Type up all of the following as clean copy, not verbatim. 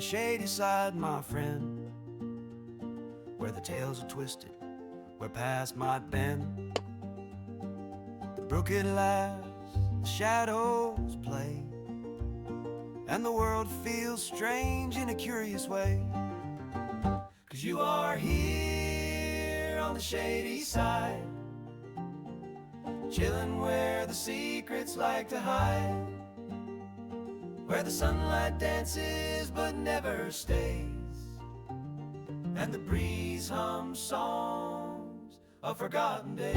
shady side, my friend, where the tales are twisted, where past might bend. The brook it laughs, the shadows play, and the world feels strange in a curious way. 'Cause you are here on the shady side, chillin' where the secrets like to hide, where the sunlight dances but never stays, and the breeze hums songs of forgotten days.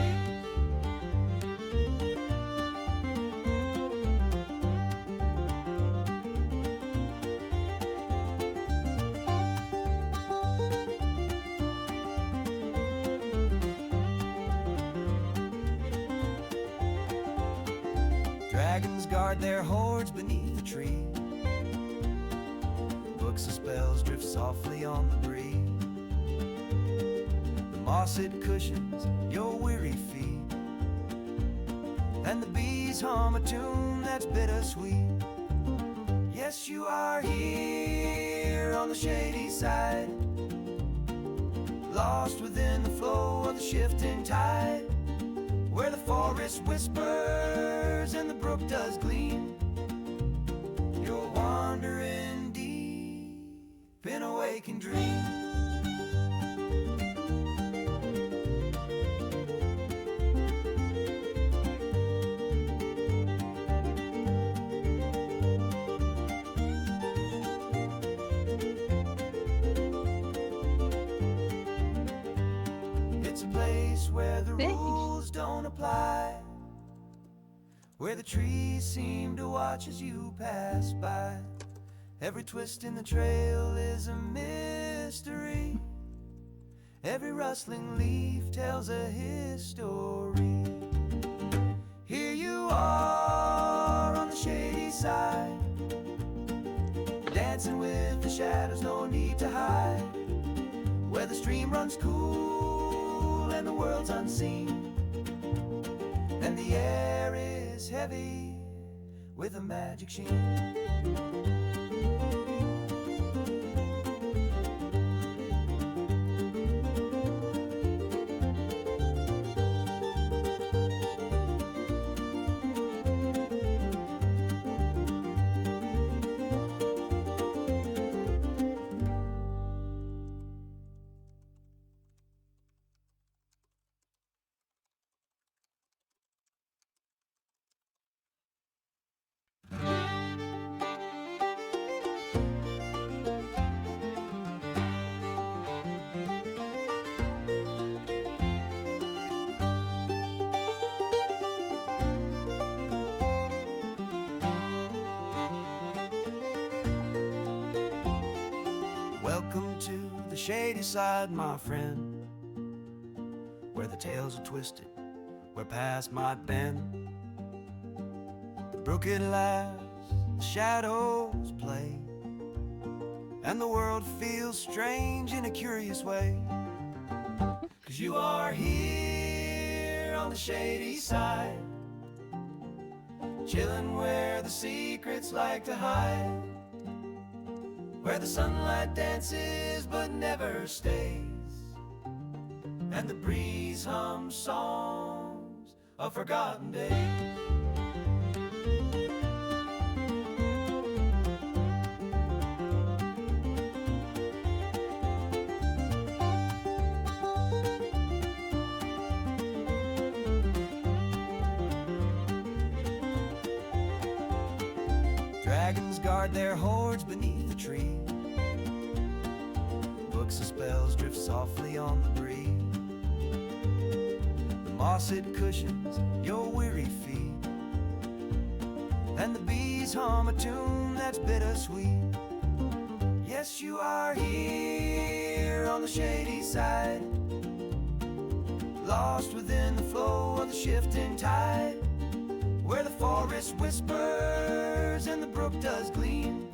Dragons guard their hordes beneath the tree. Books of spells drift softly on the breeze. The mossed cushions your weary feet, and the bees hum a tune that's bittersweet. Yes, you are here on the shady side, lost within the flow of the shifting tide, where the forest whispers and the brook does gleam. You're wandering deep in a waking dream. It's a place where the rules don't apply, where the trees seem to watch as you pass by. Every twist in the trail is a mystery, every rustling leaf tells a history. Here you are on the shady side, dancing with the shadows, no need to hide, where the stream runs cool and the world's unseen, and the air is heavy with a magic sheen. Welcome to the shady side, my friend, where the tales are twisted, where past might bend. The brook it laughs, the shadows play, and the world feels strange in a curious way. 'Cause you are here on the shady side, chillin' where the secrets like to hide, where the sunlight dances but never stays, and the breeze hums songs of forgotten days. Dragons guard their hordes beneath the tree. Books of spells drift softly on the breeze. The mossed cushions your weary feet, and the bees hum a tune that's bittersweet. Yes, you are here on the shady side, lost within the flow of the shifting tide, where the forest whispers and the brook does gleam.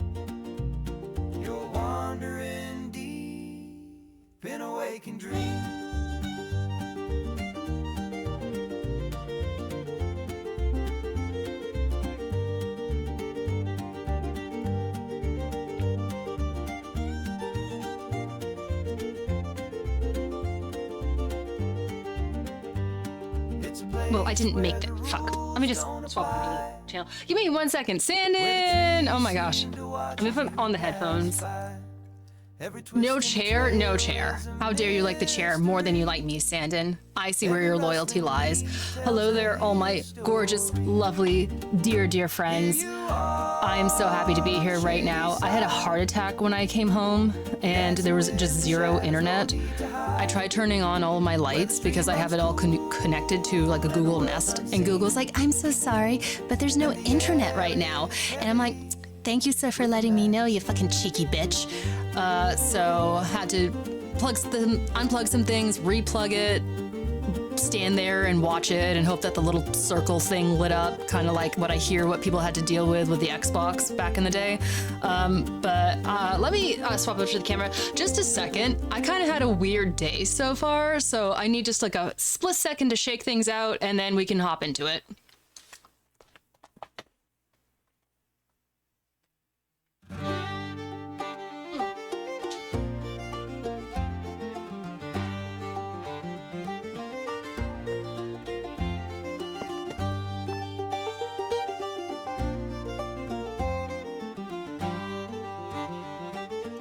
You're wandering deep in a waking dream. Well, I didn't make that. Fuck. Let me just swap the channel. Give me 1 second. Sandin! Oh my gosh. Let me put on the headphones. No chair, no chair. How dare you like the chair more than you like me, Sandin? I see where your loyalty lies. Hello there, all my gorgeous, lovely, dear, dear friends. I am so happy to be here right now. I had a heart attack when I came home, and there was just zero internet. I tried turning on all of my lights because I have it all connected to like a Google Nest, and Google's like, I'm so sorry, but there's no internet right now. And I'm like, thank you, sir, for letting me know, you fucking cheeky bitch. So had to unplug some things, replug it, stand there and watch it and hope that the little circle thing lit up, kind of like what people had to deal with the Xbox back in the day. But let me swap over to the camera just a second. I kind of had a weird day so far, so I need just like a split second to shake things out, and then we can hop into it.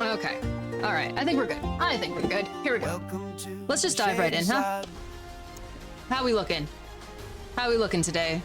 Okay. All right. I think we're good. Here we go. Let's just dive right in, huh? How we looking? How we looking today?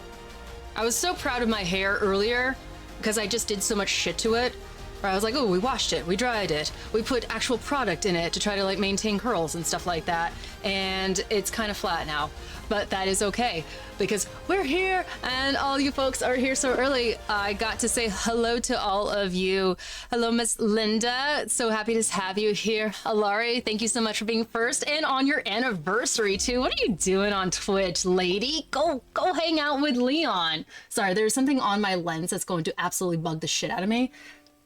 I was so proud of my hair earlier because I just did so much shit to it. Where I was like, oh, we washed it, we dried it, we put actual product in it to try to like maintain curls and stuff like that. And it's kind of flat now, but that is okay because we're here and all you folks are here so early. I got to say hello to all of you. Hello, Miss Linda. So happy to have you here. Alari, thank you so much for being first and on your anniversary too. What are you doing on Twitch, lady? Go hang out with Leon. Sorry, there's something on my lens that's going to absolutely bug the shit out of me.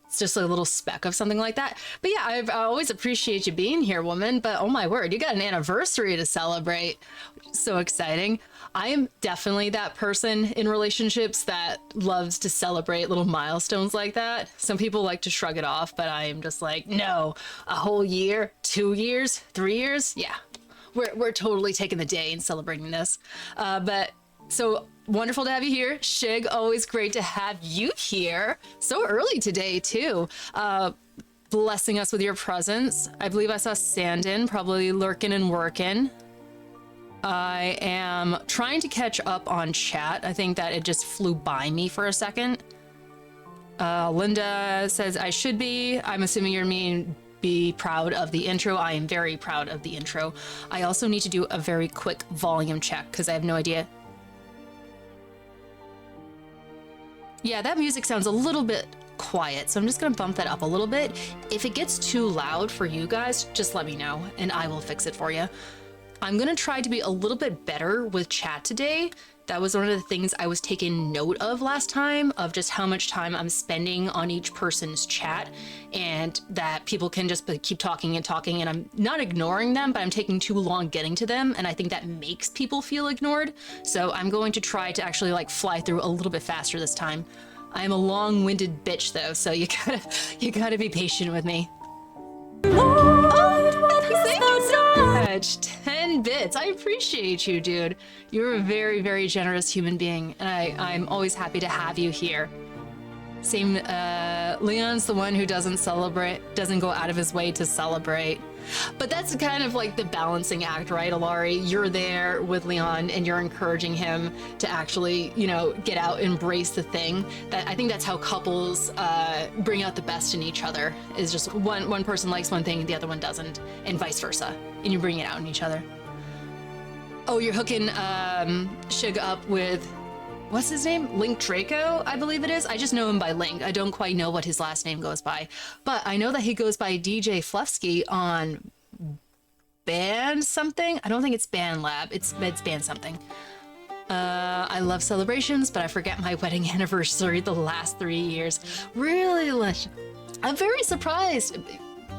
It's just a little speck of something like that. But yeah, I always appreciate you being here, woman. But oh my word, you got an anniversary to celebrate. So exciting. I am definitely that person in relationships that loves to celebrate little milestones like that. Some people like to shrug it off, but I am just like, no, a whole year, 2 years, 3 years. Yeah, we're totally taking the day and celebrating this. But so wonderful to have you here. Shig, always great to have you here. So early today, too. Blessing us with your presence. I believe I saw Sandin probably lurking and working. I am trying to catch up on chat. I think that it just flew by me for a second. Linda says I should be. I'm assuming you're mean be proud of the intro. I am very proud of the intro. I also need to do a very quick volume check because I have no idea. Yeah, that music sounds a little bit quiet, so I'm just gonna bump that up a little bit. If it gets too loud for you guys, just let me know and I will fix it for you. I'm gonna try to be a little bit better with chat today. That was one of the things I was taking note of last time, of just how much time I'm spending on each person's chat, and that people can just keep talking and talking, and I'm not ignoring them, but I'm taking too long getting to them, and I think that makes people feel ignored. So I'm going to try to actually like fly through a little bit faster this time. I am a long-winded bitch though, so you gotta be patient with me. Thank you so much. 10 bits. I appreciate you, dude. You're a very, very generous human being, and I'm always happy to have you here. Same, Leon's the one who doesn't go out of his way to celebrate. But that's kind of like the balancing act, right, Alari? You're there with Leon and you're encouraging him to actually, you know, get out, embrace the thing. That I think that's how couples bring out the best in each other, is just one person likes one thing, the other one doesn't, and vice versa. And you bring it out in each other. Oh, you're hooking Suge up with, what's his name? Link Draco, I believe it is. I just know him by Link. I don't quite know what his last name goes by. But I know that he goes by DJ Flufsky on Band something. I don't think it's Band Lab. It's Band something. I love celebrations, but I forget my wedding anniversary the last 3 years. Really, I'm very surprised.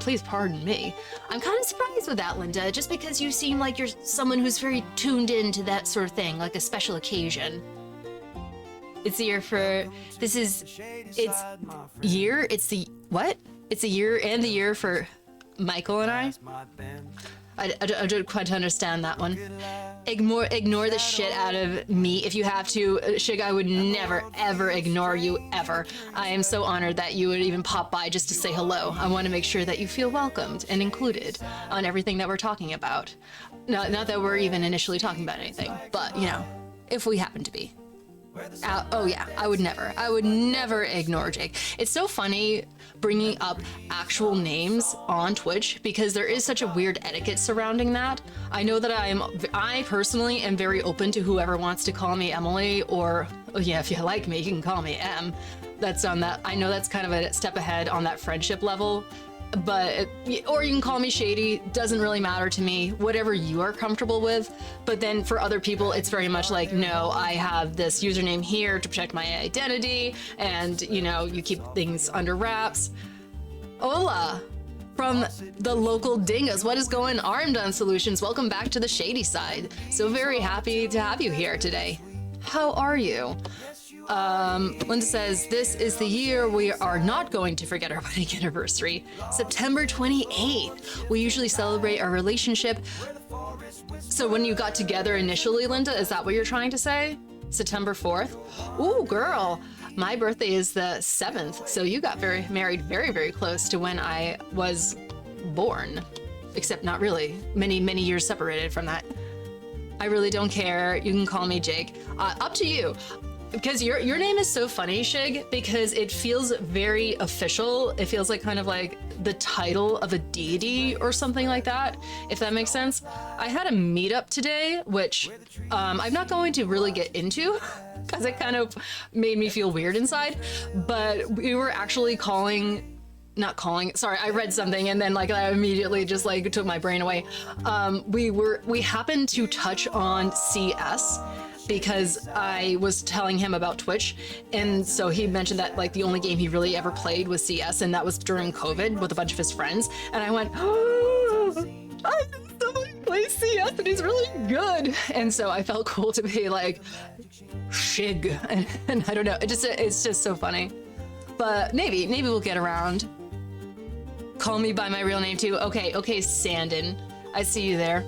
Please pardon me. I'm kind of surprised with that, Linda, just because you seem like you're someone who's very tuned into that sort of thing, like a special occasion. It's the year for, it's year, it's the, what? It's a year and the year for Michael and I. I don't quite understand that one. Ignore the shit out of me if you have to. Shig, I would never, ever ignore you, ever. I am so honored that you would even pop by just to say hello. I want to make sure that you feel welcomed and included on everything that we're talking about. Not that we're even initially talking about anything, but, you know, if we happen to be. Oh yeah, I would never ignore Jake. It's so funny bringing up actual names on Twitch because there is such a weird etiquette surrounding that. I know that I personally am very open to whoever wants to call me Emily, or oh yeah, if you like me, you can call me Em. That's on that. I know that's kind of a step ahead on that friendship level. But, or you can call me Shady, doesn't really matter to me, whatever you are comfortable with. But then for other people, it's very much like, no, I have this username here to protect my identity, and, you know, you keep things under wraps. Hola, from the local dingoes, what is going on, Armed on Solutions? Welcome back to the Shady Side. So very happy to have you here today. How are you? Linda says, this is the year we are not going to forget our wedding anniversary. September 28th. We usually celebrate our relationship. So when you got together initially, Linda, is that what you're trying to say? September 4th? Ooh, girl. My birthday is the 7th, so you got married very, very close to when I was born. Except not really. Many, many years separated from that. I really don't care. You can call me Jake. Up to you. Because your name is so funny, Shig, because it feels very official. It feels like kind of like the title of a deity or something like that, if that makes sense. I had a meetup today, which I'm not going to really get into because it kind of made me feel weird inside. But we were actually sorry, I read something and then like I immediately just like took my brain away. We happened to touch on CS because I was telling him about Twitch, and so he mentioned that like the only game he really ever played was CS, and that was during COVID with a bunch of his friends, and I went, oh, I think somebody plays CS and he's really good, and so I felt cool to be like, Shig, and I don't know, it's just so funny, but maybe we'll get around. Call me by my real name too. Okay, Sandin, I see you there.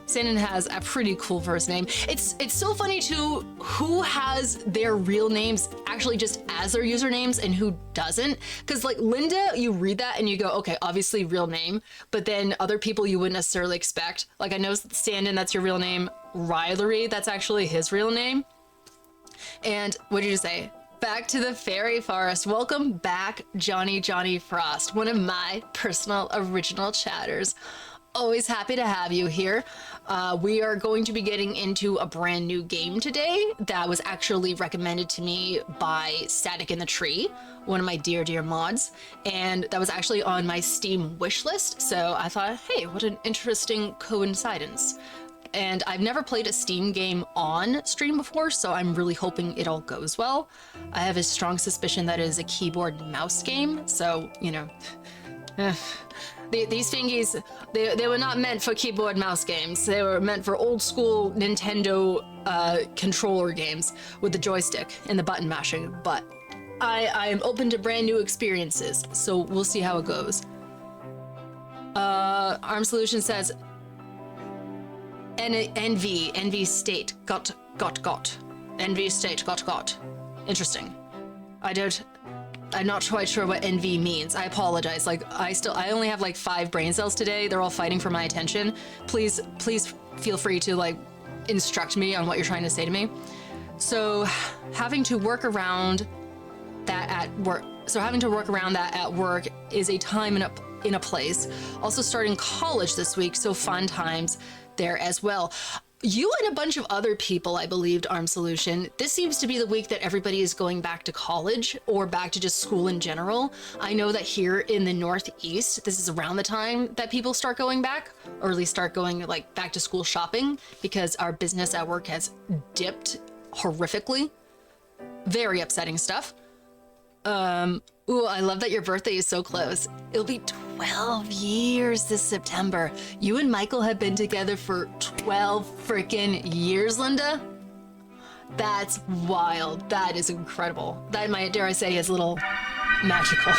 Sandin has a pretty cool first name. It's so funny too who has their real names actually just as their usernames and who doesn't. Because like Linda, you read that and you go, okay, obviously real name. But then other people you wouldn't necessarily expect. Like I know Sandin, that's your real name. Rylery, that's actually his real name. And what did you say? Back to the fairy forest. Welcome back, Johnny Frost, one of my personal original chatters. Always happy to have you here. We are going to be getting into a brand new game today that was actually recommended to me by Static in the Tree, one of my dear mods, and that was actually on my Steam wish list. So I thought, hey, what an interesting coincidence. And I've never played a Steam game on stream before, so I'm really hoping it all goes well. I have a strong suspicion that it is a keyboard mouse game, so, you know, these thingies, they were not meant for keyboard mouse games. They were meant for old school Nintendo controller games with the joystick and the button mashing, but I am open to brand new experiences, so we'll see how it goes. Arm Solution says, NV state got. NV state got. Interesting. I'm not quite sure what NV means. I apologize. Like I only have like 5 brain cells today. They're all fighting for my attention. Please feel free to like instruct me on what you're trying to say to me. So having to work around that at work is a time in a place. Also starting college this week, so fun times there as well. You and a bunch of other people, I believed, Arm Solution. This seems to be the week that everybody is going back to college or back to just school in general. I know that here in the Northeast, this is around the time that people start going back, or at least start going like back to school shopping, because our business at work has dipped horrifically. Very upsetting stuff. Ooh, I love that your birthday is so close. It'll be 12 years this September. You and Michael have been together for 12 freaking years, Linda? That's wild. That is incredible. That might, dare I say, is a little magical.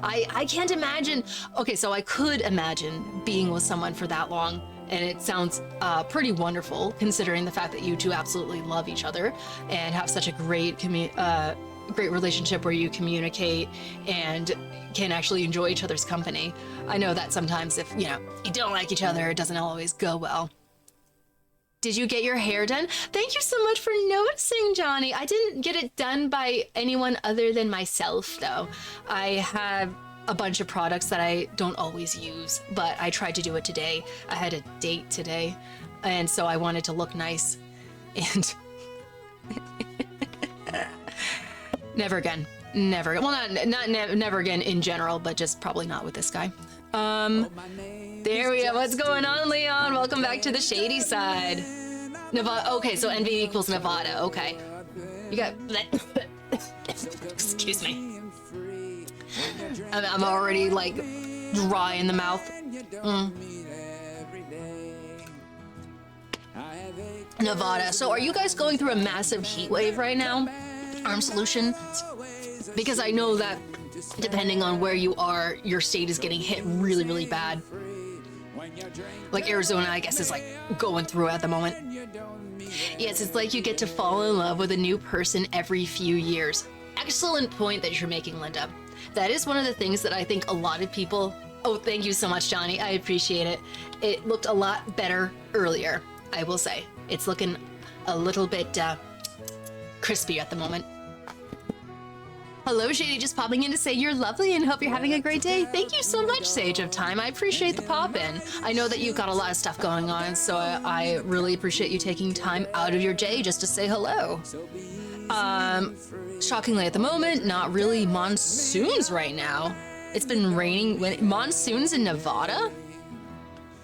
I can't imagine. Okay, so I could imagine being with someone for that long, and it sounds pretty wonderful considering the fact that you two absolutely love each other and have such a great great relationship where you communicate and can actually enjoy each other's company. I know that sometimes if, you don't like each other, it doesn't always go well. Did you get your hair done? Thank you so much for noticing, Johnny. I didn't get it done by anyone other than myself, though. I have a bunch of products that I don't always use, but I tried to do it today. I had a date today, and so I wanted to look nice. And never again. Never. Well, never again in general, but just probably not with this guy. There we go. What's going on, Leon? Welcome back to the shady side. Nevada. Okay, so envy equals Nevada. Okay. You got. Excuse me. I'm already like dry in the mouth. Nevada. So are you guys going through a massive heat wave right now? Arm Solution? Because I know that depending on where you are, your state is getting hit really, really bad. Like Arizona, I guess, is like going through at the moment. Yes, it's like you get to fall in love with a new person every few years. Excellent point that you're making, Linda. That is one of the things that I think a lot of people... Oh, thank you so much, Johnny. I appreciate it. It looked a lot better earlier, I will say. It's looking a little bit crispy at the moment. Hello, Shady, just popping in to say you're lovely and hope you're having a great day. Thank you so much, Sage of Time. I appreciate the pop-in. I know that you've got a lot of stuff going on, so I really appreciate you taking time out of your day just to say hello. Shockingly at the moment, not really monsoons right now. It's been raining. Monsoons in Nevada?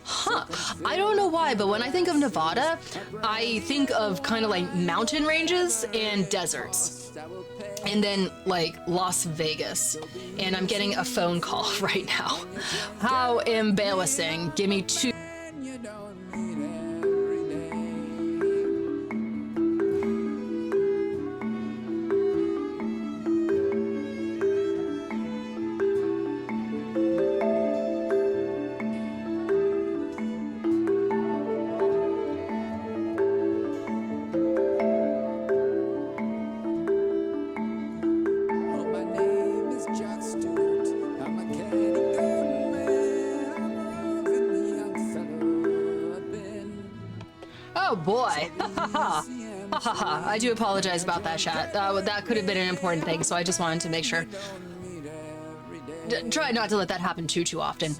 Huh. I don't know why, but when I think of Nevada, I think of kind of like mountain ranges and deserts. And then like Las Vegas. And I'm getting a phone call right now. How embarrassing. Give me 2. Boy. I do apologize about that, chat. That could have been an important thing, so I just wanted to make sure. Try not to let that happen too often.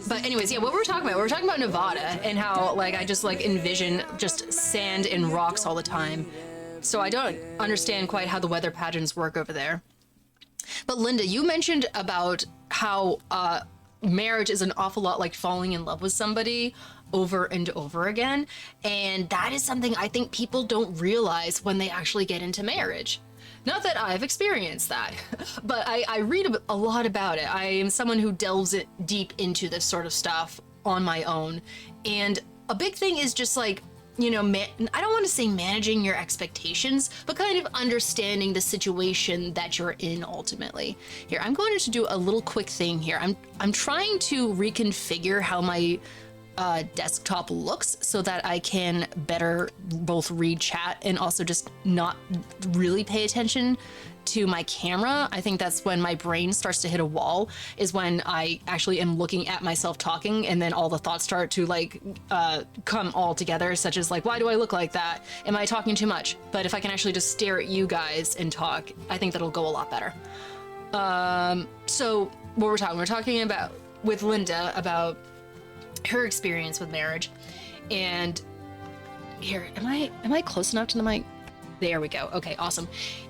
But anyways, yeah, what were we talking about? We were talking about Nevada and how, like, I just, like, envision just sand and rocks all the time. So I don't understand quite how the weather patterns work over there. But Linda, you mentioned about how marriage is an awful lot like falling in love with somebody over and over again. And that is something I think people don't realize when they actually get into marriage. Not that I've experienced that, but I read a lot about it. I am someone who delves it deep into this sort of stuff on my own. And a big thing is just like, I don't want to say managing your expectations, but kind of understanding the situation that you're in ultimately. Here, I'm going to do a little quick thing here. I'm trying to reconfigure how my desktop looks so that I can better both read chat and also just not really pay attention to my camera. I think that's when my brain starts to hit a wall, is when I actually am looking at myself talking and then all the thoughts start to like come all together, such as like, why do I look like that? Am I talking too much? But if I can actually just stare at you guys and talk, I think that'll go a lot better. So what we're talking about with Linda about her experience with marriage. And here, am I close enough to the mic? There we go. Okay, awesome.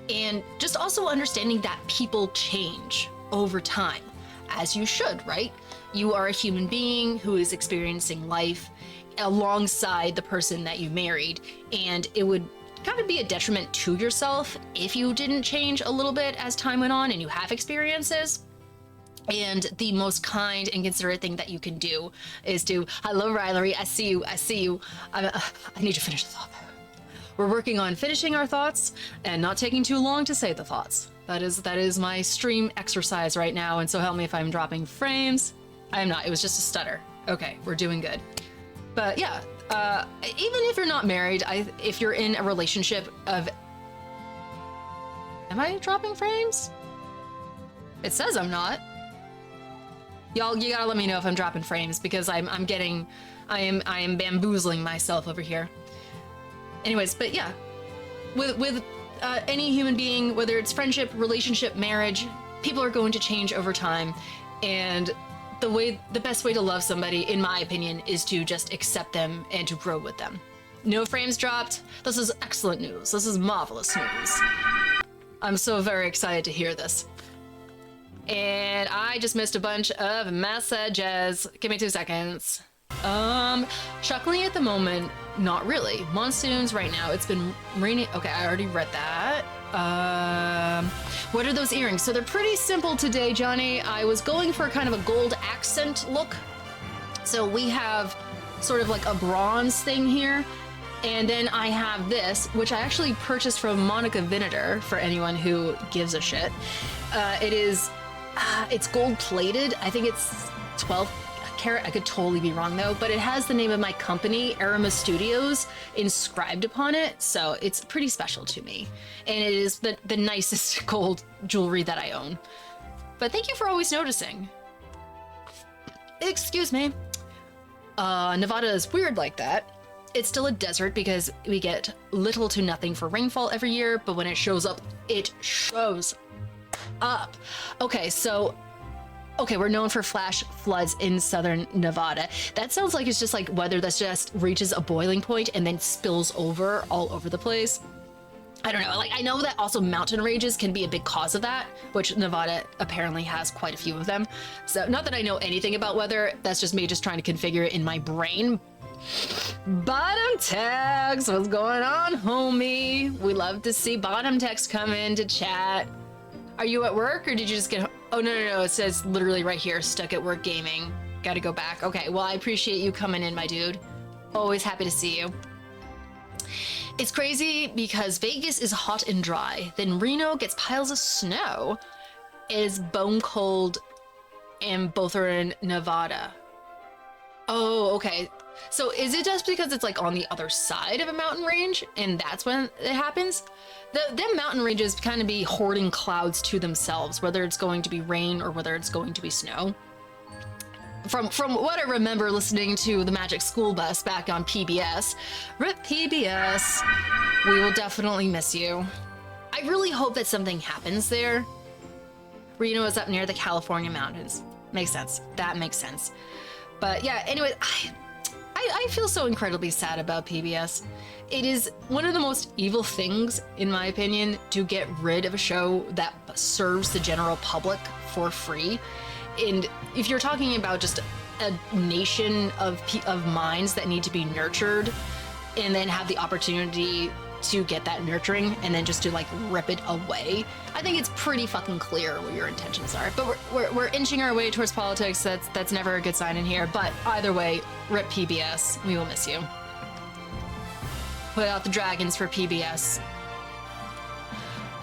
And just also understanding that people change over time, as you should, right? You are a human being who is experiencing life alongside the person that you married, and it would kind of be a detriment to yourself if you didn't change a little bit as time went on and you have experiences. And the most kind and considerate thing that you can do is to, hello, Riley, I see you. I need to finish the thought. We're working on finishing our thoughts and not taking too long to say the thoughts. That is my stream exercise right now, and so help me if I'm dropping frames. I am not. It was just a stutter. Okay, we're doing good. But yeah, even if you're not married, if you're in a relationship of... Am I dropping frames? It says I'm not. Y'all, you gotta let me know if I'm dropping frames, because I am bamboozling myself over here. Anyways, but yeah, with any human being, whether it's friendship, relationship, marriage, people are going to change over time, and the best way to love somebody, in my opinion, is to just accept them and to grow with them. No frames dropped. This is excellent news. This is marvelous news. I'm so very excited to hear this. And I just missed a bunch of messages. Give me 2 seconds. Chuckling at the moment, not really. Monsoons right now. It's been raining. Okay, I already read that. What are those earrings? So they're pretty simple today, Johnny. I was going for kind of a gold accent look. So we have sort of like a bronze thing here. And then I have this, which I actually purchased from Monica Vinegar, for anyone who gives a shit. It's gold plated. I think it's 12 carat. I could totally be wrong though, but it has the name of my company, Arima Studios, inscribed upon it. So it's pretty special to me. And it is the nicest gold jewelry that I own. But thank you for always noticing. Excuse me. Nevada is weird like that. It's still a desert because we get little to nothing for rainfall every year, but when it shows up, it shows up. Okay, we're known for flash floods in southern Nevada. That sounds like it's just like weather that just reaches a boiling point and then spills over all over the place. I don't know, like I know that also mountain ranges can be a big cause of that, which Nevada apparently has quite a few of them. So not that I know anything about weather, that's just me just trying to configure it in my brain. Bottom text, what's going on, homie? We love to see bottom text come into chat. Are you at work or did you just get home? Oh, no. It says literally right here, stuck at work gaming. Gotta go back. Okay, well, I appreciate you coming in, my dude. Always happy to see you. It's crazy because Vegas is hot and dry. Then Reno gets piles of snow. It is bone cold and both are in Nevada. Oh, okay. So is it just because it's like on the other side of a mountain range and that's when it happens? Them mountain ranges kind of be hoarding clouds to themselves, whether it's going to be rain or whether it's going to be snow. From what I remember listening to the Magic School Bus back on PBS, RIP PBS, we will definitely miss you. I really hope that something happens there. Reno is up near the California mountains. Makes sense. That makes sense. But yeah, anyway, I feel so incredibly sad about PBS. It is one of the most evil things, in my opinion, to get rid of a show that serves the general public for free. And if you're talking about just a nation of minds that need to be nurtured and then have the opportunity to get that nurturing and then just to like rip it away, I think it's pretty fucking clear what your intentions are. But we're inching our way towards politics. That's never a good sign in here. But either way, rip PBS. We will miss you. Put out the dragons for PBS.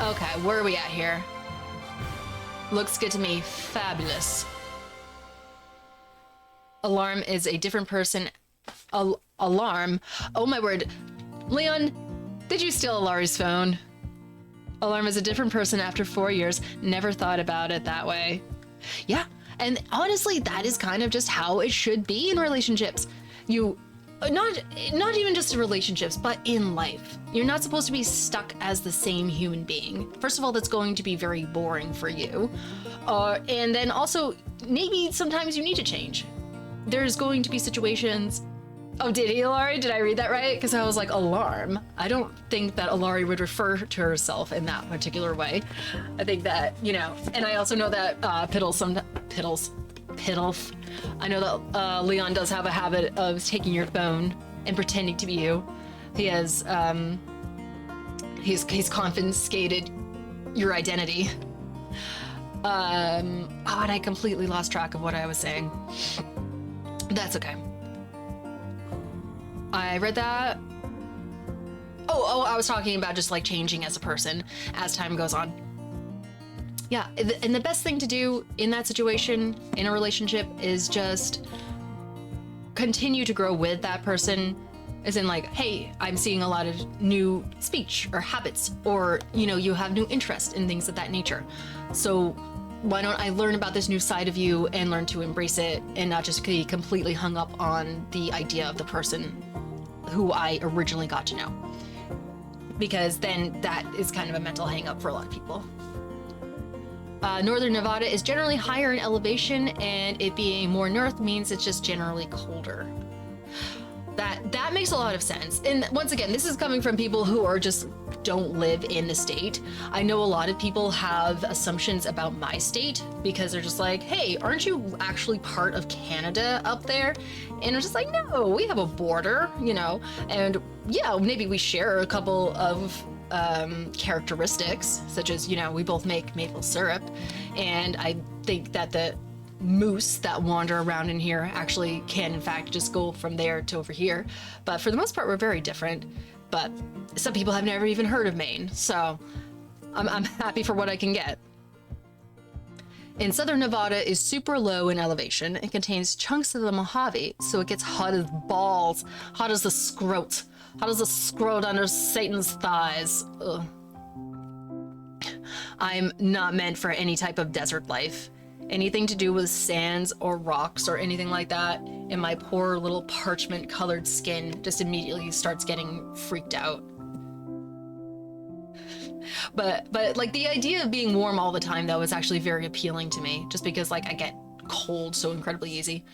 Okay, where are we at here? Looks good to me. Fabulous. Alarm is a different person. Alarm? Oh my word. Leon, did you steal Alari's phone? Alarm is a different person after 4 years. Never thought about it that way. Yeah, and honestly, that is kind of just how it should be in relationships. Not even just in relationships, but in life. You're not supposed to be stuck as the same human being. First of all, that's going to be very boring for you. And then also, maybe sometimes you need to change. There's going to be situations... Oh, did he, Alari? Did I read that right? Because I was like, alarm. I don't think that Alari would refer to herself in that particular way. I think that, and I also know that Piddles. I know that Leon does have a habit of taking your phone and pretending to be you. He has, he's confiscated your identity. And I completely lost track of what I was saying. That's okay. I read that. Oh, I was talking about just like changing as a person as time goes on. Yeah, and the best thing to do in that situation, in a relationship, is just continue to grow with that person. As in, like, hey, I'm seeing a lot of new speech or habits, or, you know, you have new interest in things of that nature. So why don't I learn about this new side of you and learn to embrace it and not just be completely hung up on the idea of the person who I originally got to know? Because then that is kind of a mental hang up for a lot of people. Northern Nevada is generally higher in elevation, and it being more north means it's just generally colder. That makes a lot of sense. And once again, this is coming from people who are just don't live in the state. I know a lot of people have assumptions about my state because they're just like, hey, aren't you actually part of Canada up there? And I'm just like, no, we have a border, you know, and yeah, maybe we share a couple of characteristics, such as, you know, we both make maple syrup. And I think that the moose that wander around in here actually can in fact just go from there to over here, but for the most part we're very different. But some people have never even heard of Maine, so I'm happy for what I can get. In southern Nevada is super low in elevation and contains chunks of the Mojave, so it gets hot as balls, hot as the scrote, under Satan's thighs. Ugh. I'm not meant for any type of desert life. Anything to do with sands or rocks or anything like that, and my poor little parchment colored skin just immediately starts getting freaked out. But like the idea of being warm all the time though is actually very appealing to me, just because like I get cold so incredibly easy.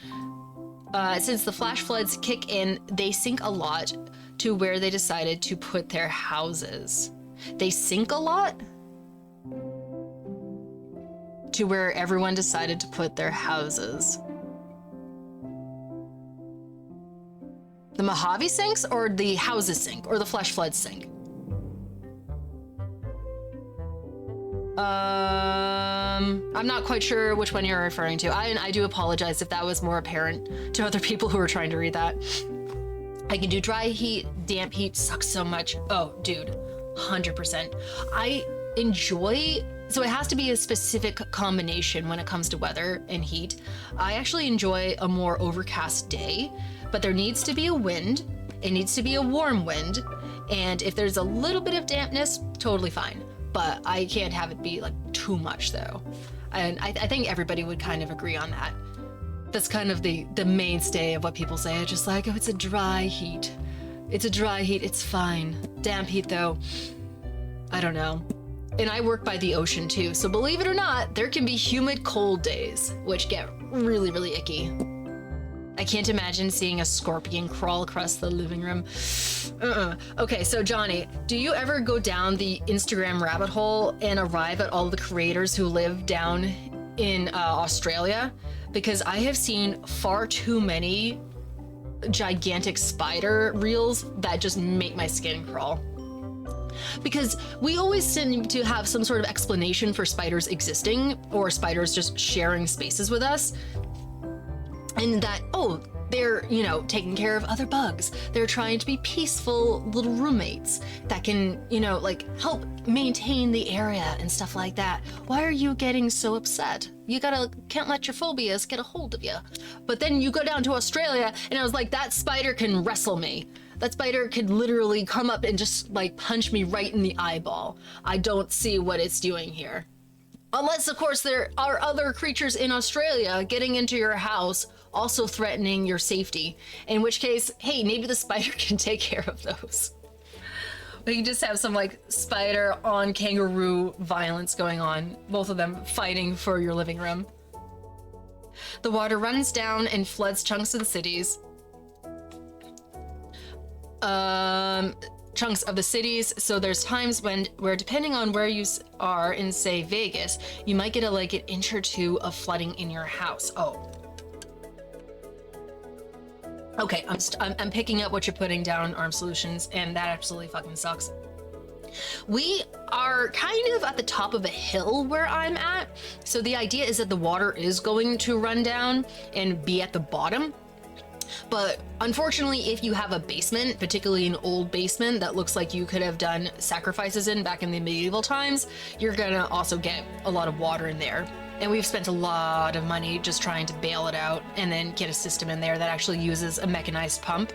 Since the flash floods kick in, they sink a lot to where they decided to put their houses. They sink a lot? To where everyone decided to put their houses. The Mojave sinks, or the houses sink, or the flash floods sink? I'm not quite sure which one you're referring to. I do apologize if that was more apparent to other people who were trying to read that. I can do dry heat, damp heat sucks so much. Oh, dude, 100%. I enjoy. So it has to be a specific combination when it comes to weather and heat. I actually enjoy a more overcast day, but there needs to be a wind. It needs to be a warm wind. And if there's a little bit of dampness, totally fine. But I can't have it be like too much though. And I think everybody would kind of agree on that. That's kind of the mainstay of what people say. It's just like, oh, it's a dry heat. It's a dry heat, it's fine. Damp heat though, I don't know. And I work by the ocean too, so believe it or not, there can be humid, cold days, which get really, really icky. I can't imagine seeing a scorpion crawl across the living room. Okay, so Johnny, do you ever go down the Instagram rabbit hole and arrive at all the creators who live down in Australia? Because I have seen far too many gigantic spider reels that just make my skin crawl. Because we always seem to have some sort of explanation for spiders existing, or spiders just sharing spaces with us. And that, oh, they're, you know, taking care of other bugs. They're trying to be peaceful little roommates that can, you know, like help maintain the area and stuff like that. Why are you getting so upset? Can't let your phobias get a hold of you. But then you go down to Australia and I was like, that spider can wrestle me. That spider could literally come up and just like punch me right in the eyeball. I don't see what it's doing here. Unless, of course, there are other creatures in Australia getting into your house, also threatening your safety. In which case, hey, maybe the spider can take care of those. But you just have some like spider on kangaroo violence going on. Both of them fighting for your living room. The water runs down and floods chunks of the cities. Chunks of the cities, so there's times where depending on where you are in, say, Vegas, you might get an inch or two of flooding in your house. Oh. Okay, I'm picking up what you're putting down, Arm Solutions, and that absolutely fucking sucks. We are kind of at the top of a hill where I'm at, so the idea is that the water is going to run down and be at the bottom. But unfortunately, if you have a basement, particularly an old basement that looks like you could have done sacrifices in back in the medieval times, you're gonna also get a lot of water in there. And we've spent a lot of money just trying to bail it out and then get a system in there that actually uses a mechanized pump.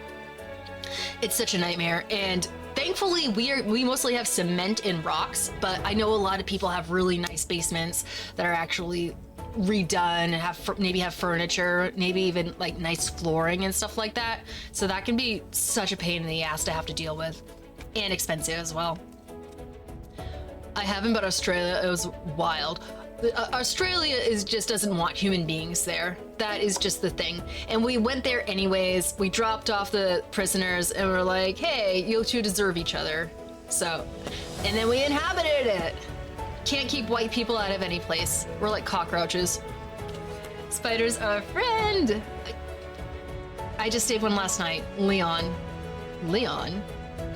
It's such a nightmare. And thankfully, we mostly have cement and rocks, but I know a lot of people have really nice basements that are actually redone and maybe have furniture, maybe even like nice flooring and stuff like that. So that can be such a pain in the ass to have to deal with, and expensive as well. I haven't, but Australia, it was wild. Australia just doesn't want human beings there. That is just the thing. And we went there anyways. We dropped off the prisoners and we're like, hey, you two deserve each other. So, and then we inhabited it. Can't keep white people out of any place. We're like cockroaches. Spiders are a friend. I just did one last night. Leon.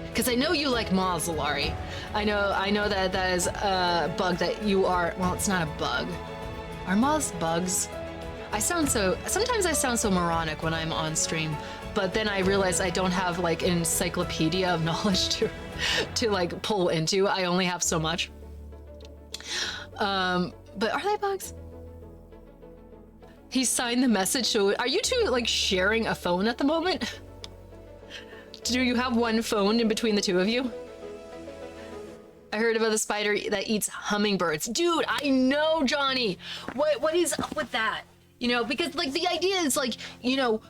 Because I know you like moths, Alari. I know that is a bug that you are. Well, it's not a bug. Are moths bugs? Sometimes I sound so moronic when I'm on stream, but then I realize I don't have like an encyclopedia of knowledge to like pull into. I only have so much. But are they bugs? He signed the message. So are you two like sharing a phone at the moment? Do you have one phone in between the two of you? I heard about the spider that eats hummingbirds. Dude, I know, Johnny. What is up with that? You know, because like the idea is like, you know,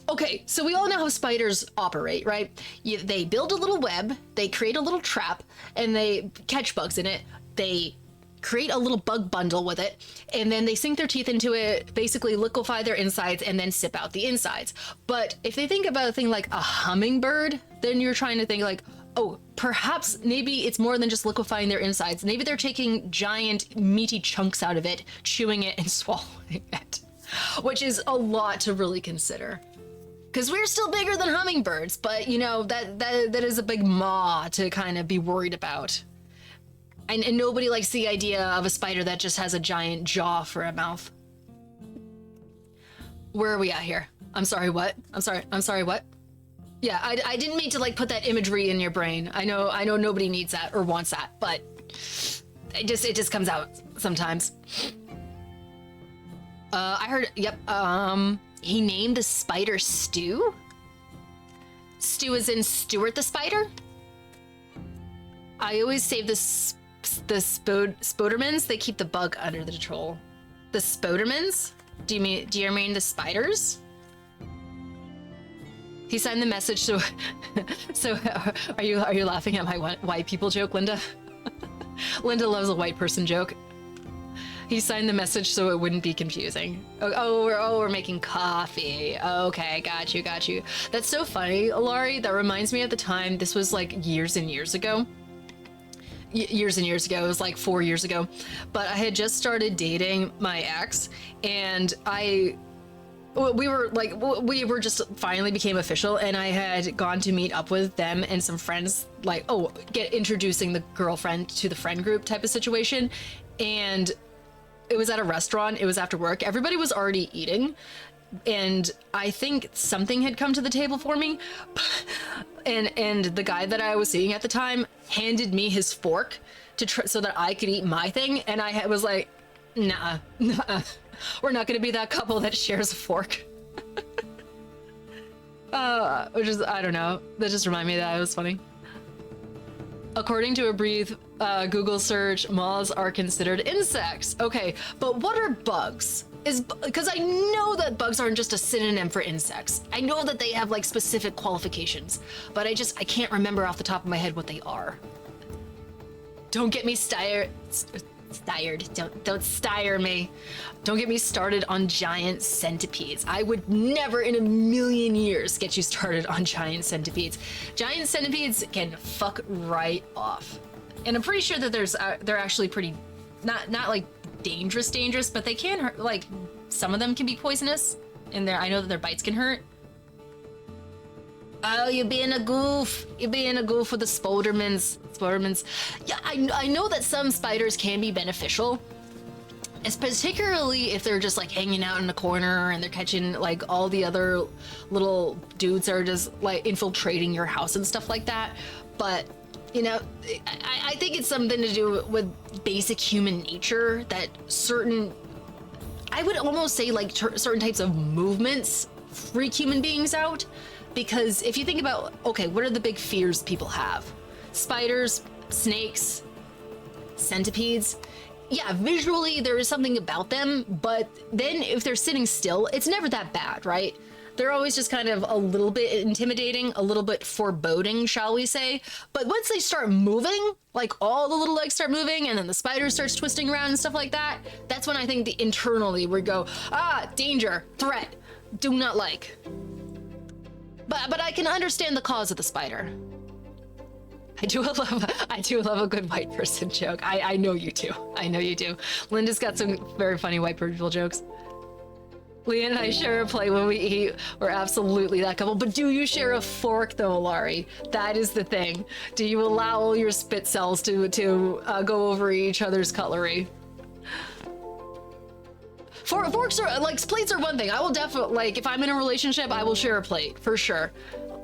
okay, so we all know how spiders operate, right? They build a little web, they create a little trap, and they catch bugs in it. They create a little bug bundle with it, and then they sink their teeth into it, basically liquefy their insides, and then sip out the insides. But if they think about a thing like a hummingbird, then you're trying to think like, oh, perhaps maybe it's more than just liquefying their insides. Maybe they're taking giant meaty chunks out of it, chewing it, and swallowing it, which is a lot to really consider. Because we're still bigger than hummingbirds, but you know, that is a big maw to kind of be worried about. And nobody likes the idea of a spider that just has a giant jaw for a mouth. Where are we at here? I'm sorry, what? I'm sorry, what? Yeah, I didn't mean to like put that imagery in your brain. I know nobody needs that or wants that, but it just comes out sometimes. I heard, yep, he named the spider Stu? Stu as in Stuart the spider? I always save the Spodermans. They keep the bug under the control. The Spodermans? Do you mean the spiders? He signed the message, so are you laughing at my white people joke, Linda? Linda loves a white person joke. He signed the message so it wouldn't be confusing. We're making coffee. Okay, got you. That's so funny, Alari. That reminds me at the time, this was like years and years ago. Years and years ago, it was like 4 years ago. But I had just started dating my ex, and we were just finally became official, and I had gone to meet up with them and some friends, like, introducing the girlfriend to the friend group type of situation. And it was at a restaurant. It was after work. Everybody was already eating, and I think something had come to the table for me. And the guy that I was seeing at the time handed me his fork so that I could eat my thing, and I was like, nah. We're not going to be that couple that shares a fork. Which is, I don't know. That just reminded me that it was funny. According to a brief Google search, moths are considered insects. Okay, but what are bugs? Because I know that bugs aren't just a synonym for insects. I know that they have like specific qualifications, but I can't remember off the top of my head what they are. Don't get me stired. Don't stire me. Don't get me started on giant centipedes. I would never in a million years get you started on giant centipedes. Giant centipedes can fuck right off. And I'm pretty sure that they're actually pretty, not like dangerous, but they can hurt, like some of them can be poisonous, and I know that their bites can hurt. Oh, you're being a goof. You're being a goof with the Spodermans. Yeah, I know that some spiders can be beneficial, It's particularly if they're just like hanging out in a corner and they're catching like all the other little dudes that are just like infiltrating your house and stuff like that. But you know, I think it's something to do with basic human nature that certain, I would almost say like certain types of movements freak human beings out. Because if you think about, okay, what are the big fears people have? Spiders, snakes, centipedes. Yeah, visually there is something about them, but then if they're sitting still, it's never that bad, right? They're always just kind of a little bit intimidating, a little bit foreboding, shall we say. But once they start moving, like all the little legs start moving and then the spider starts twisting around and stuff like that, that's when I think internally we go, danger, threat, do not like. But I can understand the cause of the spider. I do love a good white person joke. I know you do. I know you do. Linda's got some very funny white people jokes. Leon and I share a plate when we eat. We're absolutely that couple. But do you share a fork though, Laurie? That is the thing. Do you allow all your spit cells to go over each other's cutlery? Forks are like, plates are one thing. I will definitely, like, if I'm in a relationship, I will share a plate for sure.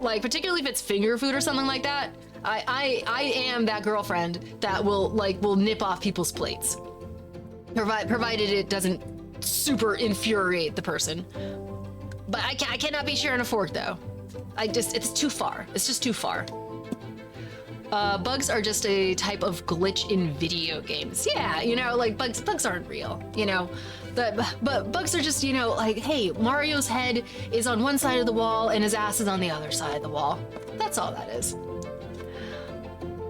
Like, particularly if it's finger food or something like that. I am that girlfriend that will nip off people's plates, provided it doesn't super infuriate the person. But I cannot be sharing a fork though. It's too far. It's just too far. Bugs are just a type of glitch in video games. Yeah, you know, like bugs aren't real, you know. But bugs are just, you know, like, hey, Mario's head is on one side of the wall and his ass is on the other side of the wall. That's all that is.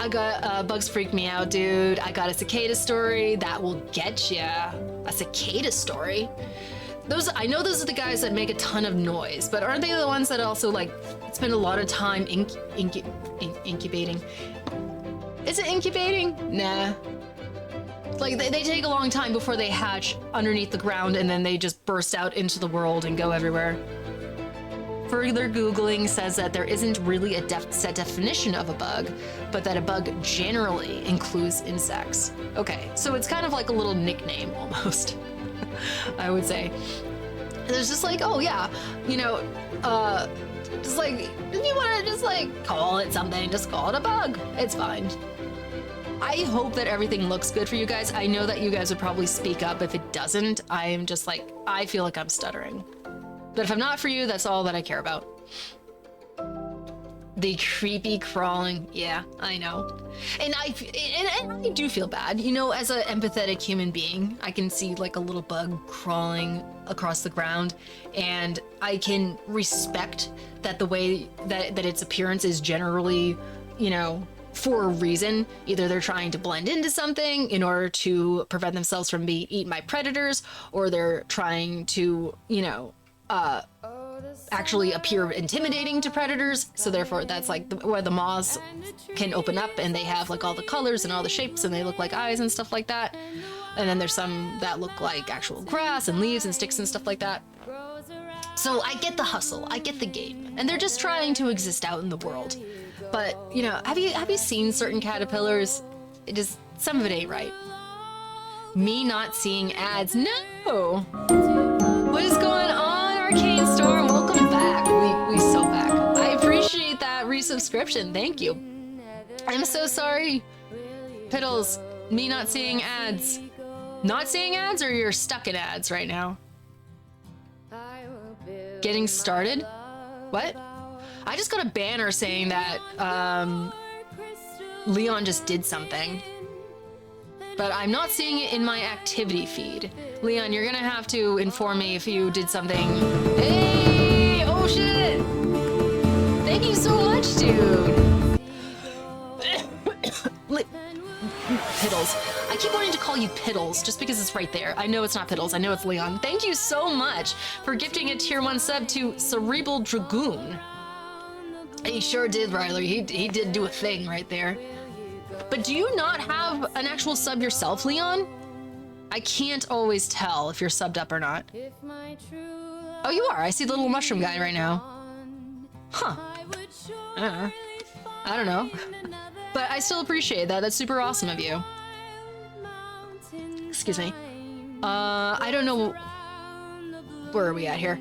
I got bugs freak me out, dude. I got a cicada story that will get ya. A cicada story. I know those are the guys that make a ton of noise, but aren't they the ones that also like spend a lot of time incubating? Is it incubating? Nah. Like they take a long time before they hatch underneath the ground and then they just burst out into the world and go everywhere. Further Googling says that there isn't really a set definition of a bug, but that a bug generally includes insects. Okay, so it's kind of like a little nickname almost, I would say. There's just like, oh yeah, you know, just like, if you want to just like call it something, just call it a bug. It's fine. I hope that everything looks good for you guys. I know that you guys would probably speak up if it doesn't. I am just like, I feel like I'm stuttering. But if I'm not for you, that's all that I care about. The creepy crawling. Yeah, I know. And I do feel bad. You know, as an empathetic human being, I can see like a little bug crawling across the ground, and I can respect that the way that its appearance is generally, you know, for a reason. Either they're trying to blend into something in order to prevent themselves from being eaten by predators, or they're trying to, you know, actually appear intimidating to predators. So therefore that's like where the moths can open up and they have like all the colors and all the shapes and they look like eyes and stuff like that. And then there's some that look like actual grass and leaves and sticks and stuff like that. So I get the hustle, I get the game, and they're just trying to exist out in the world. But you know, have you seen certain caterpillars? Some of it ain't right. Me not seeing ads. No. What is going on, Arcane Storm? Welcome back. We so back. I appreciate that resubscription. Thank you. I'm so sorry, Piddles. Me not seeing ads. Not seeing ads, or you're stuck in ads right now? Getting started? What? I just got a banner saying that Leon just did something, but I'm not seeing it in my activity feed. Leon, you're gonna have to inform me if you did something. Hey! Oh shit! Thank you so much, dude! Piddles. I keep wanting to call you Piddles just because it's right there. I know it's not Piddles, I know it's Leon. Thank you so much for gifting a tier 1 sub to Cerebral Dragoon. He sure did, Riley. He did do a thing right there. But do you not have an actual sub yourself, Leon? I can't always tell if you're subbed up or not. Oh, you are. I see the little mushroom guy right now. Huh. I don't know. But I still appreciate that. That's super awesome of you. Excuse me. I don't know. Where are we at here?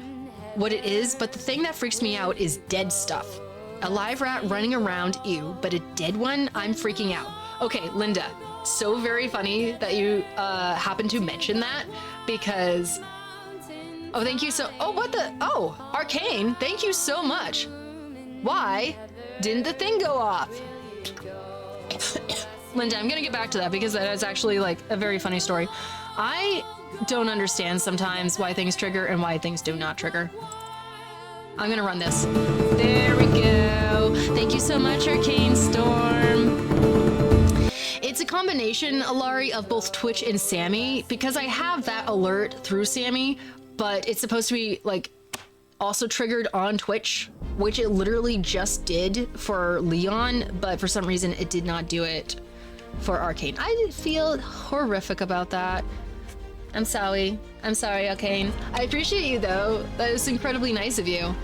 What it is, but the thing that freaks me out is dead stuff. A live rat running around, ew, but a dead one, I'm freaking out. Okay, Linda, so very funny that you happened to mention that, because... Oh, thank you so... Oh, what the... Oh, Arcane, thank you so much. Why didn't the thing go off? Linda, I'm gonna get back to that because that is actually like a very funny story. I don't understand sometimes why things trigger and why things do not trigger. I'm gonna run this. There we go. Thank you so much, Arcane Storm. It's a combination, Alari, of both Twitch and Sammy, because I have that alert through Sammy, but it's supposed to be like also triggered on Twitch, which it literally just did for Leon, but for some reason it did not do it for Arcane. I feel horrific about that. I'm sorry. I'm sorry, Arcane. I appreciate you though. That is incredibly nice of you.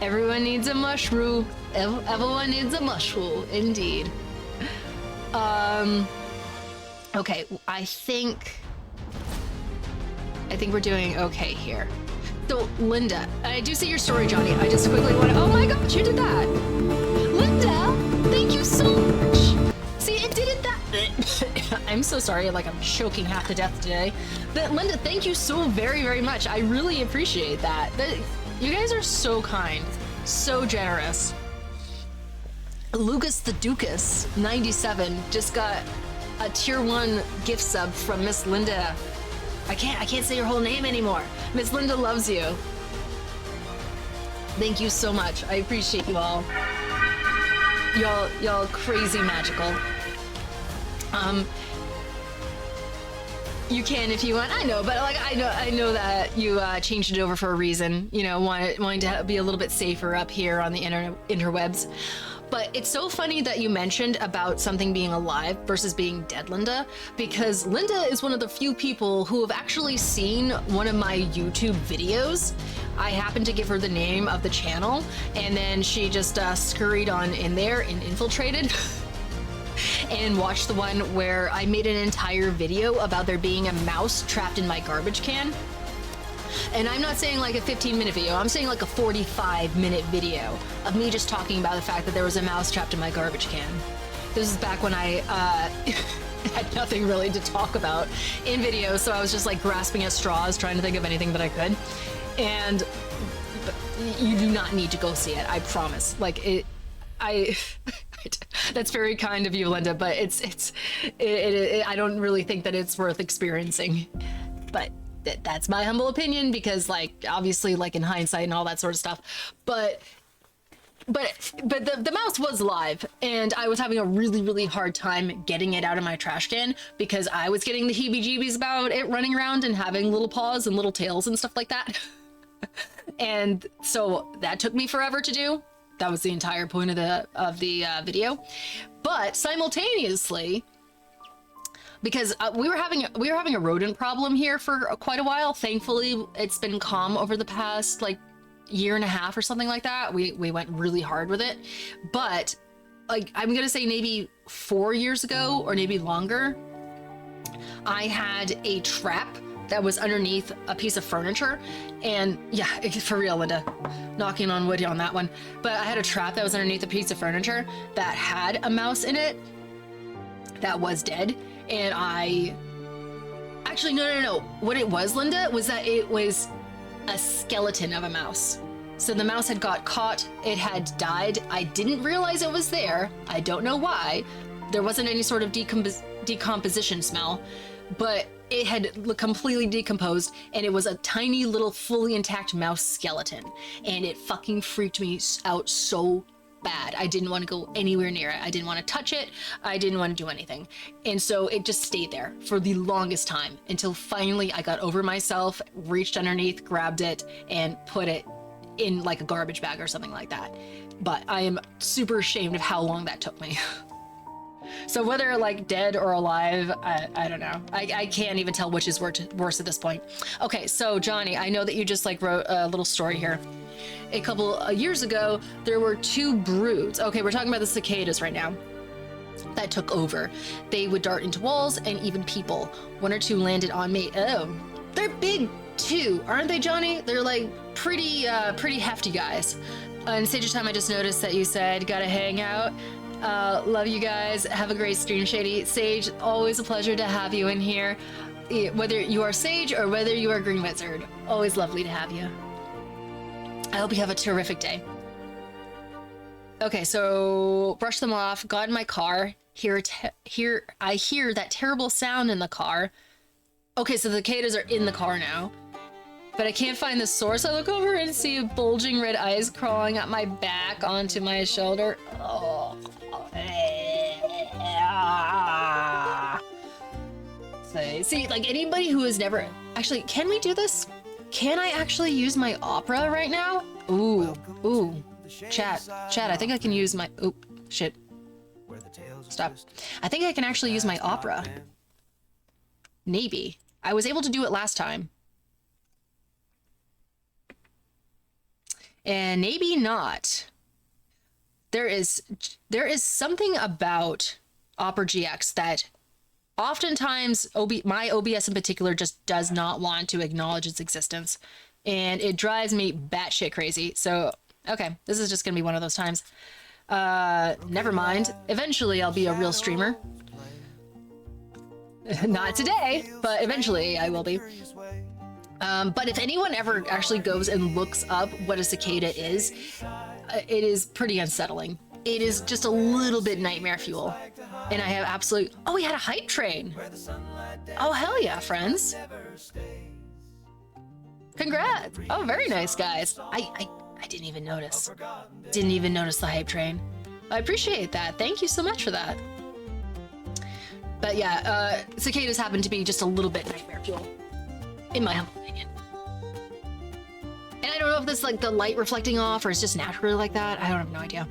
Everyone needs a mushroom. Everyone needs a mushroom, indeed. Okay, I think we're doing okay here. So, Linda, I do see your story, Johnny. I just quickly want to... Oh my gosh, you did that! Linda, thank you so much! See, it didn't that... I'm so sorry, like I'm choking half to death today. But Linda, thank you so very, very much. I really appreciate that. You guys are so kind, so generous. Lucas the Dukas, 97, just got a tier 1 gift sub from Miss Linda. I can't say your whole name anymore. Miss Linda loves you. Thank you so much. I appreciate you all. Y'all crazy magical. You can if you want. I know, but like I know that you changed it over for a reason. You know, wanting to be a little bit safer up here on the interwebs. But it's so funny that you mentioned about something being alive versus being dead, Linda, because Linda is one of the few people who have actually seen one of my YouTube videos. I happened to give her the name of the channel, and then she just scurried on in there and infiltrated and watched the one where I made an entire video about there being a mouse trapped in my garbage can. And I'm not saying like a 15-minute video, I'm saying like a 45-minute video of me just talking about the fact that there was a mouse trapped in my garbage can. This is back when I had nothing really to talk about in videos, so I was just like grasping at straws, trying to think of anything that I could. And you do not need to go see it, I promise. Like that's very kind of you, Linda, but I don't really think that it's worth experiencing. But that's my humble opinion, because like obviously like in hindsight and all that sort of stuff, but the mouse was live, and I was having a really hard time getting it out of my trash can because I was getting the heebie-jeebies about it running around and having little paws and little tails and stuff like that. And so that took me forever to do. That was the entire point of the video. But simultaneously, because we were having a rodent problem here for quite a while. Thankfully, it's been calm over the past like year and a half or something like that. We went really hard with it, but like I'm gonna say maybe 4 years ago or maybe longer, I had a trap that was underneath a piece of furniture, and yeah, for real, Linda, knocking on wood on that one. But I had a trap that was underneath a piece of furniture that had a mouse in it that was dead. And actually, no. What it was, Linda, was that it was a skeleton of a mouse. So the mouse had got caught, it had died. I didn't realize it was there. I don't know why. There wasn't any sort of decomposition smell, but it had completely decomposed, and it was a tiny little fully intact mouse skeleton. And it fucking freaked me out so bad. I didn't want to go anywhere near it. I didn't want to touch it. I didn't want to do anything. And so it just stayed there for the longest time until finally I got over myself, reached underneath, grabbed it, and put it in like a garbage bag or something like that. But I am super ashamed of how long that took me. So whether like dead or alive, I don't know. I can't even tell which is worse at this point. Okay, so Johnny, I know that you just like wrote a little story here. A couple years ago, there were 2 broods. Okay, we're talking about the cicadas right now. that took over. They would dart into walls and even people. One or two landed on me. Oh, they're big too, aren't they, Johnny? They're like pretty hefty guys. In Sage of Time, I just noticed that you said gotta hang out. Love you guys. Have a great stream, Shady. Sage, always a pleasure to have you in here. Whether you are Sage or whether you are Green Wizard, always lovely to have you. I hope you have a terrific day. Okay, so brush them off, got in my car. I hear that terrible sound in the car. Okay, so the cicadas are in the car now. But I can't find the source. I look over and see bulging red eyes crawling up my back onto my shoulder. Oh. See, like anybody who has never... Actually, can we do this? Can I actually use my opera right now? Ooh. Chat, I think I can use my... Oh, shit. Stop. I think I can actually use my opera. Maybe. I was able to do it last time. And maybe not. There is something about Opera GX that oftentimes my OBS in particular just does not want to acknowledge its existence, and it drives me batshit crazy. So, okay, this is just gonna be one of those times. Never mind. Eventually, I'll be a real streamer. Not today, but eventually I will be. But if anyone ever actually goes and looks up what a cicada is, it is pretty unsettling. It is just a little bit nightmare fuel. And I have absolute... Oh, we had a hype train. Oh, hell yeah, friends. Congrats. Oh, very nice, guys. I didn't even notice. Didn't even notice the hype train. I appreciate that. Thank you so much for that. But yeah, cicadas happen to be just a little bit nightmare fuel, in my humble opinion. And I don't know if this is like the light reflecting off or it's just naturally like that. I don't have no idea.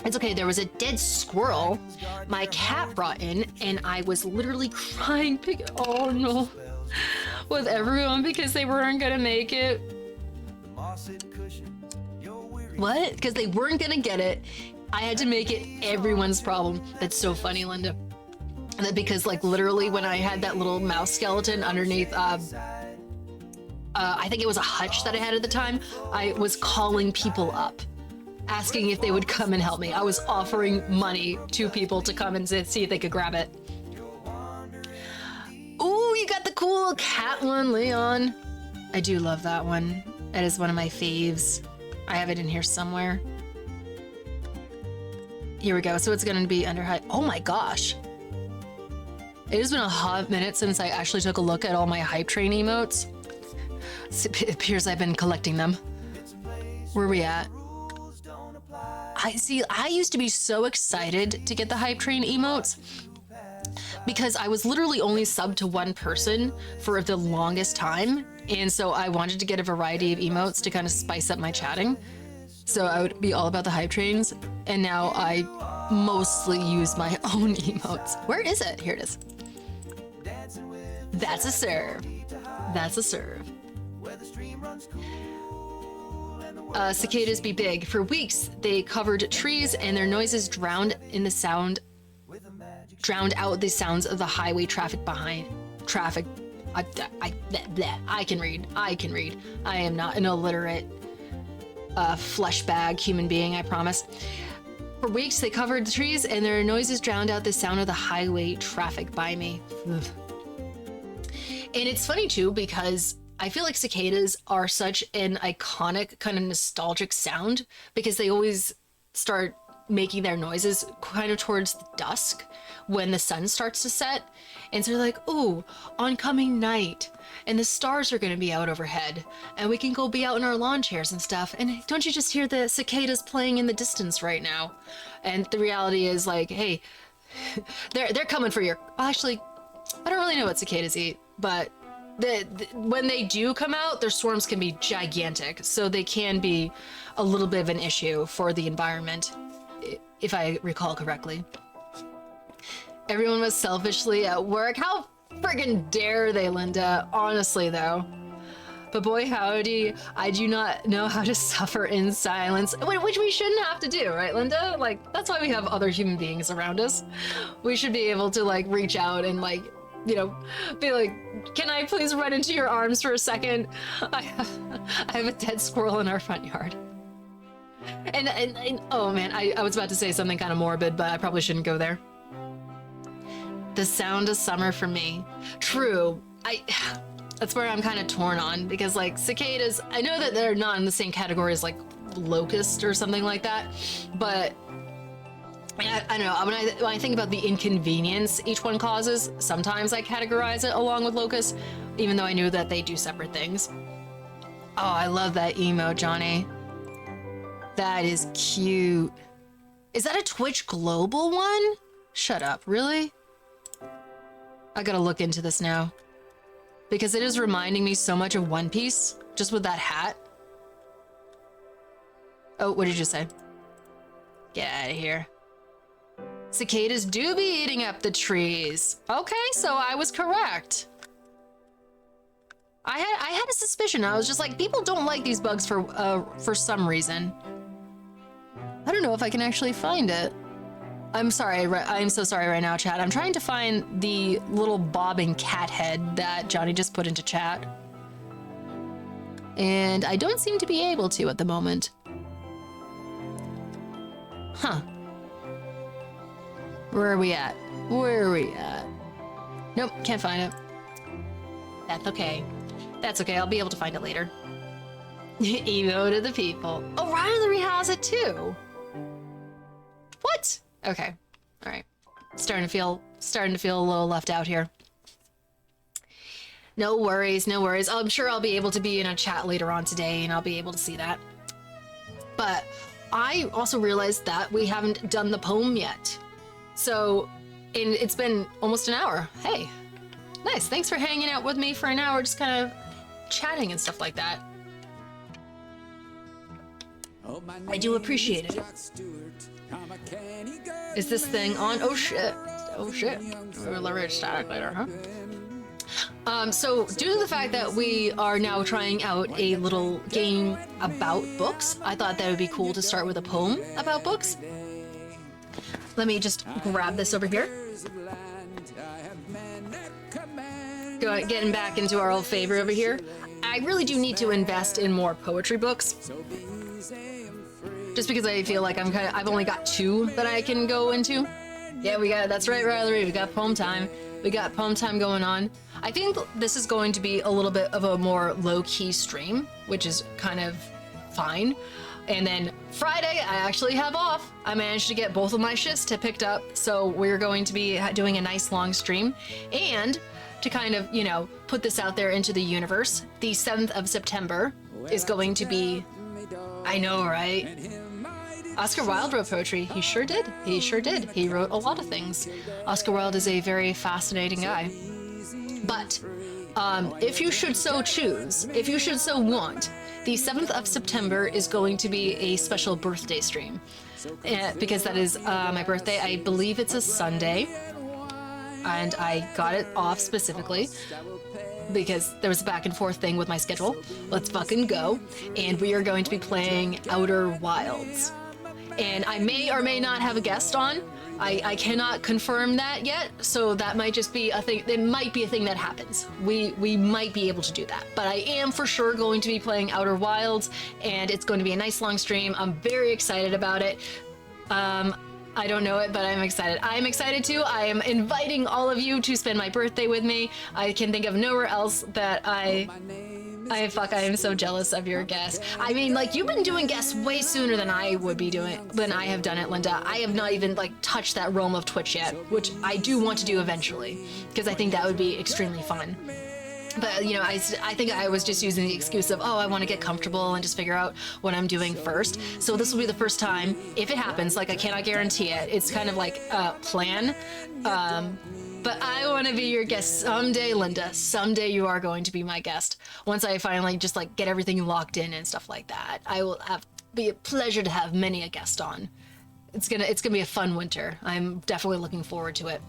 It's okay, there was a dead squirrel my cat brought in, and I was literally crying, oh no, with everyone because they weren't gonna make it. What? Because they weren't gonna get it. I had to make it everyone's problem. That's so funny, Linda. And that because like literally when I had that little mouse skeleton underneath, I think it was a hutch that I had at the time, I was calling people up, asking if they would come and help me. I was offering money to people to come and see if they could grab it. Ooh, you got the cool cat one, Leon. I do love that one. That is one of my faves. I have it in here somewhere. Here we go. So it's going to be under hype. Oh my gosh. It has been a hot minute since I actually took a look at all my hype train emotes. It appears I've been collecting them. Where are we at? I used to be so excited to get the hype train emotes because I was literally only subbed to one person for the longest time. And so I wanted to get a variety of emotes to kind of spice up my chatting. So I would be all about the hype trains. And now I mostly use my own emotes. Where is it? Here it is. That's a serve. That's a serve. Cicadas be big. For weeks, they covered trees and their noises drowned out the sounds of the highway traffic behind. I can read. I am not an illiterate flesh bag human being, I promise. For weeks, they covered the trees and their noises drowned out the sound of the highway traffic by me. Ugh. And it's funny too, because I feel like cicadas are such an iconic kind of nostalgic sound because they always start making their noises kind of towards the dusk when the sun starts to set. And so they're like, ooh, oncoming night, and the stars are going to be out overhead, and we can go be out in our lawn chairs and stuff. And don't you just hear the cicadas playing in the distance right now? And the reality is like, hey, they're coming for your... Well, actually, I don't really know what cicadas eat, but when they do come out, their swarms can be gigantic, so they can be a little bit of an issue for the environment, if I recall correctly. Everyone was selfishly at work. How friggin' dare they, Linda? Honestly, though. But boy, howdy, I do not know how to suffer in silence, which we shouldn't have to do, right, Linda? Like, that's why we have other human beings around us. We should be able to, like, reach out and, like, you know, be like, can I please run into your arms for a second? I have a dead squirrel in our front yard. And oh man, I was about to say something kind of morbid, but I probably shouldn't go there. The sound of summer for me. True. That's where I'm kind of torn on, because like cicadas, I know that they're not in the same category as like locust or something like that, but I don't know, when I think about the inconvenience each one causes, sometimes I categorize it along with locusts, even though I knew that they do separate things. Oh, I love that emo, Johnny. That is cute. Is that a Twitch Global one? Shut up, really? I gotta look into this now. Because it is reminding me so much of One Piece, just with that hat. Oh, what did you say? Get out of here. Cicadas do be eating up the trees. Okay, so I was correct. I had a suspicion. I was just like, people don't like these bugs for some reason. I don't know if I can actually find it. I'm sorry. I'm so sorry right now, chat. I'm trying to find the little bobbing cat head that Johnny just put into chat. And I don't seem to be able to at the moment. Huh. Where are we at? Where are we at? Nope, can't find it. That's okay. That's okay, I'll be able to find it later. Emo to the people. Oh, Riley has it too. What? Okay, all right. Starting to feel a little left out here. No worries, no worries. I'm sure I'll be able to be in a chat later on today and I'll be able to see that. But I also realized that we haven't done the poem yet. So, it's been almost an hour. Hey, nice. Thanks for hanging out with me for an hour, just kind of chatting and stuff like that. I do appreciate it. Is this thing on? Oh shit. Oh shit. We'll leverage static later, huh? So due to the fact that we are now trying out a little game about books, I thought that would be cool to start with a poem about books. Let me just grab this over here. Getting back into our old favorite over here. I really do need to invest in more poetry books. Just because I feel like I've only got 2 that I can go into. Yeah, that's right, Riley. We got poem time. We got poem time going on. I think this is going to be a little bit of a more low-key stream, which is kind of fine. And then Friday, I actually have off. I managed to get both of my shifts picked up, so we're going to be doing a nice long stream. And to kind of, you know, put this out there into the universe, the 7th of September is going to be, I know, right? Oscar Wilde wrote poetry. He sure did. He sure did. He wrote a lot of things. Oscar Wilde is a very fascinating guy. But if you should so choose, if you should so want, the 7th of September is going to be a special birthday stream. Because that is my birthday. I believe it's a Sunday. And I got it off specifically because there was a back and forth thing with my schedule. Let's fucking go. And we are going to be playing Outer Wilds. And I may or may not have a guest on. I cannot confirm that yet, so that might just be a thing. It might be a thing that happens. We might be able to do that. But I am for sure going to be playing Outer Wilds, and it's going to be a nice long stream. I'm very excited about it. I don't know it, but I'm excited. I'm excited too. I am inviting all of you to spend my birthday with me. I can think of nowhere else that I am so jealous of your guests. I mean, like, you've been doing guests way sooner than I have done it, Linda. I have not even, like, touched that realm of Twitch yet, which I do want to do eventually, because I think that would be extremely fun. But, you know, I think I was just using the excuse of, oh, I want to get comfortable and just figure out what I'm doing first. So this will be the first time, if it happens, like, I cannot guarantee it. It's kind of like a plan. But I want to be your guest someday, Linda. Someday you are going to be my guest. Once I finally just, like, get everything locked in and stuff like that. I will be a pleasure to have many a guest on. it's gonna be a fun winter. I'm definitely looking forward to it.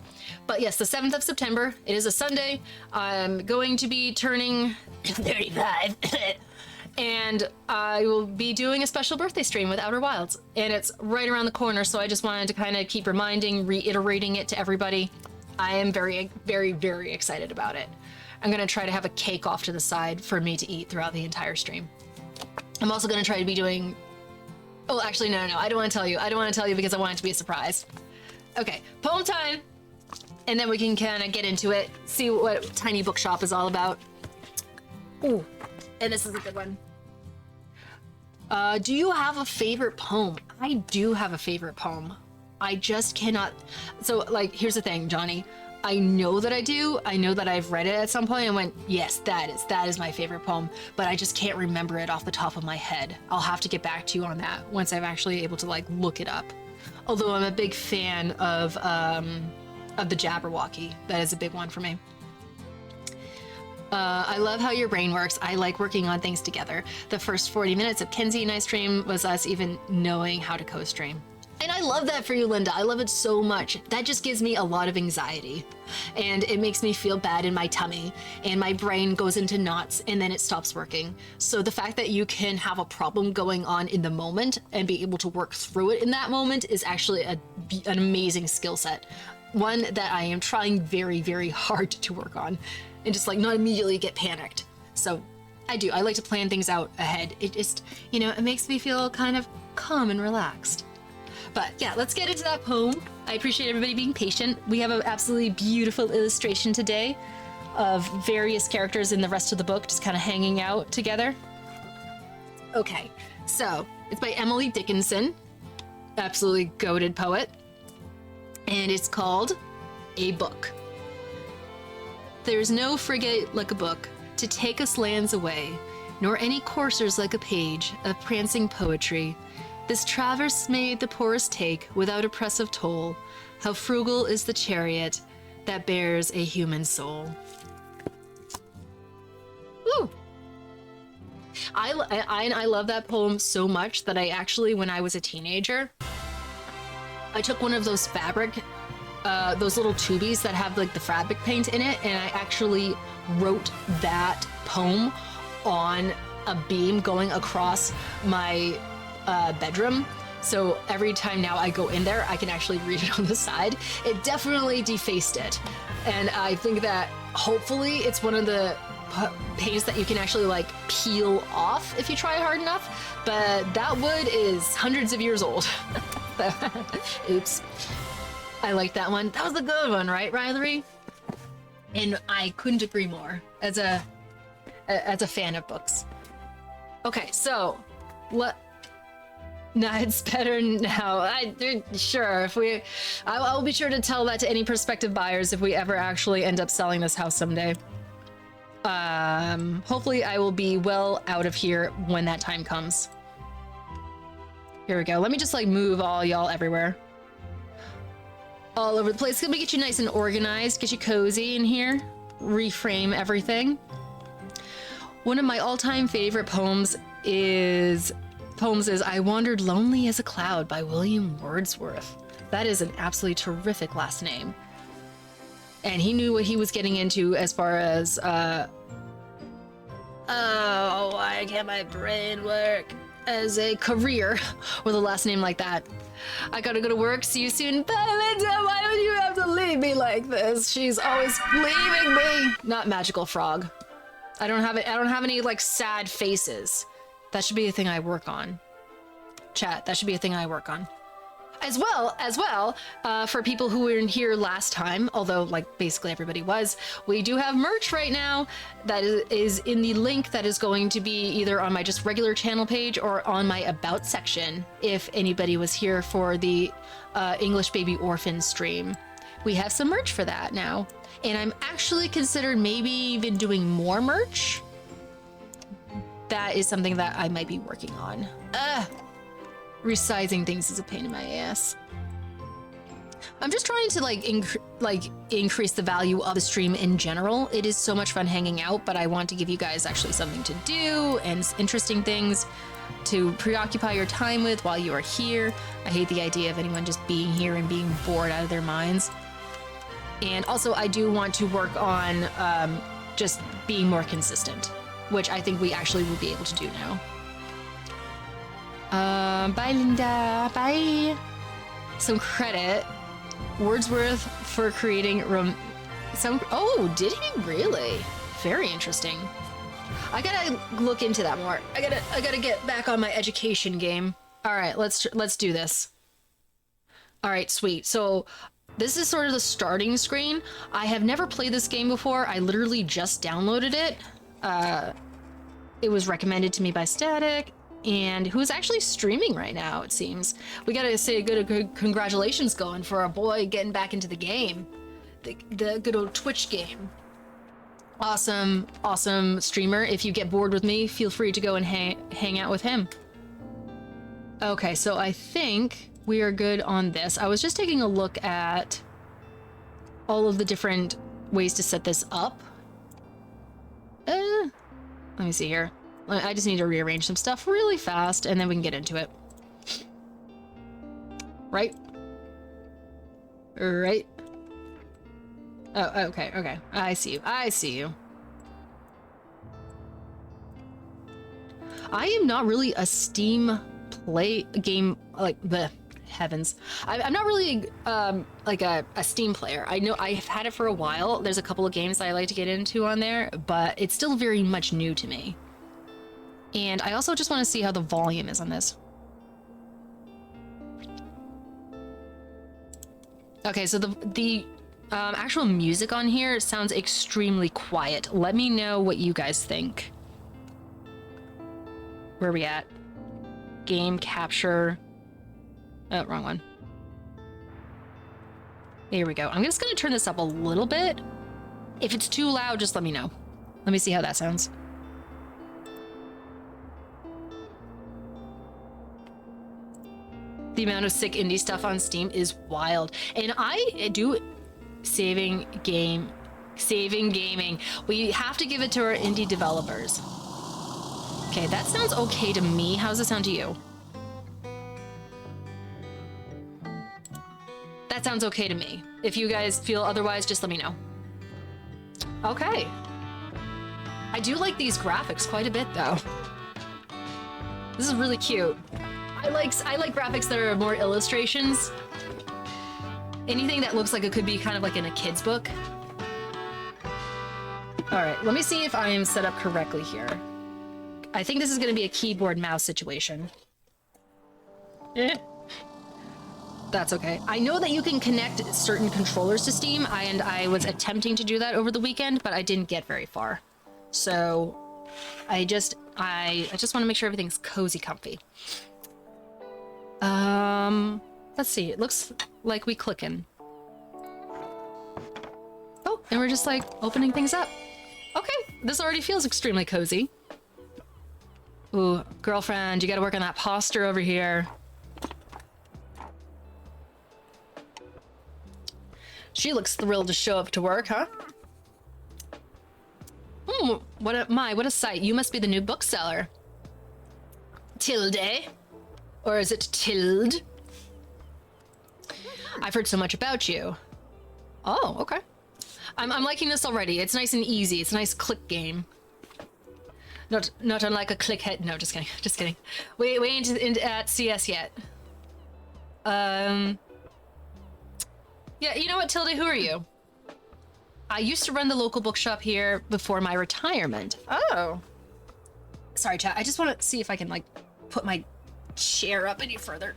But yes, the 7th of September, it is a Sunday. I'm going to be turning 35. And I will be doing a special birthday stream with Outer Wilds. And it's right around the corner, so I just wanted to kind of keep reiterating it to everybody. I am very, very, very excited about it. I'm gonna try to have a cake off to the side for me to eat throughout the entire stream. I'm also gonna try to be doing... Oh, actually, no. I don't want to tell you. I don't want to tell you because I want it to be a surprise. Okay, poem time. And then we can kind of get into it, see what Tiny Bookshop is all about. Ooh, and this is a good one. Do you have a favorite poem? I do have a favorite poem. I just cannot... So, like, here's the thing, Johnny. I know that I do. I know that I've read it at some point and went, yes, that is my favorite poem, but I just can't remember it off the top of my head. I'll have to get back to you on that once I'm actually able to like look it up. Although I'm a big fan of the Jabberwocky. That is a big one for me. I love how your brain works. I like working on things together. The first 40 minutes of Kenzie and I stream was us even knowing how to co-stream. And I love that for you, Linda. I love it so much. That just gives me a lot of anxiety. And it makes me feel bad in my tummy. And my brain goes into knots and then it stops working. So the fact that you can have a problem going on in the moment and be able to work through it in that moment is actually an amazing skill set. One that I am trying very, very hard to work on. And just like not immediately get panicked. So I do. I like to plan things out ahead. It just, you know, it makes me feel kind of calm and relaxed. But yeah, let's get into that poem. I appreciate everybody being patient. We have an absolutely beautiful illustration today of various characters in the rest of the book just kind of hanging out together. Okay, so it's by Emily Dickinson, absolutely goated poet, and it's called A Book. There's no frigate like a book to take us lands away, nor any coursers like a page of prancing poetry. This traverse made the poorest take without oppressive toll. How frugal is the chariot that bears a human soul. Ooh. I love that poem so much that I actually, when I was a teenager, I took one of those those little tubies that have like the fabric paint in it, and I actually wrote that poem on a beam going across my bedroom. So every time now I go in there, I can actually read it on the side. It definitely defaced it. And I think that hopefully it's one of the paints that you can actually like peel off if you try hard enough. But that wood is hundreds of years old. Oops. I like that one. That was a good one, right, Riley? And I couldn't agree more as a fan of books. Okay, so no, it's better now. Sure. I'll be sure to tell that to any prospective buyers if we ever actually end up selling this house someday. Hopefully I will be well out of here when that time comes. Here we go. Let me just like move all y'all everywhere. All over the place. Let me get you nice and organized, get you cozy in here, reframe everything. One of my all-time favorite poems is I Wandered Lonely as a Cloud by William Wordsworth. That is an absolutely terrific last name. And he knew what he was getting into as far as, oh, why can't my brain work? As a career with a last name like that. I gotta go to work. See you soon. Bye, Linda. Why would you have to leave me like this? She's always leaving me. Not Magical Frog. I don't have any like sad faces. That should be a thing I work on. Chat, that should be a thing I work on. As well, for people who were in here last time, although like basically everybody was, we do have merch right now that is in the link that is going to be either on my just regular channel page or on my About section if anybody was here for the English Baby Orphan stream. We have some merch for that now. And I'm actually considered maybe even doing more merch. That is something that I might be working on. Resizing things is a pain in my ass. I'm just trying to increase the value of the stream in general. It is so much fun hanging out, but I want to give you guys actually something to do and interesting things to preoccupy your time with while you are here. I hate the idea of anyone just being here and being bored out of their minds. And also, I do want to work on just being more consistent, which I think we actually will be able to do now. Bye, Linda. Bye. Some credit. Wordsworth for creating oh, did he really? Very interesting. I gotta look into that more. I gotta get back on my education game. All right, let's do this. All right, sweet. So this is sort of the starting screen. I have never played this game before. I literally just downloaded it. It was recommended to me by Static, and who's actually streaming right now, it seems. We gotta say a good congratulations going for our boy getting back into the game. The good old Twitch game. Awesome streamer. If you get bored with me, feel free to go and hang out with him. Okay, so I think we are good on this. I was just taking a look at all of the different ways to set this up. Let me see here. I just need to rearrange some stuff really fast, and then we can get into it. Right? Right? Oh, okay. I see you. I am not really a Steam game, like, the heavens. I'm not really like a Steam player. I know I've had it for a while. There's a couple of games that I like to get into on there, but it's still very much new to me. And I also just want to see how the volume is on this. Okay, so the actual music on here sounds extremely quiet. Let me know what you guys think. Where are we at? Game capture. Oh, wrong one. Here we go. I'm just gonna turn this up a little bit. If it's too loud, just let me know. Let me see how that sounds. The amount of sick indie stuff on Steam is wild. And I do saving gaming. We have to give it to our indie developers. Okay, that sounds okay to me. How does it sound to you? That sounds okay to me. If you guys feel otherwise, just let me know. Okay. I do like these graphics quite a bit, though. This is really cute. I like graphics that are more illustrations. Anything that looks like it could be kind of like in a kid's book. All right, let me see if I am set up correctly here. I think this is going to be a keyboard mouse situation. That's okay. I know that you can connect certain controllers to Steam, and I was attempting to do that over the weekend, but I didn't get very far. So I just want to make sure everything's cozy, comfy. Let's see. It looks like we clicking. Oh, and we're just like opening things up. Okay, this already feels extremely cozy. Ooh, girlfriend, you gotta work on that posture over here. She looks thrilled to show up to work, huh? What a sight. You must be the new bookseller. Tilde? Or is it Tilde? I've heard so much about you. Oh, okay. I'm liking this already. It's nice and easy. It's a nice click game. Not unlike a click head. No, just kidding. We ain't at CS yet. Yeah, you know what, Tilde? Who are you? I used to run the local bookshop here before my retirement. Oh. Sorry, chat. I just want to see if I can, like, put my chair up any further.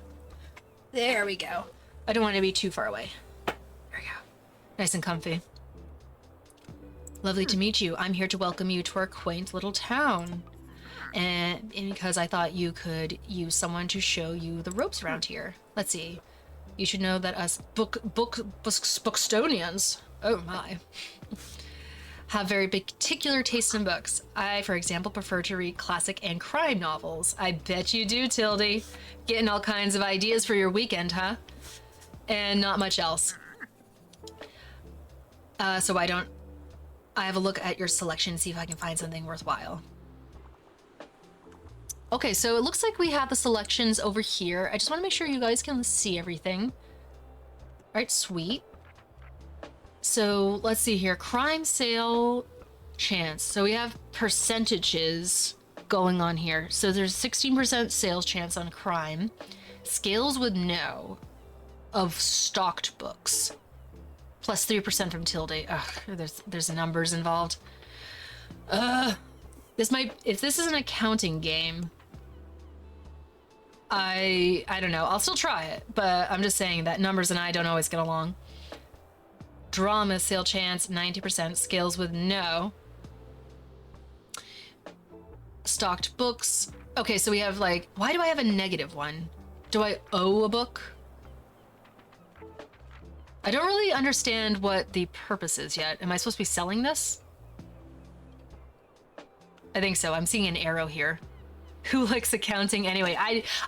There we go. I don't want to be too far away. There we go. Nice and comfy. Lovely to meet you. I'm here to welcome you to our quaint little town. And because I thought you could use someone to show you the ropes around here. Let's see. You should know that us Bookstonians, oh my, have very particular taste in books. I, for example, prefer to read classic and crime novels. I bet you do, Tilde. Getting all kinds of ideas for your weekend, huh? and not much else. So why don't I have a look at your selection, see if I can find something worthwhile. Okay, so it looks like we have the selections over here. I just want to make sure you guys can see everything. All right, sweet. So let's see here. Crime sale chance. So we have percentages going on here. So there's 16% sales chance on crime. Scales with no of stocked books. Plus 3% from till date. Ugh, there's numbers involved. This might, if this is an accounting game, I don't know. I'll still try it, but I'm just saying that numbers and I don't always get along. Drama sale chance 90%. Scales with no. Stocked books. Okay, so we have like, why do I have a negative one? Do I owe a book? I don't really understand what the purpose is yet. Am I supposed to be selling this? I think so. I'm seeing an arrow here. Who likes accounting anyway?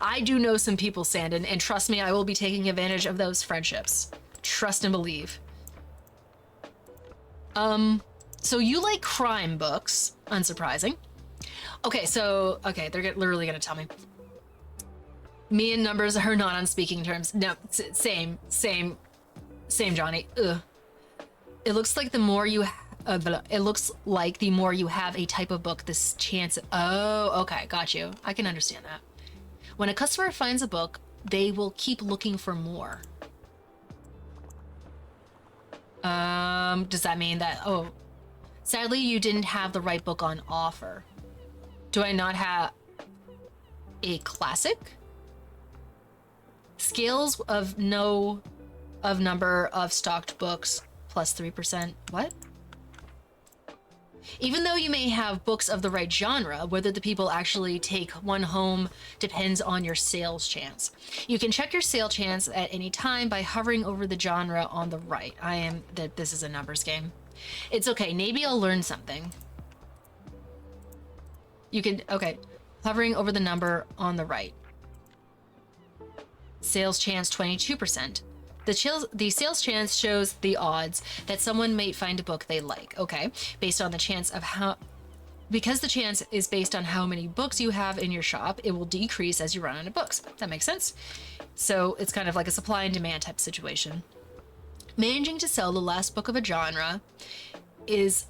I do know some people, Sandon, and trust me, I will be taking advantage of those friendships. Trust and believe. So you like crime books. Unsurprising. Okay, so, okay, they're literally gonna tell me. Me and numbers are not on speaking terms. No, same, Johnny. Ugh. It looks like the more you it looks like the more you have a type of book, this chance. Oh, okay, got you. I can understand that. When a customer finds a book, they will keep looking for more. Does that mean that, oh, sadly you didn't have the right book on offer? Do I not have a classic? Scales of no of number of stocked books plus 3%. What? Even though you may have books of the right genre, whether the people actually take one home depends on your sales chance. You can check your sale chance at any time by hovering over the genre on the right. This is a numbers game. It's okay, maybe I'll learn something. You can, okay, hovering over the number on the right. Sales chance 22%. The sales chance shows the odds that someone might find a book they like, okay? Based on the chance of because the chance is based on how many books you have in your shop, it will decrease as you run out of books. That makes sense. So it's kind of like a supply and demand type situation. Managing to sell the last book of a genre is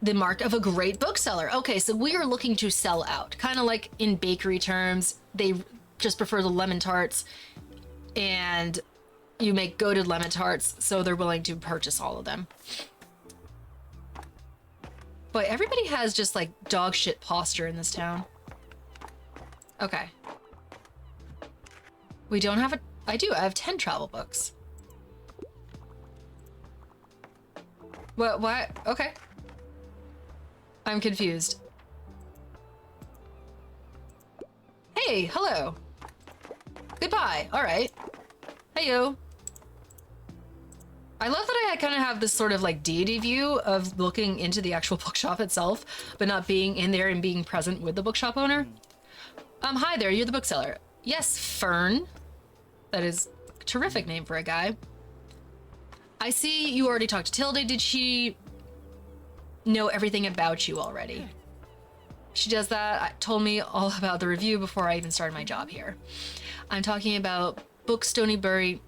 the mark of a great bookseller. Okay, so we are looking to sell out. Kind of like in bakery terms, they just prefer the lemon tarts, and you make goated lemon tarts, so they're willing to purchase all of them. Boy, everybody has just like dog shit posture in this town. Okay. We don't have I have 10 travel books. What? Okay. I'm confused. Hey, hello. Goodbye. All right. Heyo. I love that I kind of have this sort of like deity view of looking into the actual bookshop itself, but not being in there and being present with the bookshop owner. Hi there, you're the bookseller. Yes, Fern. That is a terrific name for a guy. I see you already talked to Tilde. Did she know everything about you already? She does that. Told me all about the review before I even started my job here. I'm talking about Buxtonbury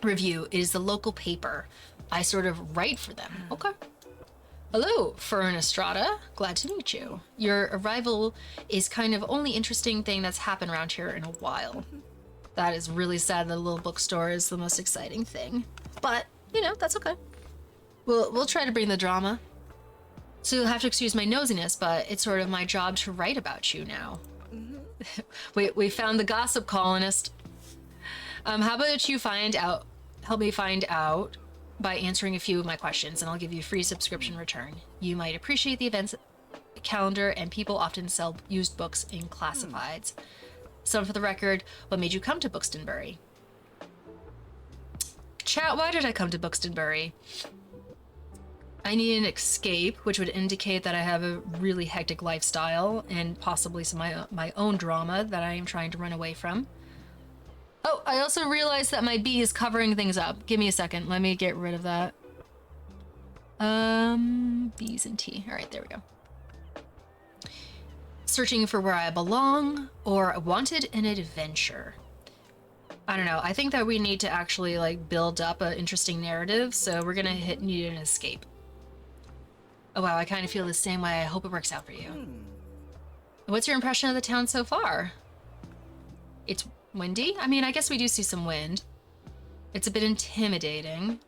Review. It is the local paper. I sort of write for them. Okay. Hello, Fern Estrada. Glad to meet you. Your arrival is kind of only interesting thing that's happened around here in a while. That is really sad that a little bookstore is the most exciting thing. But, you know, that's okay. We'll try to bring the drama. So you'll have to excuse my nosiness, but it's sort of my job to write about you now. We found the gossip colonist. How about you help me find out by answering a few of my questions, and I'll give you a free subscription return. You might appreciate the events calendar, and people often sell used books in classifieds. So for the record, what made you come to Buxtonbury? Chat, why did I come to Buxtonbury? I need an escape, which would indicate that I have a really hectic lifestyle and possibly some my own drama that I am trying to run away from. Oh, I also realized that my bee is covering things up. Give me a second. Let me get rid of that. Bees and tea. All right, there we go. Searching for where I belong or wanted an adventure. I don't know. I think that we need to actually like build up an interesting narrative. So we're gonna need an escape. Oh wow, I kind of feel the same way. I hope it works out for you. What's your impression of the town so far? It's windy? I mean, I guess we do see some wind. It's a bit intimidating.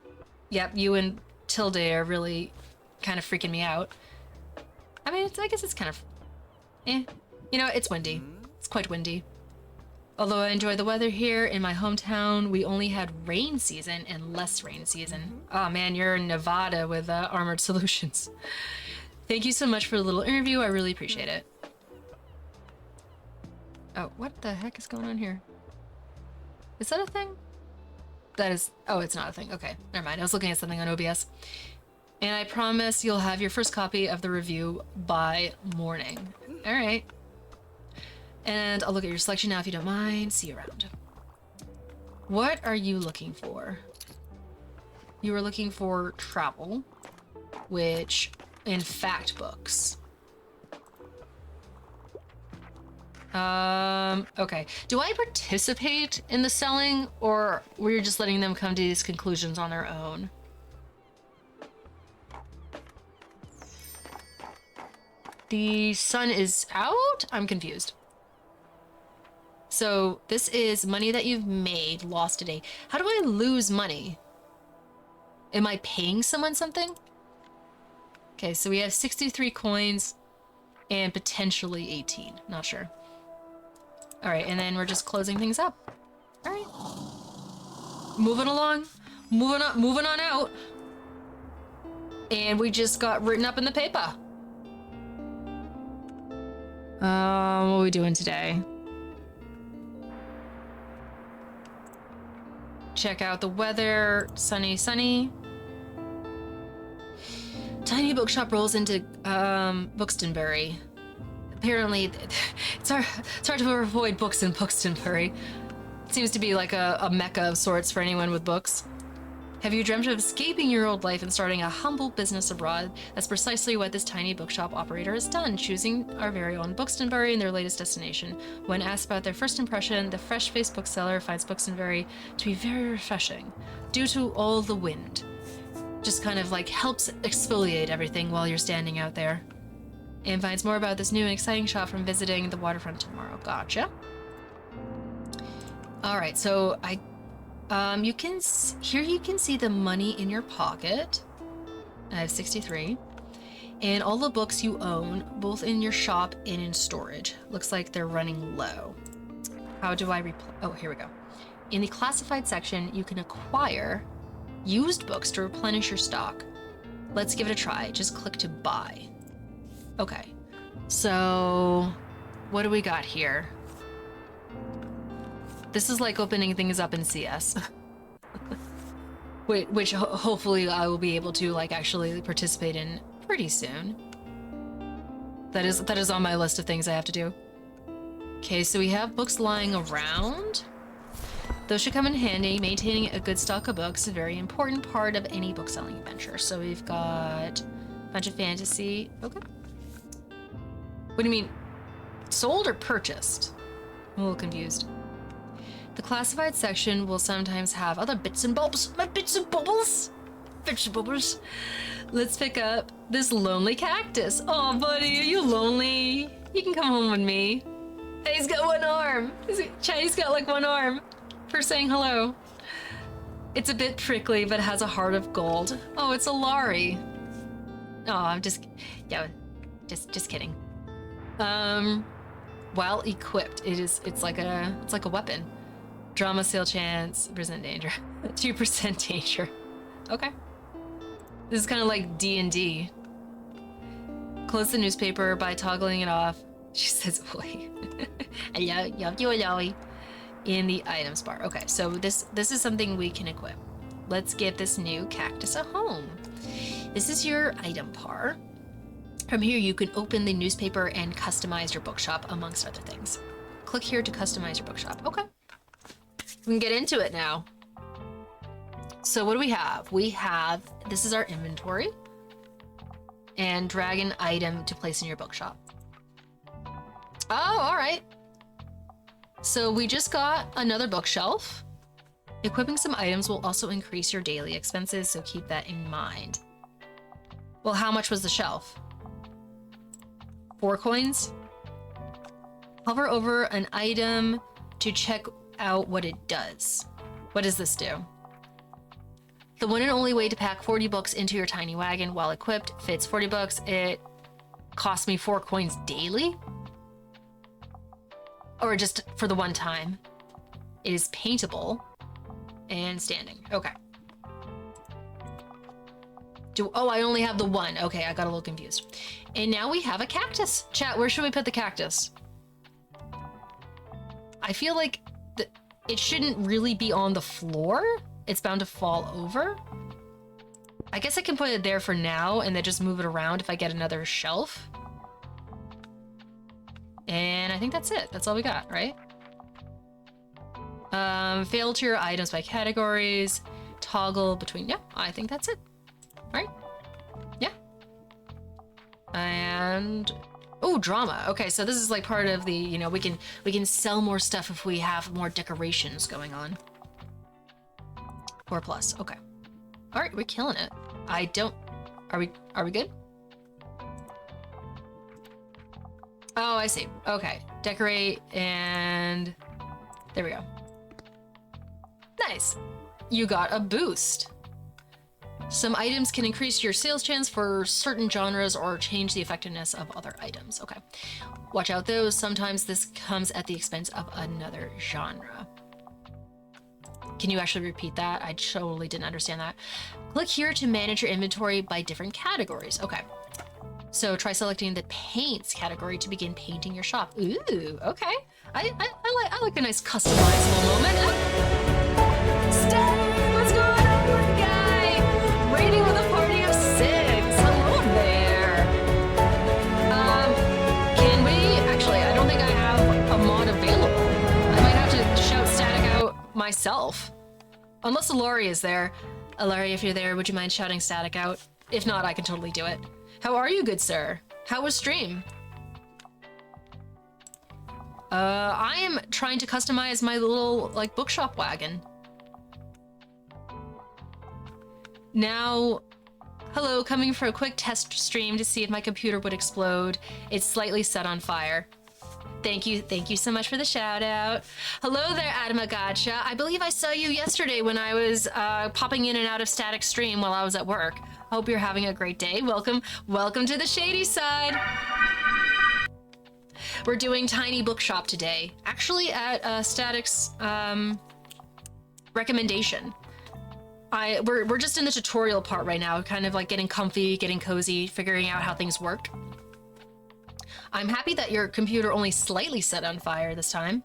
Yep, you and Tilde are really kind of freaking me out. I mean, I guess it's kind of... You know, it's windy. It's quite windy. Although I enjoy the weather here in my hometown, we only had rain season and less rain season. Oh man, you're in Nevada with Armored Solutions. Thank you so much for the little interview. I really appreciate it. Oh, what the heck is going on here? Is that a thing? That is... Oh, it's not a thing. Okay, never mind. I was looking at something on OBS. And I promise you'll have your first copy of the review by morning. All right. And I'll look at your selection now if you don't mind. See you around. What are you looking for? You were looking for travel, which in fact books. Okay. Do I participate in the selling, or were you just letting them come to these conclusions on their own? The sun is out? I'm confused. So this is money that you've made, lost today. How do I lose money? Am I paying someone something? Okay, so we have 63 coins and potentially 18. Not sure. All right, and then we're just closing things up. All right. Moving along. Moving on out. And we just got written up in the paper. What are we doing today? Check out the weather. Sunny, sunny. Tiny bookshop rolls into Buxtonbury. Apparently, it's hard to avoid books in Buxtonbury. It seems to be like a mecca of sorts for anyone with books. Have you dreamt of escaping your old life and starting a humble business abroad? That's precisely what this tiny bookshop operator has done, choosing our very own Buxtonbury in their latest destination. When asked about their first impression, the fresh-faced bookseller finds Buxtonbury to be very refreshing, due to all the wind. Just kind of like helps exfoliate everything while you're standing out there. And finds more about this new and exciting shop from visiting the waterfront tomorrow. Gotcha. All right, so you can see the money in your pocket. I have 63. And all the books you own, both in your shop and in storage. Looks like they're running low. How do I oh, here we go. In the classified section, you can acquire used books to replenish your stock. Let's give it a try. Just click to buy. Okay. So, what do we got here? This is like opening things up in CS. Which hopefully I will be able to like actually participate in pretty soon. That is on my list of things I have to do. Okay, so we have books lying around. Those should come in handy. Maintaining a good stock of books is a very important part of any book selling adventure. So we've got a bunch of fantasy. Okay. What do you mean? Sold or purchased? I'm a little confused. The classified section will sometimes have other bits and bobs. My bits and bobbles? Bits and bobbles. Let's pick up this lonely cactus. Oh, buddy, are you lonely? You can come home with me. Hey, he's got one arm. Chinese got like one arm for saying hello. It's a bit prickly, but has a heart of gold. Oh, it's a Lari. Oh, I'm just kidding. Well equipped, it's like a weapon. Drama sale chance, percent danger, 2% danger. Okay. This is kind of like D&D. Close the newspaper by toggling it off. She says, "Oi." Hello, in the items bar. Okay, so this is something we can equip. Let's give this new cactus a home. This is your item bar. From here, you can open the newspaper and customize your bookshop, amongst other things. Click here to customize your bookshop. Okay. We can get into it now. So what do we have? We have, this is our inventory. And drag an item to place in your bookshop. Oh, all right. So we just got another bookshelf. Equipping some items will also increase your daily expenses, so keep that in mind. Well, how much was the shelf? 4 coins? Hover over an item to check out what it does. What does this do? The one and only way to pack 40 books into your tiny wagon while equipped fits 40 books. It costs me 4 coins daily? Or just for the one time? It is paintable and standing. Okay. Oh, I only have the one. Okay, I got a little confused. And now we have a cactus. Chat, where should we put the cactus? I feel like it shouldn't really be on the floor. It's bound to fall over. I guess I can put it there for now and then just move it around if I get another shelf. And I think that's it. That's all we got, right? Filter your items by categories. Toggle between, yeah, I think that's it. Right? Yeah. And oh, drama. Okay, so this is like part of the, you know, we can sell more stuff if we have more decorations going on. 4+. Okay. All right, we're killing it. I don't. Are we good? Oh, I see. Okay. Decorate and there we go. Nice. You got a boost. Some items can increase your sales chance for certain genres or change the effectiveness of other items. Okay. Watch out those. Sometimes this comes at the expense of another genre. Can you actually repeat that? I totally didn't understand that. Click here to manage your inventory by different categories. Okay. So try selecting the paints category to begin painting your shop. Ooh, okay. I like a nice customizable moment. Stay! What's going on, guy? Raiding with a party of 6. Hello there. Can we? Actually, I don't think I have a mod available. I might have to shout static out myself. Unless Ilari is there. Ilari, if you're there, would you mind shouting static out? If not, I can totally do it. How are you, good sir? How was stream? I am trying to customize my little, like, bookshop wagon. Now, hello, coming for a quick test stream to see if my computer would explode. It's slightly set on fire. Thank you so much for the shout out. Hello there, Adamagacha. I believe I saw you yesterday when I was popping in and out of static stream while I was at work. Hope you're having a great day. Welcome to the shady side. We're doing Tiny Bookshop today, actually at Static's recommendation. We're just in the tutorial part right now, kind of like getting comfy, getting cozy, figuring out how things worked. I'm happy that your computer only slightly set on fire this time.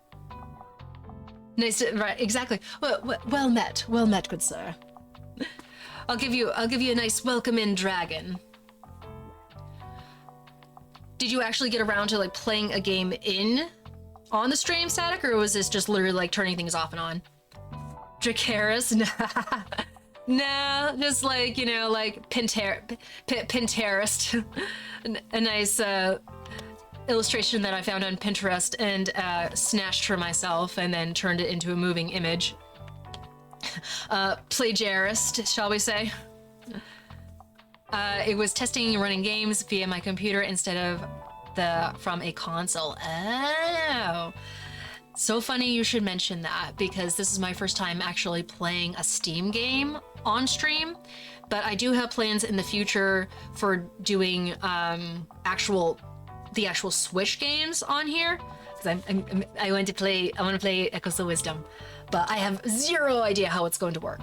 Nice, right? Exactly. Well met, good sir. I'll give you a nice welcome in, dragon. Did you actually get around to like playing a game on the stream, Static, or was this just literally like turning things off and on? Dracaris? No, just like, you know, like Pinterest. A nice illustration that I found on Pinterest and snatched for myself and then turned it into a moving image. Plagiarist, shall we say. It was testing running games via my computer instead of from a console. Oh, so funny you should mention that, because this is my first time actually playing a Steam game on stream, but I do have plans in the future for doing the actual Switch games on here, because I want to play Echoes of Wisdom, but I have zero idea how it's going to work.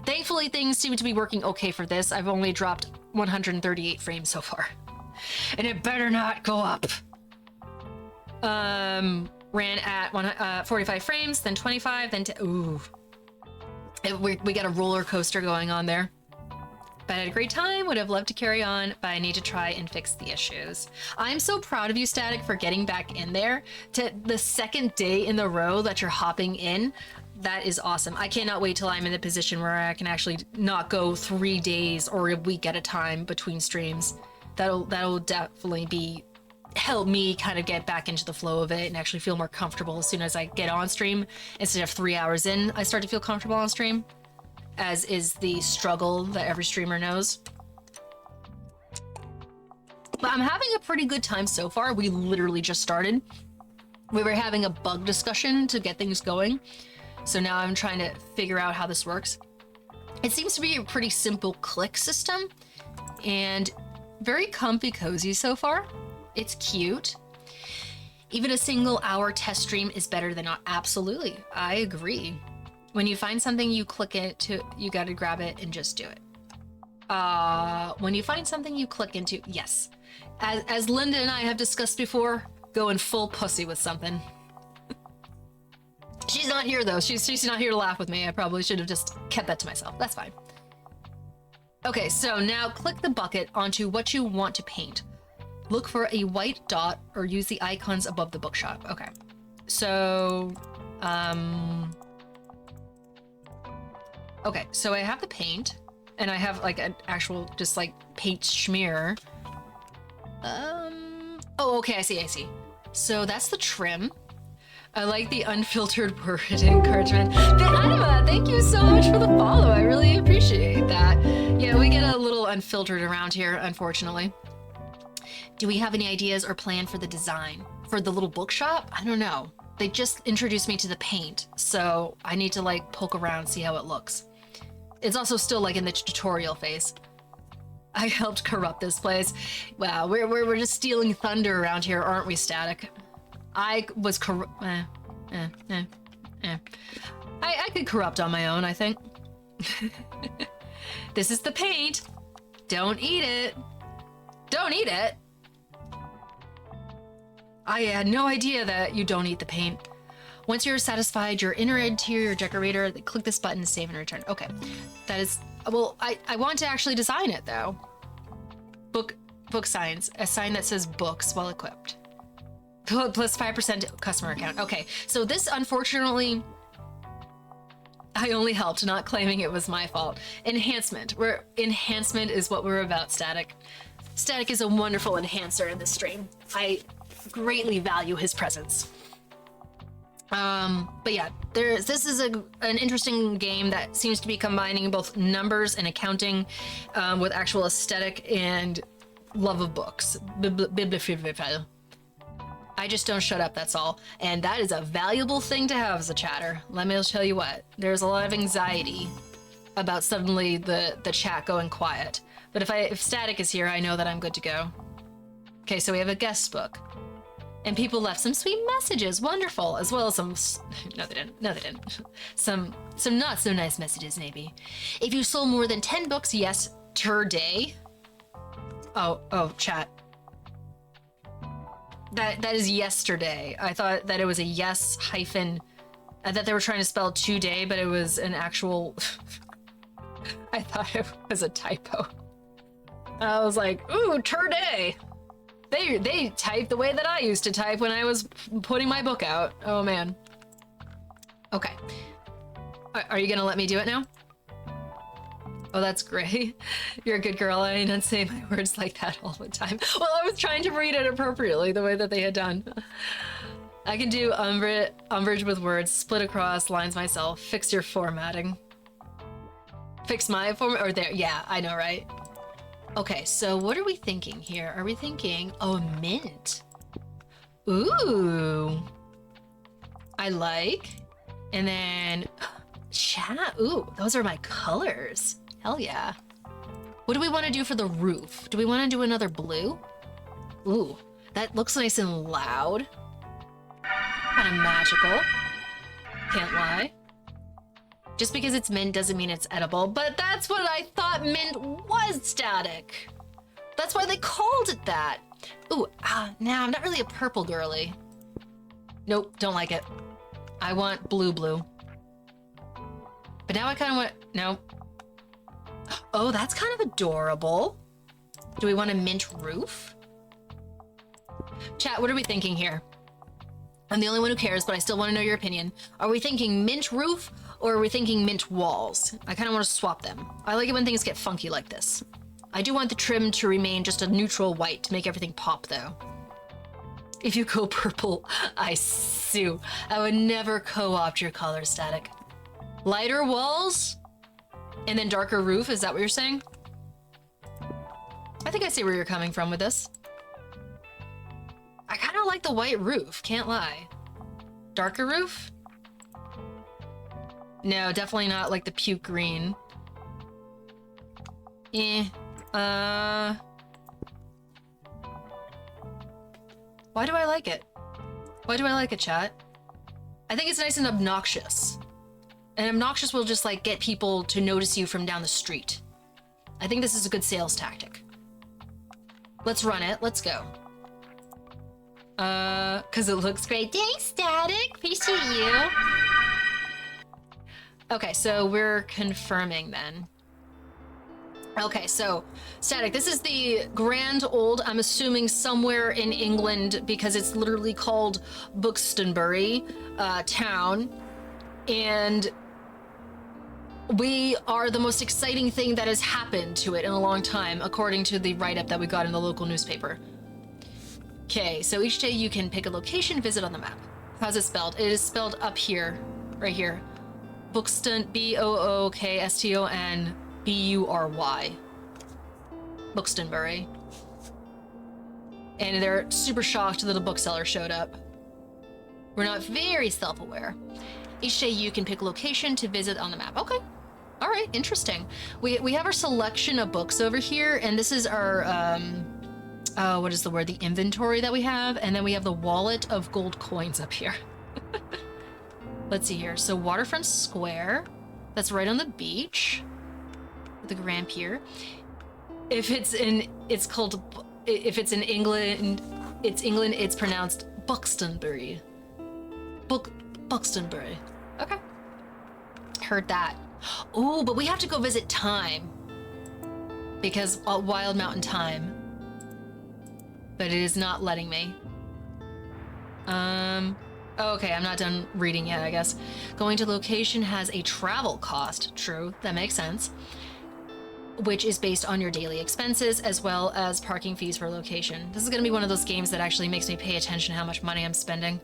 Thankfully, things seem to be working okay for this. I've only dropped 138 frames so far, and it better not go up. Ran at 45 frames, then 25, then ooh. We got a roller coaster going on there. But I had a great time, would have loved to carry on, but I need to try and fix the issues. I'm so proud of you, Static, for getting back in there. To the second day in the row that you're hopping in, that is awesome. I cannot wait till I'm in the position where I can actually not go 3 days or a week at a time between streams. That'll definitely help me kind of get back into the flow of it and actually feel more comfortable as soon as I get on stream. Instead of 3 hours in, I start to feel comfortable on stream, as is the struggle that every streamer knows. But I'm having a pretty good time so far. We literally just started. We were having a bug discussion to get things going. So now I'm trying to figure out how this works. It seems to be a pretty simple click system and very comfy cozy so far. It's cute. Even a single hour test stream is better than not. Absolutely. I agree. When you find something you click into, you got to grab it and just do it. When you find something you click into, yes. As Linda and I have discussed before, going full pussy with something. She's not here though. She's not here to laugh with me. I probably should have just kept that to myself. That's fine. Okay, so now click the bucket onto what you want to paint. Look for a white dot or use the icons above the bookshop. Okay. So, okay, so I have the paint and I have like an actual just like paint smear. Oh, okay, I see. So that's the trim. I like the unfiltered word encouragement. Anima, thank you so much for the follow. I really appreciate that. Yeah, we get a little unfiltered around here, unfortunately. Do we have any ideas or plan for the design? For the little bookshop? I don't know. They just introduced me to the paint, so I need to like poke around, see how it looks. It's also still like in the tutorial phase. I helped corrupt this place. Wow, we're just stealing thunder around here, aren't we, Static? I was I could corrupt on my own, I think. This is the paint. Don't eat it. Don't eat it. I had no idea that you don't eat the paint. Once you're satisfied your inner interior decorator, click this button to save and return. Okay, that is, well, I want to actually design it though. Book signs, a sign that says books while equipped. Plus 5% customer account. Okay, so this unfortunately, I only helped, not claiming it was my fault. Enhancement. Enhancement is what we're about, Static. Static is a wonderful enhancer in this stream. I greatly value his presence. But yeah, this is an interesting game that seems to be combining both numbers and accounting with actual aesthetic and love of books. Bibliophile. I just don't shut up, that's all. And that is a valuable thing to have as a chatter. Let me tell you what, there's a lot of anxiety about suddenly the chat going quiet. But if Static is here, I know that I'm good to go. Okay, so we have a guest book. And people left some sweet messages, wonderful, as well as some, no they didn't. Some not so nice messages maybe. If you sold more than 10 books, yes, per day. Oh, chat. That is yesterday. I thought that it was a yes hyphen. I thought they were trying to spell today, but it was an actual, I thought it was a typo. I was like, ooh, today. They type the way that I used to type when I was putting my book out. Oh man. Okay. Are you gonna let me do it now? Oh, that's great. You're a good girl. I don't say my words like that all the time. Well, I was trying to read it appropriately the way that they had done. I can do umbrage with words, split across lines myself, fix your formatting. Fix my format, or there, yeah, I know, right? Okay, so what are we thinking here? Are we thinking, oh, mint? Ooh. I like. And then, chat, ooh, those are my colors. Hell yeah. What do we want to do for the roof? Do we want to do another blue? Ooh, that looks nice and loud. Kind of magical. Can't lie. Just because it's mint doesn't mean it's edible, but that's what I thought mint was, Static. That's why they called it that. Ooh, nah, I'm not really a purple girly. Nope, don't like it. I want blue. But now I kind of want, no. Oh, that's kind of adorable. Do we want a mint roof? Chat, what are we thinking here? I'm the only one who cares, but I still want to know your opinion. Are we thinking mint roof or are we thinking mint walls? I kind of want to swap them. I like it when things get funky like this. I do want the trim to remain just a neutral white to make everything pop though. If you go purple, I sue. I would never co-opt your color, Static. Lighter walls and then darker roof, is that what you're saying? I think I see where you're coming from with this. I kind of like the white roof, can't lie. Darker roof? No, definitely not like the puke green. Why do I like it? Why do I like it, chat? I think it's nice and obnoxious. And obnoxious will just like get people to notice you from down the street. I think this is a good sales tactic. Let's run it. Let's go. Cause it looks great. Thanks, Static. Appreciate you. Okay, so we're confirming then. Okay, so Static, this is the grand old, I'm assuming somewhere in England, because it's literally called Buxtonbury town. And we are the most exciting thing that has happened to it in a long time, according to the write-up that we got in the local newspaper. Okay, so each day you can pick a location, visit on the map. How's it spelled? It is spelled up here, right here. Bookston, Bookstonbury. Buxtonbury. And they're super shocked that a bookseller showed up. We're not very self-aware. Each day you can pick a location to visit on the map. Okay. All right, interesting. We have our selection of books over here, and this is our, what is the word? The inventory that we have, and then we have the wallet of gold coins up here. Let's see here. So Waterfront Square, that's right on the beach. The Grand Pier. If it's in England, it's pronounced Buxtonbury. Buxtonbury. Okay. Heard that. Oh, but we have to go visit Time. Because Wild Mountain Time. But it is not letting me. Okay, I'm not done reading yet, I guess. Going to location has a travel cost. True, that makes sense. Which is based on your daily expenses as well as parking fees for location. This is going to be one of those games that actually makes me pay attention to how much money I'm spending.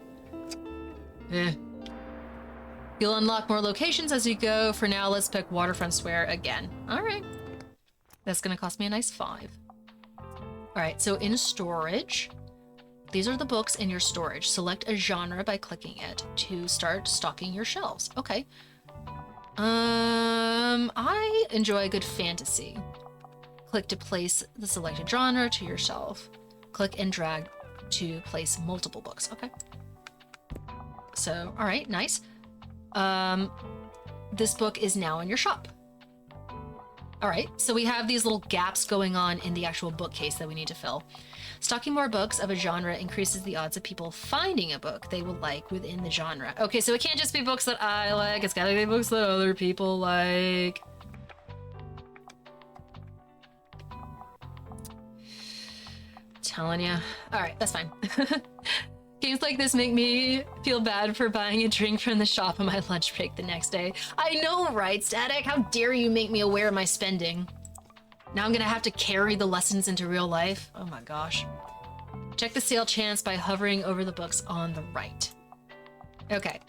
You'll unlock more locations as you go. For now, let's pick Waterfront Square again. All right. That's going to cost me a nice 5. All right, so in storage, these are the books in your storage. Select a genre by clicking it to start stocking your shelves. Okay. I enjoy a good fantasy. Click to place the selected genre to your shelf. Click and drag to place multiple books. Okay. So, all right, nice. This book is now in your shop. All right, so we have these little gaps going on in the actual bookcase that we need to fill. Stocking more books of a genre increases the odds of people finding a book they will like within the genre. Okay, so it can't just be books that I like, it's gotta be books that other people like. Telling ya. All right, that's fine. Games like this make me feel bad for buying a drink from the shop on my lunch break the next day. I know, right, Static? How dare you make me aware of my spending? Now I'm gonna have to carry the lessons into real life. Oh my gosh. Check the sale chance by hovering over the books on the right. Okay,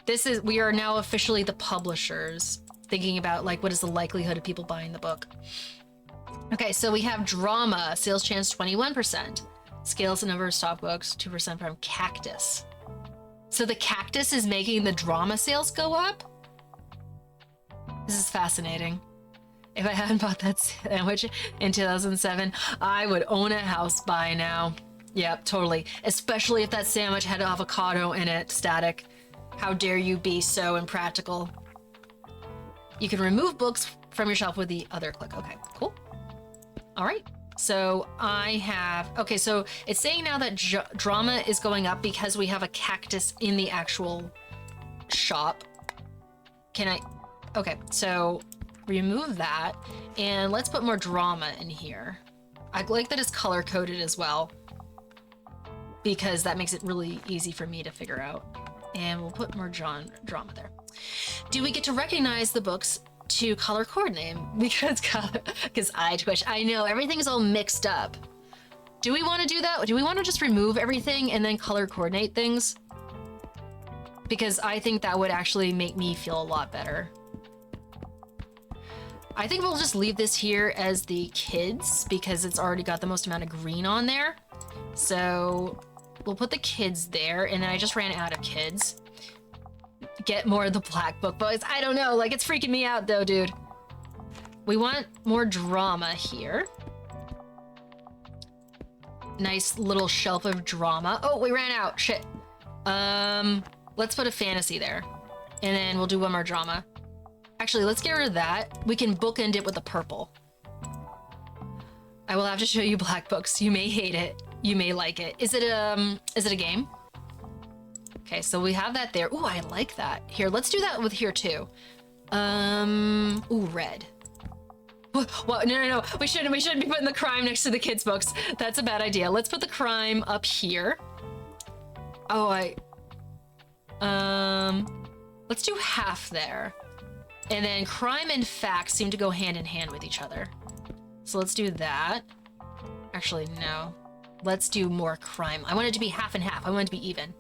we are now officially the publishers, thinking about like what is the likelihood of people buying the book. Okay, so we have drama, sales chance 21%. Scales the number of stock books, 2% from Cactus. So the Cactus is making the drama sales go up? This is fascinating. If I hadn't bought that sandwich in 2007, I would own a house by now. Yep, totally. Especially if that sandwich had avocado in it, Static. How dare you be so impractical? You can remove books from your shelf with the other click. Okay, cool. All right. So okay, so it's saying now that drama is going up because we have a cactus in the actual shop. Okay, so remove that, and let's put more drama in here. I like that it's color coded as well, because that makes it really easy for me to figure out. And we'll put more drama there. Do we get to recognize the books to color coordinate? Because I know everything's all mixed up. Do we want to do that? Do we want to just remove everything and then color coordinate things? Because I think that would actually make me feel a lot better. I think we'll just leave this here as the kids because it's already got the most amount of green on there. So we'll put the kids there, and then I just ran out of kids. Get more of the black book boys. I don't know, like it's freaking me out though, dude. We want more drama here. Nice little shelf of drama. Oh, we ran out, shit. Let's put a fantasy there, and then we'll do one more drama. Actually, let's get rid of that. We can bookend it with the purple. I will have to show you black books. You may hate it. You may like it. Is it a game? Okay, so we have that there. Ooh, I like that. Here, let's do that with here too. Ooh, red. What? No. We shouldn't be putting the crime next to the kids' books. That's a bad idea. Let's put the crime up here. Oh, let's do half there. And then crime and facts seem to go hand in hand with each other. So let's do that. Actually, no. Let's do more crime. I want it to be half and half. I want it to be even.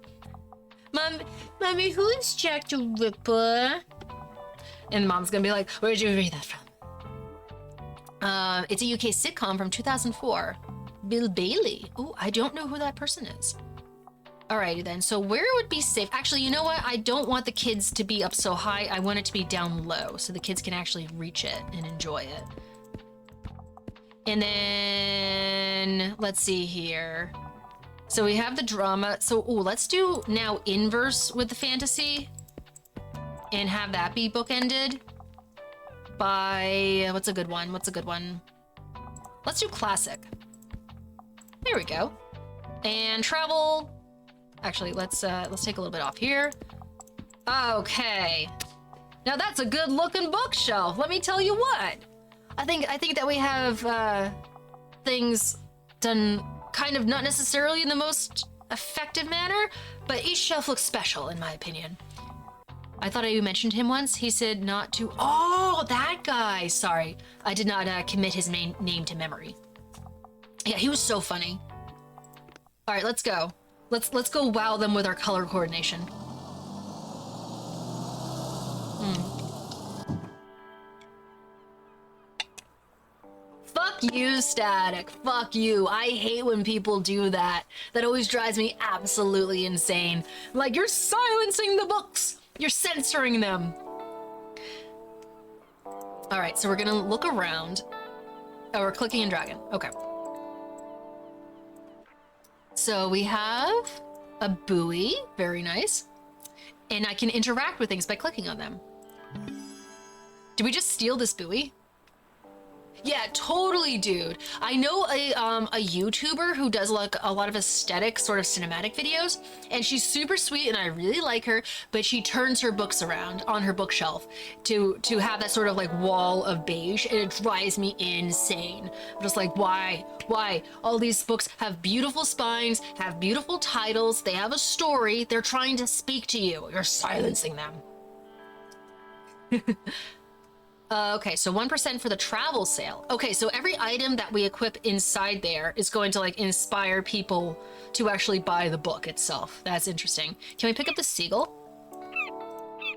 Mommy, who is Jack the Ripper? And Mom's gonna be like, where'd you read that from? It's a UK sitcom from 2004. Bill Bailey. Oh, I don't know who that person is. Alrighty then, so where would be safe? Actually, you know what? I don't want the kids to be up so high. I want it to be down low so the kids can actually reach it and enjoy it. And then, let's see here. So we have the drama. So, let's do now inverse with the fantasy and have that be bookended by, what's a good one? Let's do classic. There we go. And travel. Actually, let's take a little bit off here. Okay. Now that's a good looking bookshelf. Let me tell you what. I think that we have things done kind of not necessarily in the most effective manner, but each shelf looks special in my opinion. I thought I mentioned him once. He said not to. Oh, that guy. Sorry, I did not commit his name to memory. Yeah, he was so funny. All right, let's go. Let's go wow them with our color coordination. Fuck you, Static. Fuck you. I hate when people do that. That always drives me absolutely insane. Like, you're silencing the books. You're censoring them. All right, so we're gonna look around. Oh, we're clicking and dragging. Okay. So we have a buoy, very nice. And I can interact with things by clicking on them. Did we just steal this buoy? Yeah, totally, dude. I know a YouTuber who does like a lot of aesthetic sort of cinematic videos, and she's super sweet and I really like her, but she turns her books around on her bookshelf to have that sort of like wall of beige, and it drives me insane. I'm just like, why? All these books have beautiful spines, have beautiful titles, they have a story, they're trying to speak to you. You're silencing them. Okay, so 1% for the travel sale. Okay, so every item that we equip inside there is going to like inspire people to actually buy the book itself. That's interesting. Can we pick up the seagull?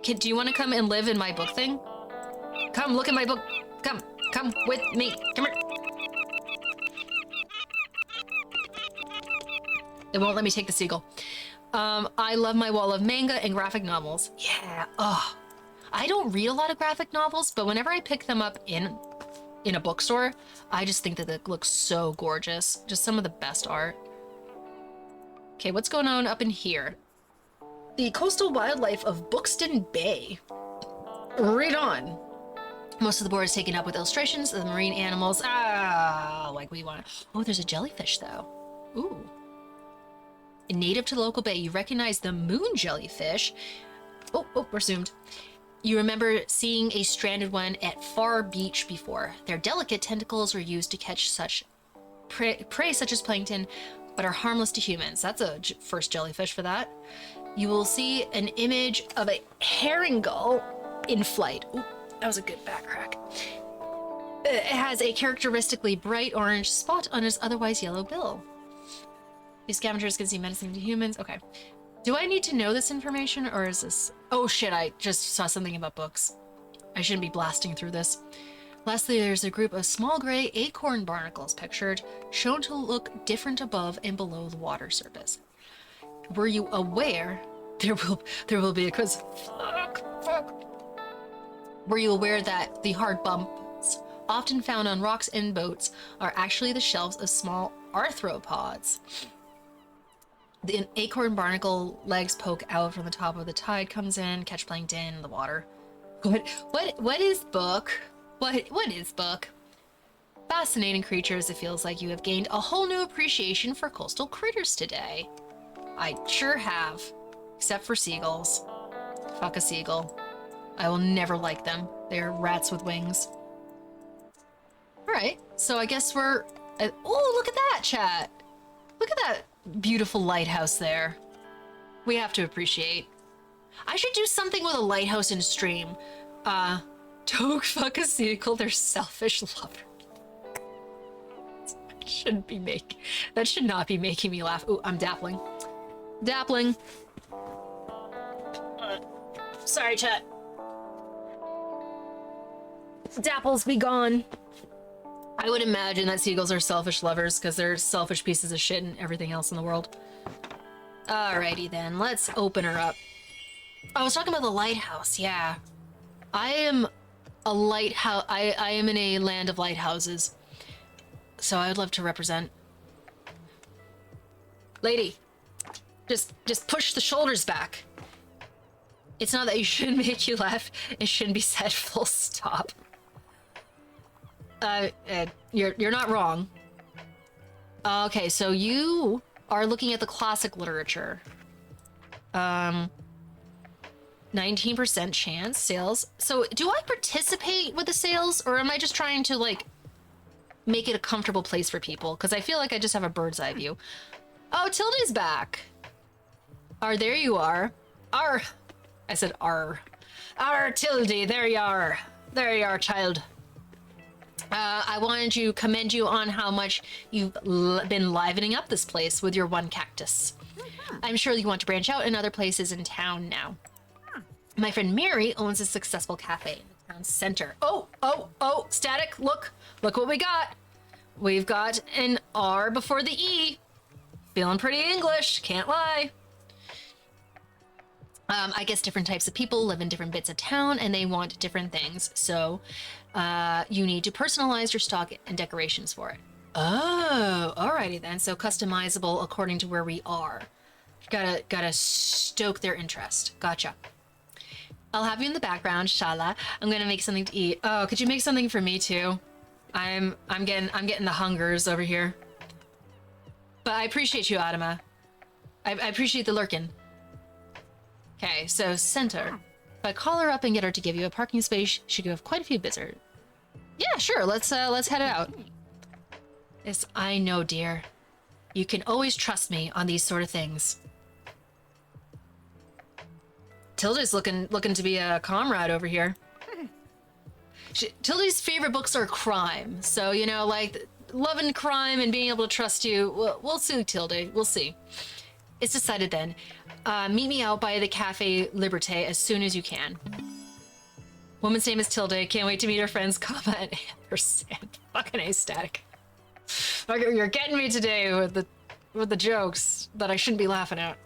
Do you want to come and live in my book thing? Come look at my book. Come with me. Come here. It won't let me take the seagull. I love my wall of manga and graphic novels. Yeah, oh. I don't read a lot of graphic novels, but whenever I pick them up in a bookstore, I just think that it looks so gorgeous. Just some of the best art. Okay, what's going on up in here? The coastal wildlife of Buxton Bay. Read on. Most of the board is taken up with illustrations of the marine animals. Like we want. Oh, there's a jellyfish though. Ooh. Native to the local bay, you recognize the moon jellyfish. Oh, we're zoomed. You remember seeing a stranded one at Far Beach before. Their delicate tentacles are used to catch such prey such as plankton, but are harmless to humans. That's a first jellyfish for that. You will see an image of a herring gull in flight. Ooh, that was a good back crack. It has a characteristically bright orange spot on its otherwise yellow bill. These scavengers can see menacing to humans. Okay. Do I need to know this information, or is this... Oh shit, I just saw something about books. I shouldn't be blasting through this. Lastly, there's a group of small gray acorn barnacles pictured, shown to look different above and below the water surface. Were you aware... There will be a quiz. Fuck. Were you aware that the hard bumps, often found on rocks and boats, are actually the shelves of small arthropods? The acorn barnacle legs poke out from the top of the tide, comes in, catch plankton in the water. What is book? What is book? Fascinating creatures. It feels like you have gained a whole new appreciation for coastal critters today. I sure have. Except for seagulls. Fuck a seagull. I will never like them. They're rats with wings. Alright, so I guess we're... oh, look at that, chat! Look at that beautiful lighthouse there. We have to appreciate. I should do something with a lighthouse in stream. Don't fuck a seagull, they're selfish lovers. That should not be making me laugh. Ooh, I'm dappling. Dappling. Sorry, chat. Dapples be gone. I would imagine that seagulls are selfish lovers because they're selfish pieces of shit and everything else in the world. Alrighty then, let's open her up. I was talking about the lighthouse, yeah. I am a lighthouse. I am in a land of lighthouses. So I would love to represent. Lady, just push the shoulders back. It's not that you shouldn't make you laugh. It shouldn't be said full stop. You're not wrong. Okay, so you are looking at the classic literature. 19% chance sales. So do I participate with the sales, or am I just trying to like make it a comfortable place for people? Because I feel like I just have a bird's eye view. Oh, Tildy's back. There you are. I said Tildy, there you are. There you are, child. I wanted to commend you on how much you've been livening up this place with your one cactus. I'm sure you want to branch out in other places in town now. My friend Mary owns a successful cafe in the town center. Oh, Static, look what we got. We've got an R before the E. Feeling pretty English, can't lie. I guess different types of people live in different bits of town and they want different things. So you need to personalize your stock and decorations for it. Oh, alrighty then. So customizable according to where we are. Gotta stoke their interest. Gotcha. I'll have you in the background, Shala. I'm gonna make something to eat. Oh, could you make something for me too? I'm getting the hungers over here. But I appreciate you, Adama. I appreciate the lurkin'. Okay, so center. If I call her up and get her to give you a parking space, she could have quite a few visitors. Yeah, sure. Let's head out. Yes, I know, dear. You can always trust me on these sort of things. Tildy's looking to be a comrade over here. Tildy's favorite books are crime, so you know, like loving crime and being able to trust you. We'll see, Tildy. We'll see. It's decided then. Meet me out by the Cafe Liberté as soon as you can. Woman's name is Tilde. Can't wait to meet her friends, comma, and ampersand. Fucking A, Static. Okay, you're getting me today with the jokes that I shouldn't be laughing at.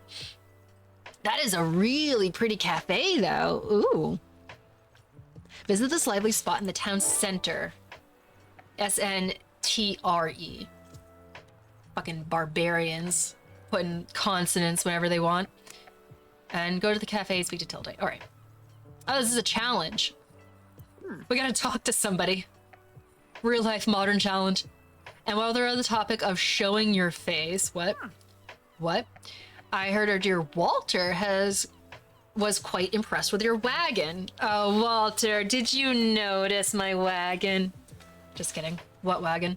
That is a really pretty cafe, though. Ooh. Visit this lively spot in the town center. SNTRE. Fucking barbarians. Putting consonants whenever they want. And go to the cafe and speak to Tilde. All right. Oh, this is a challenge. We gotta talk to somebody. Real life modern challenge. And while they're on the topic of showing your face, what? I heard our dear Walter has was quite impressed with your wagon. Oh, Walter, did you notice my wagon? Just kidding. What wagon?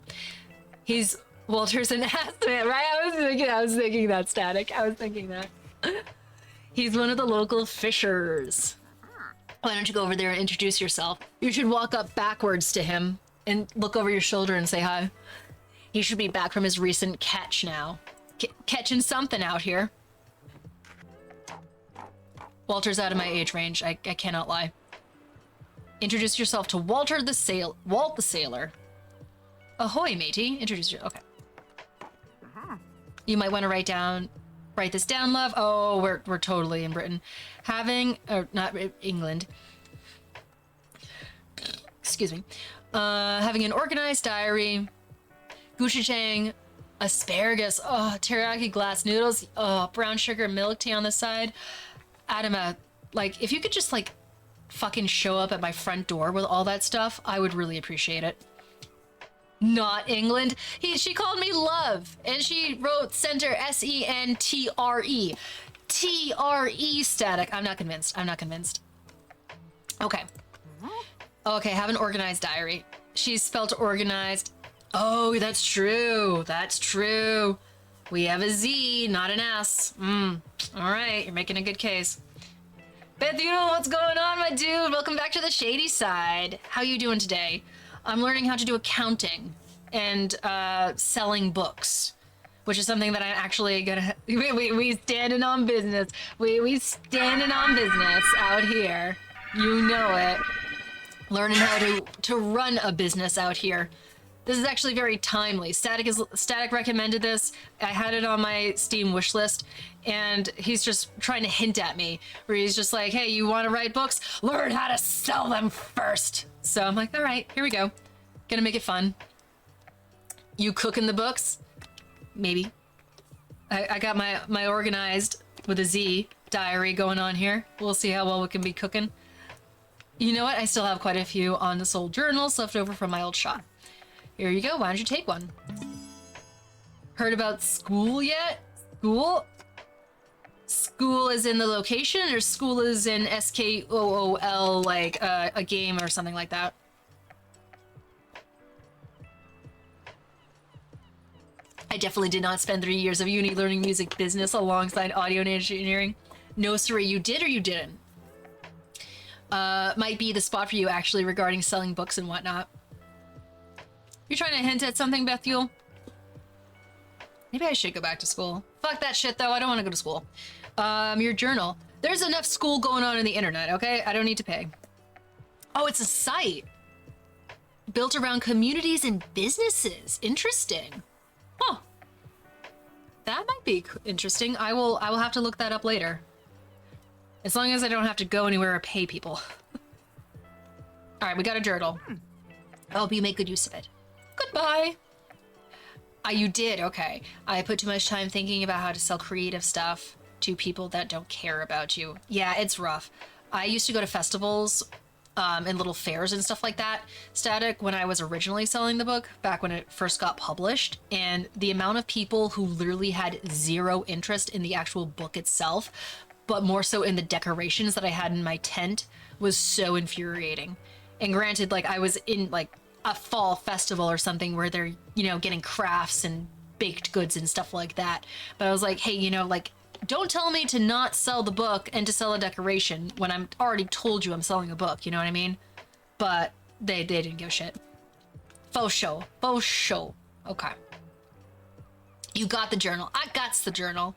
Walter's an assman, right? I was thinking that, Static. I was thinking that. He's one of the local fishers. Why don't you go over there and introduce yourself? You should walk up backwards to him and look over your shoulder and say hi. He should be back from his recent catch now. Catching something out here. Walter's out of my age range. I cannot lie. Introduce yourself to Walt the Sailor. Ahoy, matey. Introduce yourself. Okay. You might want to write this down, love. Oh, we're totally in Britain. Not England. Excuse me. Having an organized diary. Gochujang, asparagus. Oh, teriyaki glass noodles. Oh, brown sugar milk tea on the side. Adama, like, if you could just, like, fucking show up at my front door with all that stuff, I would really appreciate it. Not England. She called me love, and she wrote center S-E-N-T-R-E. T-R-E, Static. I'm not convinced. Okay. Okay, have an organized diary. She's spelled organized. Oh, that's true. We have a Z, not an S. All right, you're making a good case. Bethuel, what's going on, my dude? Welcome back to the shady side. How you doing today? I'm learning how to do accounting and selling books, which is something that I'm actually gonna. We standing on business. We standing on business out here. You know it. Learning how to run a business out here. This is actually very timely. Static recommended this. I had it on my Steam wish list, and he's just trying to hint at me, where he's just like, hey, you want to write books? Learn how to sell them first. So I'm like, all right, here we go. Gonna make it fun. You cooking the books? Maybe. I got my organized with a Z diary going on here. We'll see how well we can be cooking. You know what? I still have quite a few unsold journals left over from my old shop. Here you go. Why don't you take one? Heard about school yet? School? School is in the location, or school is in SKOOL, like a game or something like that? I definitely did not spend 3 years of uni learning music business alongside audio and engineering. No, sorry, you did or you didn't? Might be the spot for you, actually, regarding selling books and whatnot. You're trying to hint at something, Bethuel? Maybe I should go back to school. Fuck that shit, though. I don't want to go to school. Your journal. There's enough school going on the internet, okay? I don't need to pay. Oh, it's a site. Built around communities and businesses. Interesting. Huh. That might be interesting. I will have to look that up later. As long as I don't have to go anywhere or pay people. All right, we got a journal. I hope you make good use of it. Goodbye. You did? Okay. I put too much time thinking about how to sell creative stuff to people that don't care about you. Yeah, it's rough. I used to go to festivals and little fairs and stuff like that, Static, when I was originally selling the book, back when it first got published, and the amount of people who literally had zero interest in the actual book itself, but more so in the decorations that I had in my tent, was so infuriating. And granted, like, I was in, like, a fall festival or something where they're, you know, getting crafts and baked goods and stuff like that. But I was like, hey, you know, like, don't tell me to not sell the book and to sell a decoration when I'm already told you I'm selling a book, you know what I mean? But they didn't give a shit. Faux show. Faux show. Okay. You got the journal. I got the journal.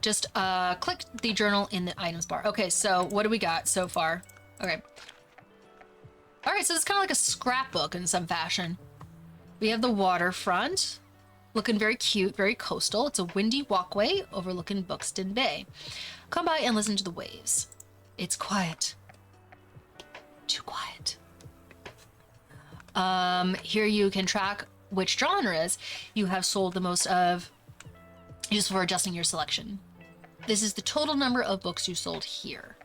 Just click the journal in the items bar. Okay, so what do we got so far? Okay. All right, so it's kind of like a scrapbook in some fashion. We have the waterfront, looking very cute, very coastal. It's a windy walkway overlooking Buxton Bay. Come by and listen to the waves. It's quiet. Too quiet. Here you can track which genres you have sold the most of, used for adjusting your selection. This is the total number of books you sold here.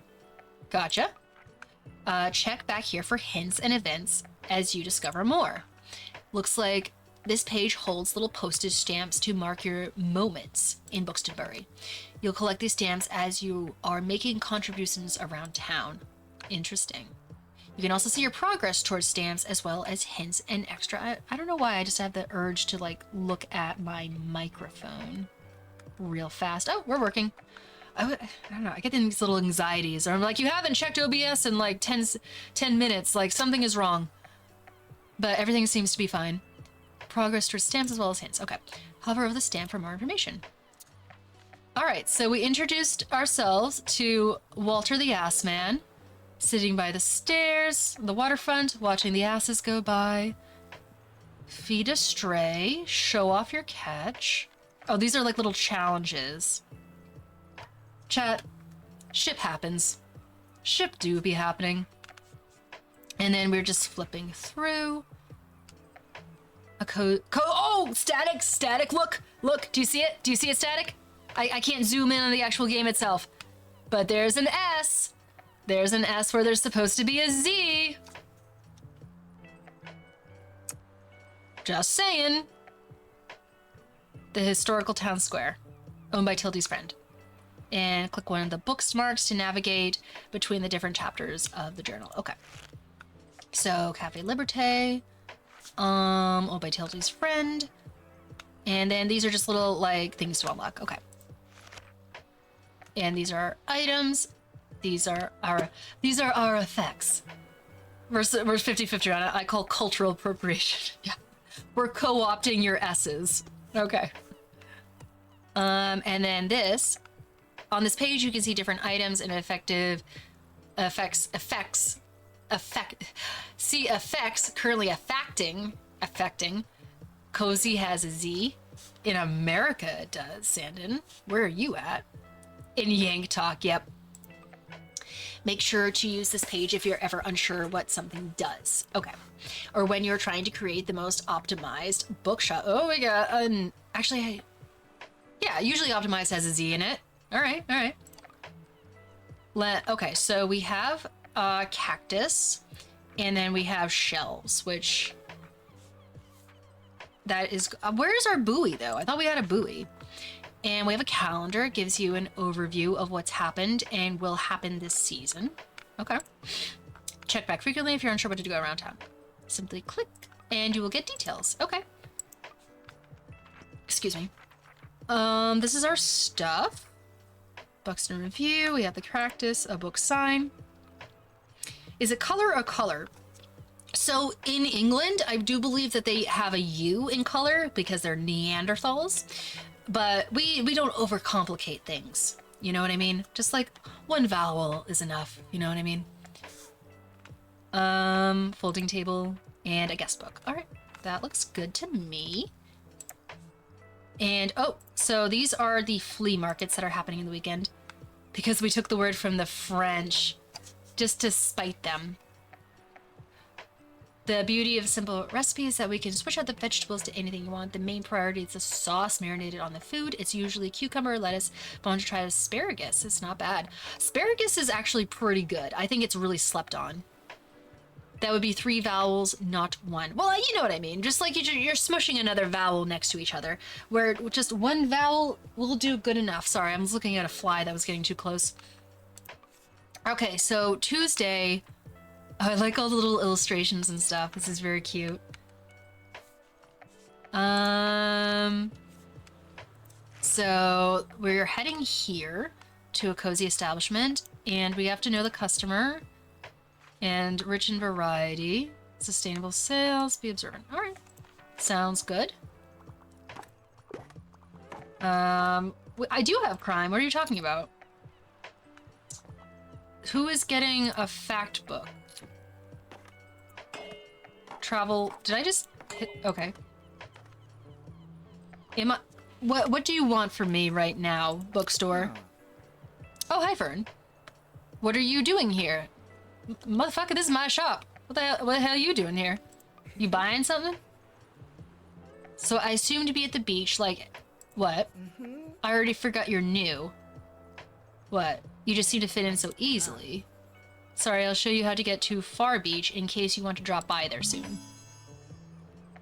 Gotcha. Check back here for hints and events as you discover more. Looks like This page holds little postage stamps to mark your moments in Buxtonbury. You'll collect these stamps as you are making contributions around town. Interesting. You can also see your progress towards stamps as well as hints and extra. I don't know why I just have the urge to like look at my microphone real fast. Oh, we're working. I don't know. I get these little anxieties. Or I'm like, you haven't checked OBS in like 10 minutes. Like something is wrong. But everything seems to be fine. Progress towards stamps as well as hints. Okay. Hover over the stamp for more information. All right. So we introduced ourselves to Walter the Ass Man, sitting by the stairs, the waterfront, watching the asses go by. Feed a stray. Show off your catch. Oh, these are like little challenges. Chat. Ship happens. Ship do be happening. And then we're just flipping through. Oh, static, look, do you see it? Do you see it, static? I can't zoom in on the actual game itself. But there's an S. There's an S where there's supposed to be a Z. Just saying. The historical town square, owned by Tildy's friend. And click one of the bookmarks to navigate between the different chapters of the journal. Okay. So, Cafe Liberté, owned by Tildy's friend. And then these are just little, like, things to unlock. Okay. And these are items. These are our effects. We're 50-50 on it. I call cultural appropriation. Yeah. We're co-opting your S's. Okay. And then this, on this page, you can see different items and effects currently affecting. Cozy has a Z. In America, it does. Sandon, where are you at? In Yank Talk, yep. Make sure to use this page if you're ever unsure what something does. Okay. Or when you're trying to create the most optimized bookshop. Oh, we got an... Actually, yeah, usually optimized has a Z in it. All right. Okay, so we have cactus, and then we have shelves, which... That is... where's our buoy, though? I thought we had a buoy. And we have a calendar. It gives you an overview of what's happened and will happen this season. Okay. Check back frequently if you're unsure what to do around town. Simply click and you will get details. Okay. Excuse me. This is our stuff. Buxton Review. We have the cactus, a book sign. Is it color or color? So in England, I do believe that they have a U in color because they're Neanderthals. But we don't overcomplicate things. You know what I mean? Just like one vowel is enough. You know what I mean? Folding table and a guest book. All right, that looks good to me. And oh, so these are the flea markets that are happening in the weekend because we took the word from the French just to spite them. The beauty of simple recipes is that we can switch out the vegetables to anything you want. The main priority is the sauce marinated on the food. It's usually cucumber, lettuce. But I want to try asparagus. It's not bad. Asparagus is actually pretty good. I think it's really slept on. That would be 3 vowels, not 1. Well, you know what I mean. Just like you're smushing another vowel next to each other, where just one vowel will do good enough. Sorry, I was looking at a fly that was getting too close. Okay, so Tuesday... I like all the little illustrations and stuff. This is very cute. So we're heading here to a cozy establishment, and we have to know the customer, and rich in variety, sustainable sales, be observant. All right, sounds good. I do have crime. What are you talking about? Who is getting a fact book? Travel. Did I just hit? Okay. Am I? What do you want from me right now, bookstore? Oh, hi, Fern. What are you doing here? Motherfucker, this is my shop. What the hell are you doing here? You buying something? So I assume to be at the beach, like, what? I already forgot you're new. What? You just seem to fit in so easily. Sorry, I'll show you how to get to Far Beach in case you want to drop by there soon.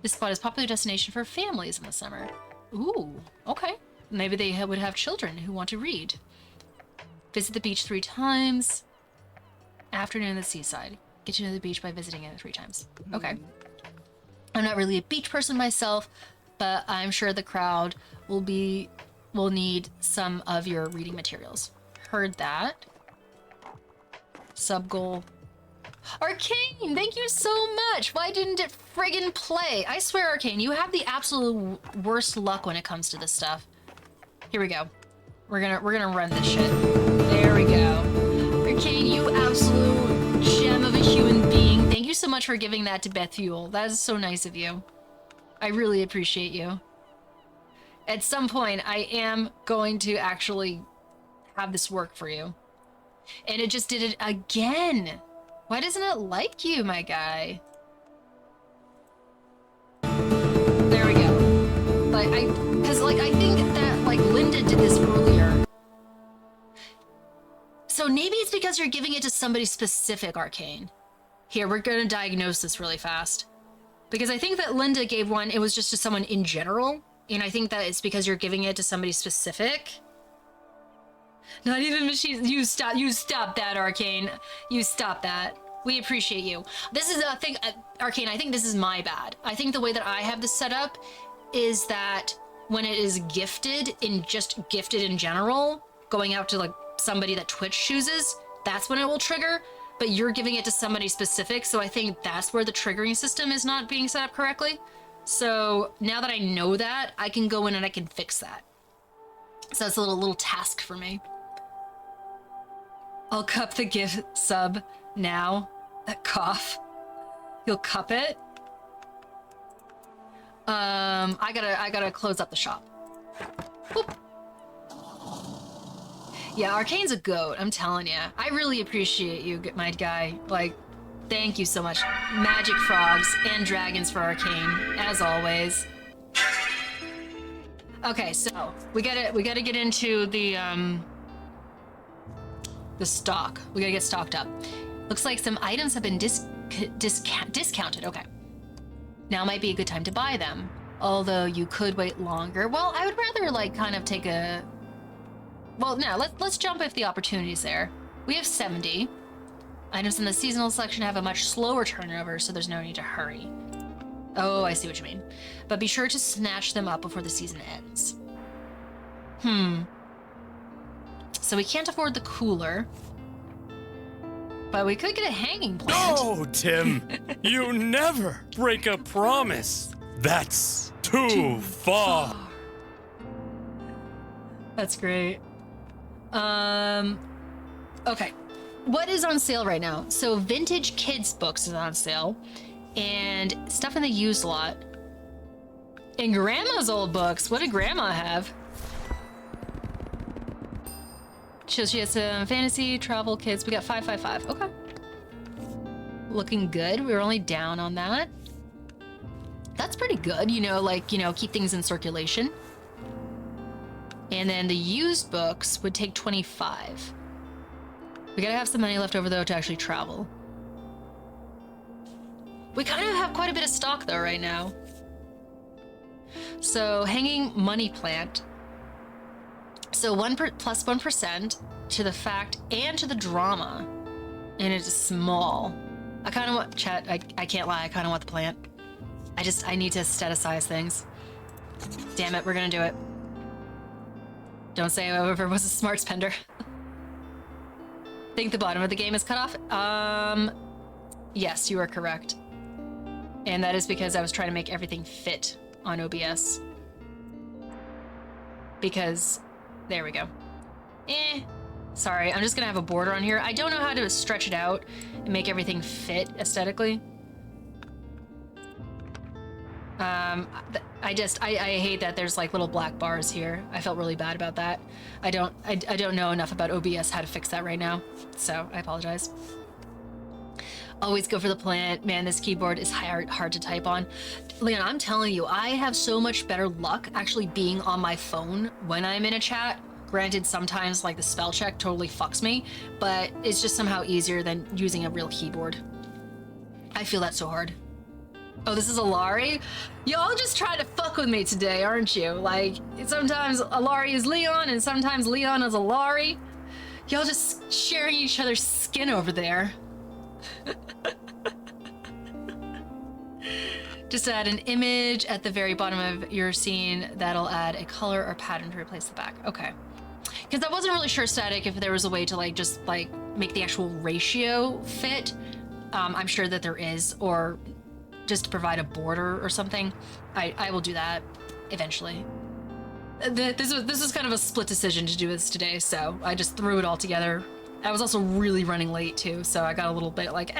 This spot is a popular destination for families in the summer. Ooh, okay. Maybe they would have children who want to read. Visit the beach 3 times. Afternoon at the seaside. Get to know the beach by visiting it 3 times. Okay. I'm not really a beach person myself, but I'm sure the crowd will need some of your reading materials. Heard that. Sub goal. Arcane, thank you so much. Why didn't it friggin' play? I swear, Arcane, you have the absolute worst luck when it comes to this stuff. Here we go. We're gonna run this shit. There we go. Arcane, you absolute gem of a human being. Thank you so much for giving that to Bethuel. That is so nice of you. I really appreciate you. At some point, I am going to actually have this work for you. And it just did it again. Why doesn't it like you, my guy? There we go. Like, I think that, like, Linda did this earlier. So maybe it's because you're giving it to somebody specific, Arcane. Here, we're gonna diagnose this really fast. Because I think that Linda gave one, it was just to someone in general. And I think that it's because you're giving it to somebody specific. Not even machines. You stop that, Arcane. You stop that. We appreciate you. This is a thing, Arcane, I think this is my bad. I think the way that I have this set up is that when it is gifted in general, going out to like somebody that Twitch chooses, that's when it will trigger, but you're giving it to somebody specific. So I think that's where the triggering system is not being set up correctly. So now that I know that, I can go in and I can fix that. So that's a little task for me. I'll cup the gift sub now. That cough. You'll cup it. I gotta close up the shop. Boop. Yeah, Arcane's a goat, I'm telling you. I really appreciate you, my guy. Like, thank you so much. Magic frogs and dragons for Arcane, as always. Okay, so we gotta get into the stock. We gotta get stocked up. Looks like some items have been discounted. Okay. Now might be a good time to buy them. Although you could wait longer. Well, I would rather like kind of take a... Well, no, let's jump if the opportunity's there. We have 70. Items in the seasonal section have a much slower turnover, so there's no need to hurry. Oh, I see what you mean. But be sure to snatch them up before the season ends. So we can't afford the cooler. But we could get a hanging plant. Oh, Tim, you never break a promise. That's too far. That's great. Okay. What is on sale right now? So vintage kids books is on sale and stuff in the used lot. And grandma's old books. What did grandma have? So she has some fantasy, travel, kids. We got 555. Okay. Looking good. We were only down on that. That's pretty good, keep things in circulation. And then the used books would take 25. We gotta have some money left over, though, to actually travel. We kind of have quite a bit of stock, though, right now. So, hanging money plant. So plus 1% to the fact and to the drama. And it is small. I kind of want, chat, I can't lie, I kind of want the plant. I need to aestheticize things. Damn it, we're gonna do it. Don't say whoever was a smart spender. Think the bottom of the game is cut off? Yes, you are correct. And that is because I was trying to make everything fit on OBS. Because, there we go. Sorry, I'm just gonna have a border on here. I don't know how to stretch it out and make everything fit aesthetically. I hate that there's like little black bars here. I felt really bad about that. I don't know enough about OBS how to fix that right now, so I apologize. Always go for the plant. Man, this keyboard is hard to type on. Leon, I'm telling you, I have so much better luck actually being on my phone when I'm in a chat. Granted, sometimes like the spell check totally fucks me, but it's just somehow easier than using a real keyboard. I feel that so hard. Oh, this is Alari? Y'all just trying to fuck with me today, aren't you? Like, sometimes Alari is Leon and sometimes Leon is Alari. Y'all just sharing each other's skin over there. Just add an image at the very bottom of your scene that'll add a color or pattern to replace the back. Okay. Because I wasn't really sure, Static, if there was a way to like just like make the actual ratio fit. I'm sure that there is, or just to provide a border or something. I will do that eventually. This was kind of a split decision to do this today, so I just threw it all together. I was also really running late too, so I got a little bit like,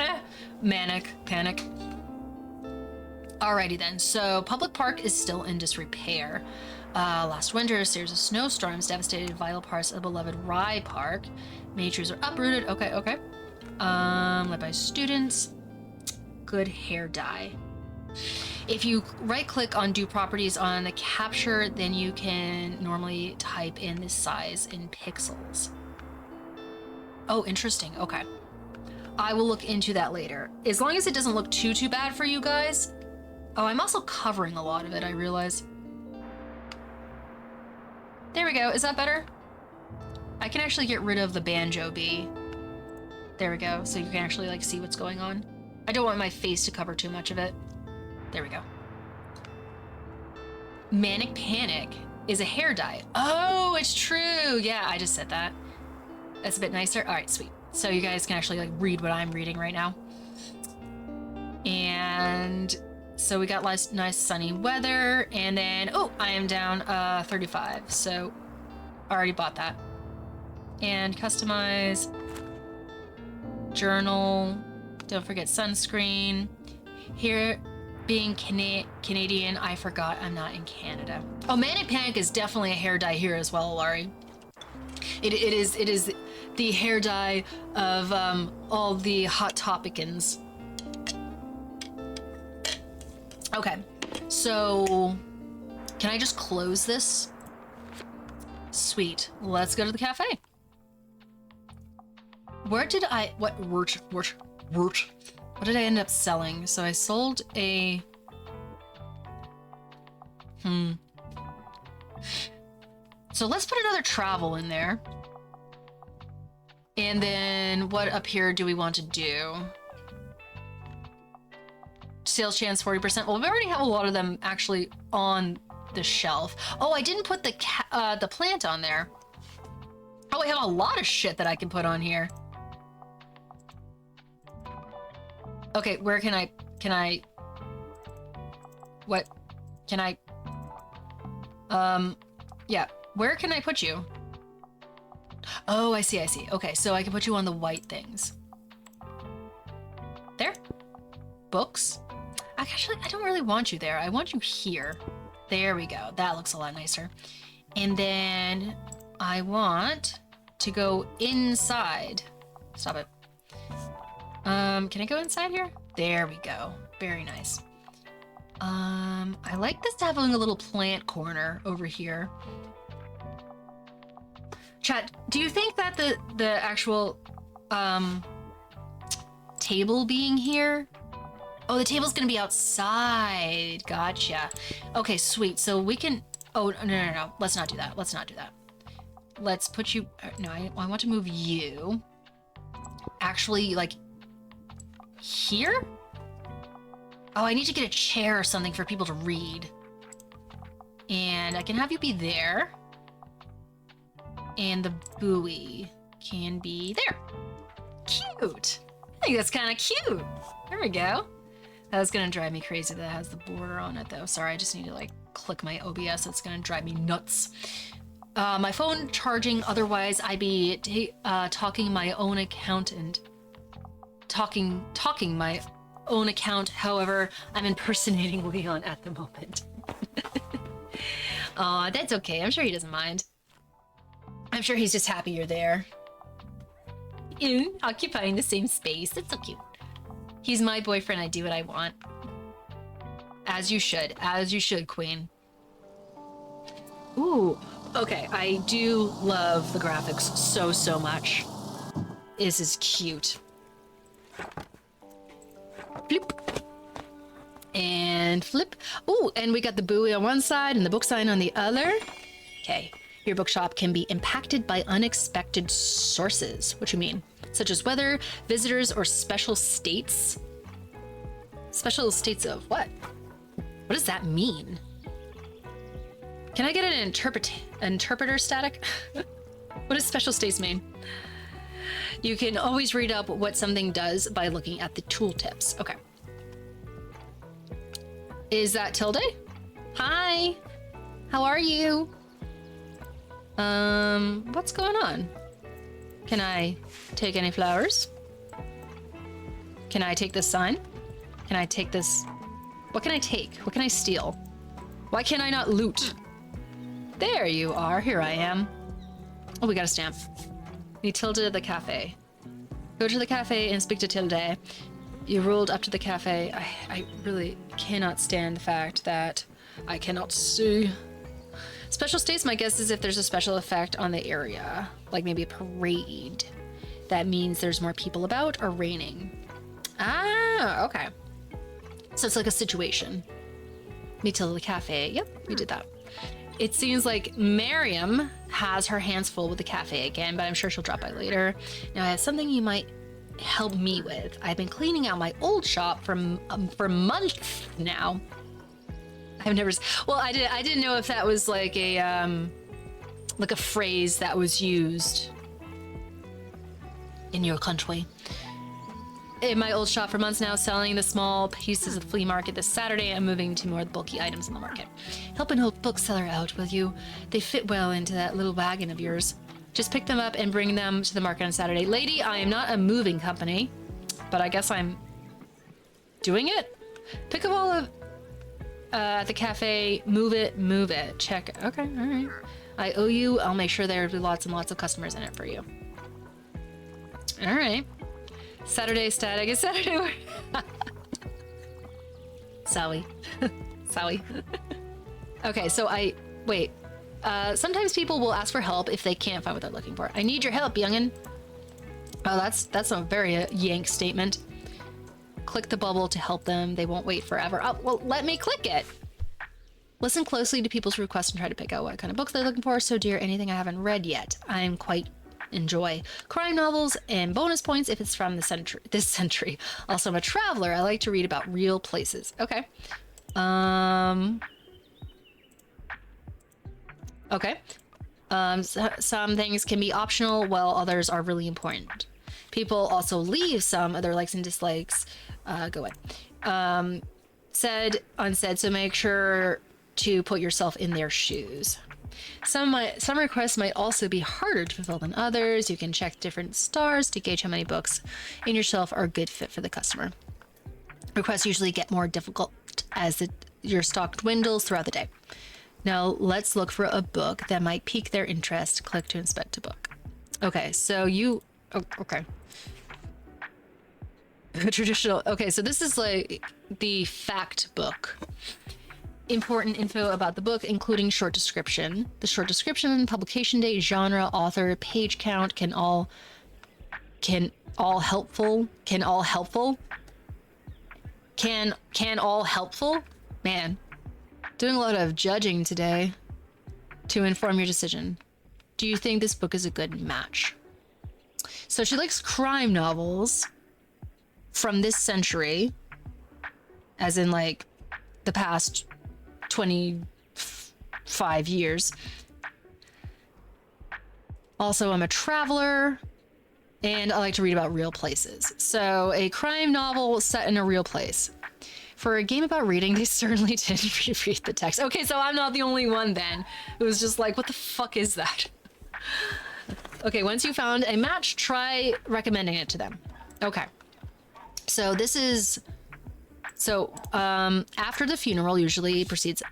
panic. Alrighty then, so Public Park is still in disrepair. Last winter, a series of snowstorms devastated vital parts of the beloved Rye Park. Many trees are uprooted. Okay. Led by students. Good hair dye. If you right-click on Do Properties on the capture, then you can normally type in this size in pixels. Oh, interesting. Okay. I will look into that later. As long as it doesn't look too bad for you guys. Oh, I'm also covering a lot of it, I realize. There we go. Is that better? I can actually get rid of the banjo bee. There we go. So you can actually like see what's going on. I don't want my face to cover too much of it. There we go. Manic Panic is a hair dye. Oh, it's true. Yeah, I just said that. That's a bit nicer. All right, sweet. So you guys can actually like read what I'm reading right now. And so we got nice sunny weather, and then, oh, I am down 35, so I already bought that. And customize, journal, don't forget sunscreen. Here, being Canadian, I forgot I'm not in Canada. Oh, Manic Panic is definitely a hair dye here as well, Laurie. It is the hair dye of all the Hot Topicans. Okay, so can I just close this? Sweet. Let's go to the cafe. Where did I, what did I end up selling? So I sold a, So let's put another travel in there. And then what up here do we want to do? Sales chance 40%. Well, we already have a lot of them actually on the shelf. Oh, I didn't put the plant on there. Oh, I have a lot of shit that I can put on here. Okay, where can I, what, can I, yeah, where can I put you? Oh, I see. Okay, so I can put you on the white things. There? Books? Actually, I don't really want you there. I want you here. There we go. That looks a lot nicer. And then I want to go inside. Stop it. Can I go inside here? There we go. Very nice. I like this having a little plant corner over here. Chat, do you think that the actual table being here? Oh, the table's gonna be outside. Gotcha. Okay, sweet. So we can, oh, no. Let's not do that. Let's put you, no, I want to move you. Actually, like, here? Oh, I need to get a chair or something for people to read. And I can have you be there. And the buoy can be there. Cute. I think that's kind of cute. There we go. That was gonna drive me crazy that it has the border on it though. Sorry, I just need to like click my OBS. It's gonna drive me nuts. My phone charging, otherwise I'd be talking my own accountant. Talking my own account. However, I'm impersonating Leon at the moment. Aw, that's okay. I'm sure he doesn't mind. I'm sure he's just happy you're there. Occupying the same space. That's so cute. He's my boyfriend. I do what I want. As you should. As you should, queen. Ooh. Okay, I do love the graphics so much. This is cute. Bloop. flip. Oh, and we got the buoy on one side and the book sign on the other. Okay. Your bookshop can be impacted by unexpected sources. What you mean? Such as weather, visitors, or special states. Special states of what? What does that mean? Can I get an interpreter static? What does special states mean? You can always read up what something does by looking at the tooltips. Okay. Is that Tilde? Hi. How are you? What's going on? Can I take any flowers? Can I take this sign? Can I take this? What can I take? What can I steal? Why can't I not loot? There you are. Here I am. Oh, we got a stamp. Need Tilde at the cafe. Go to the cafe and speak to Tilde. You rolled up to the cafe. I really cannot stand the fact that I cannot see. Special states, my guess is if there's a special effect on the area, like maybe a parade, that means there's more people about or raining. Ah, okay. So it's like a situation. Meet Tilde at the cafe. Yep, we did that. It seems like Miriam has her hands full with the cafe again, but I'm sure she'll drop by later. Now I have something you might help me with. I've been cleaning out my old shop for months now. I've never. Well, I didn't know if that was like a phrase that was used in your country. In my old shop for months now, selling the small pieces of the flea market this Saturday. I'm moving to more of the bulky items in the market. Help an old bookseller out, will you? They fit well into that little wagon of yours. Just pick them up and bring them to the market on Saturday. Lady, I am not a moving company, but I guess I'm doing it. Pick up all of at the cafe. Move it. Check. Okay, all right. I owe you. I'll make sure there will be lots and lots of customers in it for you. All right. Saturday static is Saturday. Sorry. Okay, so wait. Sometimes people will ask for help if they can't find what they're looking for. I need your help, youngin. Oh, that's a very yank statement. Click the bubble to help them. They won't wait forever. Oh, well, let me click it. Listen closely to people's requests and try to pick out what kind of books they're looking for. So, dear, anything I haven't read yet. I'm quite enjoy crime novels and bonus points if it's from this century. Also, I'm a traveler. I like to read about real places. Okay. Okay. Some things can be optional while others are really important. People also leave some of their likes and dislikes. Go ahead. Said, unsaid, so make sure to put yourself in their shoes. Some requests might also be harder to fulfill than others. You can check different stars to gauge how many books in your shelf are a good fit for the customer. Requests usually get more difficult as your stock dwindles throughout the day. Now let's look for a book that might pique their interest. Click to inspect a book. Okay, so okay. Traditional. Okay, so this is like the fact book. Important info about the book, including short description. The short description, publication date, genre, author, page count can all helpful. Man, doing a lot of judging today to inform your decision. Do you think this book is a good match? So she likes crime novels from this century, as in like the past 25 years. Also, I'm a traveler and I like to read about real places. So a crime novel set in a real place. For a game about reading, they certainly didn't reread the text. Okay, so I'm not the only one then. It was just like, what the fuck is that? Okay, once you found a match, try recommending it to them. Okay. So this is... after the funeral usually precedes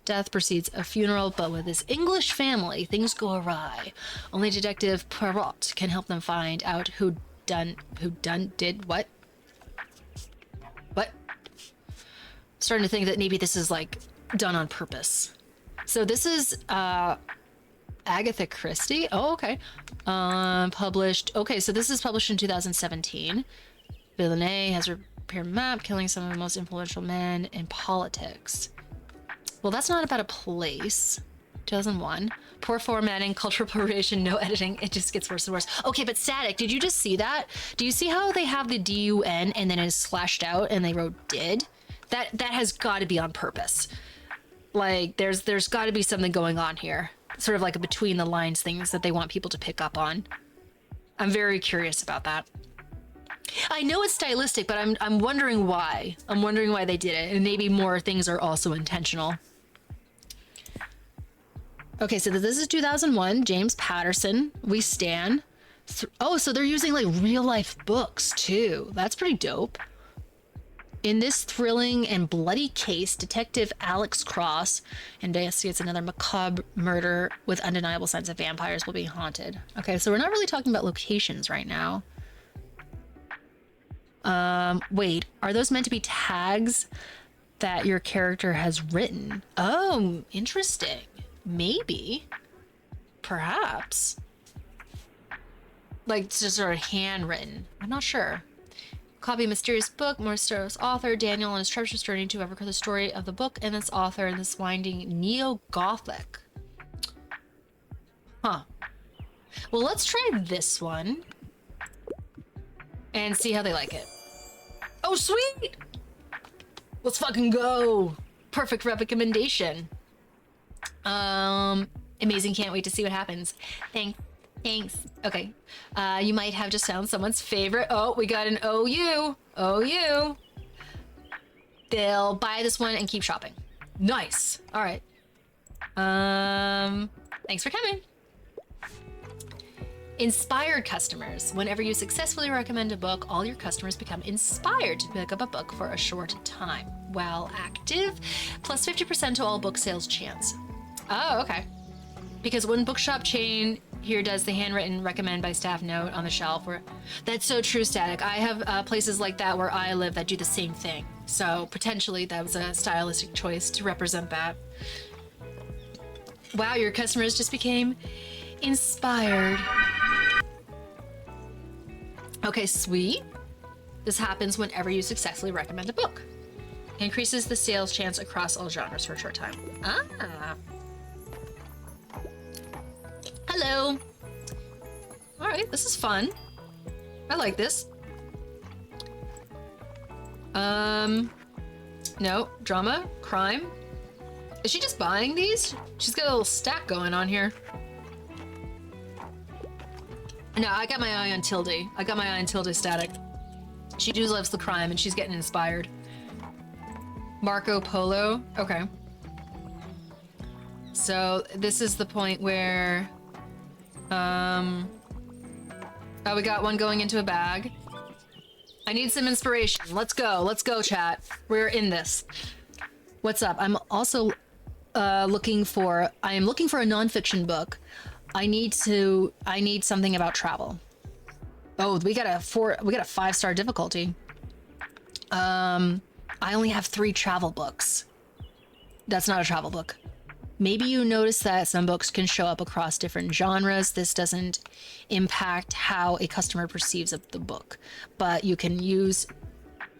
death precedes a funeral, but with this English family, things go awry. Only Detective Poirot can help them find out who did what. What? Starting to think that maybe this is like done on purpose. So this is Agatha Christie. Oh, okay. Published. Okay, so this is published in 2017. Villeneuve has pair map, killing some of the most influential men in politics. Well, that's not about a place. 2001. Poor formatting, cultural appropriation, no editing. It just gets worse and worse. Okay, but Static, did you just see that? Do you see how they have the DUN and then it's slashed out and they wrote did? That has got to be on purpose. Like, there's got to be something going on here. Sort of like a between the lines things that they want people to pick up on. I'm very curious about that. I know it's stylistic, but I'm wondering why. I'm wondering why they did it, and maybe more things are also intentional. Okay, so this is 2001, James Patterson, We Stand. Oh, so they're using like real life books too. That's pretty dope. In this thrilling and bloody case, Detective Alex Cross investigates another macabre murder with undeniable signs of vampires will be haunted. Okay, so we're not really talking about locations right now. Wait, are those meant to be tags that your character has written? Oh, interesting. Maybe. Perhaps. Like, it's just sort of handwritten. I'm not sure. Copy of mysterious book, mysterious author, Daniel and his treacherous journey to uncover the story of the book and its author in this winding neo-Gothic. Huh. Well, let's try this one. And see how they like it. Oh, sweet! Let's fucking go. Perfect recommendation. Amazing, can't wait to see what happens. Thanks. Okay. You might have just found someone's favorite. Oh, we got an OU. OU. They'll buy this one and keep shopping. Nice. All right. Thanks for coming. Inspired customers. Whenever you successfully recommend a book, all your customers become inspired to pick up a book for a short time. While active, plus 50% to all book sales chance. Oh, okay. Because one bookshop chain here does the handwritten recommend by staff note on the shelf. Where that's so true, Static. I have places like that where I live that do the same thing. So potentially that was a stylistic choice to represent that. Wow, your customers just became inspired. Okay, sweet. This happens whenever you successfully recommend a book. Increases the sales chance across all genres for a short time. Ah. Hello. All right, this is fun. I like this. No, drama, crime. Is she just buying these? She's got a little stack going on here. No, I got my eye on Tilde. I got my eye on Tilde Static. She do loves the crime and she's getting inspired. Marco Polo. Okay. So this is the point where oh, we got one going into a bag. I need some inspiration. Let's go, chat. We're in this. What's up? I'm also looking for a nonfiction book. I need something about travel. Oh, we got a 5-star difficulty. I only have 3 travel books. That's not a travel book. Maybe you notice that some books can show up across different genres. This doesn't impact how a customer perceives of the book, but you can use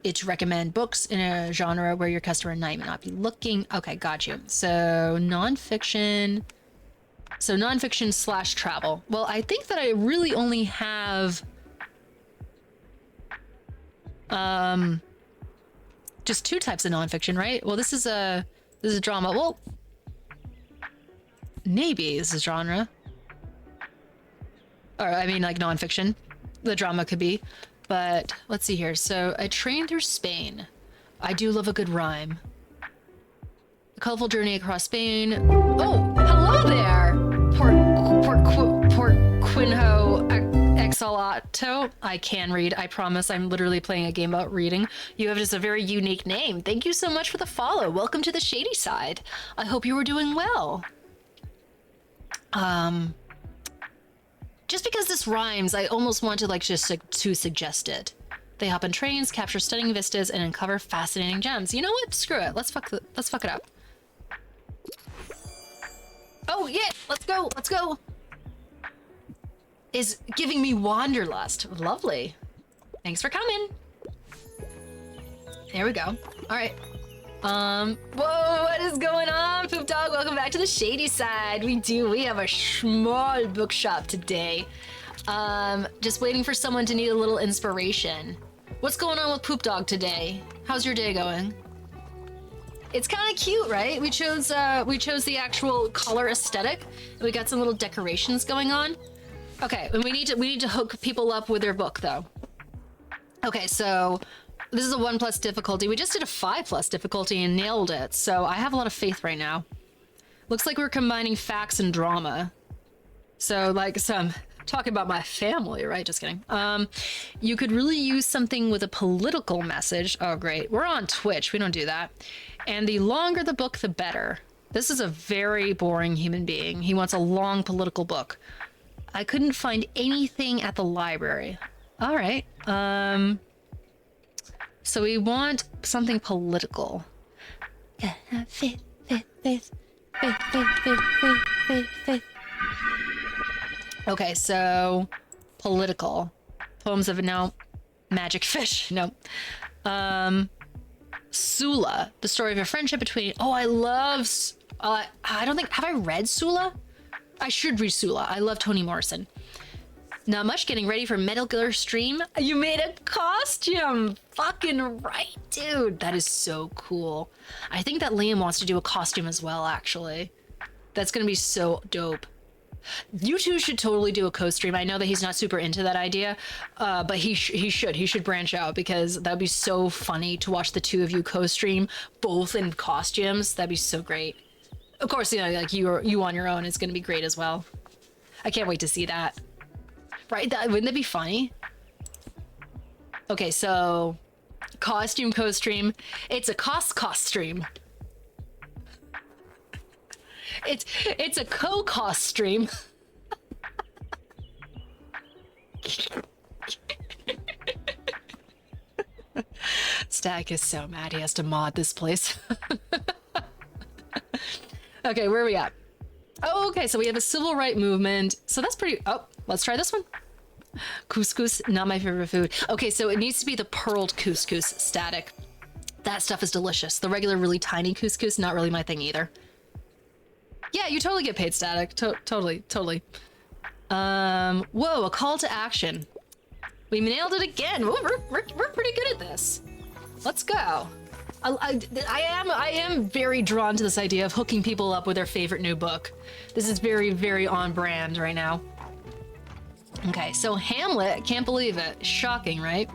it to recommend books in a genre where your customer might not be looking. Okay, got you. So nonfiction / travel. Well, I think that I really only have just 2 types of nonfiction, right? Well, this is a drama. Well, maybe this is genre. Or I mean like nonfiction. The drama could be. But let's see here. So a train through Spain. I do love a good rhyme. A colorful journey across Spain. Oh, hello there! Por Quinho Exalato. I can read. I promise. I'm literally playing a game about reading. You have just a very unique name. Thank you so much for the follow. Welcome to the shady side. I hope you were doing well. Just because this rhymes, I almost want to to suggest it. They hop on trains, capture stunning vistas, and uncover fascinating gems. You know what? Screw it. Let's fuck it up. Oh yeah, let's go. Is giving me wanderlust. Lovely. Thanks for coming. There we go. All right. Whoa, what is going on, Poop Dog? Welcome back to the shady side. We have a small bookshop today. Just waiting for someone to need a little inspiration. What's going on with Poop Dog today? How's your day going? It's kind of cute, right? We chose the actual color aesthetic. We got some little decorations going on. Okay, and we need to hook people up with their book though. Okay, so this is a 1+ difficulty. We just did a 5+ difficulty and nailed it, so I have a lot of faith right now. Looks like we're combining facts and drama. So, like, some talking about my family, right? Just kidding. You could really use something with a political message. Oh, great. We're on Twitch. We don't do that. And the longer the book, the better. This is a very boring human being. He wants a long political book. I couldn't find anything at the library. All right. So we want something political. Okay, so political. Poems of no magic fish. No. Sula, the story of a friendship between. Oh, I love. I don't think have I read Sula. I should read Sula. I love Toni Morrison. Not much. Getting ready for Metal Gear stream. You made a costume. Fucking right, dude. That is so cool. I think that Liam wants to do a costume as well, actually. That's gonna be so dope. You two should totally do a co-stream. I know that he's not super into that idea, but he should branch out because that'd be so funny to watch the two of you co-stream both in costumes. That'd be so great. Of course, you know, like you on your own is gonna be great as well. I can't wait to see that. Right? Wouldn't that be funny? Okay, so costume co-stream. It's a cost-stream. It's a co-cost stream. Stack is so mad he has to mod this place. Okay, where are we at? Oh, okay, so we have a civil rights movement. So that's pretty... Oh, let's try this one. Couscous, not my favorite food. Okay, so it needs to be the pearled couscous static. That stuff is delicious. The regular really tiny couscous, not really my thing either. Yeah, you totally get paid, static. Totally. Whoa, a call to action. We nailed it again. Whoa, we're pretty good at this. Let's go. I am very drawn to this idea of hooking people up with their favorite new book. This is very, very on brand right now. Okay, so Hamlet, can't believe it. Shocking, right?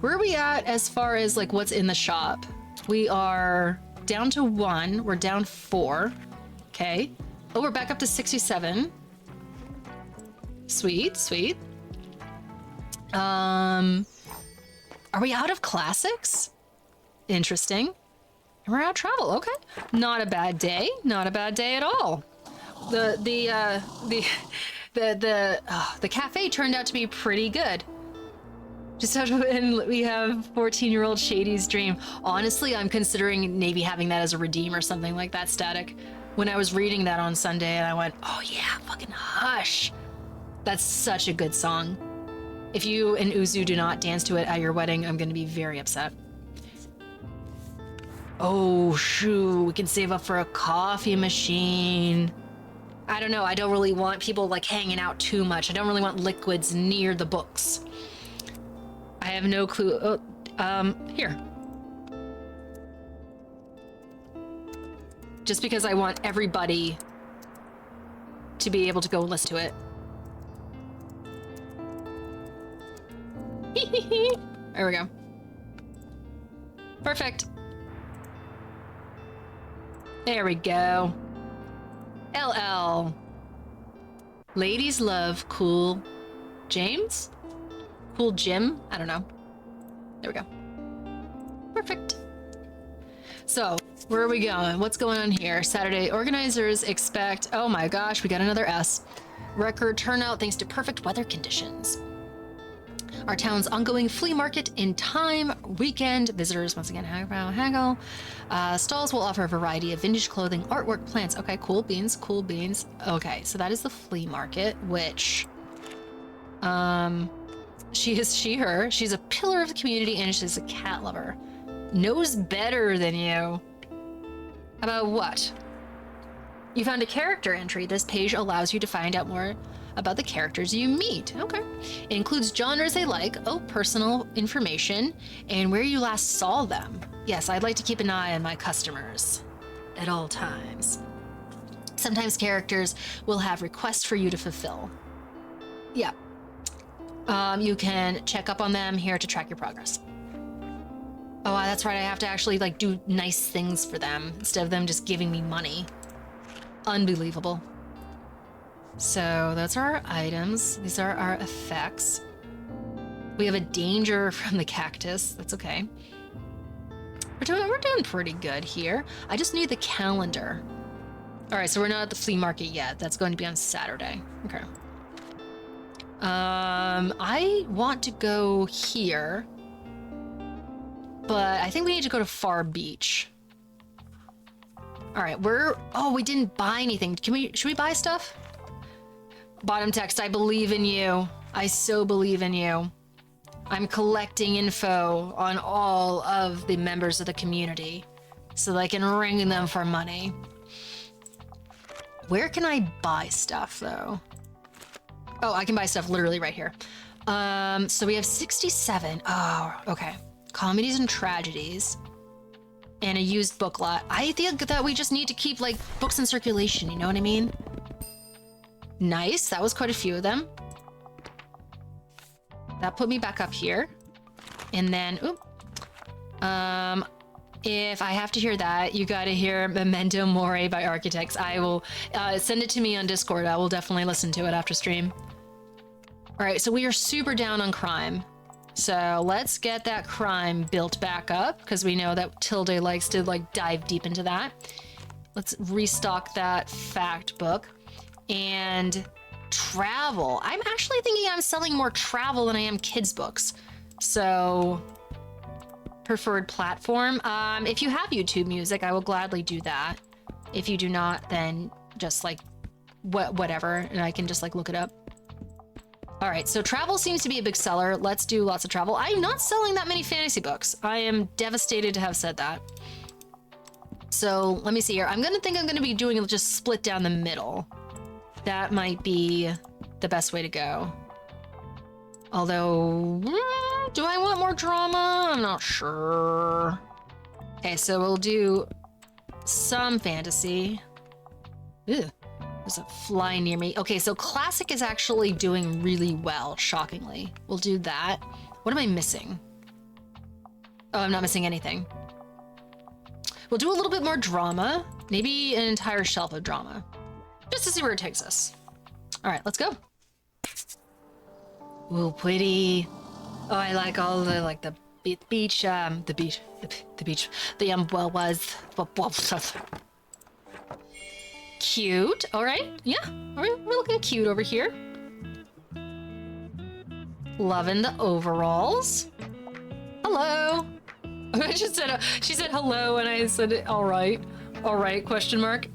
Where are we at as far as like what's in the shop? We are down to 1. We're down 4. Okay. Oh, we're back up to 67. Sweet. Are we out of classics? Interesting. We're out of travel. Okay. Not a bad day. Not a bad day at all. The cafe turned out to be pretty good. And we have 14-year-old Shady's dream. Honestly, I'm considering maybe having that as a redeem or something like that, static. When I was reading that on Sunday and I went, oh yeah, fucking Hush. That's such a good song. If you and Uzu do not dance to it at your wedding, I'm gonna be very upset. Oh, shoo, we can save up for a coffee machine. I don't know, I don't really want people like hanging out too much. I don't really want liquids near the books. I have no clue. Oh, here. Just because I want everybody to be able to go listen to it. There we go. Perfect. There we go. LL. Ladies love cool James? Cool Jim? I don't know. There we go. Perfect. So, where are we going? What's going on here? Saturday, organizers expect... Oh my gosh, we got another S. Record turnout thanks to perfect weather conditions. Our town's ongoing flea market in time. Weekend visitors once again haggle. Stalls will offer a variety of vintage clothing, artwork, plants. Okay, cool beans. Okay, so that is the flea market, which she, her. She's a pillar of the community and she's a cat lover. knows better than you. About what? You found a character entry. This page allows you to find out more about the characters you meet. Okay. It includes genres they like, personal information, and where you last saw them. Yes, I'd like to keep an eye on my customers at all times. Sometimes characters will have requests for you to fulfill. Yeah. You can check up on them here to track your progress. Oh, that's right. I have to actually like do nice things for them instead of them just giving me money. Unbelievable. So those are our items. These are our effects. We have a danger from the cactus. That's okay. We're doing pretty good here. I just need the calendar. All right, so we're not at the flea market yet. That's going to be on Saturday. Okay. I want to go here, but I think we need to go to Far Beach. All right, we didn't buy anything. Should we buy stuff? Bottom text, I believe in you. I so believe in you. I'm collecting info on all of the members of the community so that I can ring them for money. Where can I buy stuff, though? Oh, I can buy stuff literally right here. So we have 67. Oh, okay. Comedies and tragedies. And a used book lot. I think that we just need to keep, like, books in circulation, you know what I mean? Nice. That was quite a few of them. That put me back up here. And then, if I have to hear that, you gotta hear Memento Mori by Architects. I will send it to me on Discord. I will definitely listen to it after stream. All right, so we are super down on crime. So let's get that crime built back up because we know that Tilde likes to like dive deep into that. Let's restock that fact book. And travel. I'm actually thinking I'm selling more travel than I am kids books. So preferred platform. If you have YouTube music, I will gladly do that. If you do not, then just like whatever, and I can just like look it up. All right, so travel seems to be a big seller. Let's do lots of travel. I'm not selling that many fantasy books. I am devastated to have said that. So let me see here. I'm gonna be doing just split down the middle. That might be the best way to go. Although, do I want more drama? I'm not sure. Okay, so we'll do some fantasy. Ew, there's a fly near me. Okay, so classic is actually doing really well, shockingly. We'll do that. What am I missing? Oh, I'm not missing anything. We'll do a little bit more drama. Maybe an entire shelf of drama. Just to see where it takes us. All right, let's go. Ooh, pretty. Oh, I like all the beach, the umbrellas. Cute. All right, yeah, all right, we're looking cute over here. Loving the overalls. Hello. I just said she said hello, and I said all right, question mark.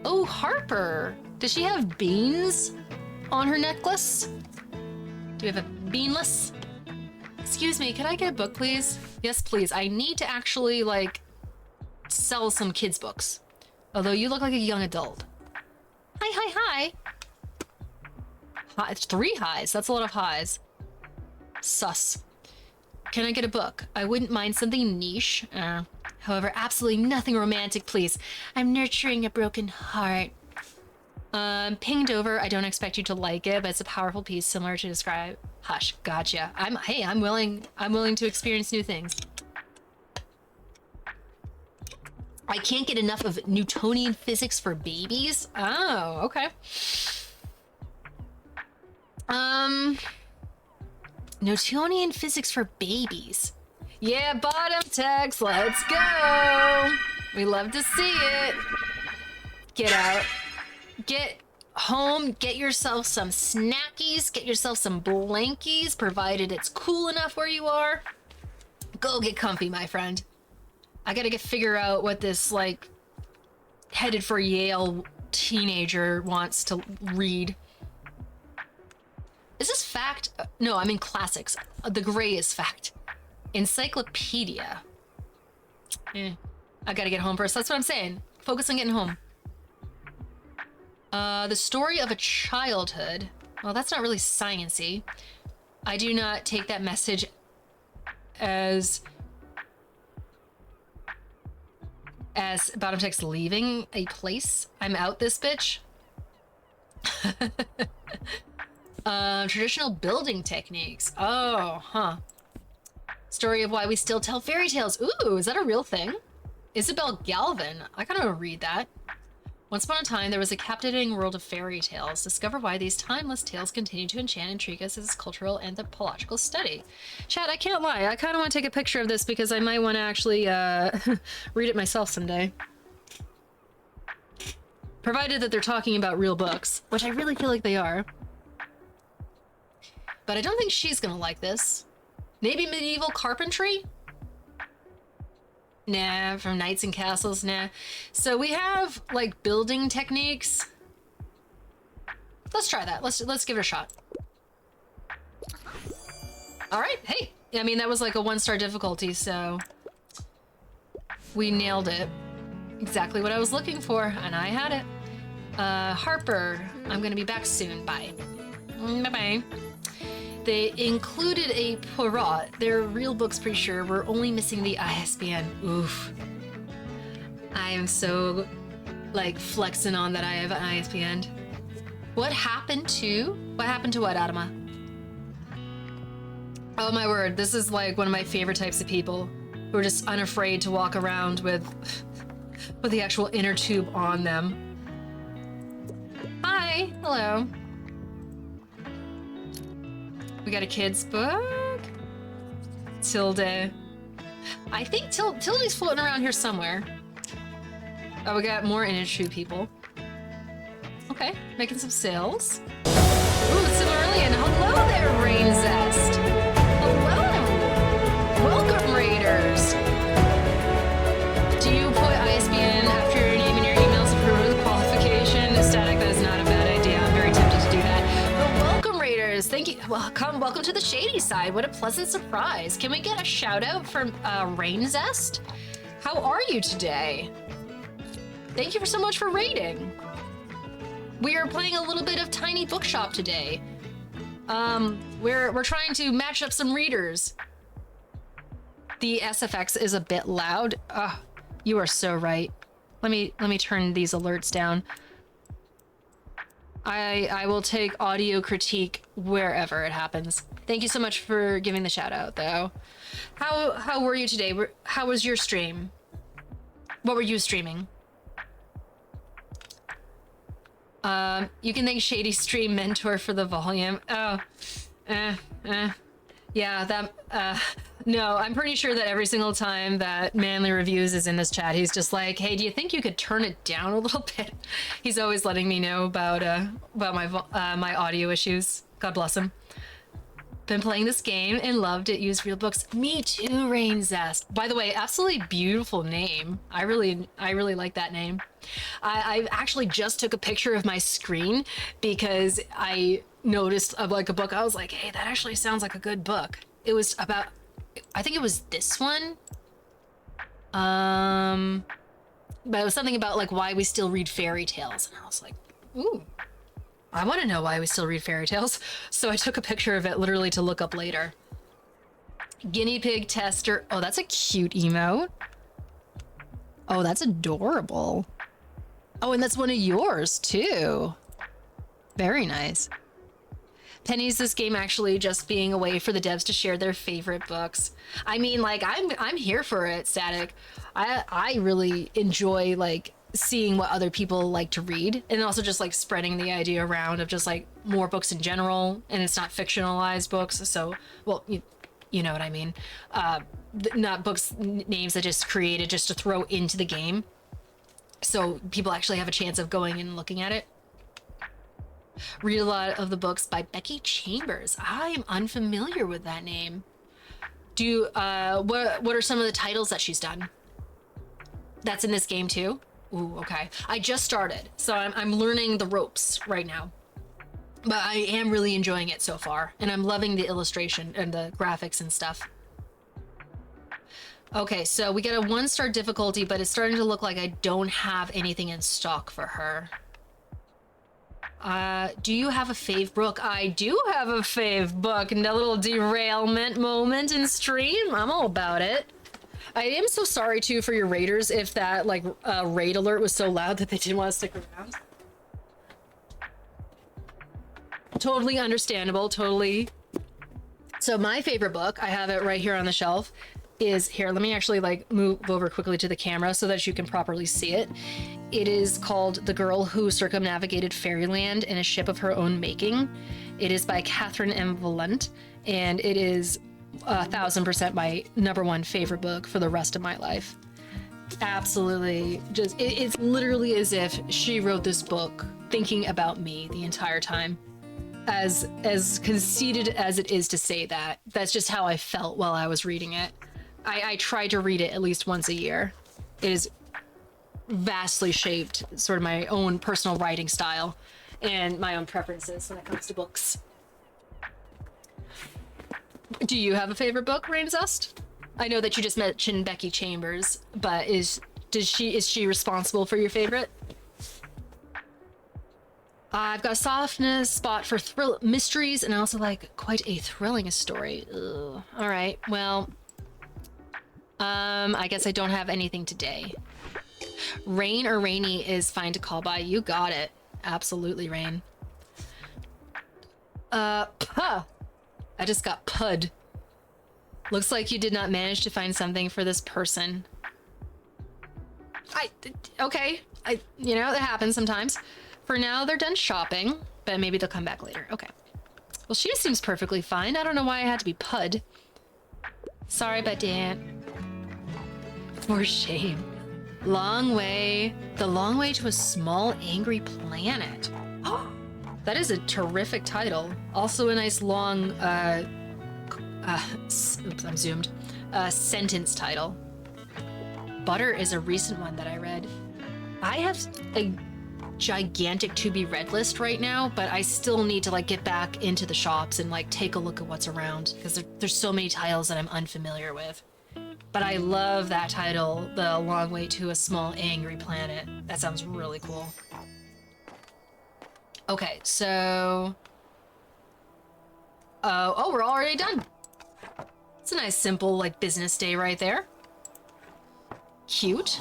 Oh, Harper. Does she have beans on her necklace? Do we have a beanless? Excuse me, can I get a book, please? Yes, please. I need to actually, like, sell some kids' books. Although you look like a young adult. Hi. Hi, 3 highs. That's a lot of highs. Sus. Can I get a book? I wouldn't mind something niche. However, absolutely nothing romantic, please. I'm nurturing a broken heart. Pinged over. I don't expect you to like it, but it's a powerful piece similar to describe. Hush, gotcha. I'm willing to experience new things. I can't get enough of Newtonian physics for babies. Oh, okay. Newtonian physics for babies. Yeah, bottom text, let's go. We love to see it. Get out. Get home, get yourself some snackies, get yourself some blankies, provided it's cool enough where you are. Go get comfy, my friend. I gotta figure out what this, like, headed for Yale teenager wants to read. Is this fact? No, I'm in classics. The gray is fact. Encyclopedia. I gotta get home first. That's what I'm saying. Focus on getting home. The story of a childhood. Well, that's not really science-y. I do not take that message as bottom text leaving a place. I'm out this bitch. Traditional building techniques. Oh, huh. Story of why we still tell fairy tales. Ooh, is that a real thing? Isabel Galvin. I gotta read that. Once upon a time, there was a captivating world of fairy tales. Discover why these timeless tales continue to enchant and intrigue us as a cultural anthropological study. Chat, I can't lie. I kind of want to take a picture of this because I might want to actually read it myself someday. Provided that they're talking about real books, which I really feel like they are. But I don't think she's gonna like this. Maybe medieval carpentry? Nah, from Knights and Castles, nah. So we have, like, building techniques. Let's try that. Let's give it a shot. All right, hey. I mean, that was like a 1-star difficulty, so we nailed it. Exactly what I was looking for, and I had it. Harper, I'm gonna be back soon. Bye. Bye-bye. They included a Poirot. They're real books, pretty sure. We're only missing the ISBN. Oof. I am so, like, flexing on that I have an ISBN. What happened to what, Adama? Oh my word, this is like one of my favorite types of people who are just unafraid to walk around with the actual inner tube on them. Hi, hello. We got a kid's book. Tilde. I think Tilde's floating around here somewhere. Oh, we got more inner tube people. Okay, making some sales. Ooh, it's Silmarillion. Hello there, Rain Zest. Hello. Welcome, Raiders. Do you put ISBN after your name and your emails for the qualification? Static, that is not a bad idea. I'm very tempted to do that. But welcome, Raiders. Thank you. Welcome to the shady side. What a pleasant surprise. Can we get a shout out from Rain Zest? How are you today? Thank you so much for raiding. We are playing a little bit of Tiny Bookshop today. We're trying to match up some readers. The SFX is a bit loud. You are so right. Let me turn these alerts down. I will take audio critique wherever it happens. Thank you so much for giving the shout out, though. How were you today? How was your stream? What were you streaming? You can thank Shady Stream Mentor for the volume. Oh, yeah, that, no, I'm pretty sure that every single time that Manly Reviews is in this chat, he's just like, hey, do you think you could turn it down a little bit? He's always letting me know about my audio issues. God bless him. Been playing this game and loved it. Use real books. Me too, Rain Zest. By the way, absolutely beautiful name. I really like that name. I actually just took a picture of my screen because I noticed like a book. I was like, hey, that actually sounds like a good book. It was about, I think it was this one. But it was something about like why we still read fairy tales. And I was like, ooh, I want to know why we still read fairy tales. So I took a picture of it literally to look up later. Guinea pig tester. Oh, that's a cute emote. Oh, that's adorable. Oh, and that's one of yours too. Very nice. Penny's this game actually just being a way for the devs to share their favorite books. I mean, like, I'm here for it, Static. I really enjoy like seeing what other people like to read, and also just like spreading the idea around of just like more books in general, and it's not fictionalized books. So, well, you know what I mean. Not books names that just created just to throw into the game, so people actually have a chance of going and looking at it. Read a lot of the books by Becky Chambers. I am unfamiliar with that name. What are some of the titles that she's done? That's in this game too? Ooh, okay. I just started, so I'm learning the ropes right now. But I am really enjoying it so far, and I'm loving the illustration and the graphics and stuff. Okay, so we get a 1-star difficulty, but it's starting to look like I don't have anything in stock for her. Do you have a fave book? I do have a fave book. And a little derailment moment in stream. I'm all about it. I am so sorry, too, for your raiders if that, like, raid alert was so loud that they didn't want to stick around. Totally understandable, totally. So my favorite book, I have it right here on the shelf, is here. Let me actually like move over quickly to the camera so that you can properly see it. It is called The Girl Who Circumnavigated Fairyland in a Ship of Her Own Making. It is by Catherine M. Valent, and it is 1000% my #1 favorite book for the rest of my life. Absolutely, just it's literally as if she wrote this book thinking about me the entire time. As conceited as it is to say that, that's just how I felt while I was reading it. I try to read it at least once a year. It is vastly shaped sort of my own personal writing style and my own preferences when it comes to books. Do you have a favorite book, Rainzest? I know that you just mentioned Becky Chambers, but is she responsible for your favorite? I've got a softness spot for mysteries, and I also like quite a thrilling story. Ugh. All right, well, I guess I don't have anything today. Rain or Rainy is fine to call by. You got it. Absolutely, Rain. Puh. I just got pud. Looks like you did not manage to find something for this person. Okay. You know, it happens sometimes. For now, they're done shopping, but maybe they'll come back later. Okay. Well, she seems perfectly fine. I don't know why I had to be pud. Sorry, but Dan. For shame. Long way. The long way to a small, angry planet. That is a terrific title. Also a nice long, oops, I'm zoomed. Sentence title. Butter is a recent one that I read. I have a gigantic to be read list right now, but I still need to like get back into the shops and like take a look at what's around because there's so many titles that I'm unfamiliar with. But I love that title, The Long Way to a Small Angry Planet. That sounds really cool. Okay, so oh, we're already done. It's a nice simple like business day right there. Cute.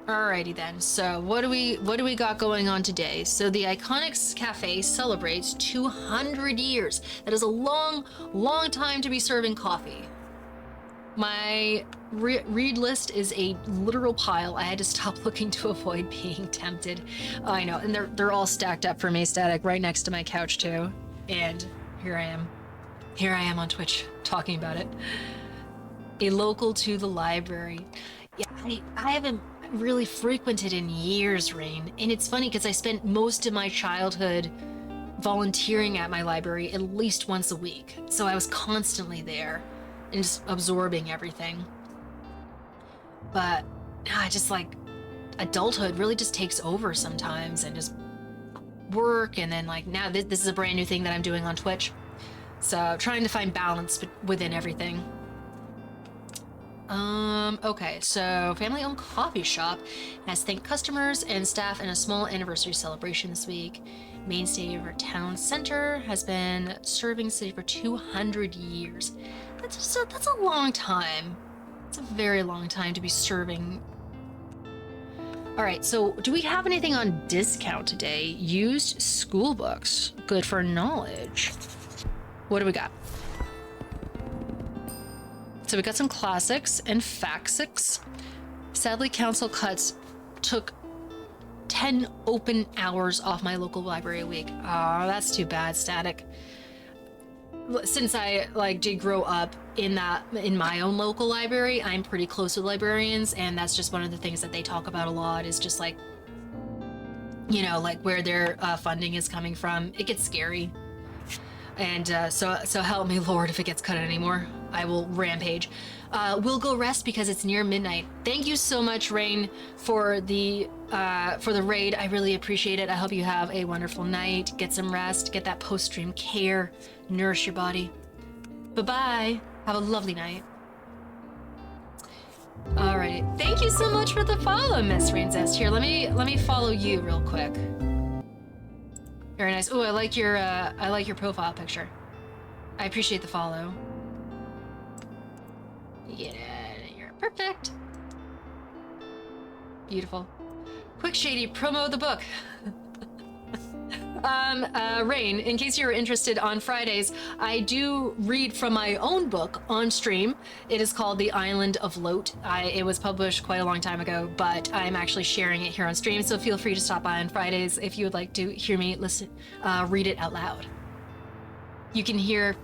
Alrighty then, so what do we got going on today? So the Iconics Cafe celebrates 200 years. That is a long, long time to be serving coffee. My read list is a literal pile. I had to stop looking to avoid being tempted. Oh, I know, and they're all stacked up for me, static, right next to my couch too. And here I am. Here I am on Twitch talking about it. A local to the library. Yeah, I haven't really frequented in years, Rain. And it's funny because I spent most of my childhood volunteering at my library at least once a week. So I was constantly there and just absorbing everything. But I just like adulthood really just takes over sometimes and just work. And then like now this is a brand new thing that I'm doing on Twitch. So trying to find balance within everything. Okay, so family-owned coffee shop has thanked customers and staff in a small anniversary celebration this week. Mainstay of our town center has been serving the city for 200 years. That's a long time. It's a very long time to be serving. All right, so do we have anything on discount today? Used school books, good for knowledge. What do we got? So we got some classics and factsics. Sadly, council cuts took 10 open hours off my local library a week. Oh, that's too bad, Static. Since I did grow up in my own local library, I'm pretty close with librarians, and that's just one of the things that they talk about a lot is just like, you know, like where their funding is coming from. It gets scary. And so help me, Lord, if it gets cut anymore, I will rampage. We'll go rest because it's near midnight. Thank you so much, Rain, for the raid. I really appreciate it. I hope you have a wonderful night. Get some rest. Get that post-stream care. Nourish your body. Bye-bye. Have a lovely night. All right. Thank you so much for the follow, Miss Rainzest. Here, let me follow you real quick. Very nice. Oh, I like your profile picture. I appreciate the follow. Yeah, you're perfect. Beautiful. Quick Shady, promo the book. Rain, in case you're interested, on Fridays, I do read from my own book on stream. It is called The Island of Lote. It was published quite a long time ago, but I'm actually sharing it here on stream, so feel free to stop by on Fridays if you would like to hear me read it out loud. You can hear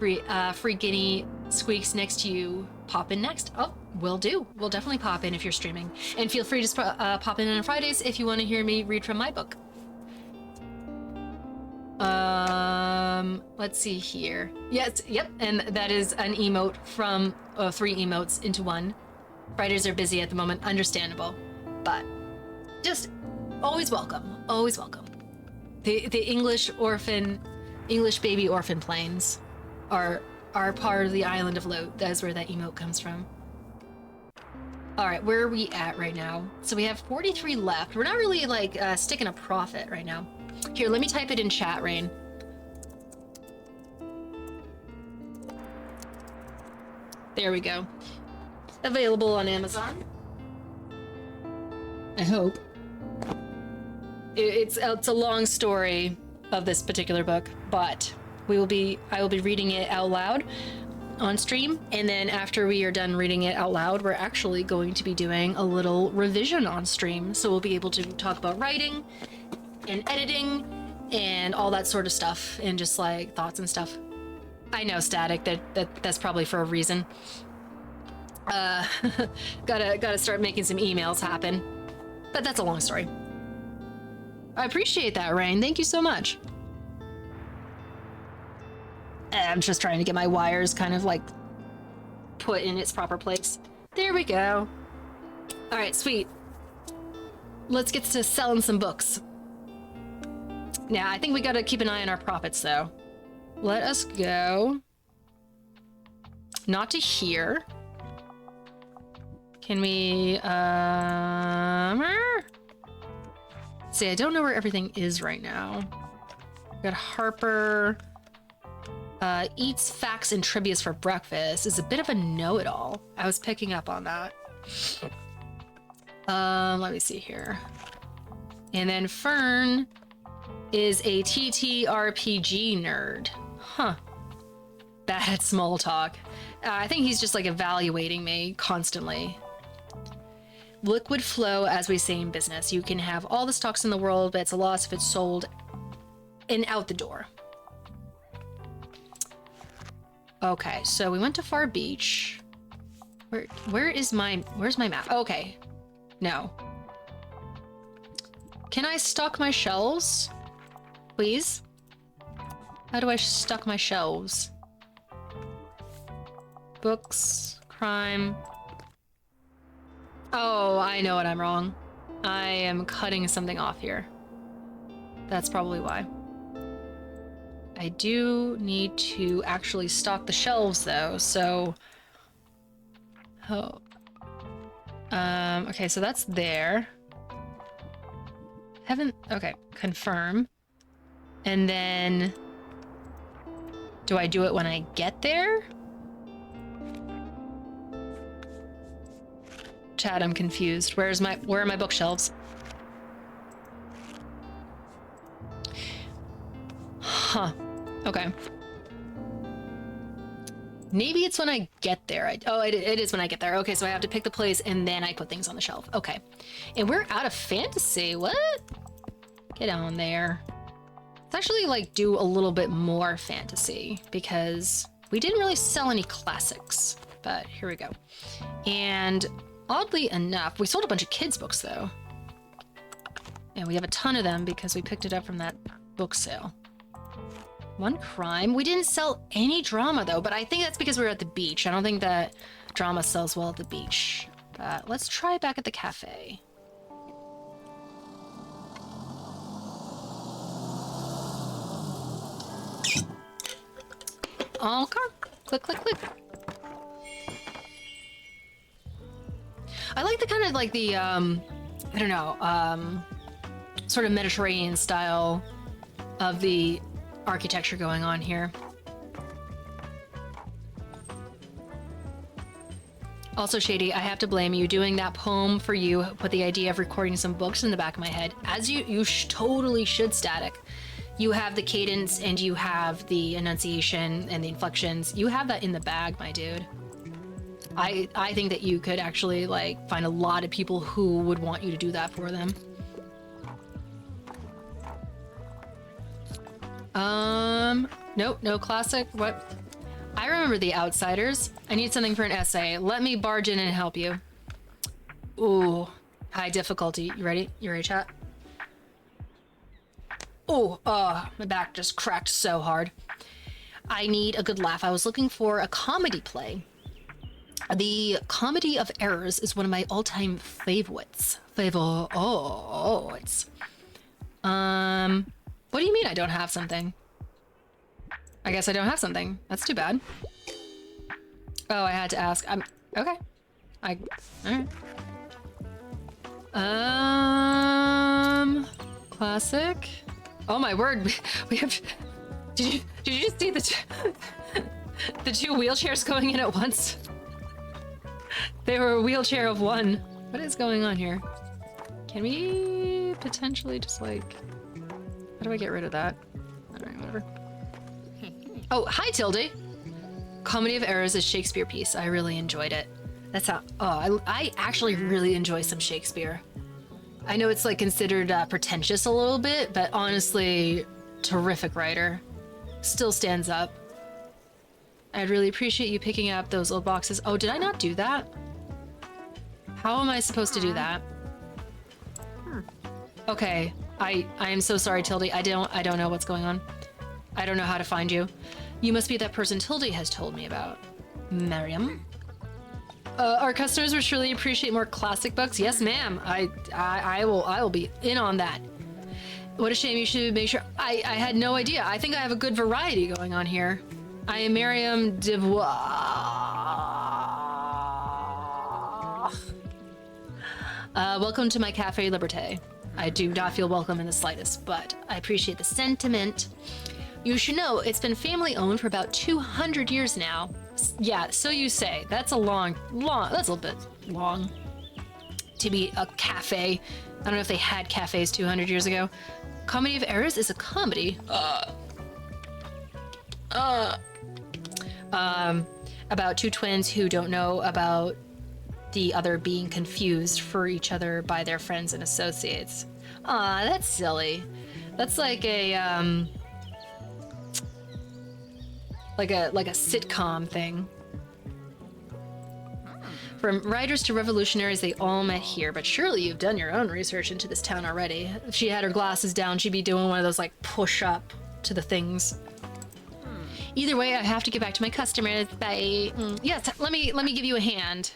free guinea squeaks next to you pop in next. Oh, will do. We'll definitely pop in if you're streaming. And feel free to pop in on Fridays if you want to hear me read from my book. Let's see here. Yes, yep, and that is an emote from 3 emotes into 1. Fridays are busy at the moment, understandable, but just always welcome, always welcome. The English baby orphan planes are part of the island of Lote. That is where that emote comes from. All right, where are we at right now? So we have 43 left. We're not really like sticking a profit right now. Here, let me type it in chat, Rain. There we go. Available on Amazon. I hope. It's a long story of this particular book, but I will be reading it out loud on stream, and then after we are done reading it out loud, we're actually going to be doing a little revision on stream, so we'll be able to talk about writing and editing and all that sort of stuff, and just like thoughts and stuff. I know, Static, that's probably for a reason. Gotta start making some emails happen, but that's a long story. I appreciate that, Rain. Thank you so much. I'm just trying to get my wires kind of like put in its proper place. There we go. All right, sweet. Let's get to selling some books. Now, I think we gotta keep an eye on our profits, though. Let us go. Not to here. Can we, see, I don't know where everything is right now. We got Harper. Eats facts and trivias for breakfast is a bit of a know-it-all. I was picking up on that. Let me see here. And then Fern is a TTRPG nerd. Huh. Bad at small talk. I think he's just like evaluating me constantly. Liquid flow, as we say in business. You can have all the stocks in the world, but it's a loss if it's sold and out the door. Okay, so we went to Far Beach. Where's my map? Okay. No. Can I stock my shelves? Please? How do I stock my shelves? Books, crime. Oh, I know what I'm wrong. I am cutting something off here. That's probably why. I do need to actually stock the shelves though, so... Oh. Okay, so that's there. Okay, confirm. And then... Do I do it when I get there? Chad, I'm confused. Where are my bookshelves? Huh. Okay. Maybe it's when I get there. It is when I get there. Okay, so I have to pick the place and then I put things on the shelf. Okay. And we're out of fantasy. What? Get on there. Let's actually like do a little bit more fantasy because we didn't really sell any classics, but here we go. And oddly enough, we sold a bunch of kids books though. And we have a ton of them because we picked it up from that book sale. One crime. We didn't sell any drama though, but I think that's because we were at the beach. I don't think that drama sells well at the beach. But let's try back at the cafe. Okay. Click, click, click. I like the kind of like the, I don't know, sort of Mediterranean style of the architecture going on here. Also, Shady, I have to blame you. Doing that poem for you put the idea of recording some books in the back of my head. As you totally should, Static. You have the cadence and you have the enunciation and the inflections. You have that in the bag, my dude. I think that you could actually like find a lot of people who would want you to do that for them. Nope, no classic. What? I remember The Outsiders. I need something for an essay. Let me barge in and help you. Ooh, high difficulty. You ready? You ready, chat? Oh, my back just cracked so hard. I need a good laugh. I was looking for a comedy play. The Comedy of Errors is one of my all-time favorites. What do you mean I don't have something? I guess I don't have something. That's too bad. Oh, I had to ask. Okay. All right. Classic. Oh my word, we have. Did you see the two wheelchairs going in at once? They were a wheelchair of one. What is going on here? Can we potentially just like? How do I get rid of that? I don't know, whatever. Oh, hi Tilde. Comedy of Errors is a Shakespeare piece. I really enjoyed it. That's how. Oh, I actually really enjoy some Shakespeare. I know it's like considered pretentious a little bit, but honestly, terrific writer. Still stands up. I'd really appreciate you picking up those old boxes. Oh, did I not do that? How am I supposed to do that? Okay, I am so sorry, Tilde. I don't know what's going on. I don't know how to find you. You must be that person Tilde has told me about. Miriam. Our customers would surely appreciate more classic books. Yes, ma'am. I will be in on that. What a shame. You should make sure. I had no idea. I think I have a good variety going on here. I am Miriam Devois. Welcome to my Cafe Liberté. I do not feel welcome in the slightest, but I appreciate the sentiment. You should know it's been family owned for about 200 years now. Yeah, so you say. That's a long, that's a little bit long to be a cafe. I don't know if they had cafes 200 years ago. Comedy of Errors is a comedy. About two twins who don't know about the other being confused for each other by their friends and associates. Aw, that's silly. That's like a, like a sitcom thing. From writers to revolutionaries, they all met here, but surely you've done your own research into this town already. If she had her glasses down, she'd be doing one of those like push up to the things. Either way, I have to get back to my customers. Bye. Yes, let me give you a hand.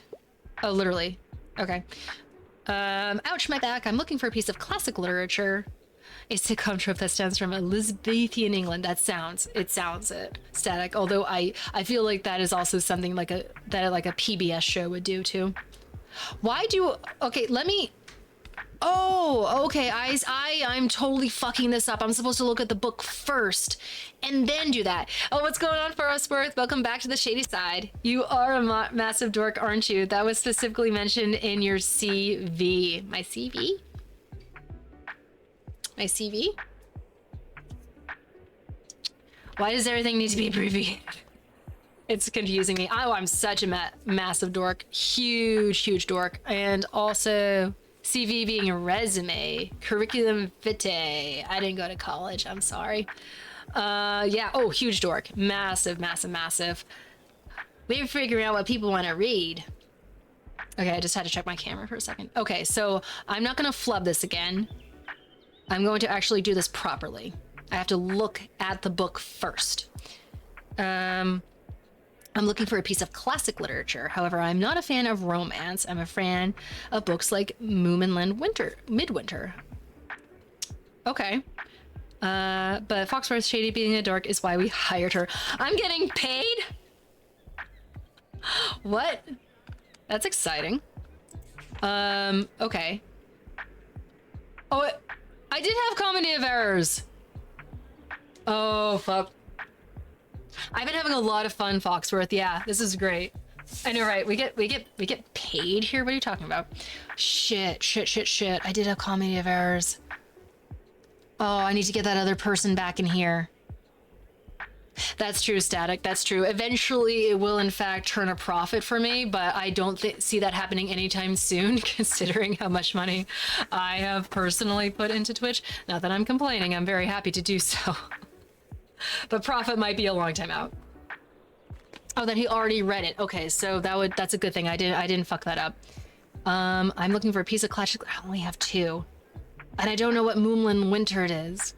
Oh, literally. Okay. Ouch, my back. I'm looking for a piece of classic literature. A sitcom trope that stands from Elizabethan England. It sounds it. Static. Although I feel like that is also something like a PBS show would do too. Okay, let me. Oh, okay. I'm totally fucking this up. I'm supposed to look at the book first and then do that. Oh, what's going on, Frostworth? Welcome back to the shady side. You are a massive dork, aren't you? That was specifically mentioned in your CV. My CV? My CV? Why does everything need to be abbreviated? It's confusing me. Oh, I'm such a massive dork. Huge dork. And also CV being a resume. Curriculum vitae. I didn't go to college. I'm sorry. Yeah. Oh, huge dork. Massive. We're figuring out what people want to read. Okay, I just had to check my camera for a second. Okay, so I'm not going to flub this again. I'm going to actually do this properly. I have to look at the book first. I'm looking for a piece of classic literature. However, I'm not a fan of romance. I'm a fan of books like Moonland Midwinter. Okay. But Foxworth shady being a dork is why we hired her. I'm getting paid? What? That's exciting. Okay. Oh, I did have Comedy of Errors. Oh, fuck. I've been having a lot of fun, Foxworth. Yeah, this is great. I know, right? We get paid here. What are you talking about? Shit. I did have Comedy of Errors. Oh, I need to get that other person back in here. That's true, Static. That's true. Eventually, it will, in fact, turn a profit for me, but I don't see that happening anytime soon, considering how much money I have personally put into Twitch. Not that I'm complaining. I'm very happy to do so. But profit might be a long time out. Oh, then he already read it. Okay, so that's a good thing. I didn't fuck that up. I'm looking for a piece of classic. I only have 2. And I don't know what Moonland Winter it is.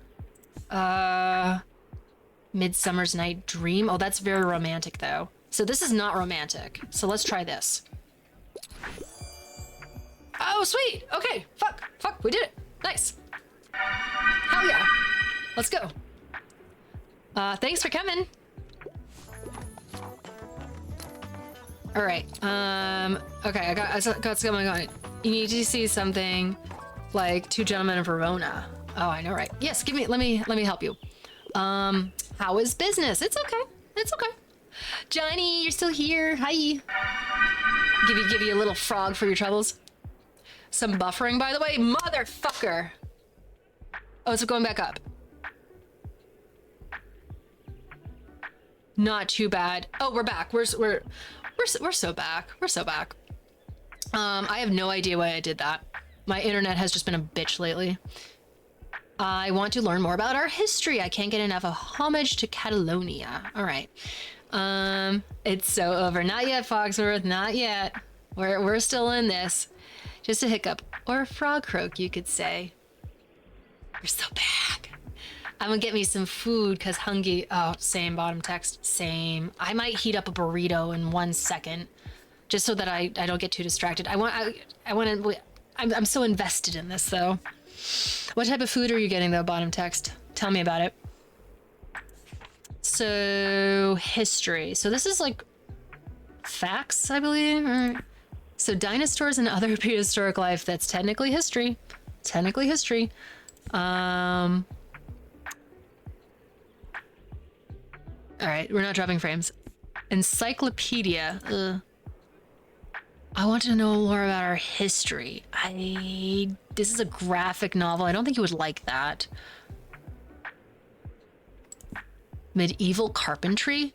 Midsummer's Night Dream. Oh, that's very romantic, though. So this is not romantic. So let's try this. Oh, sweet. Okay. Fuck. We did it. Nice. Hell yeah. Let's go. Thanks for coming. All right. Okay. I got something going. You need to see something like Two Gentlemen of Verona. Oh, I know, right? Yes. Let me help you. How is business? It's okay. Johnny, you're still here. Hi. Give you a little frog for your troubles. Some buffering, by the way. Motherfucker. Oh, it's going back up. Not too bad. Oh, we're back. We're so back. We're so back. I have no idea why I did that. My internet has just been a bitch lately. I want to learn more about our history. I can't get enough of homage to Catalonia. All right. It's so over. Not yet, Foxworth. Not yet. We're still in this. Just a hiccup. Or a frog croak, you could say. We're so back. I'm gonna get me some food because hungry. Oh, same bottom text. Same. I might heat up a burrito in 1 second, just so that I don't get too distracted. I'm so invested in this though. What type of food are you getting though, bottom text? Tell me about it. So, history. So this is like facts, I believe. So dinosaurs and other prehistoric life, that's technically history. Technically history. All right, we're not dropping frames. Encyclopedia. I want to know more about our history. This is a graphic novel. I don't think you would like that. Medieval carpentry?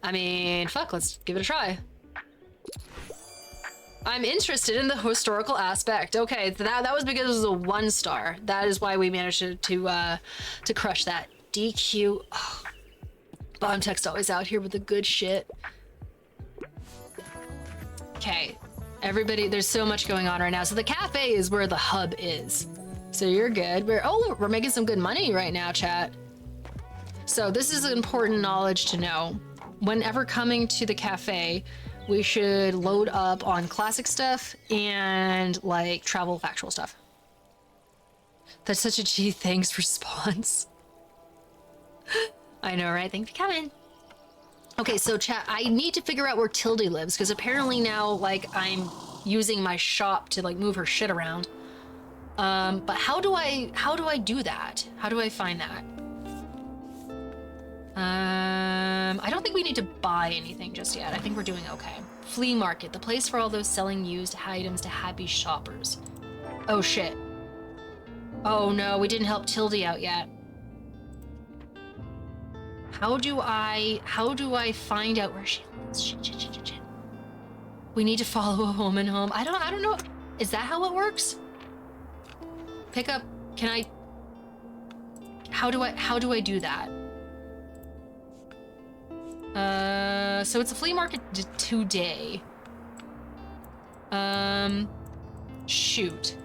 I mean, fuck, let's give it a try. I'm interested in the historical aspect. Okay, that was because it was a 1 star. That is why we managed to crush that. DQ. Oh, bottom text always out here with the good shit. Okay, everybody, there's so much going on right now. So the cafe is where the hub is. So you're good. We're making some good money right now, chat. So this is important knowledge to know. Whenever coming to the cafe, we should load up on classic stuff and like travel factual stuff. That's such a gee thanks response. I know, right? Thanks for coming. Okay, so chat, I need to figure out where Tildy lives because apparently now like I'm using my shop to like move her shit around. But how do I do that? How do I find that? I don't think we need to buy anything just yet. I think we're doing okay. Flea market, the place for all those selling used items to happy shoppers. Oh shit. Oh no, we didn't help Tildy out yet. How do I find out where she lives? Shit. We need to follow a woman home. I don't know. Is that how it works? Pick up, how do I do that? So it's a flea market today. Shoot.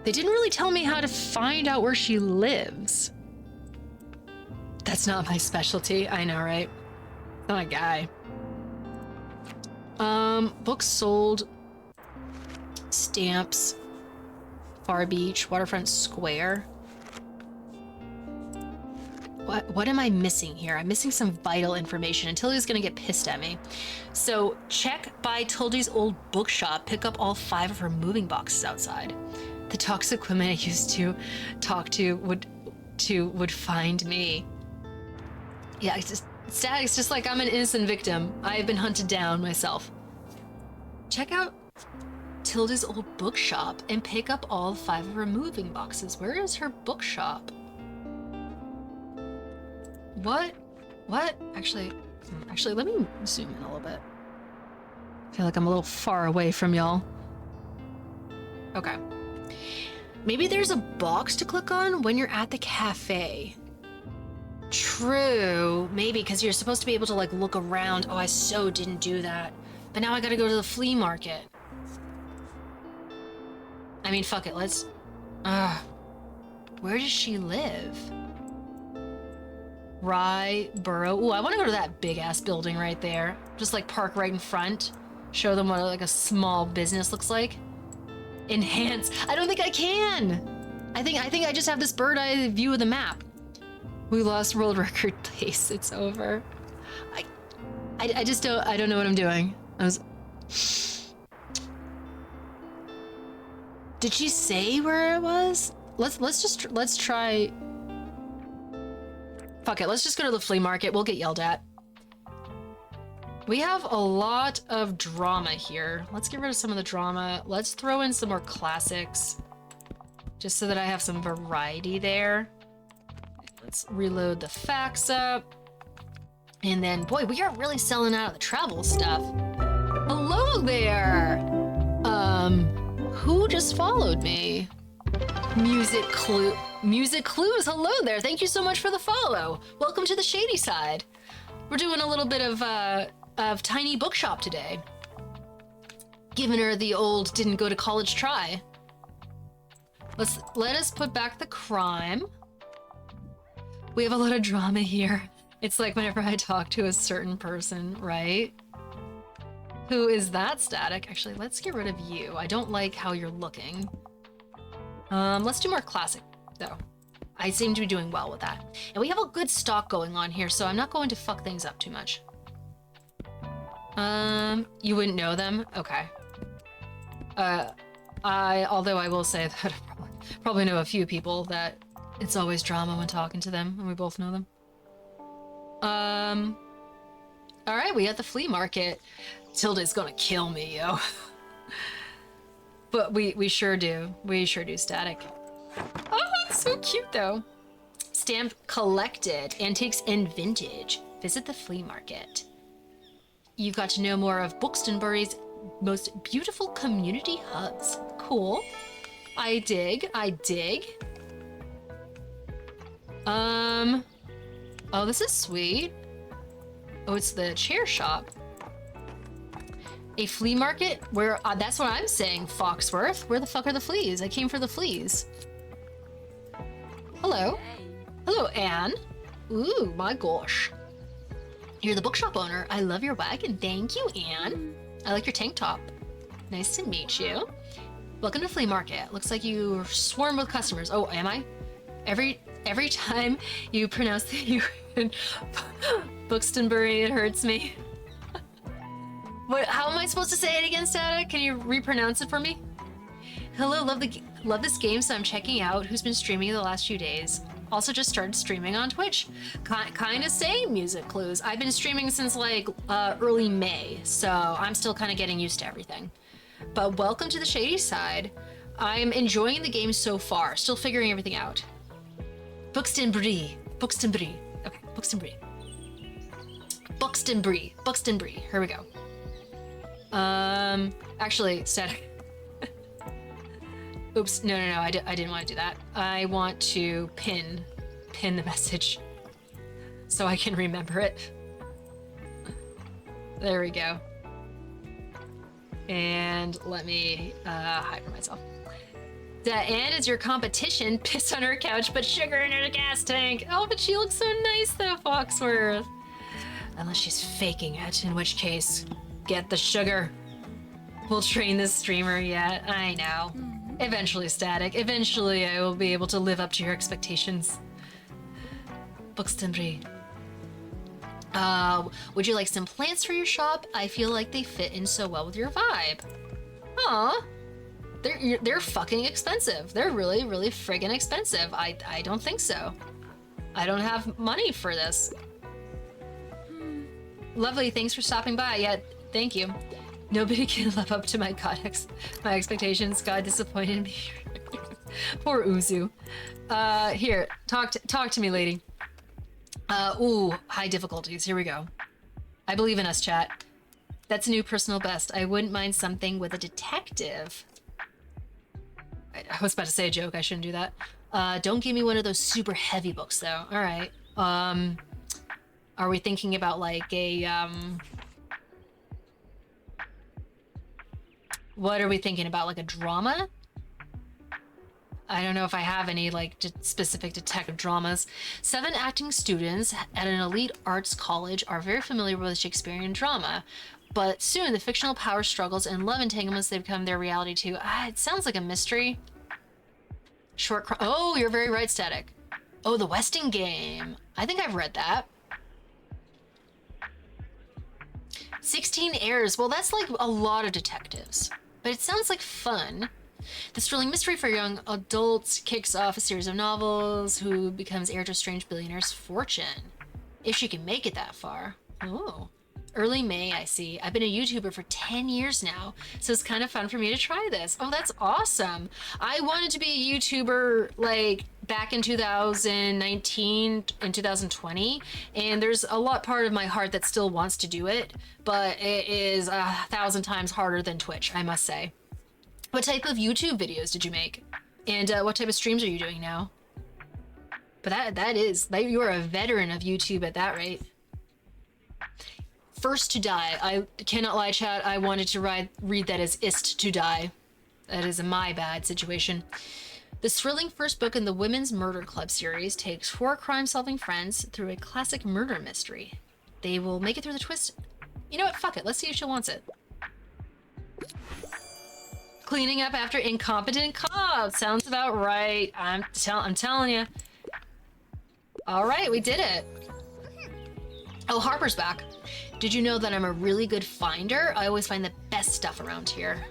They didn't really tell me how to find out where she lives. That's not my specialty. I know, right? Not my guy. Books sold. Stamps. Far Beach, Waterfront Square. What am I missing here? I'm missing some vital information, and Tildy's gonna get pissed at me. So check by Tildy's old bookshop. Pick up all 5 of her moving boxes outside. The toxic women I used to talk to would find me. Yeah, it's just like I'm an innocent victim. I've been hunted down myself. Check out Tilda's old bookshop and pick up all 5 of her moving boxes. Where is her bookshop? What? Actually, let me zoom in a little bit. I feel like I'm a little far away from y'all. Okay. Maybe there's a box to click on when you're at the cafe. True, maybe, because you're supposed to be able to like look around. Oh, I so didn't do that. But now I gotta go to the flea market. I mean, fuck it, let's... where does she live? Rye Borough. Ooh, I want to go to that big-ass building right there. Just, like, park right in front. Show them what, like, a small business looks like. Enhance. I don't think I can! I think I just have this bird-eye view of the map. We lost world record place. It's over. I just don't... I don't know what I'm doing. Did she say where it was? Let's try. Fuck it, let's just go to the flea market. We'll get yelled at. We have a lot of drama here. Let's get rid of some of the drama. Let's throw in some more classics. Just so that I have some variety there. Let's reload the facts up. And then, boy, we are really selling out of the travel stuff. Hello there! Who just followed me? Music Clues, hello there. Thank you so much for the follow. Welcome to the shady side. We're doing a little bit of tiny bookshop today. Giving her the old didn't go to college try. Let us put back the crime. We have a lot of drama here. It's like whenever I talk to a certain person, right? Who is that, Static? Actually, let's get rid of you. I don't like how you're looking. Let's do more classic, though. I seem to be doing well with that. And we have a good stock going on here, so I'm not going to fuck things up too much. You wouldn't know them? Okay. Although I will say that I probably know a few people that it's always drama when talking to them, and we both know them. All right, we at the flea market. Tilda's gonna kill me, yo. But we sure do. We sure do, Static. Oh, it's so cute, though. Stamp collected. Antiques and vintage. Visit the flea market. You've got to know more of Buxtonbury's most beautiful community hubs. Cool. I dig. Oh, this is sweet. Oh, it's the chair shop. A flea market? Where? That's what I'm saying, Foxworth. Where the fuck are the fleas? I came for the fleas. Hello. Hello, Anne. Ooh, my gosh. You're the bookshop owner. I love your wagon. Thank you, Anne. I like your tank top. Nice to meet you. Welcome to flea market. Looks like you swarm with customers. Oh, am I? Every time you pronounce the Buxtonbury, it hurts me. What? How am I supposed to say it again, Static? Can you repronounce it for me? Hello, love this game, so I'm checking out who's been streaming the last few days. Also just started streaming on Twitch. Kind of same, Music Clues. I've been streaming since like early May, so I'm still kind of getting used to everything. But welcome to the shady side. I'm enjoying the game so far, still figuring everything out. Buxtonbury. Okay, Buxtonbury. Here we go. Actually, Static. Oops, no, I didn't want to do that. I want to pin the message so I can remember it. There we go. And let me hide for myself. Anne is your competition. Piss on her couch, put sugar in her gas tank. Oh, but she looks so nice though, Foxworth. Unless she's faking it, in which case, get the sugar. We'll train this streamer yet. I know. Eventually, Static. Eventually, I will be able to live up to your expectations. Buxtonbury. Would you like some plants for your shop? I feel like they fit in so well with your vibe. Aw. They're fucking expensive. They're really, really friggin' expensive. I don't think so. I don't have money for this. Lovely, thanks for stopping by. Yeah, thank you. Nobody can live up to my my expectations. God disappointed me. Poor Uzu. Here, talk to me, lady. Ooh, high difficulties. Here we go. I believe in us, chat. That's a new personal best. I wouldn't mind something with a detective. I was about to say a joke. I shouldn't do that. Don't give me one of those super heavy books, though. All right. Are we thinking about like a what are we thinking about? Like a drama? I don't know if I have any like specific detective dramas. 7 acting students at an elite arts college are very familiar with Shakespearean drama, but soon the fictional power struggles and love entanglements they become their reality too. It sounds like a mystery. Oh, you're very right, Static. Oh, the Westing game. I think I've read that. 16 heirs. Well, that's like a lot of detectives, but it sounds like fun. This thrilling mystery for young adults kicks off a series of novels who becomes heir to a strange billionaire's fortune. If she can make it that far. Oh. Early May, I see. I've been a YouTuber for 10 years now, so it's kind of fun for me to try this. Oh, that's awesome. I wanted to be a YouTuber like back in 2019 and 2020, and there's a part of my heart that still wants to do it, but it is 1,000 times harder than Twitch, I must say. What type of YouTube videos did you make? And what type of streams are you doing now? But you are a veteran of YouTube at that rate. First to die. I cannot lie, chat. I wanted to read that as ist to die. That is a my bad situation. The thrilling first book in the Women's Murder Club series takes 4 crime-solving friends through a classic murder mystery. They will make it through the twist. You know what? Fuck it. Let's see if she wants it. Cleaning up after incompetent cops. Sounds about right. I'm telling you. All right, we did it. Oh, Harper's back. Did you know that I'm a really good finder? I always find the best stuff around here.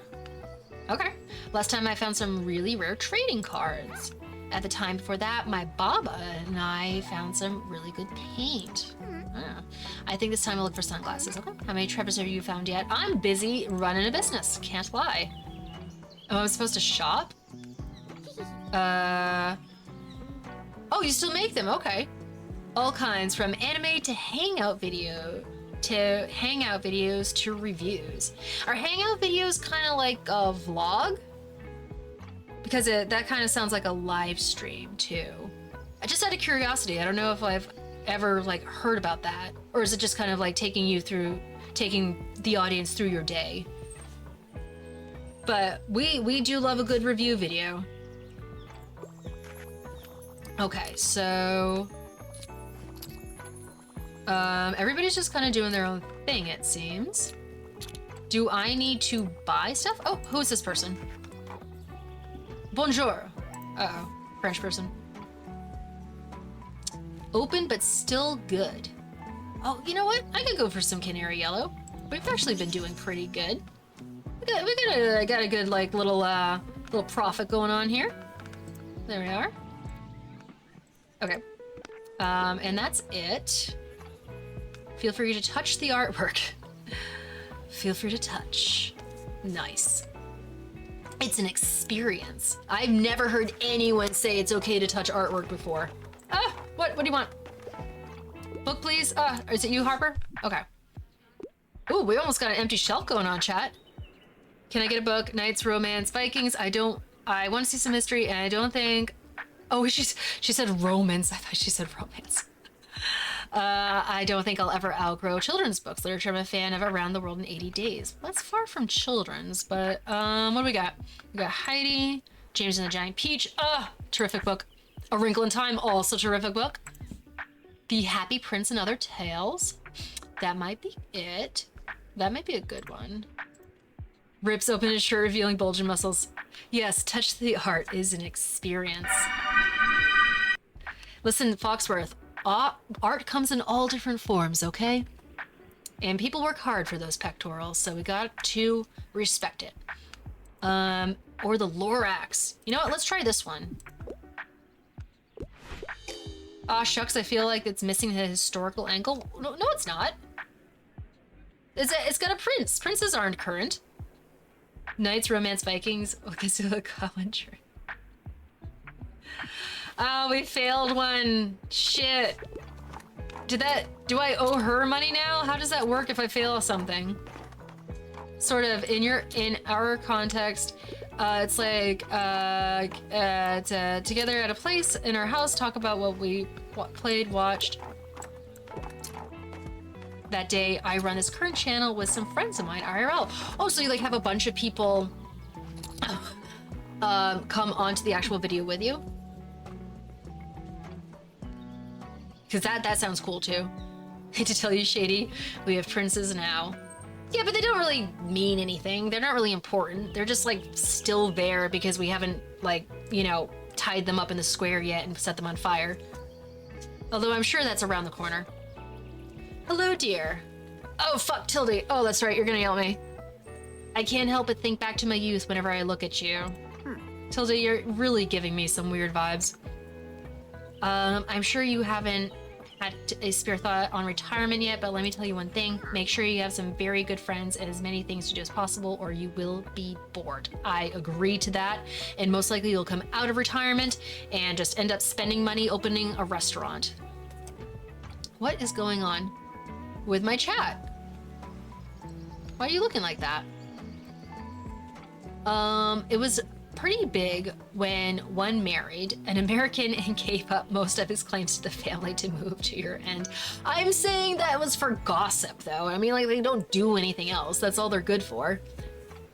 Okay. Last time I found some really rare trading cards. At the time before that, my Baba and I found some really good paint. I think this time I'll look for sunglasses. Okay. How many treasures have you found yet? I'm busy running a business. Can't lie. Oh, I'm supposed to shop? Oh, you still make them. Okay. All kinds, from anime to hangout videos to reviews. Are hangout videos kind of like a vlog? Because that kind of sounds like a live stream too. Just out of curiosity, I don't know if I've ever like heard about that, or is it just kind of like taking the audience through your day? But we do love a good review video. Okay, so everybody's just kind of doing their own thing, it seems. Do I need to buy stuff? Oh, who is this person? Bonjour. Uh-oh, French person. Open, but still good. Oh, you know what? I could go for some Canary Yellow. We've actually been doing pretty good. We got a good like little profit going on here. There we are. Okay. And that's it. Feel free to touch the artwork. Feel free to touch. Nice. It's an experience. I've never heard anyone say it's okay to touch artwork before. What do you want? Book, please? Is it you, Harper? Okay. Ooh, we almost got an empty shelf going on, chat. Can I get a book? Knights, Romance, Vikings. I want to see some history, and I don't think... Oh, she said romance. I thought she said romance. I don't think I'll ever outgrow children's books. Literature, I'm a fan of Around the World in 80 Days. Well, that's far from children's, but what do we got? We got Heidi. James and the Giant Peach. Terrific book. A Wrinkle in Time, also terrific book. The Happy Prince and Other Tales. That might be it. That might be a good one. Rips open his shirt, revealing bulging muscles. Yes, touch the art is an experience. Listen, Foxworth, art comes in all different forms, okay? And people work hard for those pectorals, so we got to respect it. Or the Lorax. You know what? Let's try this one. Aw, shucks, I feel like it's missing the historical angle. No, it's not. It's got a prince. Princes aren't current. Knights, Romance, Vikings. Oh, this is a commentary. Oh, we failed one. Shit. Do I owe her money now? How does that work if I fail something? Sort of, in our context, it's like, together at a place in our house, talk about what we played, watched. That day, I run this current channel with some friends of mine, IRL. Oh, so you like have a bunch of people come onto the actual video with you? Because that sounds cool too. Hate to tell you, Shady, we have princes now. Yeah, but they don't really mean anything. They're not really important. They're just like still there because we haven't like, you know, tied them up in the square yet and set them on fire. Although I'm sure that's around the corner. Hello, dear. Oh, fuck, Tildy. Oh, that's right, you're gonna yell at me. I can't help but think back to my youth whenever I look at you. Tildy, you're really giving me some weird vibes. I'm sure you haven't had a spare thought on retirement yet, but let me tell you one thing. Make sure you have some very good friends and as many things to do as possible, or you will be bored. I agree to that, and most likely you'll come out of retirement and just end up spending money opening a restaurant. What is going on with my chat? Why are you looking like that? It was pretty big when one married an American and gave up most of his claims to the family to move to your end. I'm saying that was for gossip, though. I mean, like, they don't do anything else. That's all they're good for.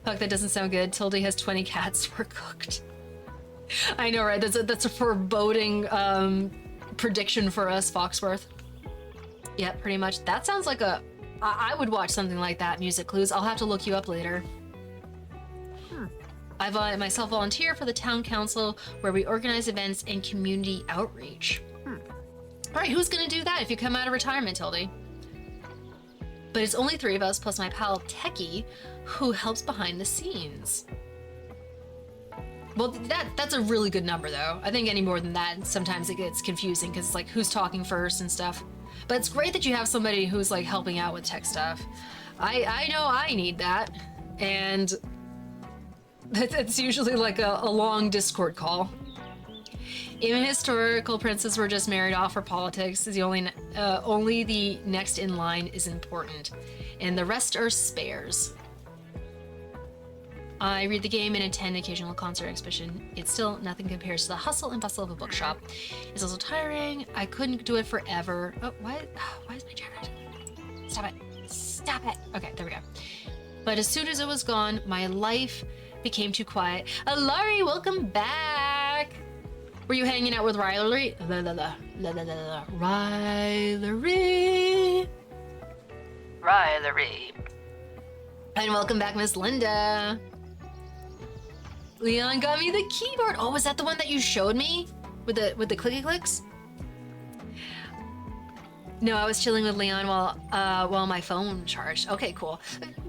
Fuck, that doesn't sound good. Tildy has 20 cats were cooked. I know, right? That's a foreboding prediction for us, Foxworth. Yeah, pretty much. That sounds like I would watch something like that, Music Clues. I'll have to look you up later. I myself volunteer for the town council where we organize events and community outreach. All right, who's gonna do that if you come out of retirement, Tildy? But it's only 3 of us plus my pal Techie who helps behind the scenes. Well, that's a really good number though. I think any more than that, sometimes it gets confusing because it's like who's talking first and stuff. But it's great that you have somebody who's like helping out with tech stuff. I know I need that. And it's usually like a long Discord call. Even historical princes were just married off for politics. The only the next in line is important, and the rest are spares. I read the game and attend occasional concert exhibition. It's still nothing compares to the hustle and bustle of a bookshop. It's also tiring. I couldn't do it forever. Oh, why is my chair red? Stop it. Stop it. Okay, there we go. But as soon as it was gone, my life became too quiet. Alari, welcome back. Were you hanging out with Rylery? Rylery. And welcome back, Miss Linda. Leon got me the keyboard. Oh, was that the one that you showed me with the clicky clicks? No, I was chilling with Leon while my phone charged. Okay, cool.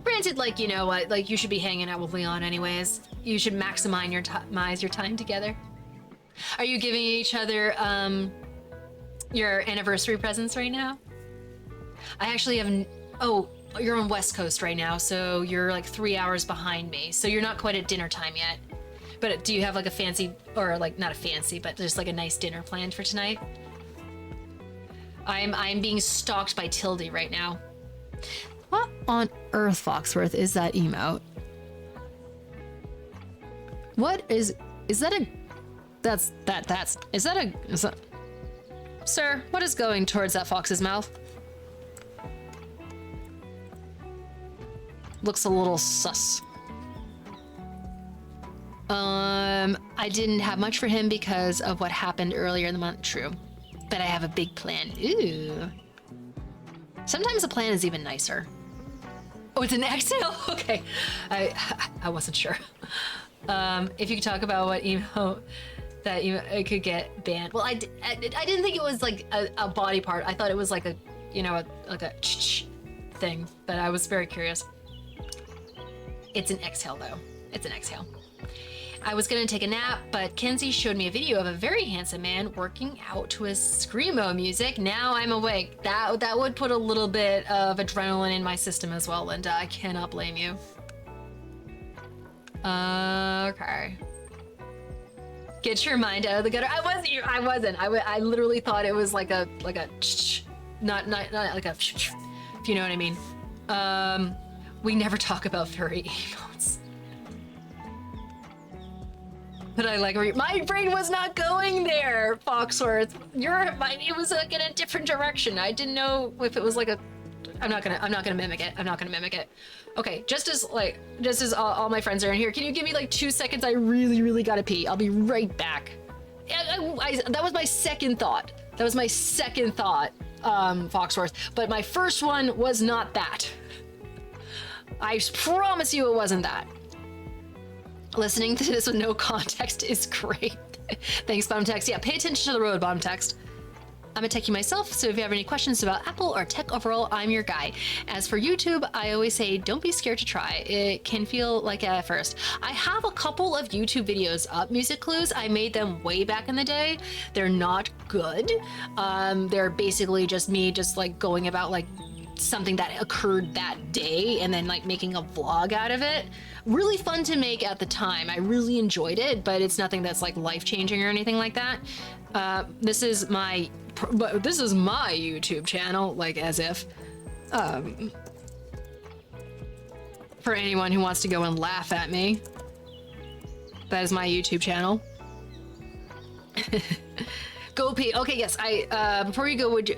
Granted, like, you know what, like you should be hanging out with Leon anyways. You should maximize your time together. Are you giving each other your anniversary presents right now? I actually have. Oh, you're on West Coast right now, so you're like 3 hours behind me. So you're not quite at dinner time yet. But do you have like a fancy, or like not a fancy, but just like a nice dinner planned for tonight? I'm being stalked by Tildy right now. What on earth, Foxworth, is that emote? What is that a, is that, sir, what is going towards that fox's mouth? Looks a little sus. I didn't have much for him because of what happened earlier in the month. True. But I have a big plan. Ooh. Sometimes a plan is even nicer. Oh, it's an exhale? Okay. I wasn't sure. If you could talk about what emo that it could get banned. Well, I didn't think it was like a body part. I thought it was like a, you know, like a thing, but I was very curious. It's an exhale though. It's an exhale. I was gonna take a nap, but Kenzie showed me a video of a very handsome man working out to his screamo music. Now I'm awake. That would put a little bit of adrenaline in my system as well, Linda. I cannot blame you. Okay. Get your mind out of the gutter. I wasn't. I literally thought it was like a not like a if you know what I mean. We never talk about furry emotes. But I like my brain was not going there, Foxworth. It was like in a different direction. I didn't know if it was like a. I'm not gonna mimic it. I'm not gonna mimic it. Okay, just as all my friends are in here, can you give me like 2 seconds? I really gotta pee. I'll be right back. That was my second thought. Foxworth. But my first one was not that. I promise you it wasn't that. Listening to this with no context is great. Thanks, Bottom Text. Yeah, pay attention to the road, Bottom Text. I'm a techie myself, so if you have any questions about Apple or tech overall, I'm your guy. As for YouTube, I always say don't be scared to try. It can feel like it at first. I have a couple of YouTube videos up, Music Clues. I made them way back in the day. They're not good. They're basically just me just like going about like something that occurred that day and then like making a vlog out of it. Really fun to make at the time. I really enjoyed it, but it's nothing that's like life-changing or anything like that. This is my YouTube channel, like as if. For anyone who wants to go and laugh at me, that is my YouTube channel. Go pee. Okay, yes. Before you go, would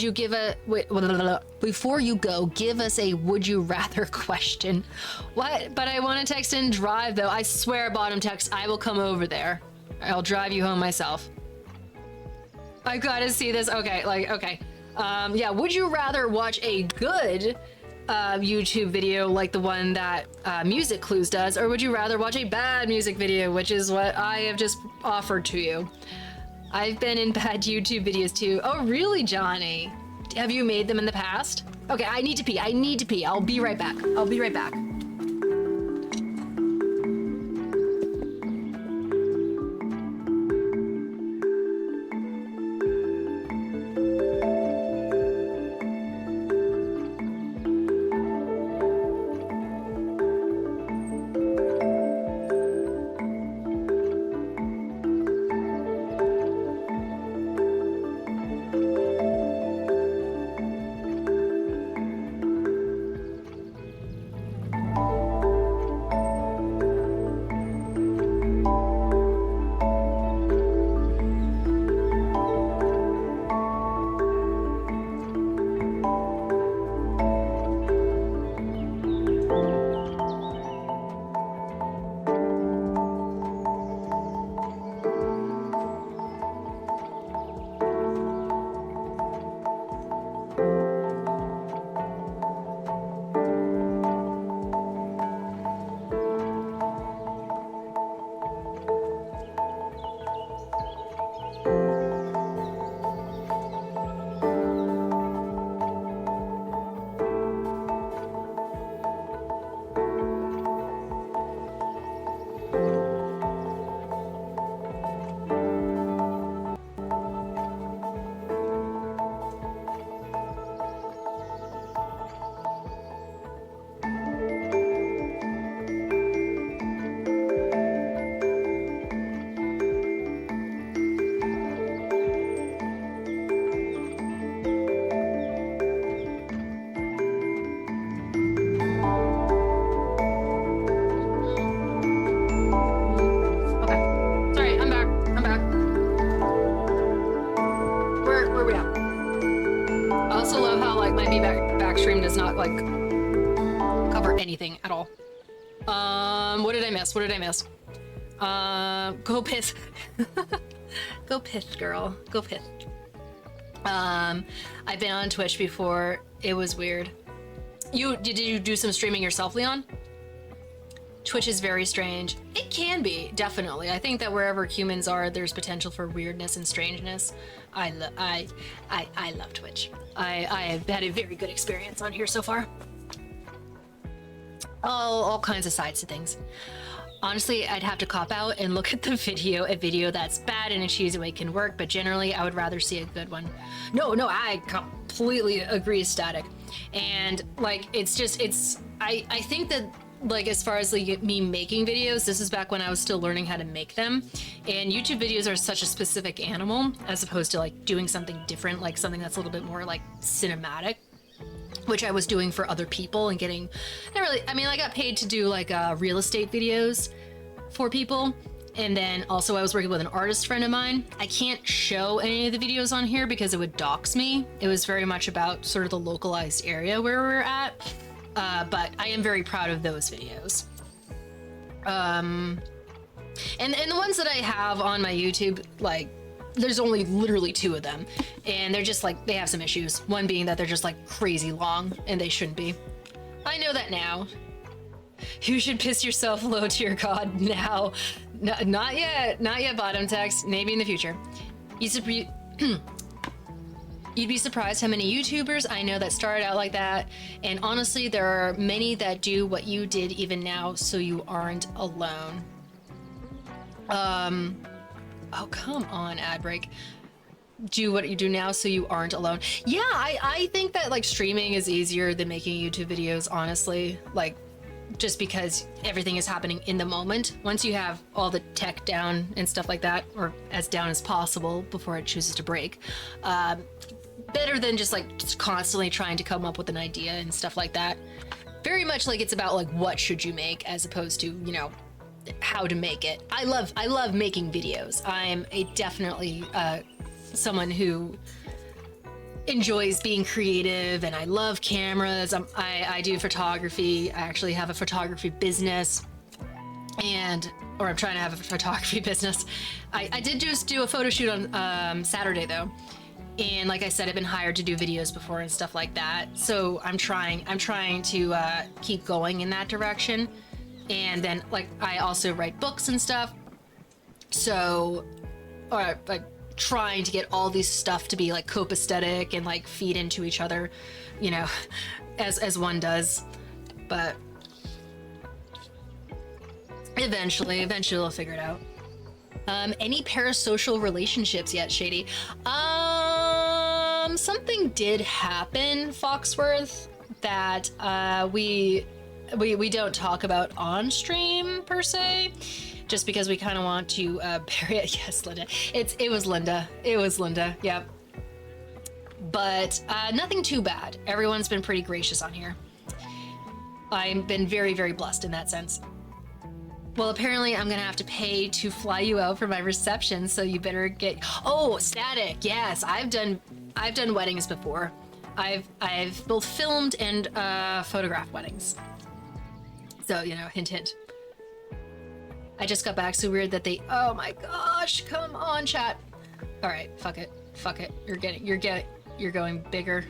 you give a before you go, give us a would you rather question. What? But I want to text and drive though. I swear, Bottom Text, I will come over there. I'll drive you home myself. I gotta see this. Okay, okay. Yeah. Would you rather watch a good YouTube video like the one that Music Clues does, or would you rather watch a bad music video, which is what I have just offered to you? I've been in bad YouTube videos too. Oh, really, Johnny? Have you made them in the past? Okay, I need to pee. I'll be right back. Does not like cover anything at all. What did I miss? Go pith. Go pith, girl. Go pith. I've been on Twitch before. It was weird. Did you do some streaming yourself, Leon? Twitch is very strange. It can be, definitely. I think that wherever humans are, there's potential for weirdness and strangeness. I love Twitch. I have had a very good experience on here so far. All kinds of sides to things. Honestly, I'd have to cop out and look at the video. A video that's bad in a cheesy way can work, but generally I would rather see a good one. No, I completely agree, Static. And like, I think that, like, as far as like me making videos, this is back when I was still learning how to make them. And YouTube videos are such a specific animal as opposed to like doing something different, like something that's a little bit more like cinematic, which I was doing for other people and getting, I got paid to do like real estate videos for people. And then also I was working with an artist friend of mine. I can't show any of the videos on here because it would dox me. It was very much about sort of the localized area where we're at. But I am very proud of those videos. And the ones that I have on my YouTube, like, there's only literally 2 of them, and they're just like, they have some issues. One being that they're just like crazy long, and they shouldn't be. I know that now. You should piss yourself low to your god now. Not yet, bottom text. Maybe in the future. You'd be surprised how many YouTubers I know that started out like that, and honestly, there are many that do what you did even now, so you aren't alone. Oh, come on, ad break. Do what you do now so you aren't alone. Yeah, I think that like streaming is easier than making YouTube videos, honestly. Like, just because everything is happening in the moment. Once you have all the tech down and stuff like that, or as down as possible before it chooses to break, better than just constantly trying to come up with an idea and stuff like that. Very much like it's about like what should you make as opposed to, you know, how to make it. I love making videos. I'm definitely someone who enjoys being creative, and I love cameras. I do photography. I actually have a photography business, or I'm trying to have a photography business. I did just do a photo shoot on Saturday though. And like I said, I've been hired to do videos before and stuff like that. So I'm trying to keep going in that direction. And then like I also write books and stuff. So, like trying to get all these stuff to be like copacetic and like feed into each other, you know, as one does. But eventually I'll figure it out. Any parasocial relationships yet, Shady? Something did happen, Foxworth, that we don't talk about on stream per se, just because we kind of want to bury it. Yes, Linda. It was Linda. It was Linda. Yep. But nothing too bad. Everyone's been pretty gracious on here. I've been very, very blessed in that sense. Well, apparently I'm gonna have to pay to fly you out for my reception, so you better get. Oh, Static. Yes, I've done weddings before. I've both filmed and photographed weddings. So, you know, hint, hint. I just got back, so weird that they. Oh my gosh! Come on, chat. All right, fuck it. You're going bigger.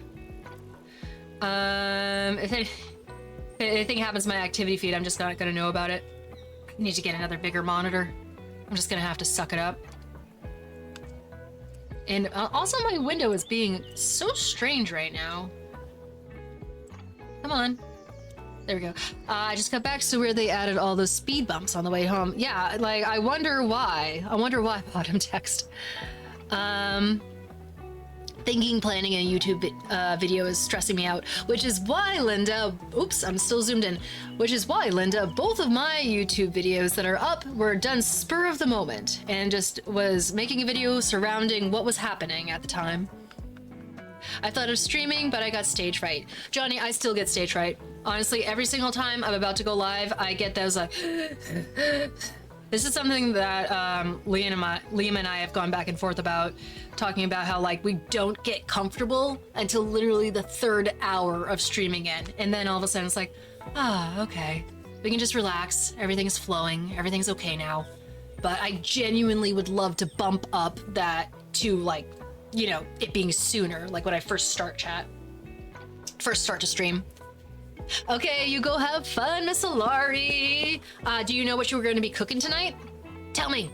If anything happens to my activity feed, I'm just not gonna know about it. I need to get another bigger monitor. I'm just gonna have to suck it up. And also my window is being so strange right now. Come on. There we go. I just got back, so weird they added all those speed bumps on the way home. Yeah, like, I wonder why. Bottom text. Thinking planning a YouTube video is stressing me out, which is why, Linda, oops, I'm still zoomed in, which is why, Linda, both of my YouTube videos that are up were done spur of the moment, and just was making a video surrounding what was happening at the time. I thought of streaming, but I got stage fright. Johnny, I still get stage fright. Honestly, every single time I'm about to go live, I get those like... This is something that Liam and I have gone back and forth about, talking about how like we don't get comfortable until literally the 3rd hour of streaming in. And then all of a sudden it's like, okay, we can just relax. Everything's flowing. Everything's okay now. but I genuinely would love to bump up that to like, you know, it being sooner, like when I first start to stream. Okay, you go have fun, Miss Alari. Do you know what you were going to be cooking tonight? Tell me.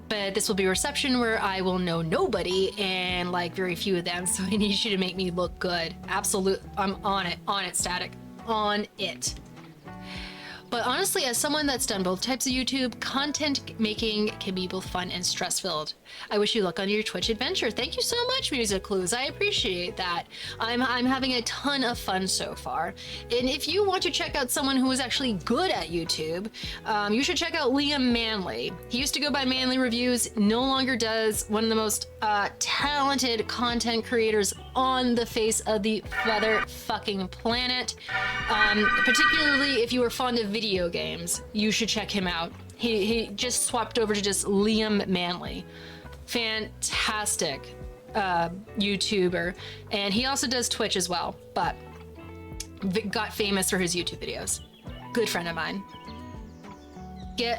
But this will be a reception where I will know nobody and like very few of them, so I need you to make me look good. Absolute, I'm on it, Static, on it. But honestly, as someone that's done both types of YouTube, content making can be both fun and stress-filled. I wish you luck on your Twitch adventure. Thank you so much, Music Clues. I appreciate that. I'm having a ton of fun so far. And if you want to check out someone who is actually good at YouTube, you should check out Liam Manley. He used to go by Manly Reviews, no longer does. One of the most talented content creators on the face of the fucking planet. Particularly if you are fond of video games, you should check him out. He just swapped over to just Liam Manley. Fantastic YouTuber. And he also does Twitch as well, but got famous for his YouTube videos. Good friend of mine.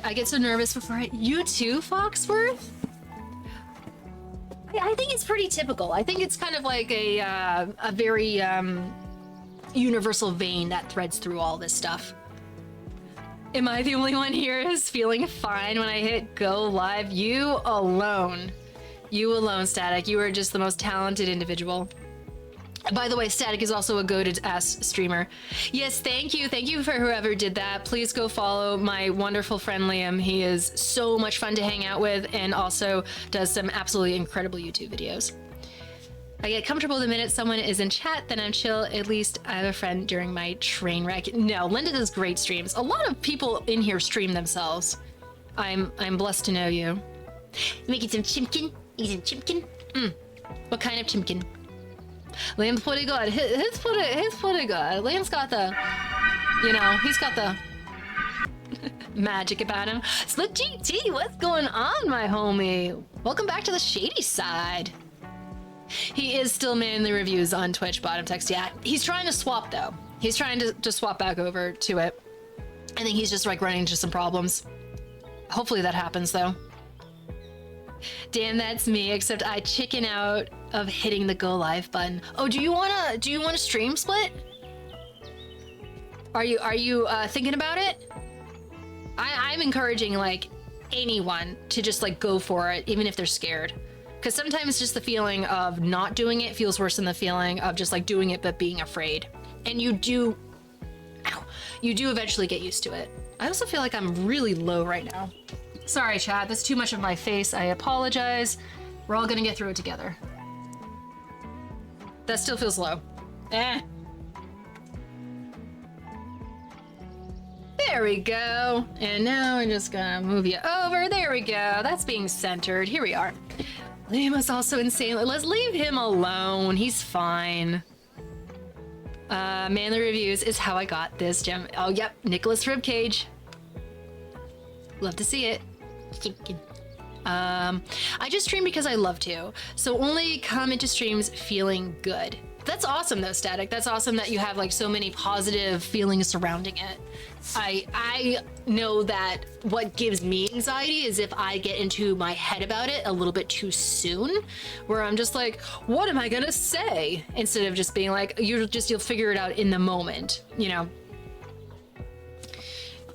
I get so nervous before you too, Foxworth? I think it's pretty typical. I think it's kind of like a very universal vein that threads through all this stuff. Am I the only one here who's feeling fine when I hit go live? You alone, Static. You are just the most talented individual. By the way, Static is also a goated-ass streamer. Yes, thank you. Thank you for whoever did that. Please go follow my wonderful friend Liam. He is so much fun to hang out with and also does some absolutely incredible YouTube videos. I get comfortable the minute someone is in chat, then I'm chill. At least I have a friend during my train wreck. No, Linda does great streams. A lot of people in here stream themselves. I'm blessed to know you. Making some chimkin? Eat some chimkin? What kind of chimkin? Liam's pretty good. He's pretty good. Liam's got the, you know, he's got the magic about him. Slick GT, what's going on, my homie? Welcome back to the shady side. He is still Manly Reviews on Twitch, bottom text. Yeah, he's trying to swap though. He's trying to swap back over to it. I think he's just like running into some problems. Hopefully that happens though. Dan, that's me, except I chicken out of hitting the go live button. Oh, do you wanna stream split? Are you thinking about it? I'm encouraging like anyone to just like go for it, even if they're scared. Because sometimes just the feeling of not doing it feels worse than the feeling of just like doing it but being afraid. And you do eventually get used to it. I also feel like I'm really low right now. Sorry, chat, that's too much of my face. I apologize. We're all gonna get through it together. That still feels low. There we go. And now I'm just gonna move you over. There we go. That's being centered. Here we are. Lima's also insane. Let's leave him alone. He's fine. Manly Reviews is how I got this gem. Oh, yep. Nicholas Ribcage. Love to see it. I just stream because I love to. So only come into streams feeling good. That's awesome though, Static. That's awesome that you have like so many positive feelings surrounding it. I know that what gives me anxiety is if I get into my head about it a little bit too soon, where I'm just like, what am I gonna say? Instead of just being like, you'll figure it out in the moment, you know?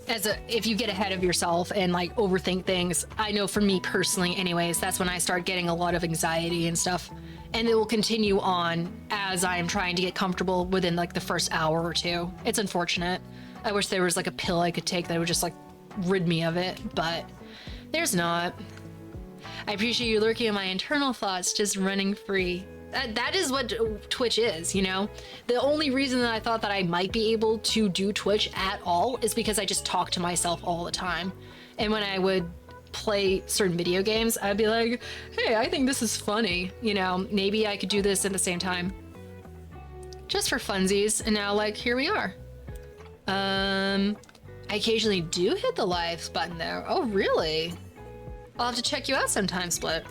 If you get ahead of yourself and like overthink things, I know for me personally anyways, that's when I start getting a lot of anxiety and stuff. And it will continue on as I'm trying to get comfortable within like the first hour or two. It's unfortunate. I wish there was like a pill I could take that would just like rid me of it, but there's not. I appreciate you lurking in my internal thoughts, just running free. That is what Twitch is, you know? The only reason that I thought that I might be able to do Twitch at all is because I just talk to myself all the time. And when I would play certain video games, I'd be like, hey, I think this is funny. You know, maybe I could do this at the same time. Just for funsies. And now, like, here we are. I occasionally do hit the live button though. Oh, really? I'll have to check you out sometime, Split.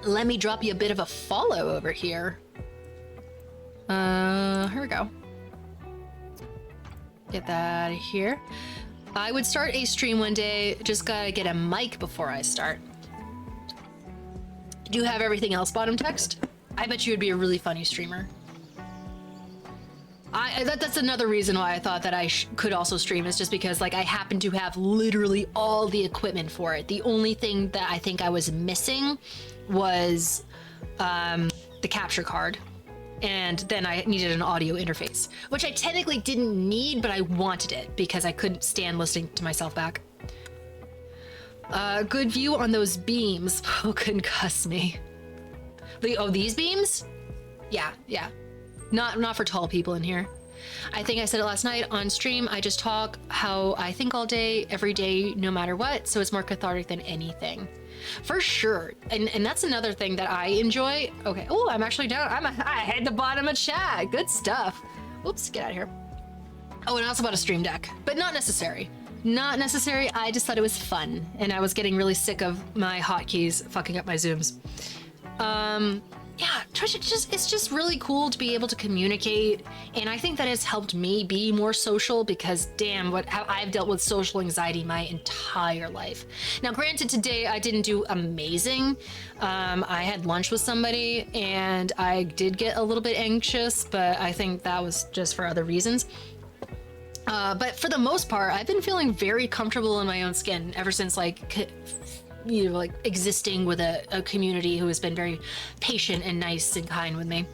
Let me drop you a bit of a follow over here. Here we go. Get that out of here. I would start a stream one day, just gotta get a mic before I start. Do you have everything else bottom text? I bet you would be a really funny streamer. That's another reason why I thought that I could also stream, is just because like I happen to have literally all the equipment for it. The only thing that I think I was missing was the capture card. And then I needed an audio interface, which I technically didn't need, but I wanted it because I couldn't stand listening to myself back. Good view on those beams. Oh, concuss me. These beams? Yeah. Not for tall people in here. I think I said it last night on stream. I just talk how I think all day, every day, no matter what. So it's more cathartic than anything. For sure. And that's another thing that I enjoy. Okay. Oh, I'm actually down. I hit the bottom of chat. Good stuff. Oops, get out of here. Oh, and I also bought a stream deck, but not necessary. Not necessary. I just thought it was fun. And I was getting really sick of my hotkeys fucking up my zooms. Yeah, Twitch, it's just really cool to be able to communicate, and I think that has helped me be more social because damn, I've dealt with social anxiety my entire life. Now, granted, today I didn't do amazing. I had lunch with somebody and I did get a little bit anxious, but I think that was just for other reasons. But for the most part, I've been feeling very comfortable in my own skin ever since like existing with a community who has been very patient and nice and kind with me.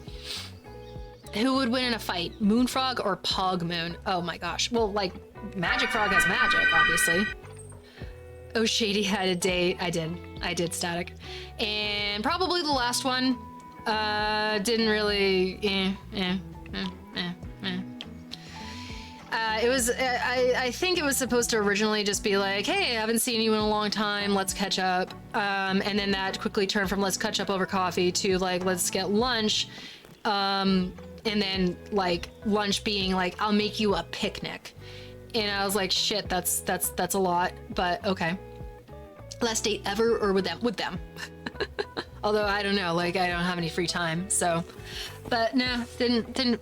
Who would win in a fight, Moonfrog or Pogmoon? Oh my gosh. Well, like, Magic Frog has magic, obviously. Oh, Shady had a date. I did Static. And probably the last one, didn't really, it was, I think it was supposed to originally just be like, hey, I haven't seen you in a long time, let's catch up. And then that quickly turned from let's catch up over coffee to like, let's get lunch. And then like lunch being like, I'll make you a picnic. And I was like, shit, that's a lot, but okay. Last date ever or with them? With them. Although I don't know, like I don't have any free time, so. But nah,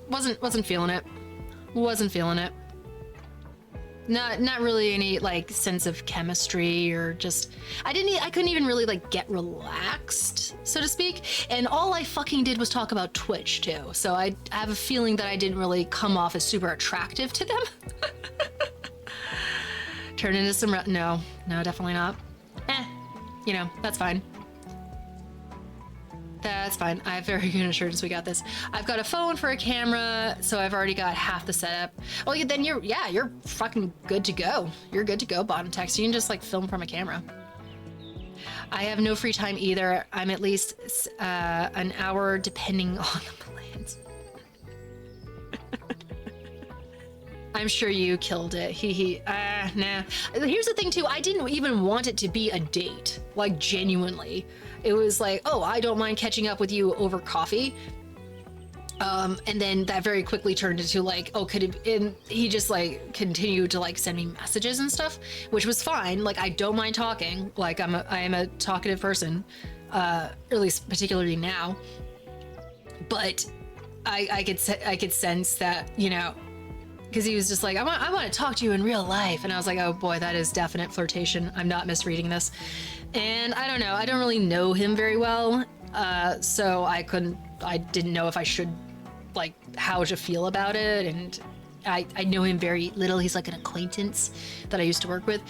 wasn't feeling it. Wasn't feeling it. Not really any like sense of chemistry or just I couldn't even really like get relaxed, so to speak. And all I fucking did was talk about Twitch too. So I have a feeling that I didn't really come off as super attractive to them. Turn into some no, definitely not. You know, that's fine. That's fine. I have very good assurance we got this. I've got a phone for a camera, so I've already got half the setup. Oh, yeah, then you're fucking good to go. You're good to go, bottom text. You can just like film from a camera. I have no free time either. I'm at least an hour depending on the plans. I'm sure you killed it. Nah. Here's the thing too. I didn't even want it to be a date. Like genuinely. It was like, oh, I don't mind catching up with you over coffee. And then that very quickly turned into like, oh, and he just like continued to like send me messages and stuff, which was fine. Like, I don't mind talking. Like I am a talkative person, at least particularly now. But I could sense that, you know, because he was just like, I want to talk to you in real life. And I was like, oh boy, that is definite flirtation. I'm not misreading this. And I don't know, I don't really know him very well. So I didn't know if I should, like, how to feel about it. And I know him very little. He's like an acquaintance that I used to work with.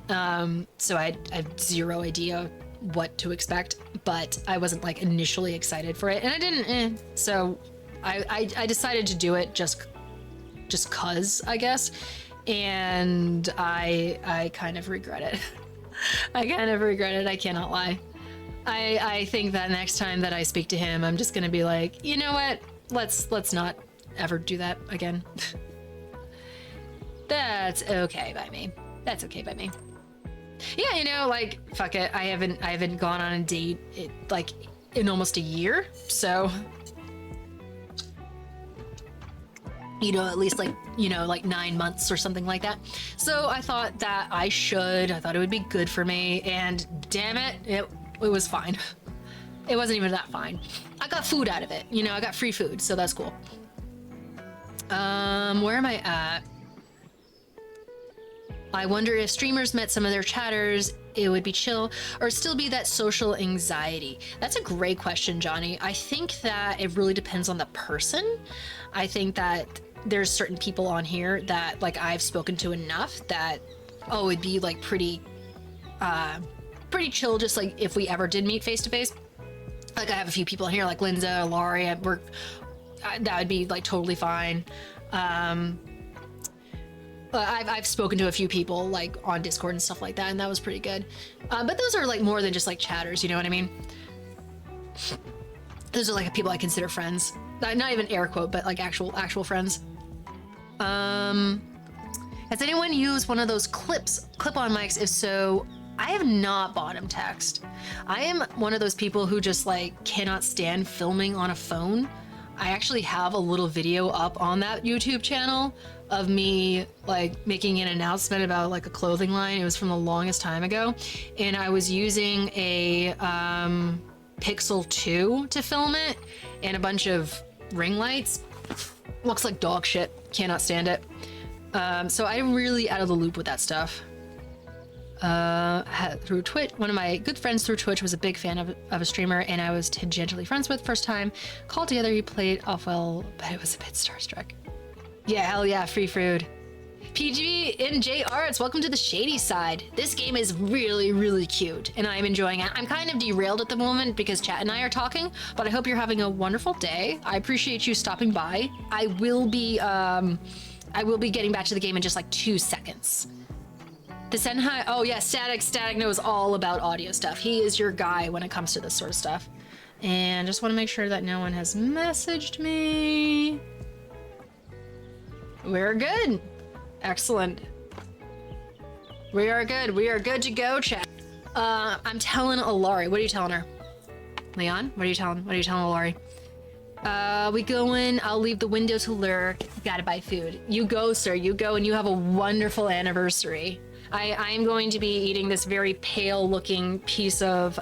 So I have zero idea what to expect, but I wasn't like initially excited for it. And I didn't, so I decided to do it just cause, I guess. And I kind of regret it. I kind of regret it, I cannot lie. I think that next time that I speak to him, I'm just gonna be like, you know what? Let's not ever do that again. That's okay by me. That's okay by me. Yeah, you know, like, fuck it. I haven't gone on a date like in almost a year, so you know, at least like, you know, like 9 months or something like that. So I thought that I thought it would be good for me, and damn it, it was fine. It wasn't even that fine. I got food out of it, you know, I got free food, so that's cool. Where am I at? I wonder if streamers met some of their chatters, it would be chill or still be that social anxiety. That's a great question, Johnny. I think that it really depends on the person. I think that there's certain people on here that like I've spoken to enough that, oh, it'd be like pretty chill, just like if we ever did meet face to face. Like I have a few people here like Linza or Laurie at work. That would be like totally fine. I've spoken to a few people like on Discord and stuff like that, and that was pretty good. But those are like more than just like chatters, you know what I mean? Those are like people I consider friends. Not even air quote, but like actual friends. Has anyone used one of those clip-on mics? If so, I have not bottom text. I am one of those people who just like cannot stand filming on a phone. I actually have a little video up on that YouTube channel of me like making an announcement about like a clothing line. It was from the longest time ago, and I was using a Pixel 2 to film it and a bunch of ring lights. Looks like dog shit. Cannot stand it. So I'm really out of the loop with that stuff. Through Twitch, one of my good friends through Twitch was a big fan of a streamer, and I was tangentially friends with. First time called together, he played off well, but it was a bit starstruck. Yeah, hell yeah, free food. PG and J Arts, welcome to the shady side. This game is really, really cute, and I'm enjoying it. I'm kind of derailed at the moment because Chat and I are talking, but I hope you're having a wonderful day. I appreciate you stopping by. I will be getting back to the game in just like 2 seconds. The Senhai, oh yeah, Static knows all about audio stuff. He is your guy when it comes to this sort of stuff. And just want to make sure that no one has messaged me. We're good. Excellent. We are good. We are good to go, chat. I'm telling Alari. What are you telling her? Leon, what are you telling Alari? We go in, I'll leave the window to lurk. Gotta buy food. You go, sir. You go, and you have a wonderful anniversary. I am going to be eating this very pale looking piece of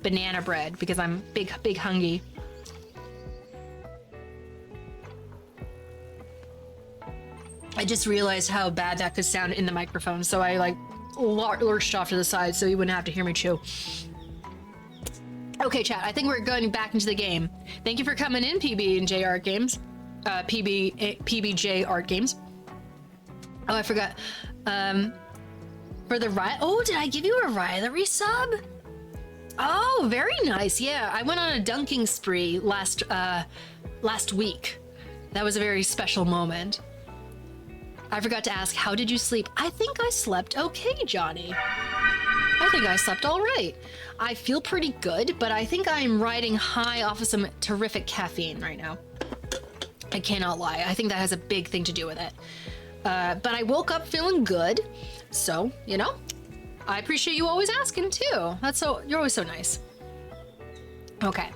banana bread because I'm big hungry. I just realized how bad that could sound in the microphone, so I like lurched off to the side so you wouldn't have to hear me chew. Okay, chat, I think we're going back into the game. Thank you for coming in, PB and J Art Games. PBJ Art Games. Oh, I forgot. For the oh, did I give you a rivalry sub? Oh, very nice. Yeah, I went on a dunking spree last week. That was a very special moment. I forgot to ask, how did you sleep? I think I slept okay, Johnny. I think I slept all right. I feel pretty good, but I think I'm riding high off of some terrific caffeine right now. I cannot lie. I think that has a big thing to do with it. But I woke up feeling good. So, you know, I appreciate you always asking too. You're always so nice. Okay.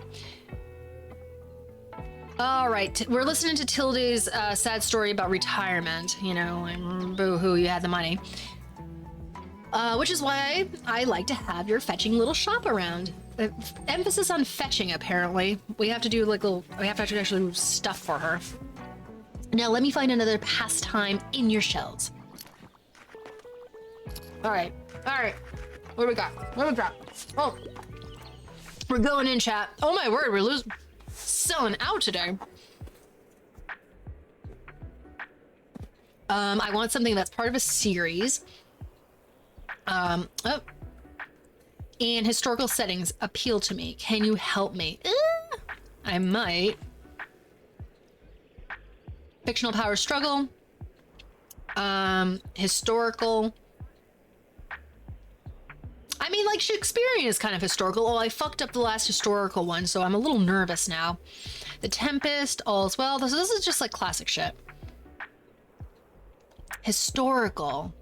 All right, we're listening to Tilde's sad story about retirement. You know, and boo-hoo, you had the money. Which is why I like to have your fetching little shop around. Emphasis on fetching, apparently. We have to do like we have to actually move stuff for her. Now let me find another pastime in your shelves. All right. What do we got? Oh, we're going in, chat. Oh my word, we're selling out today. I want something that's part of a series. And historical settings appeal to me. Can you help me? I might. Fictional power struggle. Historical. I mean, like, Shakespearean is kind of historical. Oh, I fucked up the last historical one, so I'm a little nervous now. The Tempest, all's well. This is just like classic shit. Historical.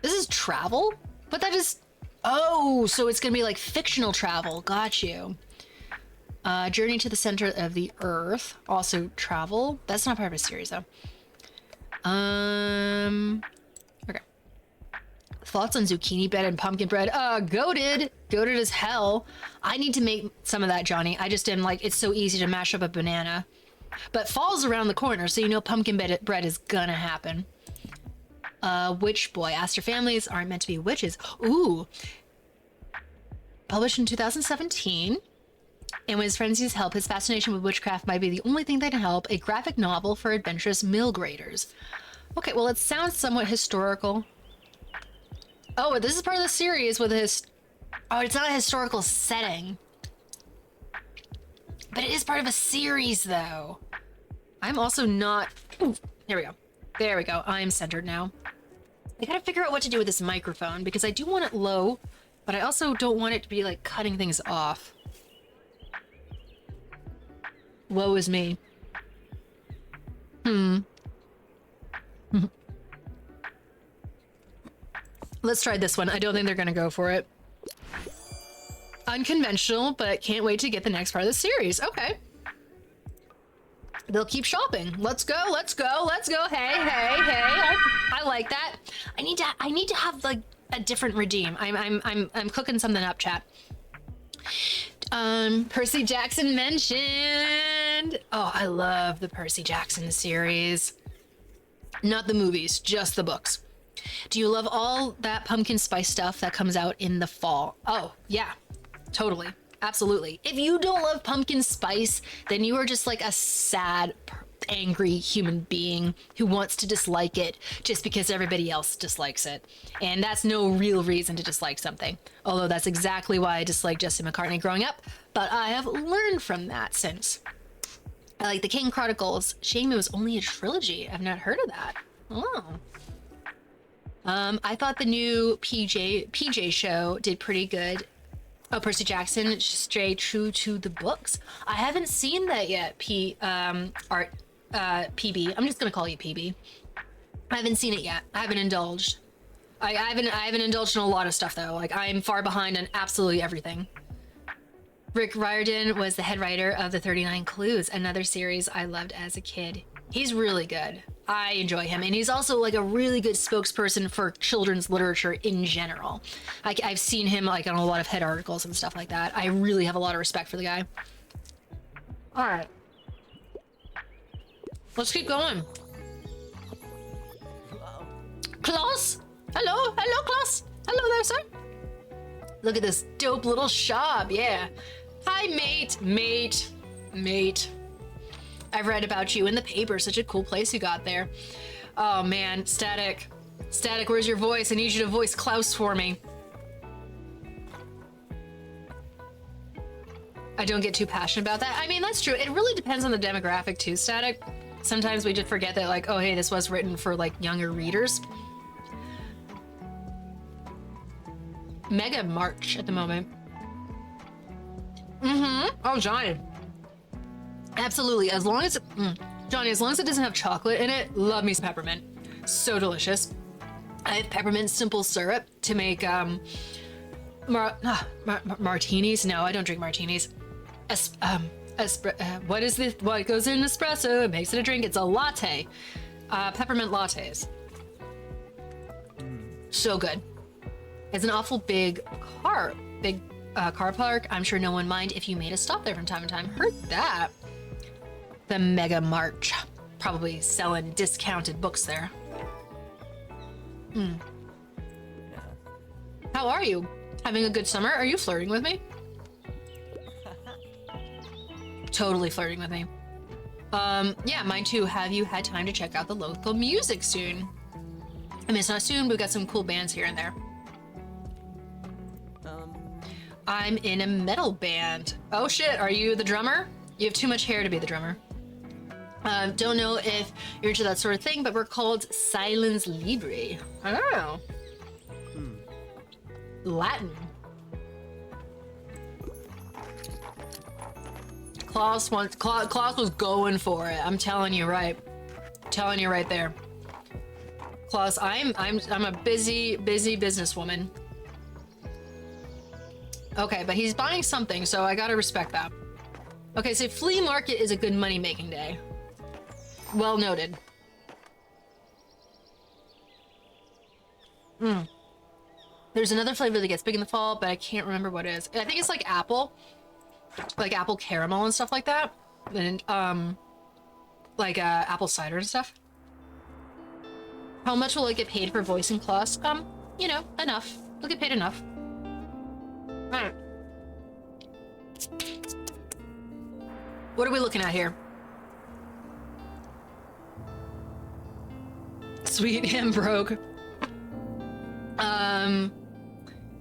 This is travel? But that is... Oh, so it's gonna be like fictional travel. Got you. Journey to the center of the earth. Also travel. That's not part of a series, though. Okay. Thoughts on zucchini bread and pumpkin bread? Goated. Goated as hell. I need to make some of that, Johnny. I just didn't like... It's so easy to mash up a banana. But fall's around the corner, so you know pumpkin bread is gonna happen. Witch boy. Aster families aren't meant to be witches. Ooh. Published in 2017. And with his friends use help, his fascination with witchcraft might be the only thing that can help. A graphic novel for adventurous mill graders. Okay, well, it sounds somewhat historical. Oh, this is part of the series with his... Oh, it's not a historical setting. But it is part of a series, though. I'm also not... Ooh, here we go. There we go. I'm centered now. I gotta figure out what to do with this microphone, because I do want it low, but I also don't want it to be, like, cutting things off. Woe is me. Let's try this one. I don't think they're gonna go for it. Unconventional, but can't wait to get the next part of the series. Okay. They'll keep shopping. Let's go, let's go, let's go. Hey, hey, hey. I like that. I need to have like a different redeem. I'm cooking something up, chat. Percy Jackson mentioned. Oh, I love the Percy Jackson series. Not the movies, just the books. Do you love all that pumpkin spice stuff that comes out in the fall? Oh, yeah, totally. Absolutely. If you don't love pumpkin spice, then you are just like a sad, angry human being who wants to dislike it just because everybody else dislikes it. And that's no real reason to dislike something. Although that's exactly why I disliked Jesse McCartney growing up. But I have learned from that since. I like the King Chronicles. Shame it was only a trilogy. I've not heard of that. Oh. I thought the new PJ show did pretty good. Oh, Percy Jackson, stay true to the books. I haven't seen that yet. PB. I'm just gonna call you PB. I haven't seen it yet. I haven't indulged. I haven't indulged in a lot of stuff though. Like I'm far behind on absolutely everything. Rick Riordan was the head writer of the 39 Clues, another series I loved as a kid. He's really good. I enjoy him, and he's also like a really good spokesperson for children's literature in general. I've seen him like on a lot of head articles and stuff like that. I really have a lot of respect for the guy. All right, let's keep going. Klaus, hello, Klaus, hello there, sir. Look at this dope little shop, yeah. Hi, mate. I've read about you in the paper. Such a cool place you got there. Oh man, Static, where's your voice? I need you to voice Klaus for me. I don't get too passionate about that. I mean, that's true. It really depends on the demographic too, Static. Sometimes we just forget that like, oh hey, this was written for like younger readers. Mega March at the moment. Oh, Johnny. Absolutely. As long as Johnny, as long as it doesn't have chocolate in it, love me some peppermint. So delicious. I have peppermint simple syrup to make martinis. No, I don't drink martinis. What is this? What goes in espresso? It makes it a drink. It's a latte. Peppermint lattes. So good. It's an awful big car park. I'm sure no one mind if you made a stop there from time to time. Heard that. The Mega March. Probably selling discounted books there. How are you? Having a good summer? Are you flirting with me? Totally flirting with me. Yeah, mine too. Have you had time to check out the local music scene? I mean, it's not soon, but we've got some cool bands here and there. I'm in a metal band. Oh shit, are you the drummer? You have too much hair to be the drummer. Don't know if you're into that sort of thing, but we're called Silence Libre. I don't know. Latin. Klaus was going for it. I'm telling you right. Telling you right there. Klaus, I'm a busy businesswoman. Okay, but he's buying something, so I gotta respect that. Okay, so flea market is a good money-making day. Well noted. There's another flavor that gets big in the fall, but I can't remember what it is. I think it's like apple caramel and stuff like that, and like apple cider and stuff. How much will I get paid for voicing class? You know, enough. I'll get paid enough. Alright. What are we looking at here? Sweet and broke.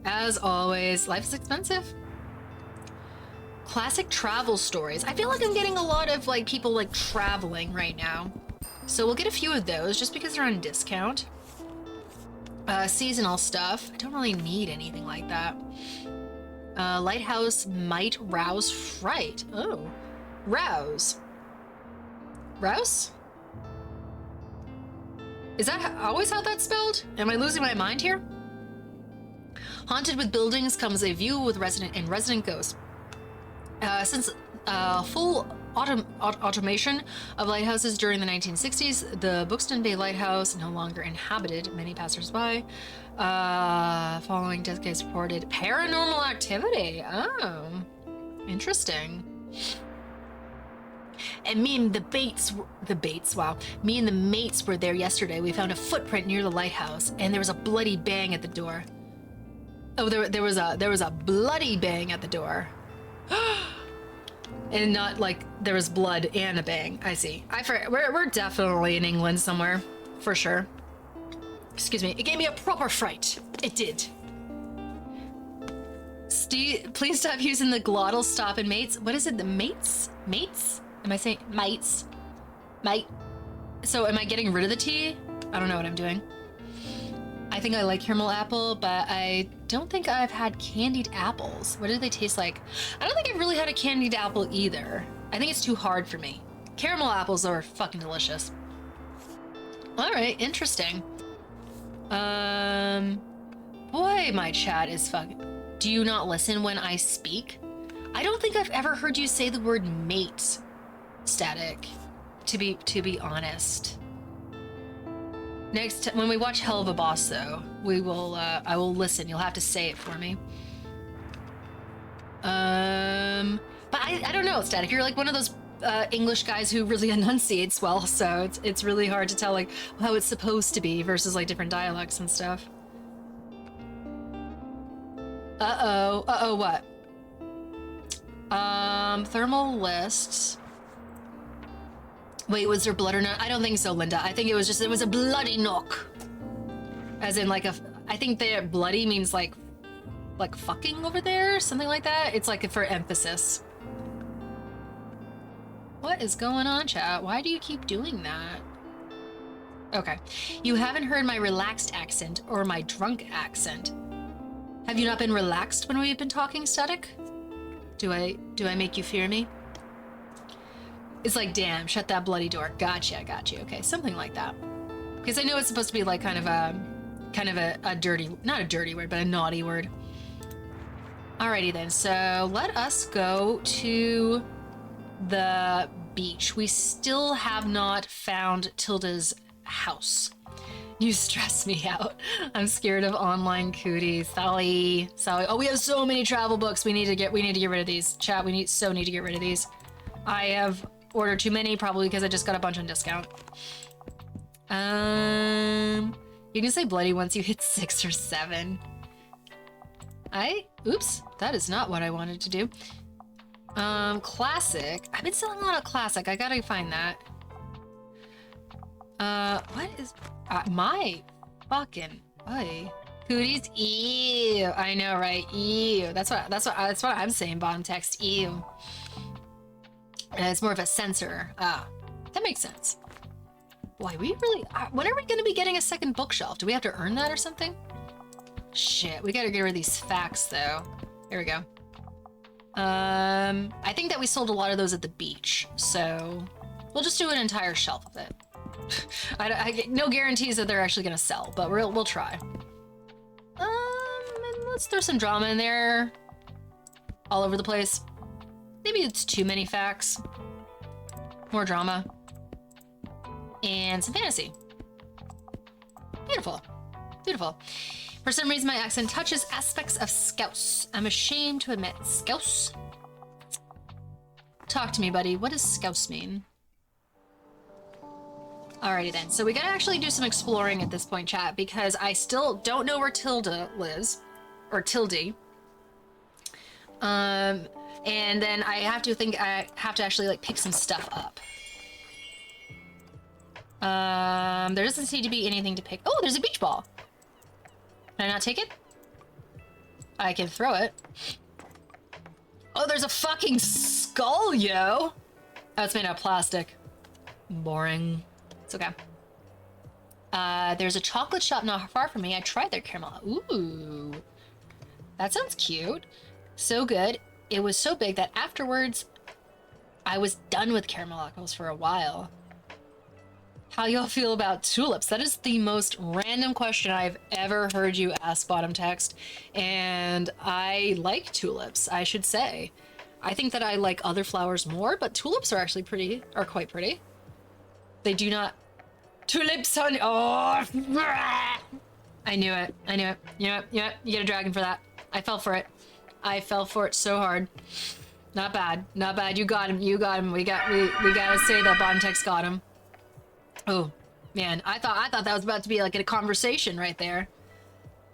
As always, life is expensive. Classic travel stories. I feel like I'm getting a lot of like people like traveling right now. So we'll get a few of those just because they're on discount. Seasonal stuff. I don't really need anything like that. Lighthouse might rouse fright. Oh. Rouse. Rouse? Is that always how that's spelled? Am I losing my mind here? Haunted with buildings comes a view with resident ghosts. Since full automation of lighthouses during the 1960s, the Buxton Bay Lighthouse no longer inhabited. Many passersby following decades reported paranormal activity. Oh, interesting. And me and me and the mates were there yesterday. We found a footprint near the lighthouse, and there was a bloody bang at the door. Oh, there was a bloody bang at the door. And not like there was blood and a bang. I see. We're definitely in England somewhere, for sure. Excuse me. It gave me a proper fright. It did. Steve, please stop using the glottal stop and mates. What is it? The mates? Mates? Am I saying mates? Mate. So am I getting rid of the T? I don't know what I'm doing. I think I like caramel apple, but I don't think I've had candied apples. What do they taste like? I don't think I've really had a candied apple either. I think it's too hard for me. Caramel apples are fucking delicious. All right, interesting. Boy, my chat is fucking... Do you not listen when I speak? I don't think I've ever heard you say the word mate, Static, to be honest. Next, when we watch Hell of a Boss, though, we will. I will listen. You'll have to say it for me. But I don't know, Static. You're like one of those English guys who really enunciates well, so it's really hard to tell like how it's supposed to be versus like different dialects and stuff. What? Thermal lists. Wait, was there blood or not? I don't think so, Linda. I think it was a bloody knock. As in like I think that bloody means like fucking over there, something like that. It's like for emphasis. What is going on, chat? Why do you keep doing that? Okay. You haven't heard my relaxed accent or my drunk accent. Have you not been relaxed when we've been talking, Static? Do I make you fear me? It's like, damn, shut that bloody door. Gotcha. Okay, something like that. Because I know it's supposed to be like kind of a dirty, not a dirty word, but a naughty word. Alrighty then, so let us go to the beach. We still have not found Tilda's house. You stress me out. I'm scared of online cooties. Sally. Oh, we have so many travel books. We need to get rid of these. Chat, we need to get rid of these. I have ordered too many, probably because I just got a bunch on discount. You can say bloody once you hit 6 or 7. Oops, that is not what I wanted to do. Classic. I've been selling a lot of classic. I gotta find that. What is my fucking cooties? Ew. I know, right? Ew. That's what I'm saying. Bottom text. Ew. It's more of a censor. That makes sense. Boy, we really... when are we going to be getting a second bookshelf? Do we have to earn that or something? Shit, we gotta get rid of these facts, though. Here we go. I think that we sold a lot of those at the beach, so we'll just do an entire shelf of it. I get no guarantees that they're actually gonna sell, but we'll try. And let's throw some drama in there. All over the place. Maybe it's too many facts. More drama. And some fantasy. Beautiful. Beautiful. For some reason, my accent touches aspects of Scouse. I'm ashamed to admit. Scouse? Talk to me, buddy. What does Scouse mean? Alrighty then. So we gotta actually do some exploring at this point, chat, because I still don't know where Tilda lives, or Tildy. And then I have to actually like pick some stuff up. There doesn't seem to be anything to pick. Oh, there's a beach ball. Can I not take it? I can throw it. Oh, there's a fucking skull, yo! Oh, it's made out of plastic. Boring. It's okay. There's a chocolate shop not far from me. I tried their caramel. Ooh. That sounds cute. So good. It was so big that afterwards, I was done with caramel apples for a while. How y'all feel about tulips? That is the most random question I've ever heard you ask, Bottom Text. And I like tulips, I should say. I think that I like other flowers more, but tulips are actually quite pretty. They do not... Tulips on... Oh! I knew it. I knew it. You know what? You get a dragon for that. I fell for it. I fell for it so hard. Not bad. Not bad. You got him. You got him. We gotta say that Bottom Text got him. Oh, man. I thought that was about to be like a conversation right there.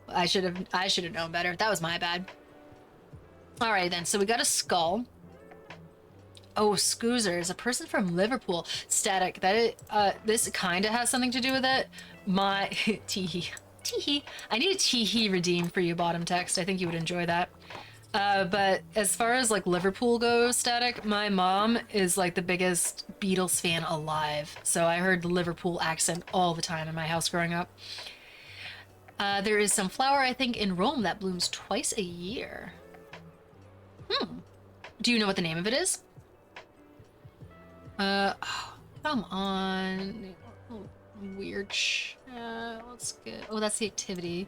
I should have known better. That was my bad. All right, then. So we got a skull. Oh, Scoozer is a person from Liverpool. Static. This kind of has something to do with it. My teehee. Teehee. I need a teehee redeem for you, Bottom Text. I think you would enjoy that. But as far as like Liverpool goes, Static, my mom is like the biggest Beatles fan alive. So I heard the Liverpool accent all the time in my house growing up. There is some flower, I think, in Rome that blooms twice a year. Do you know what the name of it is? Oh, come on. Oh, weird. Let's get... Oh, that's the activity.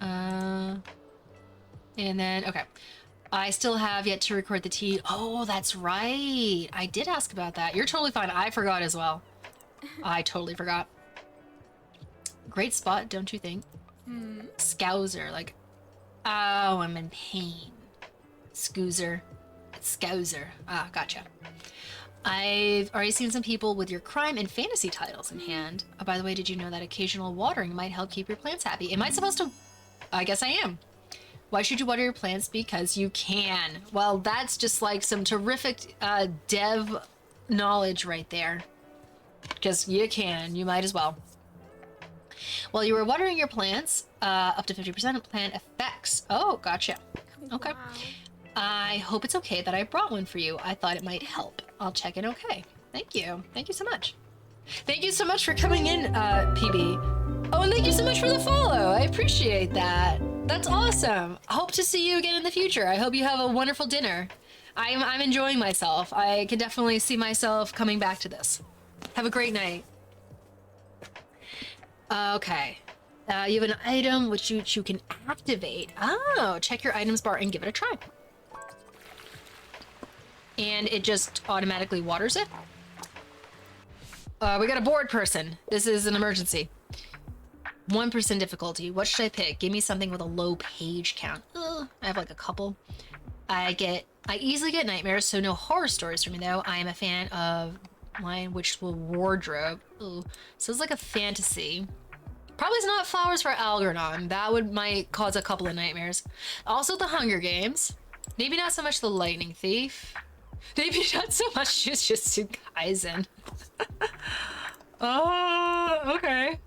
And then, okay. I still have yet to record the tea. Oh, that's right. I did ask about that. You're totally fine. I forgot as well. I totally forgot. Great spot, don't you think? Scouser, like, oh, I'm in pain. Scoozer. Scouser. Ah, gotcha. I've already seen some people with your crime and fantasy titles in hand. Oh, by the way, did you know that occasional watering might help keep your plants happy? Am I supposed to? I guess I am. Why should you water your plants? Because you can. Well, that's just like some terrific dev knowledge right there. Because you can. You might as well. While you were watering your plants, up to 50% of plant effects. Oh, gotcha. Okay. Wow. I hope it's okay that I brought one for you. I thought it might help. I'll check in okay. Thank you. Thank you so much. Thank you so much for coming in, PB. Oh, and thank you so much for the follow. I appreciate that. That's awesome. Hope to see you again in the future. I hope you have a wonderful dinner. I'm enjoying myself. I can definitely see myself coming back to this. Have a great night. Okay. You have an item which you can activate. Oh, check your items bar and give it a try. And it just automatically waters it. We got a bored person. This is an emergency. 1% difficulty. What should I pick? Give me something with a low page count. I have like a couple. I easily get nightmares, so no horror stories for me though. I am a fan of mine, which will wardrobe. Ooh. So it's like a fantasy. Probably not Flowers for Algernon. That might cause a couple of nightmares. Also the Hunger Games. Maybe not so much the Lightning Thief. Maybe not so much Jujutsu Kaisen. Oh, okay.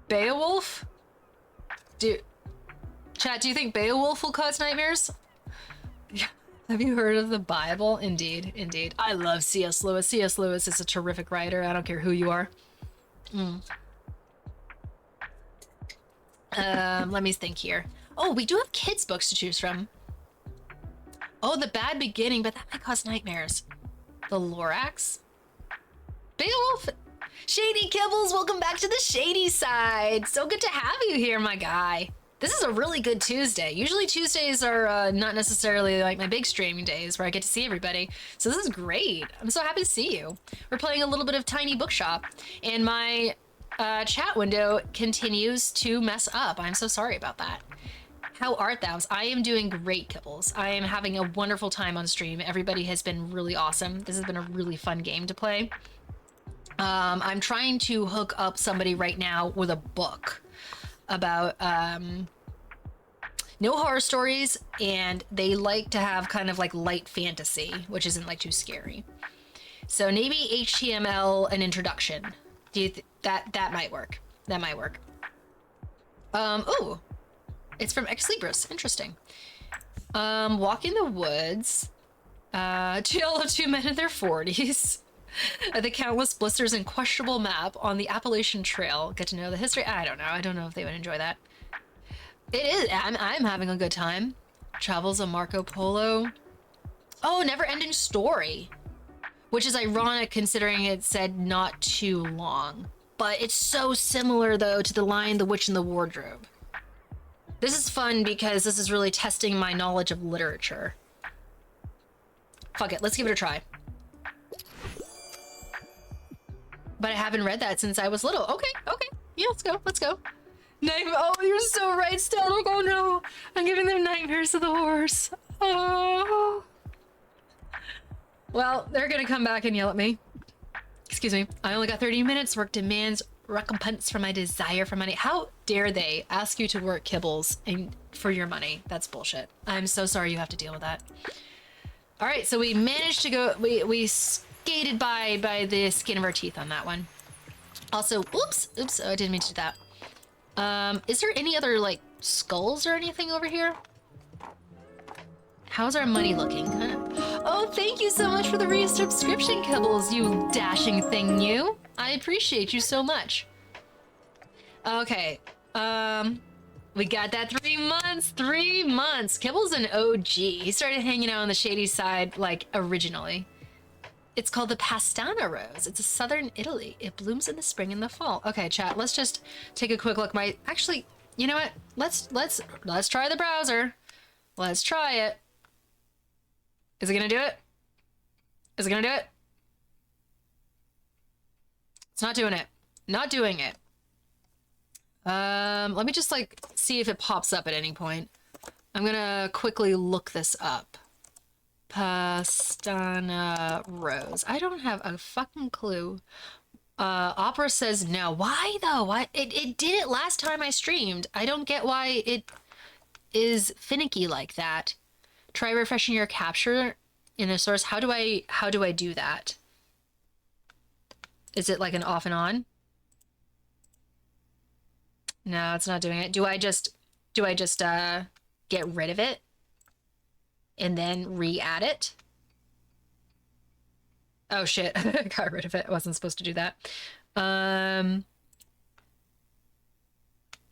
Beowulf? Chat, do you think Beowulf will cause nightmares? Have you heard of the Bible? Indeed, indeed. I love C.S. Lewis. C.S. Lewis is a terrific writer. I don't care who you are. Let me think here. Oh, we do have kids' books to choose from. Oh, The Bad Beginning, but that might cause nightmares. The Lorax? Beowulf? Shady Kibbles, welcome back to the shady side. So good to have you here, my guy. This is a really good Tuesday. Usually Tuesdays are not necessarily like my big streaming days where I get to see everybody. So this is great. I'm so happy to see you. We're playing a little bit of Tiny Bookshop, and my chat window continues to mess up. I'm so sorry about that. How art thou? I am doing great, Kibbles. I am having a wonderful time on stream. Everybody has been really awesome. This has been a really fun game to play. I'm trying to hook up somebody right now with a book about no horror stories, and they like to have kind of like light fantasy, which isn't like too scary. So maybe HTML, an introduction. Do you that might work? That might work. Oh, it's from Ex Libris. Interesting. Walk in the woods. Tale of two men in their 40s. The countless blisters and questionable map on the Appalachian Trail. Get to know the history. I don't know. I don't know if they would enjoy that. It is. I'm having a good time. Travels of Marco Polo. Oh, never ending story. Which is ironic considering it said not too long. But it's so similar though to The Lion, the Witch, and the Wardrobe. This is fun because this is really testing my knowledge of literature. Fuck it, let's give it a try. But I haven't read that since I was little. Okay. Yeah, let's go. Oh, you're so right, Stella. Oh no, I'm giving them nightmares of the horse. Oh. Well, they're gonna come back and yell at me. Excuse me. I only got 30 minutes. Work demands recompense for my desire for money. How dare they ask you to work kibbles and for your money? That's bullshit. I'm so sorry you have to deal with that. All right, so we managed to go. We skated by the skin of our teeth on that one. Also, oops. Oh, I didn't mean to do that. Is there any other like skulls or anything over here? How's our money looking? Oh, thank you so much for the resubscription, Kibbles, you dashing thing, you. I appreciate you so much. Okay, we got that 3 months. Kibble's an OG. He started hanging out on the shady side, like, originally. It's called the Pastana Rose. It's a southern Italy. It blooms in the spring and the fall. Okay, chat, let's just take a quick look. Actually, you know what? Let's try the browser. Let's try it. Is it gonna do it? Is it gonna do it? It's not doing it. Not doing it. Let me just like see if it pops up at any point. I'm gonna quickly look this up. Pastana Rose. I don't have a fucking clue. Opera says no. Why though? Why? It did it last time I streamed. I don't get why it is finicky like that. Try refreshing your capture in a source. How do I do that? Is it like an off and on? No, it's not doing it. Do I just get rid of it and then re-add it? Oh shit, I got rid of it. I wasn't supposed to do that.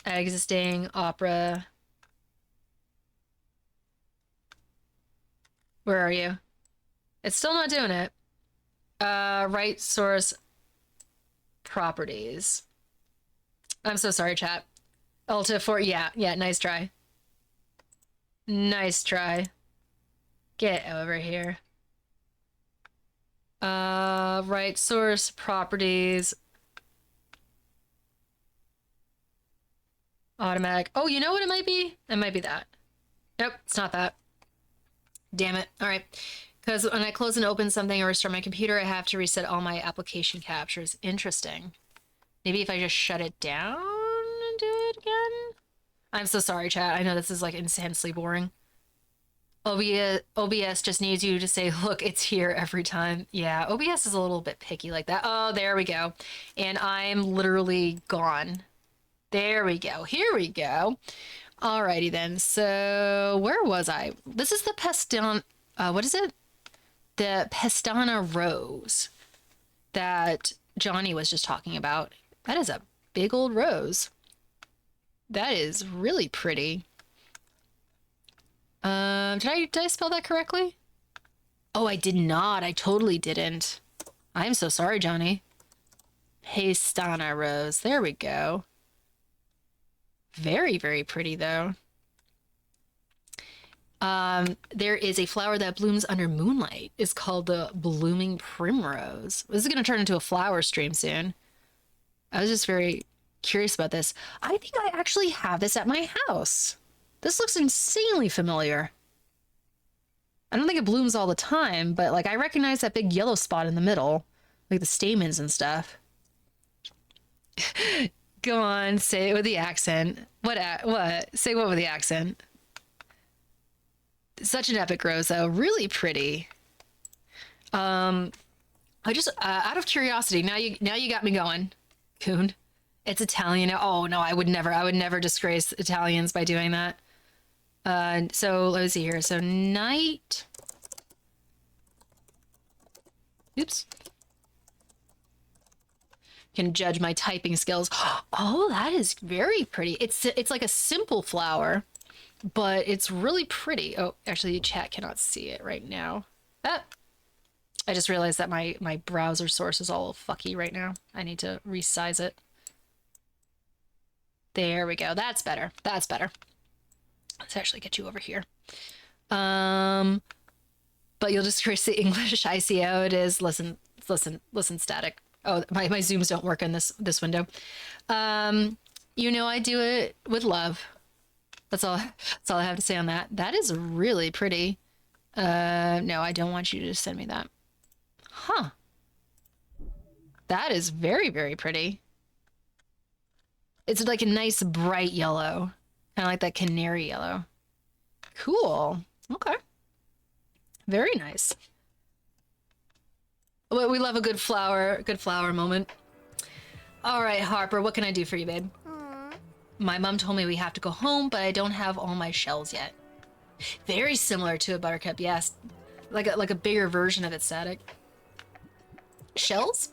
Existing Opera. Where are you? It's still not doing it. Right source properties. I'm so sorry, chat. Ulta 4, yeah, nice try. Nice try. Get over here. Right source properties. Automatic. Oh, you know what it might be? It might be that. Nope, it's not that. Damn it. All right. Because when I close and open something or restart my computer, I have to reset all my application captures. Interesting. Maybe if I just shut it down and do it again? I'm so sorry, chat. I know this is like intensely boring. OBS just needs you to say, look, it's here every time. Yeah, OBS is a little bit picky like that. Oh, there we go. And I'm literally gone. There we go. Here we go. Alrighty then. So where was I? This is the Pastana. What is it? The Pastana Rose that Johnny was just talking about. That is a big old rose. That is really pretty. Did I spell that correctly? Oh, I did not. I totally didn't. I'm so sorry, Johnny. Pastana Rose. There we go. Very, very pretty, though. There is a flower that blooms under moonlight. It's called the blooming primrose. This is going to turn into a flower stream soon. I was just very curious about this. I think I actually have this at my house. This looks insanely familiar. I don't think it blooms all the time, but like I recognize that big yellow spot in the middle. like the stamens and stuff. Go on, say it with the accent. What? Say what with the accent? Such an epic rose, though. Really pretty. I just out of curiosity, now you got me going, Coon. It's Italian. Oh no, I would never disgrace Italians by doing that. So let's see here. So night. Oops. Can judge my typing skills. Oh, that is very pretty. It's like a simple flower, but it's really pretty. Oh, actually, chat cannot see it right now. Ah. I just realized that my browser source is all fucky right now. I need to resize it. There we go. That's better. That's better. Let's actually get you over here. But you'll just see English. I see how it is. Listen, static. Oh, my zooms don't work in this window. You know, I do it with love. That's all I have to say on that. That is really pretty. No, I don't want you to send me that. Huh. That is very, very pretty. It's like a nice bright yellow. Kind of like that canary yellow. Cool. Okay. Very nice. Well, we love a good flower moment. All right, Harper, what can I do for you, babe? My mom told me we have to go home, but I don't have all my shells yet. Very similar to a buttercup, yes. Like a bigger version of it, static. Shells?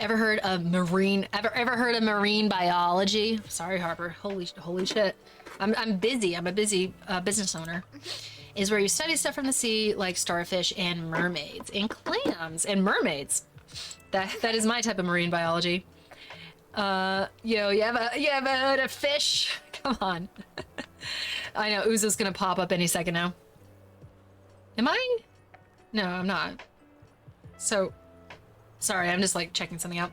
Ever heard of marine biology? Sorry, Harper. Holy shit. I'm busy. I'm a busy business owner. Is where you study stuff from the sea, like starfish and mermaids and clams and mermaids. That is my type of marine biology. Yo, you ever heard of fish? Come on. I know Uzo's gonna pop up any second now. Am I? No, I'm not. So, sorry, I'm just like checking something out.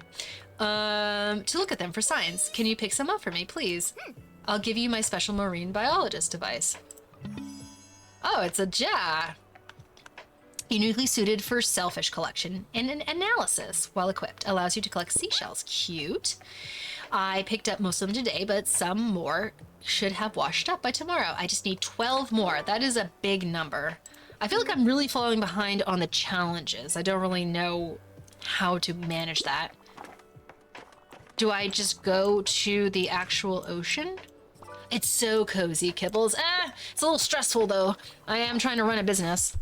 To look at them for science. Can you pick some up for me, please? I'll give you my special marine biologist device. Oh, it's a jar. Uniquely suited for shellfish collection and an analysis. Well equipped. Allows you to collect seashells. Cute. I picked up most of them today, but some more should have washed up by tomorrow. I just need 12 more. That is a big number. I feel like I'm really falling behind on the challenges. I don't really know how to manage that. Do I just go to the actual ocean? It's so cozy, Kibbles. It's a little stressful though. I am trying to run a business.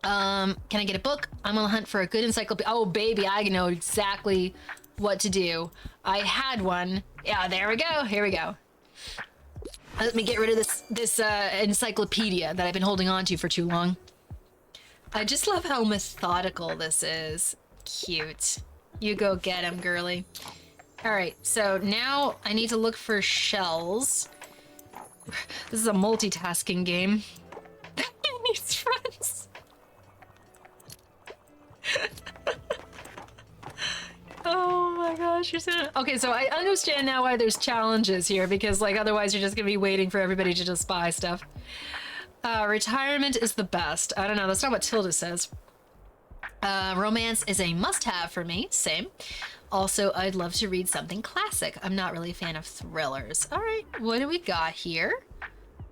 Can I get a book? I'm on the hunt for a good encyclopedia. Oh, baby, I know exactly what to do. I had one. Yeah, there we go. Here we go. Let me get rid of this encyclopedia that I've been holding on to for too long. I just love how methodical this is. Cute. You go get him, girly. All right, so now I need to look for shells. This is a multitasking game. He needs friends. Oh my gosh, you're so... Okay, so I understand now why there's challenges here, because like otherwise you're just gonna be waiting for everybody to just buy stuff. Retirement is the best. I don't know, that's not what Tilda says. Romance is a must-have for me, same. Also, I'd love to read something classic. I'm not really a fan of thrillers. All right, what do we got here?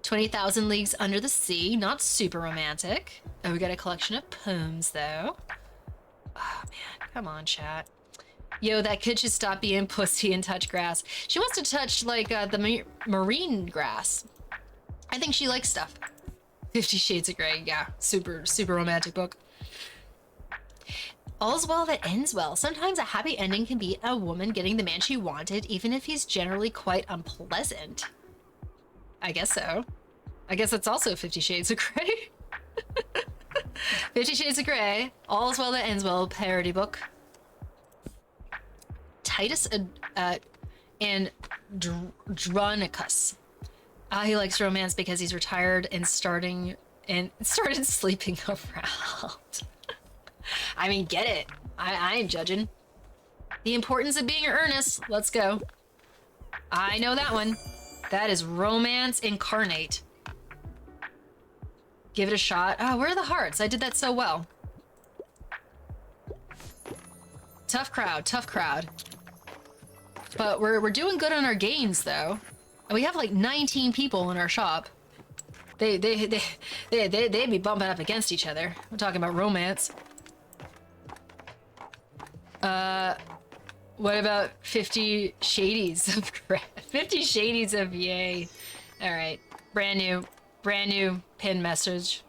20,000 Leagues Under the Sea, not super romantic. Oh, we got a collection of poems though. Oh man, come on, chat. Yo, that kid should stop being pussy and touch grass. She wants to touch like the marine grass. I think she likes stuff. 50 Shades of Grey, yeah, super romantic book. All's well that ends well. Sometimes a happy ending can be a woman getting the man she wanted, even if he's generally quite unpleasant. I guess so. I guess that's also 50 Shades of Grey. 50 Shades of Grey, All's Well That Ends Well parody book. Titus and Dronicus. He likes romance because he's retired and started sleeping around. I mean, get it. I ain't judging. The Importance of Being Earnest. Let's go. I know that one. That is romance incarnate. Give it a shot. Oh, where are the hearts? I did that so well. Tough crowd, tough crowd. But we're doing good on our gains though. And we have like 19 people in our shop. They'd be bumping up against each other. We're talking about romance. What about 50 shadies of 50 shadies of yay? All right, brand new pin message.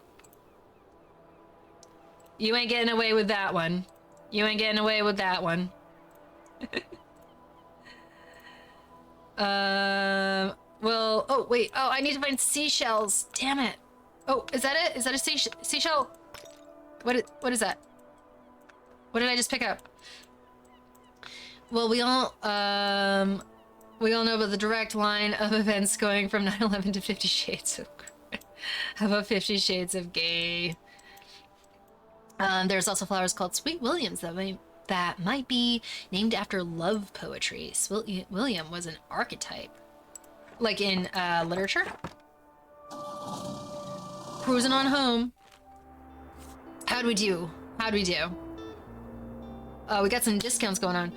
You ain't getting away with that one. You ain't getting away with that one. Well, oh wait, oh, I need to find seashells. Damn it. Oh, is that it? Is that a seashell? What is that? What did I just pick up? Well, we all know about the direct line of events going from 9/11 to 50 Shades of Grey. How about 50 Shades of Gay? There's also flowers called Sweet Williams that might be named after love poetry. William was an archetype. Like in literature. Cruising on home. How'd we do? We got some discounts going on.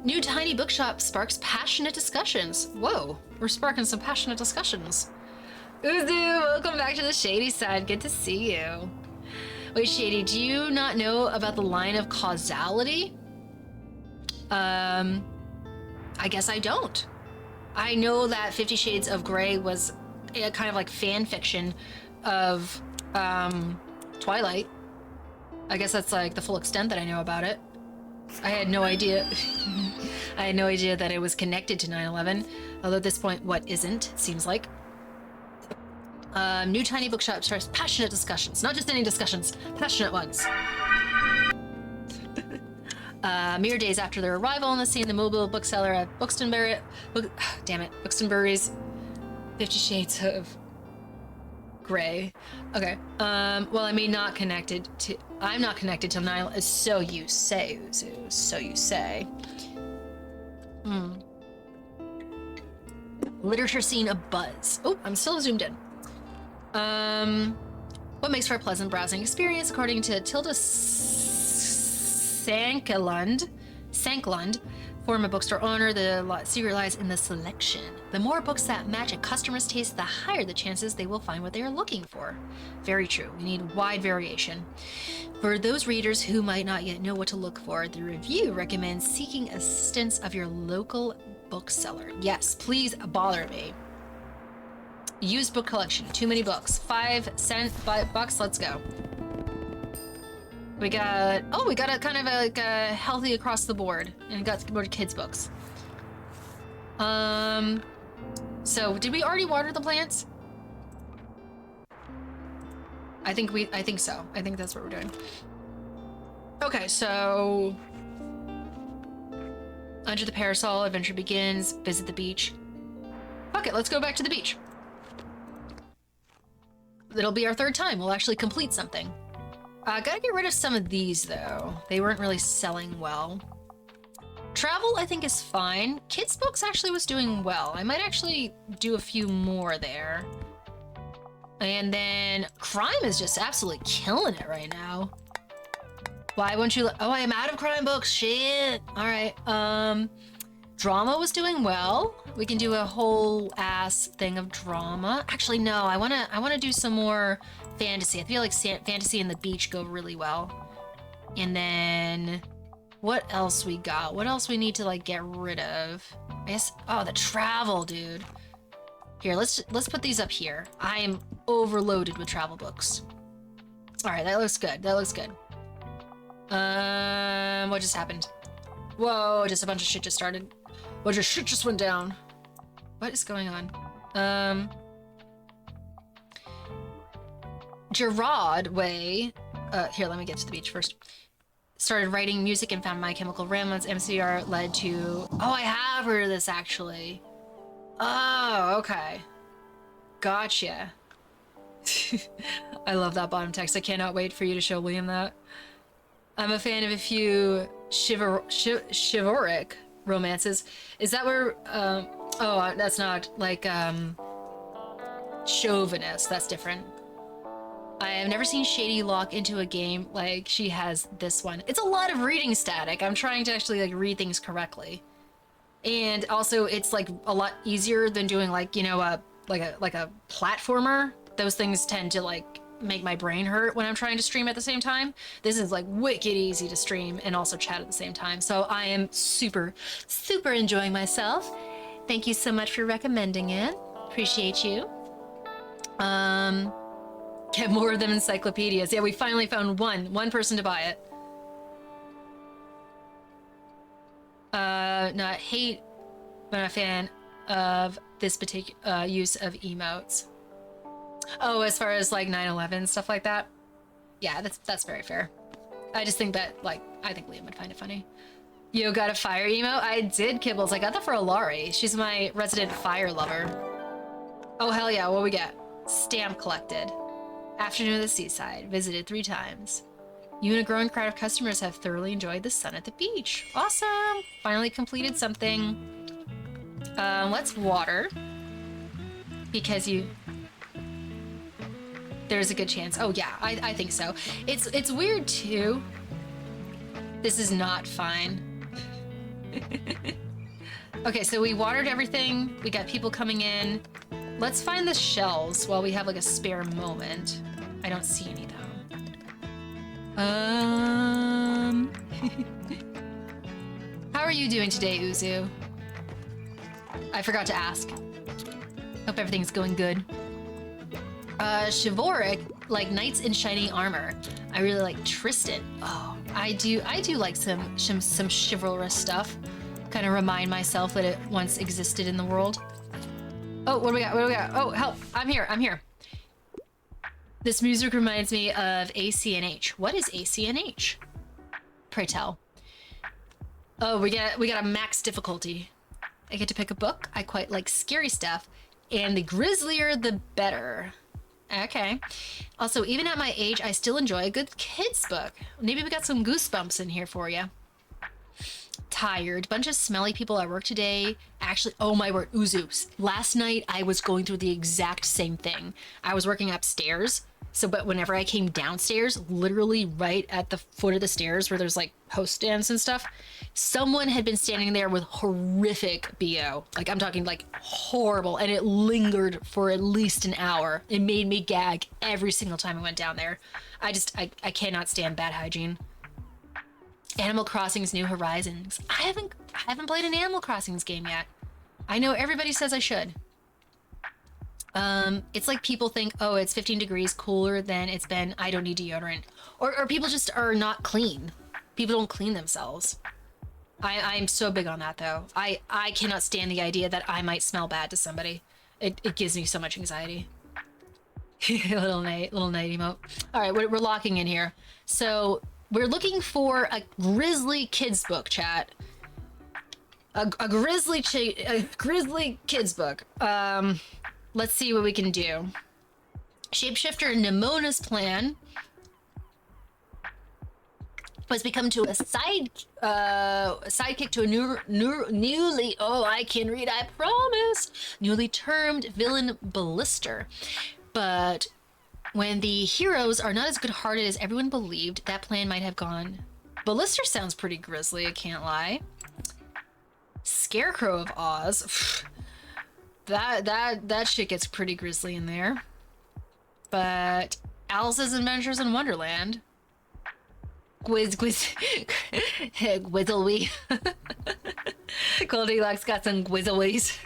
New tiny bookshop sparks passionate discussions. Whoa, we're sparking some passionate discussions. Uzu, welcome back to the shady side. Good to see you. Wait, Shady, do you not know about the line of causality? I guess I don't. I know that 50 Shades of Grey was a kind of like fan fiction of Twilight. I guess that's like the full extent that I know about it. I had no idea. I had no idea that it was connected to 9/11. Although at this point, what isn't, it seems like. New tiny bookshop starts passionate discussions. Not just any discussions, passionate ones. Mere days after their arrival on the scene, the mobile bookseller at Buxtonbury's 50 Shades of Grey. Okay. Well, I mean, I'm not connected to 9/11. So you say, Uzu. So you say. Literature scene abuzz. Oh, I'm still zoomed in. What makes for a pleasant browsing experience, according to Tilda Sanklund, former bookstore owner, the secret lies in the selection. The more books that match a customer's taste, the higher the chances they will find what they are looking for. Very true. We need wide variation. For those readers who might not yet know what to look for, the review recommends seeking assistance of your local bookseller. Yes, please bother me. Used book collection, too many books. 5 cents, $5, let's go. We got a kind of like a healthy across the board, and got more kids books. So did we already water the plants? I think so. I think that's what we're doing. Okay, so under the parasol, adventure begins. Visit the beach. Fuck it, let's go back to the beach. It'll be our third time. We'll actually complete something. Gotta get rid of some of these, though. They weren't really selling well. Travel, I think, is fine. Kids' books actually was doing well. I might actually do a few more there. And then crime is just absolutely killing it right now. Why won't you... Oh, I am out of crime books. Shit. All right. Drama was doing well. We can do a whole ass thing of drama. Actually, no. I wanna do some more fantasy. I feel like fantasy and the beach go really well. And then what else we got? What else we need to like get rid of? I guess. Oh, the travel, dude. Here, let's put these up here. I am overloaded with travel books. All right, that looks good. That looks good. What just happened? Whoa, just a bunch of shit just started. A bunch of shit just went down. What is going on? Gerard Way. Here, let me get to the beach first. Started writing music and found My Chemical Romance. MCR led to... Oh, I have heard of this, actually. Oh, okay. Gotcha. I love that bottom text. I cannot wait for you to show Liam that. I'm a fan of a few chivalric romances. Is that where... oh, that's not like... chauvinist. That's different. I have never seen Shady lock into a game like she has this one. It's a lot of reading static. I'm trying to actually like read things correctly. And also it's like a lot easier than doing like, you know, like a platformer. Those things tend to like make my brain hurt when I'm trying to stream at the same time. This is like wicked easy to stream and also chat at the same time. So I am super enjoying myself. Thank you so much for recommending it. Appreciate you. Get more of them encyclopedias. Yeah, we finally found one person to buy it. Not hate, but a fan of this particular use of emotes. Oh, as far as like 9/11 stuff like that. Yeah, that's very fair. I just think that like I think Liam would find it funny. You got a fire emote? I did, Kibbles. I got that for Alari. She's my resident fire lover. Oh hell yeah! What we get? Stamp collected. Afternoon at the seaside. Visited 3 times. You and a growing crowd of customers have thoroughly enjoyed the sun at the beach. Awesome! Finally completed something. Let's water. Because there's a good chance. Oh yeah, I think so. It's weird too. This is not fine. Okay, so we watered everything. We got people coming in. Let's find the shells while we have like a spare moment. I don't see any though. How are you doing today, Uzu? I forgot to ask. Hope everything's going good. Chivalric, like knights in shiny armor. I really like Tristan. Oh, I do like some chivalrous stuff. Kind of remind myself that it once existed in the world. Oh, what do we got? What do we got? Oh, help! I'm here. This music reminds me of ACNH. What is ACNH? Pray tell. Oh, we got a max difficulty. I get to pick a book. I quite like scary stuff, and the grislier the better. Okay. Also, even at my age, I still enjoy a good kids book. Maybe we got some goosebumps in here for you. Tired. Bunch of smelly people at work today. Actually, oh my word, Uzu. Last night, I was going through the exact same thing. I was working upstairs. But whenever I came downstairs, literally right at the foot of the stairs where there's like host stands and stuff, someone had been standing there with horrific BO. Like I'm talking like horrible, and it lingered for at least an hour. It made me gag every single time I went down there. I cannot stand bad hygiene. Animal Crossing's New Horizons. I haven't played an Animal Crossing's game yet. I know everybody says I should. It's like people think, oh, it's 15 degrees cooler than it's been. I don't need deodorant. Or people just are not clean. People don't clean themselves. I'm so big on that though. I cannot stand the idea that I might smell bad to somebody. It gives me so much anxiety. little night emote. All right, we're locking in here. So we're looking for a grisly kids book, chat. A grisly kids book. Let's see what we can do. Shapeshifter Nemona's plan was become to a sidekick to a newly, oh, I can read, I promise, newly termed villain Ballister. But when the heroes are not as good-hearted as everyone believed, that plan might have gone. Ballister sounds pretty grisly, I can't lie. Scarecrow of Oz. That shit gets pretty grisly in there. But Alice's Adventures in Wonderland. Gwizzlewee. Goldilocks got some gwizzlewees.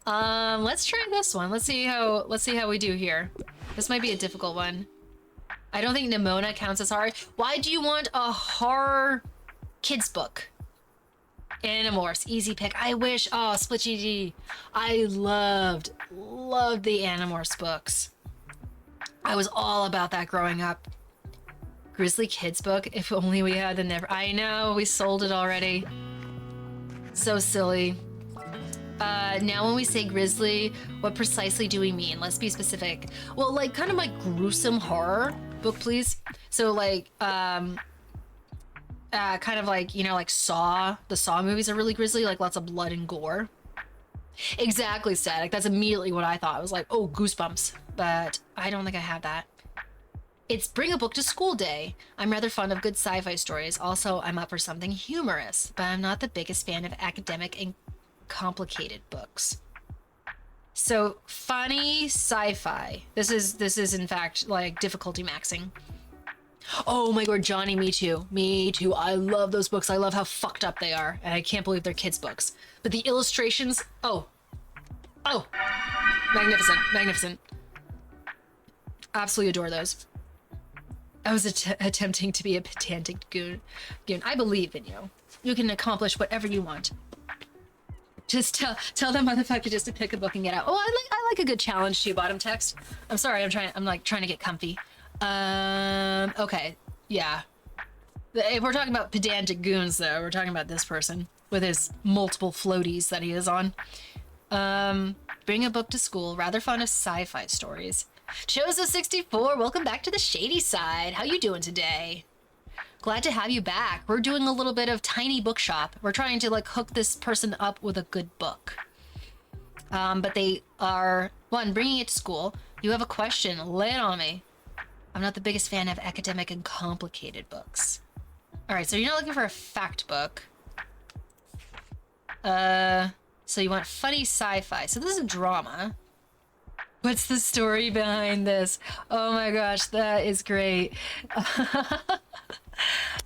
Let's try this one. Let's see how we do here. This might be a difficult one. I don't think Nimona counts as hard. Why do you want a horror kids book? Animorphs, easy pick. I wish. Oh, Split GG. I loved the Animorphs books. I was all about that growing up. Grizzly kids book. If only we had the never. I know we sold it already. So silly. Now when we say grisly, what precisely do we mean? Let's be specific. Well, like kind of like gruesome horror book, please. So like kind of like, you know, like Saw. The Saw movies are really grisly, like lots of blood and gore. Exactly, Static. That's immediately what I thought. I was like, oh, goosebumps. But I don't think I have that. It's Bring a Book to School Day. I'm rather fond of good sci-fi stories. Also, I'm up for something humorous, but I'm not the biggest fan of academic and complicated books. So, funny sci-fi. This is in fact like difficulty maxing. Oh my god, Johnny, me too. Me too. I love those books. I love how fucked up they are. And I can't believe they're kids' books. But the illustrations, oh. Magnificent, magnificent. Absolutely adore those. I was attempting to be a pedantic goon. I believe in you. You can accomplish whatever you want. Just tell that motherfucker just to pick a book and get out. Oh, I like a good challenge too, bottom text. I'm sorry, I'm like trying to get comfy. Okay, yeah. If we're talking about pedantic goons though, we're talking about this person with his multiple floaties that he is on. Bring a book to school, rather fond of sci-fi stories. Chozo64, welcome back to the shady side. How you doing today? Glad to have you back. We're doing a little bit of tiny bookshop. We're trying to like hook this person up with a good book. But they are, one, bringing it to school. You have a question, lay it on me. I'm not the biggest fan of academic and complicated books. All right, so you're not looking for a fact book. So you want funny sci-fi. So this is a drama. What's the story behind this? Oh my gosh, that is great.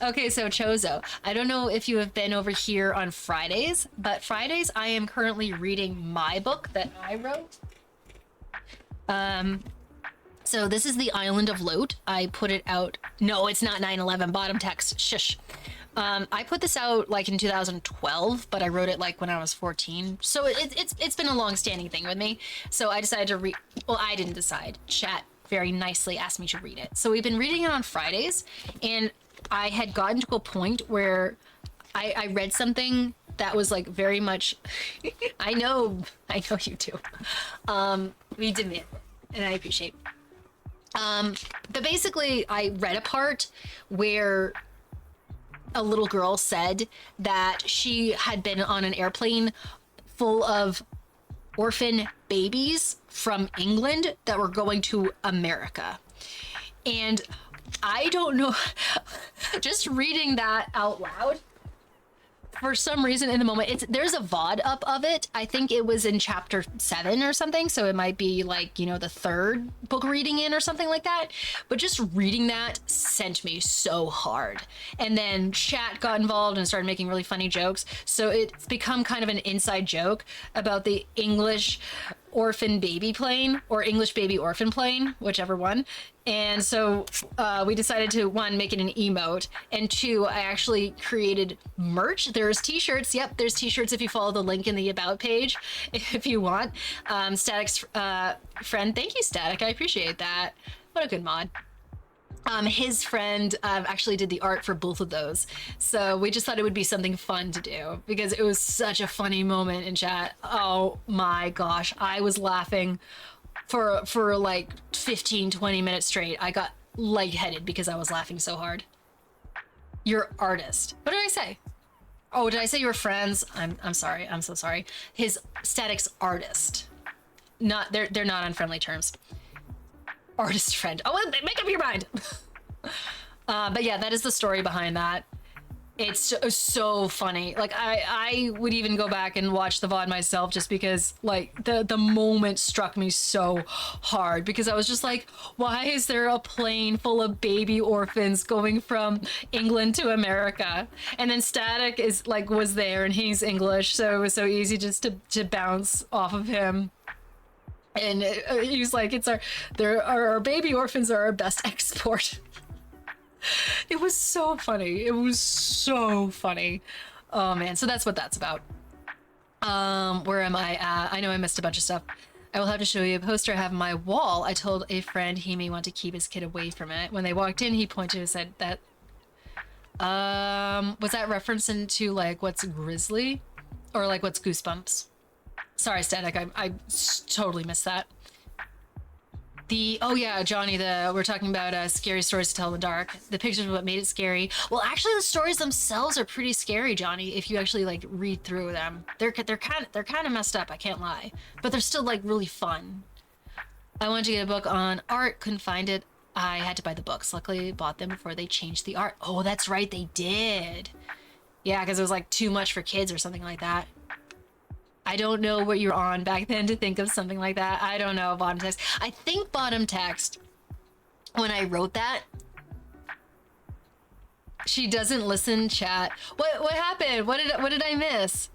Okay, so Chozo, I don't know if you have been over here on Fridays, but Fridays I am currently reading my book that I wrote. So this is The Island of Loot. I put it out. No, it's not 9/11. Bottom text. Shush. I put this out like in 2012, but I wrote it like when I was 14. So it's been a long-standing thing with me. So I decided to read. Well, I didn't decide. Chat very nicely asked me to read it. So we've been reading it on Fridays, and I had gotten to a point where I read something that was like very much. I know you too. We did it, and I appreciate. But basically, I read a part where a little girl said that she had been on an airplane full of orphan babies from England that were going to America. And I don't know, just reading that out loud, for some reason in the moment, there's a VOD up of it. I think it was in chapter 7 or something. So it might be like, you know, the third book reading in or something like that. But just reading that sent me so hard. And then chat got involved and started making really funny jokes. So it's become kind of an inside joke about the English orphan baby plane or English baby orphan plane, whichever one. And so we decided to, one, make it an emote, and two, I actually created merch. There's t-shirts. Yep, there's t-shirts if you follow the link in the about page if you want. Static's friend, thank you, Static. I appreciate that. What a good mod. His friend actually did the art for both of those. So we just thought it would be something fun to do because it was such a funny moment in chat. Oh my gosh, I was laughing for like 15-20 minutes straight. I got lightheaded because I was laughing so hard. Your artist. What did I say? Oh, did I say you were friends? I'm sorry. I'm so sorry. His Static's artist. Not they're not on friendly terms. Artist friend. Oh, well, make up your mind. But yeah, that is the story behind that. It's so funny. Like I would even go back and watch the VOD myself just because like the moment struck me so hard because I was just like, why is there a plane full of baby orphans going from England to America? And then Static is like was there and he's English, so it was so easy just to bounce off of him. And he was like, our baby orphans are our best export. It was so funny. It was so funny. Oh man, so that's what that's about. Where am I at? I know I missed a bunch of stuff. I will have to show you a poster I have on my wall. I told a friend he may want to keep his kid away from it. When they walked in, he pointed and said that, was that reference into like what's Grizzly? Or like what's Goosebumps? Sorry, Static, I totally missed that. Oh yeah, Johnny, we're talking about scary stories to tell in the dark. The pictures are what made it scary. Well, actually, the stories themselves are pretty scary, Johnny. If you actually like read through them, they're kind of messed up. I can't lie, but they're still like really fun. I wanted to get a book on art, couldn't find it. I had to buy the books. Luckily, I bought them before they changed the art. Oh, that's right, they did. Yeah, because it was like too much for kids or something like that. I don't know what you're on back then to think of something like that. I don't know, bottom text. I think bottom text, when I wrote that, she doesn't listen, chat. What happened? What did I miss?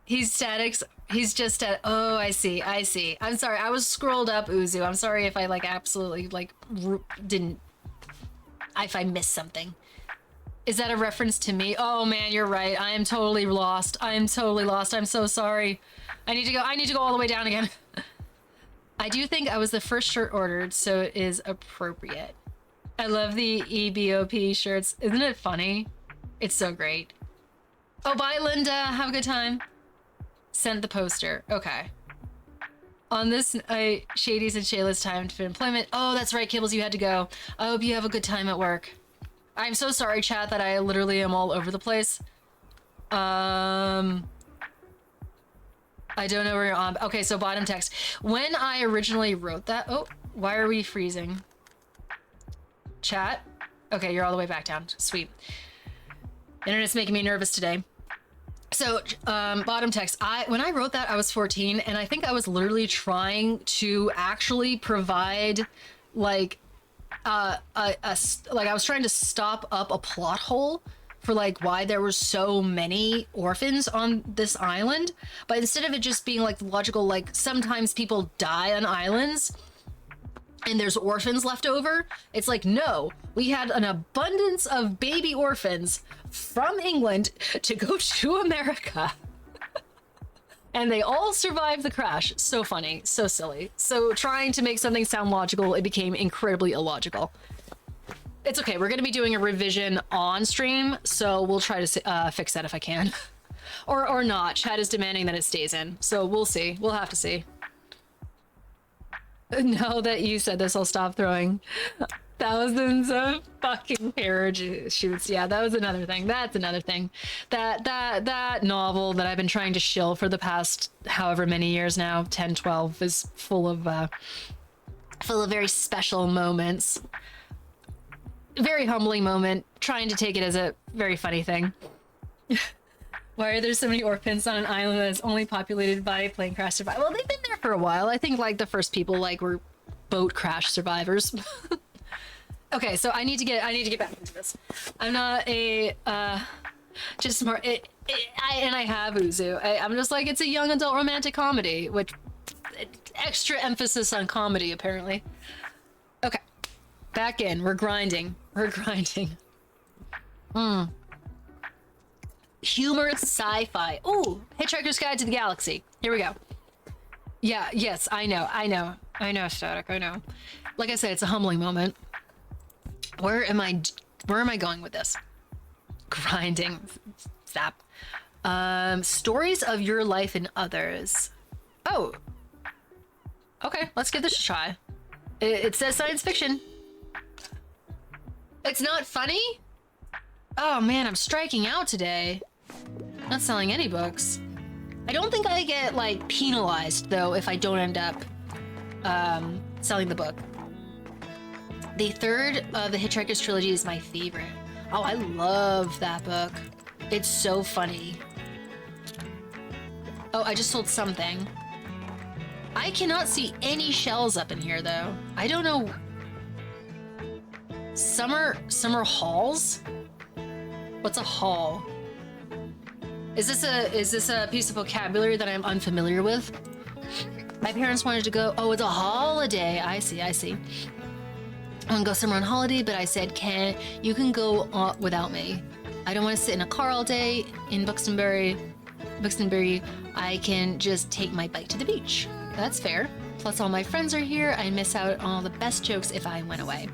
He's static. He's just static. Oh, I see. I'm sorry. I was scrolled up, Uzu. I'm sorry if I like absolutely like didn't. If I missed something. Is that a reference to me? Oh man, you're right. I am totally lost. I'm so sorry. I need to go all the way down again. I do think I was the first shirt ordered, so it is appropriate. I love the EBOP shirts. Isn't it funny? It's so great. Oh, bye, Linda. Have a good time. Sent the poster. Okay. On this, Shady's and Shayla's time for employment. Oh, that's right, Kibbles. You had to go. I hope you have a good time at work. I'm so sorry, chat, that I literally am all over the place. I don't know where you're on. Okay, so bottom text. When I originally wrote that... Oh, why are we freezing? Chat? Okay, you're all the way back down. Sweet. Internet's making me nervous today. So, bottom text. When I wrote that, I was 14, and I think I was literally trying to actually provide, like... like I was trying to stop up a plot hole for like why there were so many orphans on this island, but instead of it just being like logical, like sometimes people die on islands and there's orphans left over, it's like, no, we had an abundance of baby orphans from England to go to America. And they all survived the crash. So funny, so silly. So trying to make something sound logical, it became incredibly illogical. It's okay, we're gonna be doing a revision on stream, so we'll try to fix that if I can. or not, chat is demanding that it stays in. So we'll see, we'll have to see. Now that you said this, I'll stop throwing thousands of fucking parachutes. Yeah, that was another thing. That's another thing. That novel that I've been trying to shill for the past however many years now, 10, 12, is full of very special moments. Very humbling moment, trying to take it as a very funny thing. Why are there so many orphans on an island that is only populated by plane crash survivors? Well, they've been there for a while. I think like the first people like were boat crash survivors. Okay, so I need to get back into this. I'm not a just smart. I have Uzu. I'm just like, it's a young adult romantic comedy, which extra emphasis on comedy apparently. Okay, back in. We're grinding. Humorous sci-fi. Ooh, Hitchhiker's Guide to the Galaxy. Here we go. Yeah. Yes, I know, Static. I know. Like I said, it's a humbling moment. Where am I going with this? Grinding. Zap. Stories of your life and others. Oh. Okay, let's give this a try. It says science fiction. It's not funny? Oh man, I'm striking out today. Not selling any books. I don't think I get like penalized though if I don't end up selling the book. The third of the Hitchhiker's trilogy is my favorite. Oh, I love that book. It's so funny. Oh, I just sold something. I cannot see any shells up in here though. I don't know. Summer halls? What's a hall? Is this a piece of vocabulary that I'm unfamiliar with? My parents wanted to go, oh, it's a holiday. I see. I want to go somewhere on holiday, but I said, you can go without me. I don't want to sit in a car all day in Buxtonbury. I can just take my bike to the beach. That's fair. Plus all my friends are here. I miss out on all the best jokes if I went away.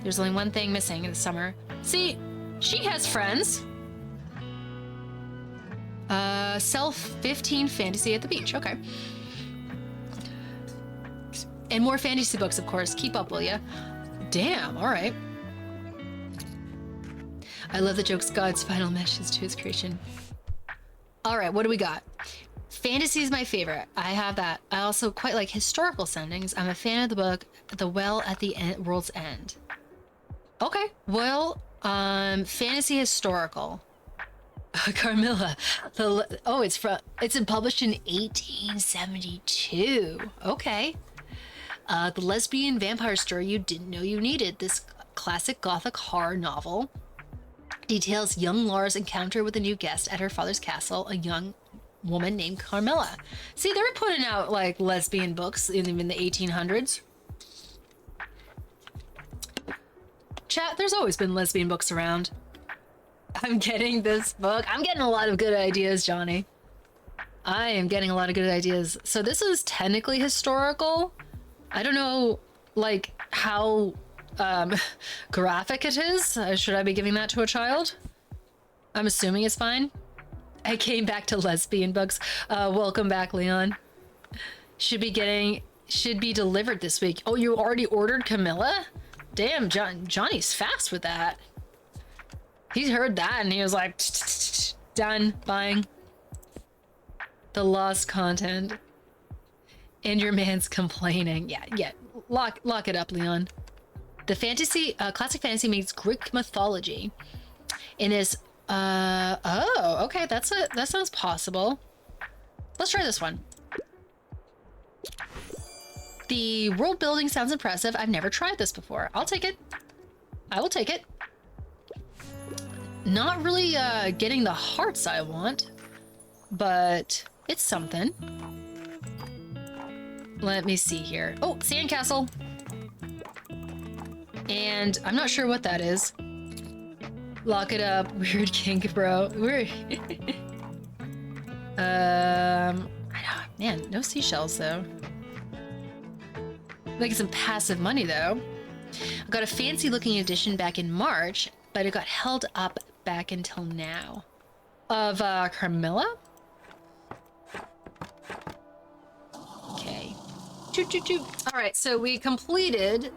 There's only one thing missing in the summer. See, she has friends. Self 15 fantasy at the beach. Okay. And more fantasy books, of course. Keep up, will ya? Damn, all right. I love the joke's God's final message to his creation. All right, what do we got? Fantasy is my favorite. I have that. I also quite like historical settings. I'm a fan of the book, The Well at the World's End. Okay, well, fantasy historical. Carmilla. It's published in 1872. Okay. The lesbian vampire story you didn't know you needed. This classic gothic horror novel details young Laura's encounter with a new guest at her father's castle, a young woman named Carmilla. See, they were putting out like lesbian books in the 1800s. Chat, there's always been lesbian books around. I'm getting this book. I'm getting a lot of good ideas, Johnny. I am getting a lot of good ideas. So this is technically historical. I don't know, like, how graphic it is. Should I be giving that to a child? I'm assuming it's fine. I came back to lesbian books. Welcome back, Leon. Should be delivered this week. Oh, you already ordered Camilla? Damn, Johnny's fast with that. He heard that and he was like, done buying. The lost content. And your man's complaining. Yeah. Lock it up, Leon. The fantasy, classic fantasy meets Greek mythology. And is, okay, that sounds possible. Let's try this one. The world building sounds impressive. I've never tried this before. I'll take it. I will take it. Not really getting the hearts I want, but it's something. Let me see here. Oh, sandcastle. And I'm not sure what that is. Lock it up. Weird kink, bro. Weird. Man, no seashells though. Making some passive money though. I got a fancy looking edition back in March, but it got held up back until now. Of Carmilla? Okay. All right, so we completed.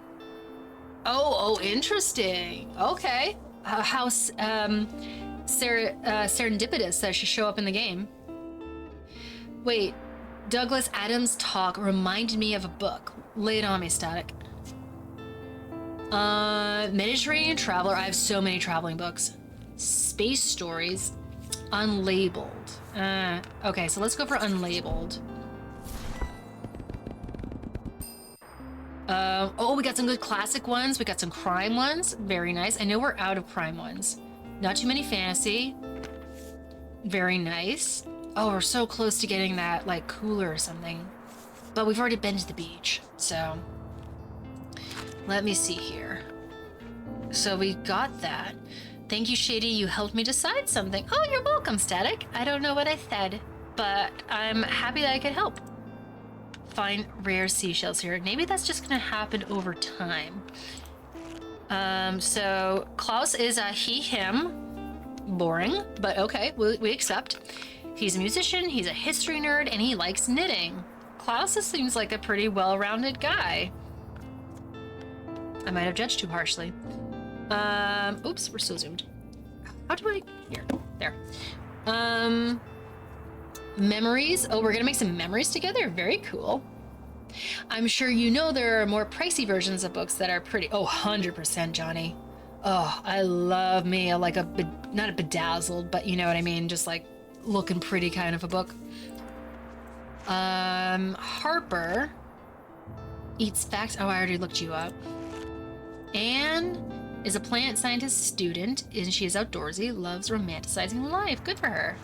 Oh, interesting. Okay. How serendipitous that she show up in the game. Wait, Douglas Adams' talk reminded me of a book. Lay it on me, Static. Mediterranean Traveler. I have so many traveling books. Space Stories. Unlabeled. Okay, so let's go for unlabeled. Oh, we got some good classic ones. We got some crime ones. Very nice. I know we're out of crime ones. Not too many fantasy. Very nice. Oh, we're so close to getting that, like, cooler or something. But we've already been to the beach, so... Let me see here. So we got that. Thank you, Shady. You helped me decide something. Oh, you're welcome, Static. I don't know what I said, but I'm happy that I could help. Find rare seashells here. Maybe that's just gonna happen over time. So Klaus is a he, him. Boring, but okay, we accept. He's a musician, he's a history nerd, and he likes knitting. Klaus seems like a pretty well-rounded guy. I might have judged too harshly. Oops, we're so zoomed. How do I... Here. There. Memories. Oh, we're gonna make some memories together? Very cool. I'm sure you know there are more pricey versions of books that are pretty... Oh, 100%, Johnny. Oh, I love me like a... Not a bedazzled, but you know what I mean? Just like looking pretty kind of a book. Harper eats facts. Oh, I already looked you up. Anne is a plant scientist student, and she is outdoorsy, loves romanticizing life. Good for her.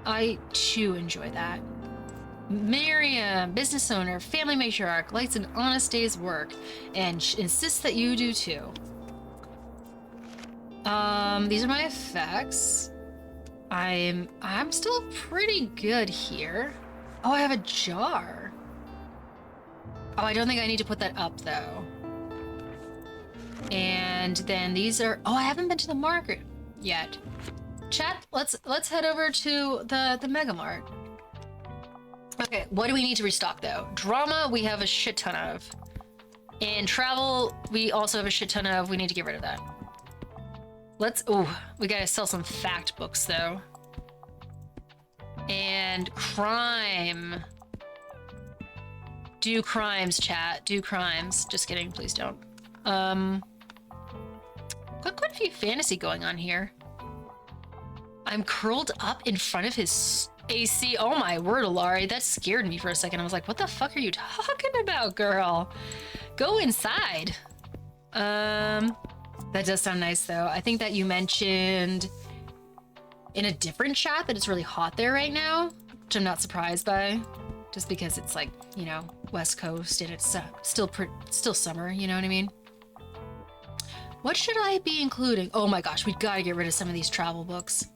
I too enjoy that. Miriam, business owner, family matriarch, likes an honest day's work, and insists that you do too. These are my effects. I'm still pretty good here. Oh, I have a jar. Oh, I don't think I need to put that up though. And then these are, oh, I haven't been to the market yet. Chat, let's head over to the Mega Mart. Okay, what do we need to restock though? Drama, we have a shit ton of. And travel, we also have a shit ton of. We need to get rid of that. We gotta sell some fact books though. And crime. Do crimes, chat. Do crimes. Just kidding, please don't. Got quite a few fantasy going on here. I'm curled up in front of his AC. Oh my word, Alari. That scared me for a second. I was like, what the fuck are you talking about, girl? Go inside. That does sound nice though. I think that you mentioned in a different chat that it's really hot there right now, which I'm not surprised by, just because it's like, you know, West Coast and it's still summer, you know what I mean? What should I be including? Oh my gosh, we gotta get rid of some of these travel books.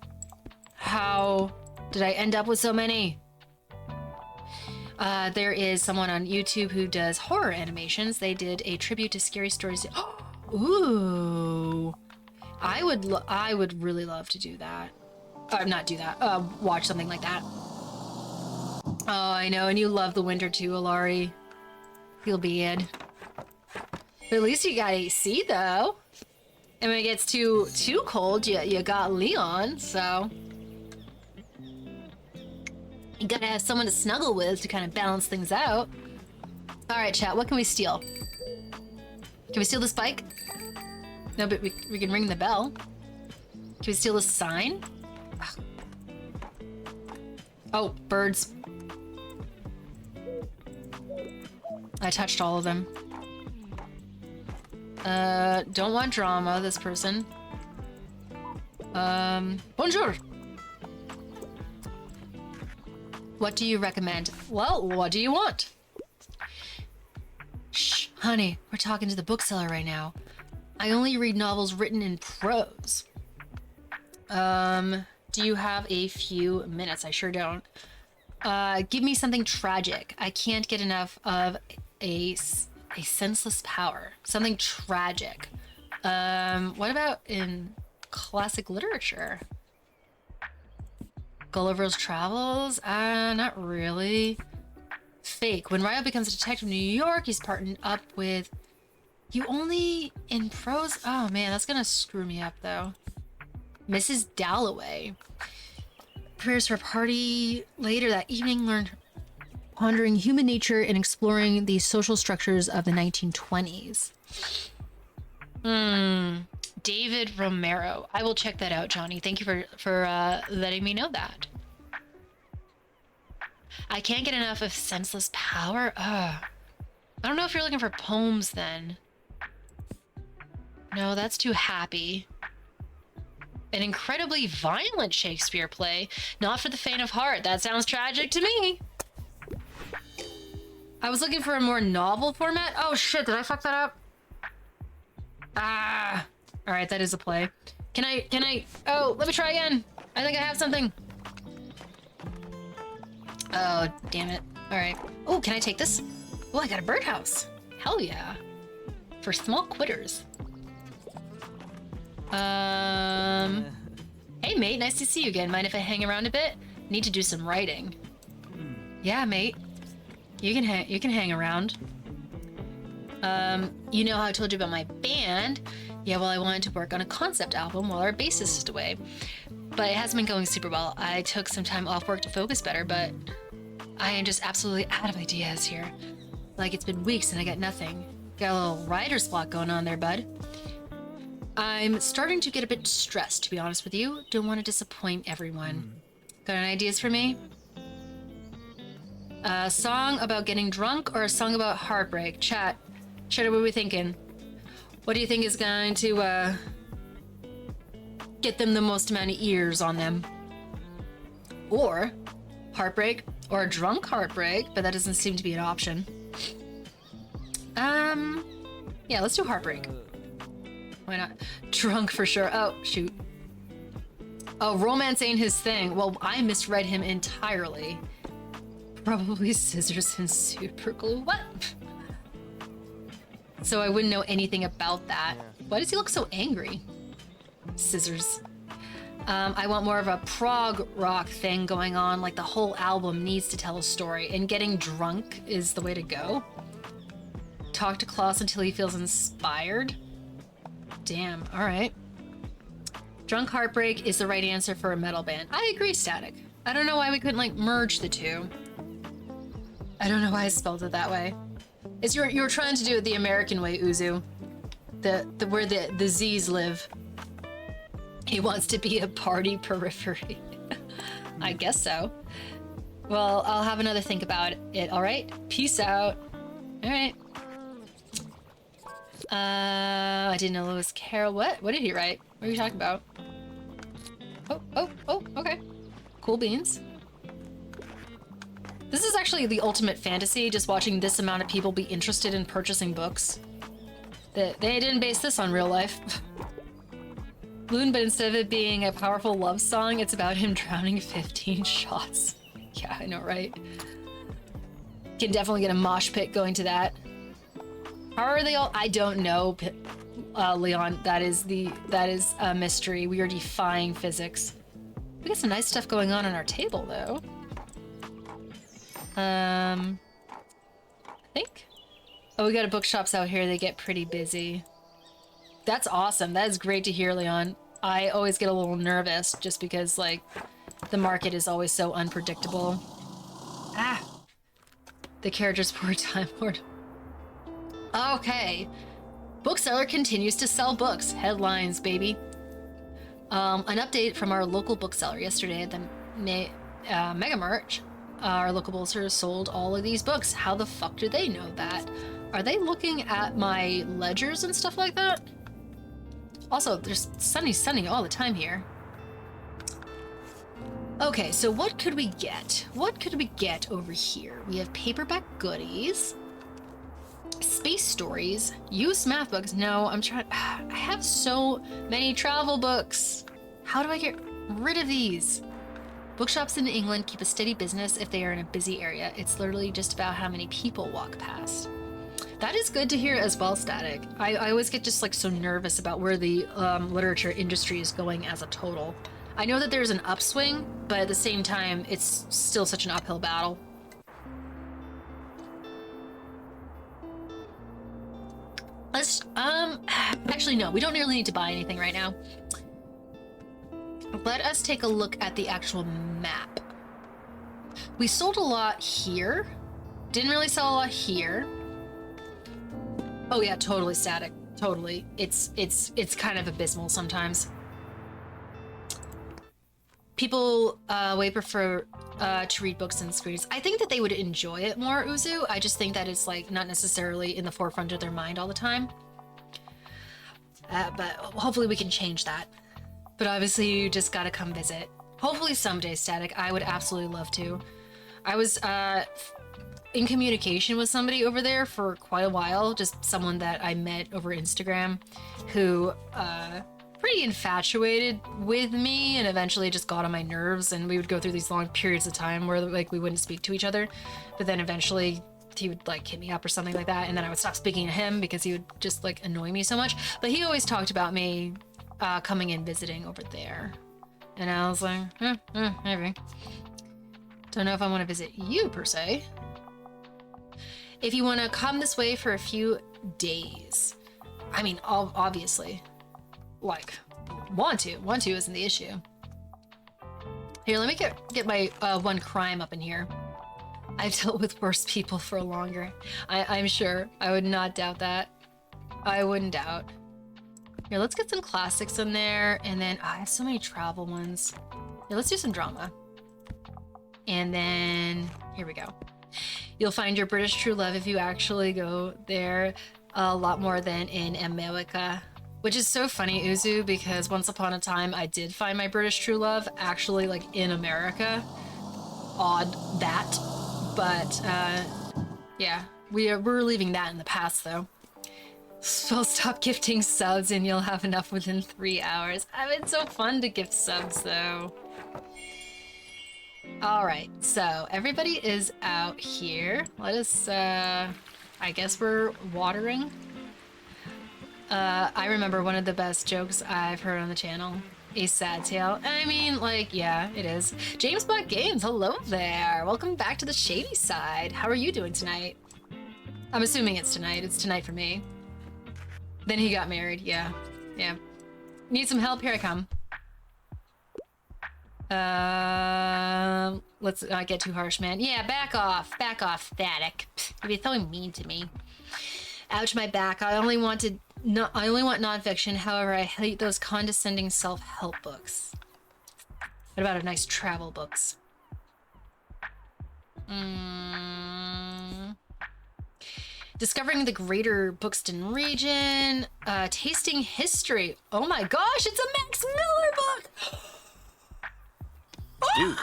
How did I end up with so many? There is someone on YouTube who does horror animations. They did a tribute to Scary Stories. Ooh, I would really love to do that. Not do that. Watch something like that. Oh, I know, and you love the winter too, Alari. Feel bad. But at least you got AC though. And when it gets too cold, you got Leon, so you gotta have someone to snuggle with to kind of balance things out. All right, chat. What can we steal? Can we steal this bike? No, but we can ring the bell. Can we steal this sign? Oh, birds. I touched all of them. Don't want drama, this person. Bonjour! What do you recommend? Well, what do you want? Shh, honey, we're talking to the bookseller right now. I only read novels written in prose. Do you have a few minutes? I sure don't. Give me something tragic. I can't get enough of a senseless power. Something tragic. What about in classic literature? Gulliver's Travels? Not really. Fake. When Ryo becomes a detective in New York, he's partnered up with... You only in prose? Oh man, that's gonna screw me up though. Mrs. Dalloway. Prayers for a party later that evening, pondering human nature and exploring the social structures of the 1920s. David Romero. I will check that out, Johnny. Thank you for letting me know that. I can't get enough of senseless power. I don't know if you're looking for poems then. No, that's too happy. An incredibly violent Shakespeare play, not for the faint of heart. That sounds tragic to me. I was looking for a more novel format. Oh shit, did I fuck that up? All right, that is a play. Can I, oh, let me try again. I think I have something. Oh, damn it. All right. Oh, can I take this? Oh, I got a birdhouse. Hell yeah. For small quitters. Hey mate, nice to see you again. Mind if I hang around a bit? Need to do some writing. Yeah, mate. You can hang around. You know how I told you about my band? Yeah, well, I wanted to work on a concept album while our bassist is away. But it hasn't been going super well. I took some time off work to focus better, but I am just absolutely out of ideas here. Like, it's been weeks and I got nothing. Got a little writer's block going on there, bud. I'm starting to get a bit stressed, to be honest with you. Don't want to disappoint everyone. Got any ideas for me? A song about getting drunk or a song about heartbreak? Chat, what are we thinking? What do you think is going to get them the most amount of ears on them? Or heartbreak or a drunk heartbreak, but that doesn't seem to be an option. Yeah, let's do heartbreak. Why not? Drunk for sure. Oh, shoot. Oh, romance ain't his thing. Well, I misread him entirely. Probably scissors and super glue. What? So I wouldn't know anything about that. Why does he look so angry? Scissors. I want more of a prog rock thing going on, like the whole album needs to tell a story, and getting drunk is the way to go. Talk to Klaus until he feels inspired. Damn, all right. Drunk Heartbreak is the right answer for a metal band. I agree, Static. I don't know why we couldn't like merge the two. I don't know why I spelled it that way. It's you're trying to do it the American way, Uzu. The where the Z's live. He wants to be a party periphery. I guess so. Well, I'll have another think about it, all right? Peace out. All right. I didn't know Lewis Carroll. What did he write? What are you talking about? Oh, okay. Cool beans. This is actually the ultimate fantasy, just watching this amount of people be interested in purchasing books. They didn't base this on real life. Loon, but instead of it being a powerful love song, it's about him drowning 15 shots. Yeah, I know, right? Can definitely get a mosh pit going to that. How are they all? I don't know, Leon. That is a mystery. We are defying physics. We got some nice stuff going on our table, though. I think. Oh, we got a bookshops out here. They get pretty busy. That's awesome. That is great to hear, Leon. I always get a little nervous just because, like, the market is always so unpredictable. Ah! The character's poor Time Lord. Okay. Bookseller continues to sell books. Headlines, baby. An update from our local bookseller yesterday at the Mega Merch. Our local bookseller sold all of these books. How the fuck do they know that? Are they looking at my ledgers and stuff like that? Also, there's sunny all the time here. Okay, so what could we get? What could we get over here? We have paperback goodies, space stories, used math books. No, I'm trying. I have so many travel books. How do I get rid of these? Bookshops in England keep a steady business if they are in a busy area. It's literally just about how many people walk past. That is good to hear as well, Static. I always get just like so nervous about where the literature industry is going as a total. I know that there's an upswing, but at the same time, it's still such an uphill battle. Let's, actually no, we don't really need to buy anything right now. Let us take a look at the actual map. We sold a lot here. Didn't really sell a lot here. Oh yeah, totally, Static. Totally. It's kind of abysmal sometimes. People way prefer to read books and screens. I think that they would enjoy it more, Uzu. I just think that it's like not necessarily in the forefront of their mind all the time. But hopefully we can change that. But obviously you just gotta come visit. Hopefully someday, Static. I would absolutely love to. I was in communication with somebody over there for quite a while, just someone that I met over Instagram who pretty infatuated with me and eventually just got on my nerves, and we would go through these long periods of time where like we wouldn't speak to each other, but then eventually he would like hit me up or something like that, and then I would stop speaking to him because he would just like annoy me so much. But he always talked about me coming and visiting over there, and I was like, maybe. Don't know if I want to visit you per se. If you want to come this way for a few days, I mean, obviously, like, want to isn't the issue. Here, let me get my one crime up in here. I've dealt with worse people for longer. I'm sure. I would not doubt that. I wouldn't doubt. Here, let's get some classics in there, and then I have so many travel ones. Here, let's do some drama. And then, here we go. You'll find your British true love if you actually go there, a lot more than in America. Which is so funny, Uzu, because once upon a time I did find my British true love actually like in America. Odd that. But yeah, we're leaving that in the past though. So stop gifting subs and you'll have enough within 3 hours. It's so fun to gift subs though. All right, so everybody is out here. Let us, I guess we're watering. I remember one of the best jokes I've heard on the channel A sad tale. I mean, like, yeah, it is. James Bond Games, hello there. Welcome back to the shady side. How are you doing tonight? I'm assuming it's tonight. It's tonight for me. Then he got married. Yeah. Yeah. Need some help? Here I come. Let's not get too harsh, man. Yeah, back off. Back off, Static. You're so mean to me. Ouch, my back. I only want nonfiction. However, I hate those condescending self-help books. What about a nice travel books? Discovering the greater Buxton region. Tasting history. Oh my gosh, it's a Max Miller book! Dude.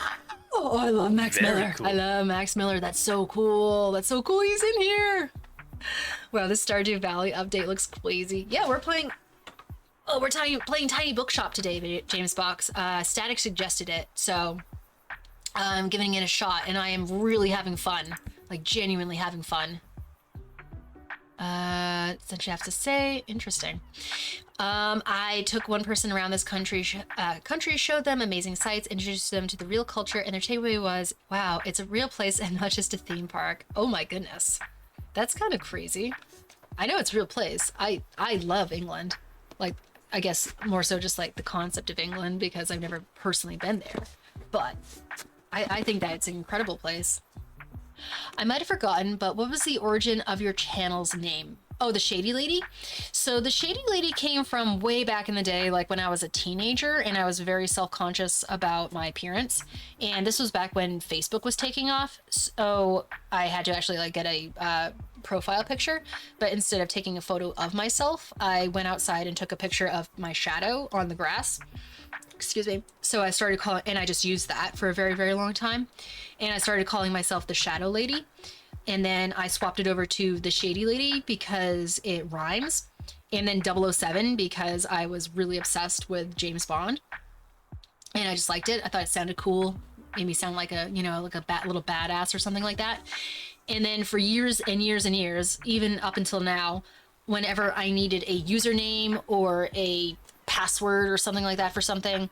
Oh, I love Max Very Miller. cool. I love Max Miller. That's so cool. That's so cool he's in here. Wow, this Stardew Valley update looks crazy. Yeah, we're playing... Oh, we're playing Tiny Bookshop today, James Box. Static suggested it, so I'm giving it a shot, and I am really having fun. Like, genuinely having fun. Since you have to say, interesting. I took one person around this country, showed them amazing sights, introduced them to the real culture, and their takeaway was, wow, it's a real place and not just a theme park. Oh my goodness. That's kind of crazy. I know it's a real place. I love England. Like, I guess more so just like the concept of England because I've never personally been there. But I think that it's an incredible place. I might have forgotten, but what was the origin of your channel's name? Oh, the Shady Lady? So the Shady Lady came from way back in the day, like when I was a teenager and I was very self-conscious about my appearance. And this was back when Facebook was taking off. So I had to actually like get a profile picture, but instead of taking a photo of myself, I went outside and took a picture of my shadow on the grass. Excuse me. So I started calling, and I just used that for a very, very long time. And I started calling myself the Shadow Lady. And then I swapped it over to the Shady Lady because it rhymes. And then 007 because I was really obsessed with James Bond. And I just liked it. I thought it sounded cool. Made me sound like a, you know, like a little badass or something like that. And then for years and years and years, even up until now, whenever I needed a username or a password or something like that for something,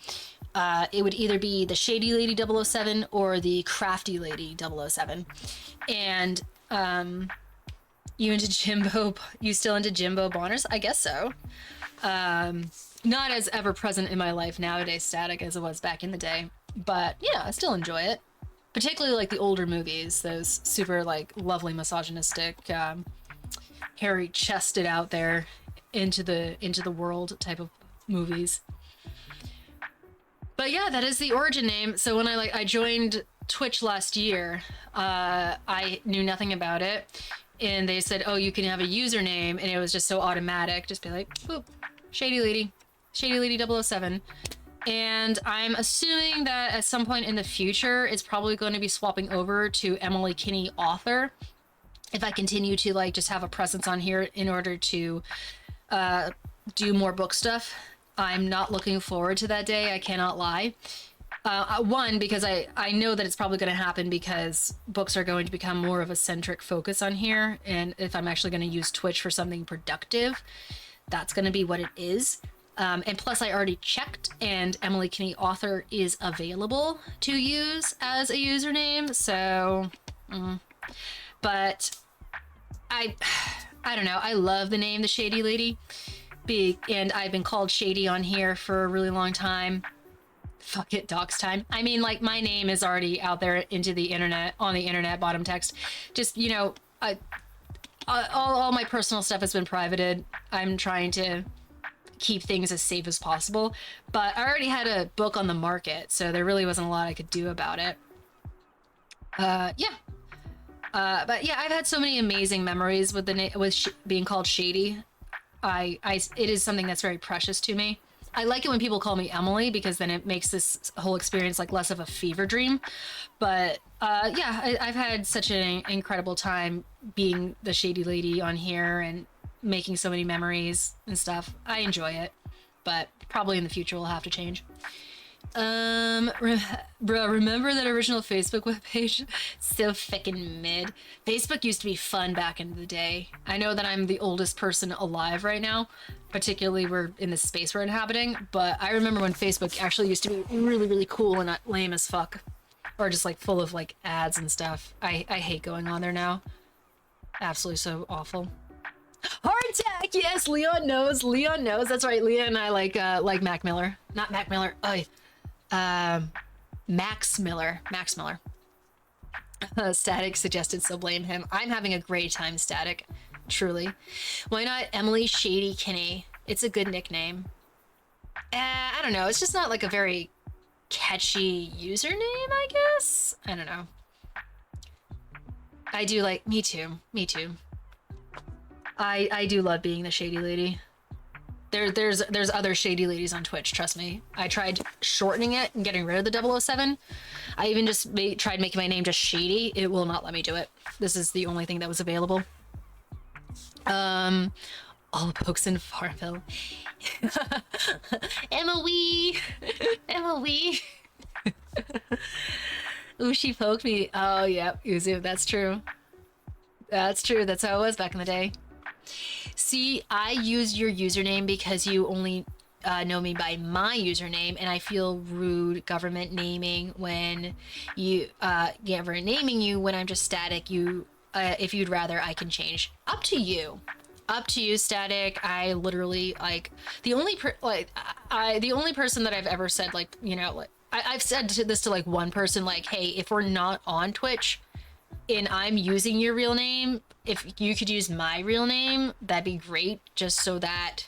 it would either be the Shady Lady 007 or the Crafty Lady 007. And you still into Jimbo Bonners? I guess so. Not as ever present in my life nowadays, Static, as it was back in the day. But yeah, I still enjoy it. Particularly like the older movies, those super like lovely misogynistic, hairy chested out there into the world type of movies. But yeah, that is the origin name. So when I joined Twitch last year, I knew nothing about it, and they said, oh, you can have a username, and it was just so automatic. Just be like, boop, Shady Lady 007. And I'm assuming that at some point in the future, it's probably going to be swapping over to Emily Kinney Author if I continue to like just have a presence on here in order to do more book stuff. I'm not looking forward to that day. I cannot lie. One, because I know that it's probably going to happen because books are going to become more of a centric focus on here. And if I'm actually going to use Twitch for something productive, that's going to be what it is. And plus I already checked and Emily Kinney Author is available to use as a username. So, but I don't know. I love the name, the Shady Lady. And I've been called Shady on here for a really long time. Fuck it, docs time. I mean, like, my name is already out there into the internet, on the internet, bottom text. Just, you know, all my personal stuff has been privated. I'm trying to keep things as safe as possible. But I already had a book on the market, so there really wasn't a lot I could do about it. But yeah, I've had so many amazing memories with being called Shady. It is something that's very precious to me. I like it when people call me Emily because then it makes this whole experience like less of a fever dream. But yeah, I've had such an incredible time being the Shady Lady on here and making so many memories and stuff. I enjoy it, but probably in the future will have to change. Bro, remember that original Facebook webpage? So fucking mid. Facebook used to be fun back in the day. I know that I'm the oldest person alive right now, particularly we're in the space we're inhabiting, but I remember when Facebook actually used to be really, really cool and not lame as fuck. Or just like full of like ads and stuff. I hate going on there now. Absolutely so awful. Heart attack! Yes, Leon knows. Leon knows. That's right. Leon and I like Mac Miller. Not Mac Miller. Max Miller. Max Miller. Static suggested, so blame him. I'm having a great time, Static. Truly. Why not Emily Shady Kinney? It's a good nickname. I don't know. It's just not like a very catchy username, I guess? I don't know. I do like... Me too. Me too. I do love being the shady lady. There's other shady ladies on Twitch, trust me. I tried shortening it and getting rid of the 007. I even just tried making my name just Shady. It will not let me do it. This is the only thing that was available. All pokes in Farmville. Emily! Emily! Ooh, she poked me. Oh, yeah, Uzu, that's true. That's true, that's how it was back in the day. See, I use your username because you only know me by my username, and I feel rude government naming when you naming you when I'm just Static. You, if you'd rather, I can change. Up to you. Up to you, Static. I literally like the only the only person that I've ever said like, you know, like I've said this to like one person, like, hey, if we're not on Twitch and I'm using your real name, if you could use my real name, that'd be great, just so that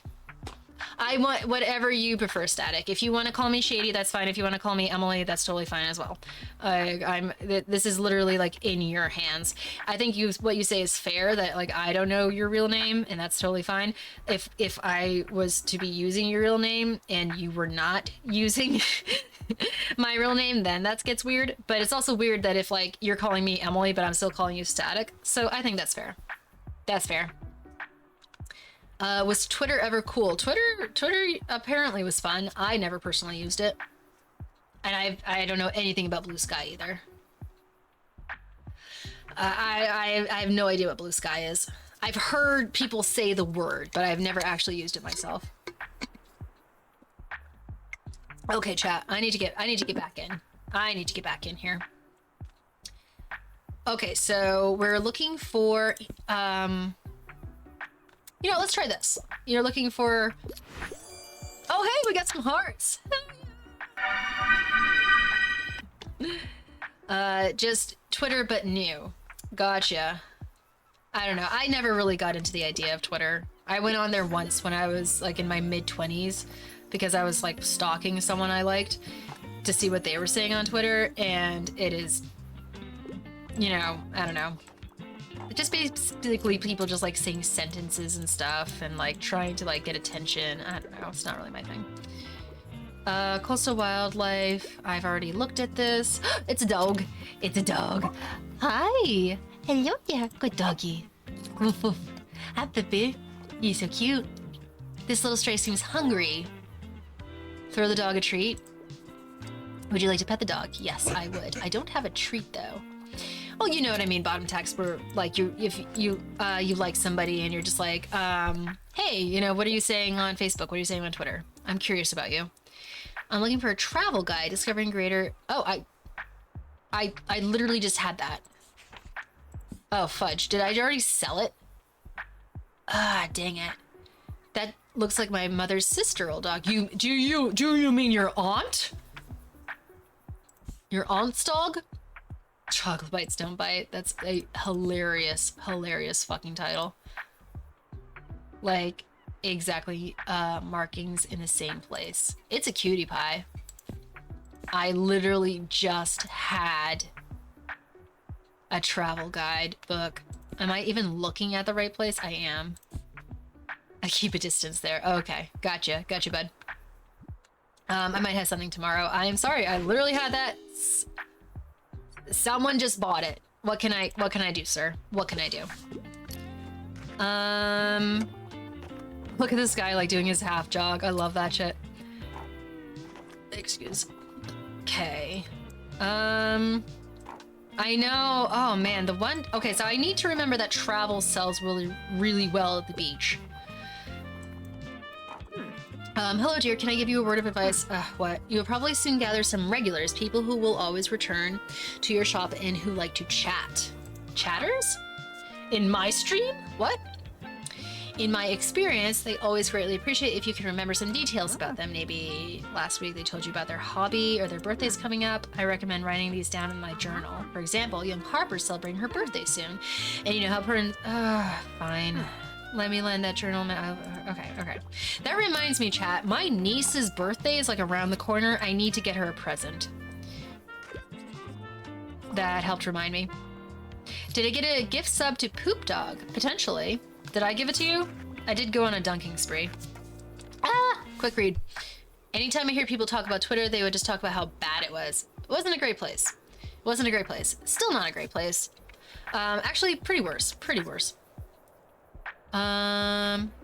I want whatever you prefer, Static. If you want to call me Shady, that's fine. If you want to call me Emily, that's totally fine as well. This is literally like in your hands. I think what you say is fair, that like I don't know your real name, and that's totally fine. If I was to be using your real name and you were not using my real name, then that gets weird. But it's also weird that if like you're calling me Emily, but I'm still calling you Static. So I think that's fair. That's fair. Was Twitter ever cool? Twitter apparently was fun. I never personally used it. And I don't know anything about Blue Sky either. I have no idea what Blue Sky is. I've heard people say the word, but I've never actually used it myself. Okay, chat. I need to get back in. I need to get back in here. Okay, so we're looking for you know, let's try this. You're looking for... Oh, hey, we got some hearts. Just Twitter, but new. Gotcha. I don't know. I never really got into the idea of Twitter. I went on there once when I was like in my mid-20s because I was like stalking someone I liked to see what they were saying on Twitter, and it is, you know, I don't know. Just basically people just like saying sentences and stuff and like trying to like get attention. I don't know, it's not really my thing. Coastal wildlife, I've already looked at this. It's a dog. It's a dog. Hi. Hello there, good doggy. Woof woof. Hi, Pippi. You're so cute. This little stray seems hungry. Throw the dog a treat. Would you like to pet the dog? Yes, I would. I don't have a treat though. Oh, you know what I mean, bottom text, where like if you like somebody and you're just like, hey, you know, what are you saying on Facebook? What are you saying on Twitter? I'm curious about you. I'm looking for a travel guide, discovering greater. Oh, I literally just had that. Oh, fudge. Did I already sell it? Ah, dang it. That looks like my mother's sister, old dog. Do you mean your aunt? Your aunt's dog? Chocolate bites don't bite. That's a hilarious fucking title. Like, exactly, markings in the same place. It's a cutie pie. I literally just had a travel guide book. Am I even looking at the right place? I am. I keep a distance there. Okay, gotcha, bud. I might have something tomorrow. I am sorry, I literally had that. Someone just bought it. What can I do, sir? What can I do? Look at this guy like doing his half jog. I love that shit. Excuse. Okay. I know. Oh man, the one. Okay, so I need to remember that travel sells really, really well at the beach. Hello, dear. Can I give you a word of advice? What? You will probably soon gather some regulars, people who will always return to your shop and who like to chat. Chatters? In my stream? What? In my experience, they always greatly appreciate if you can remember some details about them. Maybe last week they told you about their hobby or their birthday's coming up. I recommend writing these down in my journal. For example, young Harper's celebrating her birthday soon. And you know how fine. Let me lend that journal. Okay. That reminds me, chat. My niece's birthday is like around the corner. I need to get her a present. That helped remind me. Did I get a gift sub to Poop Dog? Potentially. Did I give it to you? I did go on a dunking spree. Quick read. Anytime I hear people talk about Twitter, they would just talk about how bad it was. It wasn't a great place. It wasn't a great place. Still not a great place. Actually, pretty worse. Pretty worse.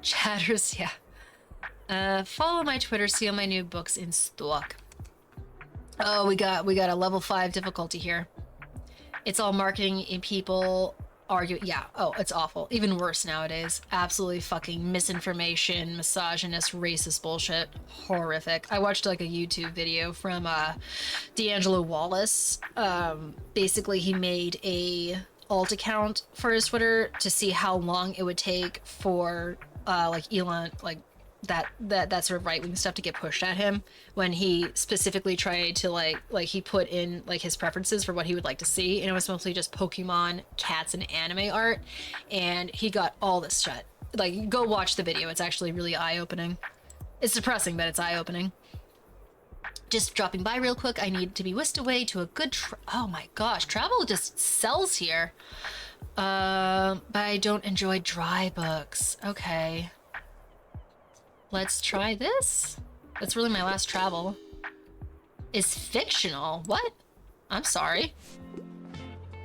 Chatters, yeah. Follow my Twitter, see all my new books in stock. Oh, we got a level 5 difficulty here. It's all marketing and people argue. Yeah. Oh, it's awful. Even worse nowadays. Absolutely fucking misinformation, misogynist, racist bullshit. Horrific. I watched like a YouTube video from D'Angelo Wallace. Basically, he made a alt account for his Twitter to see how long it would take for like Elon, like that sort of right-wing stuff to get pushed at him, when he specifically tried to like he put in like his preferences for what he would like to see, and it was mostly just Pokemon, cats, and anime art, and he got all this shit. Like, go watch the video. It's actually really eye-opening. It's depressing, but it's eye-opening. Just dropping by real quick. I need to be whisked away to a good oh my gosh, travel just sells here. But I don't enjoy dry books. Okay. Let's try this. That's really my last travel. Is fictional. What? I'm sorry.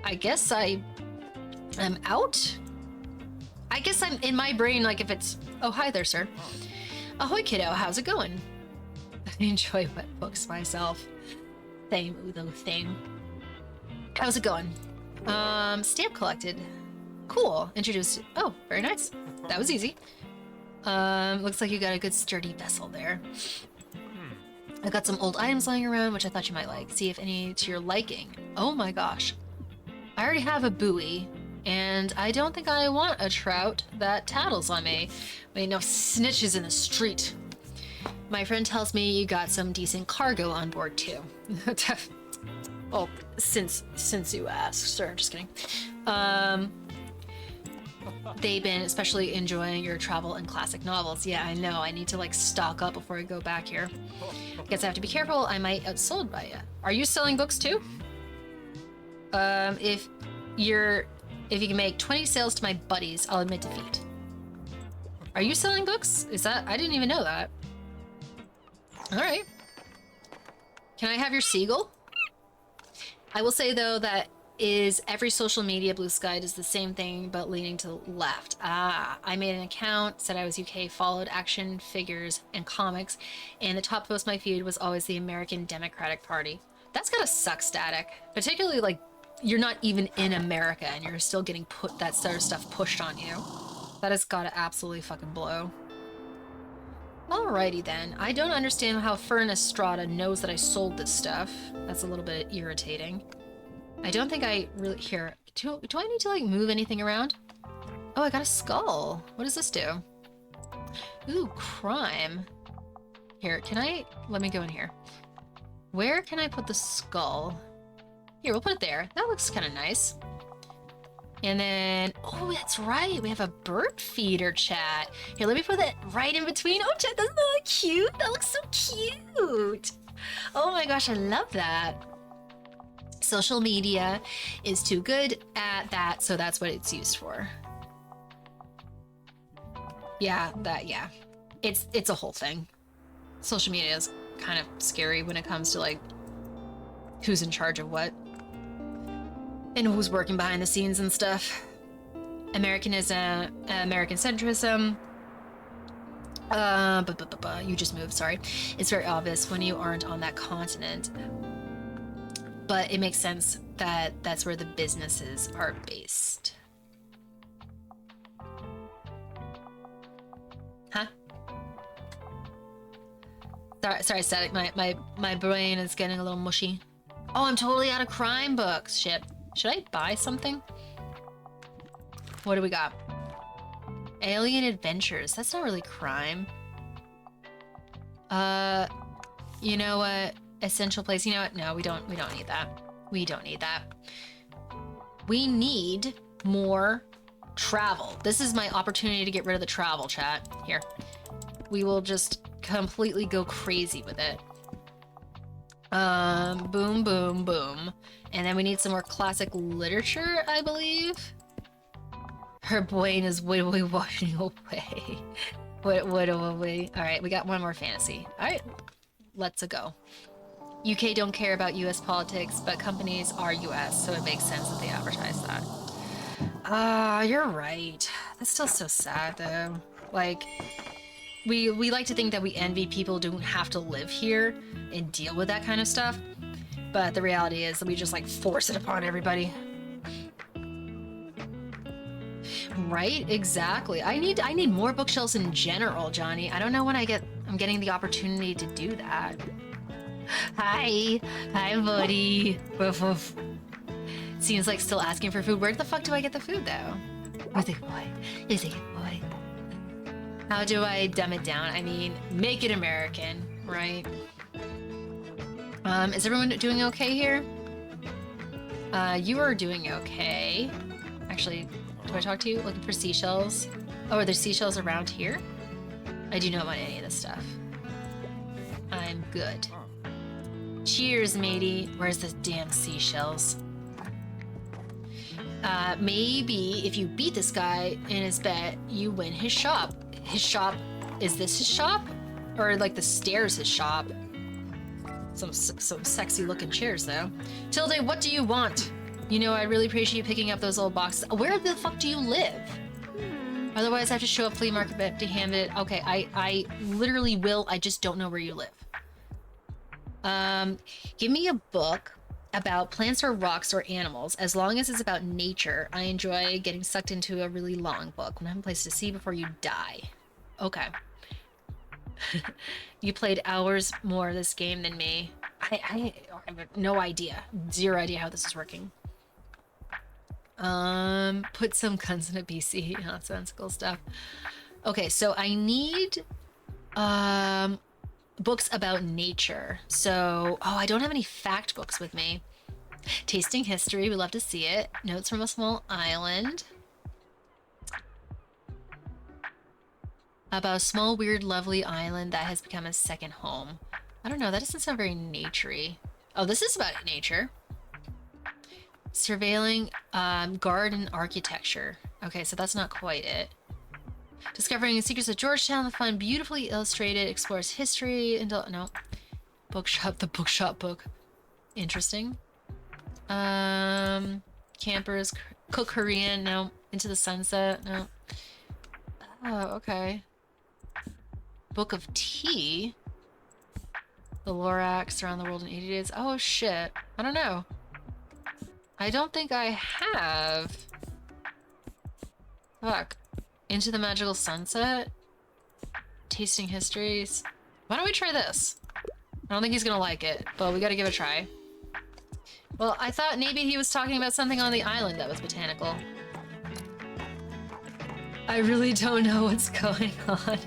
I guess I'm out? I guess I'm in my brain, like if it's... Oh, hi there, sir. Ahoy, kiddo. How's it going? I enjoy wet books myself. Same Udo thing. How's it going? Stamp collected. Cool. Introduced... Oh, very nice. That was easy. Looks like you got a good sturdy vessel there. I got some old items lying around, which I thought you might like. See if any to your liking. Oh my gosh. I already have a buoy, and I don't think I want a trout that tattles on me. Wait, no snitches in the street. My friend tells me you got some decent cargo on board too. Well, since you asked, sir. Just kidding. They've been especially enjoying your travel and classic novels. Yeah, I know. I need to like stock up before I go back here. Guess I have to be careful. I might outsold by you. Are you selling books too? If you can make 20 sales to my buddies, I'll admit defeat. Are you selling books? Is that... I didn't even know that. All right. Can I have your seagull? I will say though that is every social media blue sky does the same thing but leaning to the left. I made an account, said I was UK, followed action figures and comics, and the top post of my feed was always the American Democratic Party. That's gotta suck, Static. Particularly like you're not even in America and you're still getting that sort of stuff pushed on you. That has gotta absolutely fucking blow. Alrighty then. I don't understand how Fern Estrada knows that I sold this stuff. That's a little bit irritating. I don't think I really... Here, do I need to, like, move anything around? Oh, I got a skull. What does this do? Ooh, crime. Here, can I... Let me go in here. Where can I put the skull? Here, we'll put it there. That looks kind of nice. And then... Oh, that's right. We have a bird feeder, chat. Here, let me put that right in between. Oh, chat, doesn't that look cute? That looks so cute. Oh my gosh, I love that. Social media is too good at that, so that's what it's used for. Yeah, yeah. It's a whole thing. Social media is kind of scary when it comes to like who's in charge of what and who's working behind the scenes and stuff. Americanism, American centrism. You just moved, sorry. It's very obvious when you aren't on that continent. but it makes sense that that's where the businesses are based. Huh? Sorry, Static. My brain is getting a little mushy. Oh, I'm totally out of crime books. Shit. Should I buy something? What do we got? Alien Adventures. That's not really crime. You know what? Essential Place. You know what? No, we don't need that. We don't need that. We need more travel. This is my opportunity to get rid of the travel, chat. Here. We will just completely go crazy with it. Boom, boom, boom. And then we need some more classic literature, I believe. Her brain is wiggly washing away. What away. Alright, we got one more fantasy. Alright, let's go. UK don't care about US politics, but companies are US, so it makes sense that they advertise that. You're right. That's still so sad, though. Like, we like to think that we envy people who don't have to live here and deal with that kind of stuff, but the reality is that we just, like, force it upon everybody. Right? Exactly. I need more bookshelves in general, Johnny. I don't know when I'm getting the opportunity to do that. Hi, buddy. Woof, woof. Seems like still asking for food. Where the fuck do I get the food, though? Where's it, boy? Is it, boy? How do I dumb it down? I mean, make it American, right? Is everyone doing okay here? You are doing okay. Actually, do I talk to you? Looking for seashells? Oh, are there seashells around here? I do not want any of this stuff. I'm good. Cheers, matey. Where's the damn seashells? Maybe if you beat this guy in his bet, you win his shop. His shop, is this his shop? Or like the stairs his shop? Some sexy looking chairs though. Tilde, what do you want? You know, I really appreciate you picking up those old boxes. Where the fuck do you live? Otherwise I have to show up flea market empty-handed. Okay, I literally will, I just don't know where you live. Give me a book about plants or rocks or animals. As long as it's about nature, I enjoy getting sucked into a really long book. When I have a place to see before you die. Okay. You played hours more of this game than me. I have no idea. Zero idea how this is working. Put some guns in a PC. Nonsensical stuff. Okay, so I need books about nature. So, oh, I don't have any fact books with me. Tasting history, we love to see it. Notes from a small island. About a small, weird, lovely island that has become a second home. I don't know, that doesn't sound very naturey. Oh, this is about nature. Surveilling garden architecture. Okay, so that's not quite it. Discovering the secrets of Georgetown, the fun, beautifully illustrated, explores history, and no. Bookshop, the bookshop book. Interesting. Campers, cook Korean, no. Into the sunset, no. Oh, okay. Book of Tea. The Lorax around the world in 80 days. Oh shit. I don't know. I don't think I have. Fuck. Into the Magical Sunset? Tasting Histories? Why don't we try this? I don't think he's gonna like it, but we gotta give it a try. Well, I thought maybe he was talking about something on the island that was botanical. I really don't know what's going on.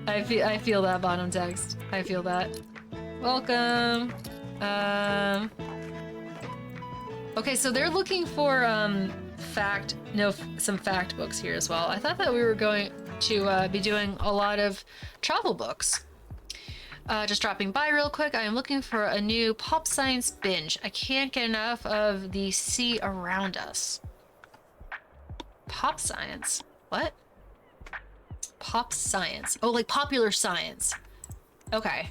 I feel that bottom text. I feel that. Welcome. Okay, so they're looking for some fact books here as well. I thought that we were going to be doing a lot of travel books. Just dropping by real quick. I am looking for a new pop science binge. I can't get enough of the sea around us. Pop science? What? Pop science. Oh, like popular science. Okay.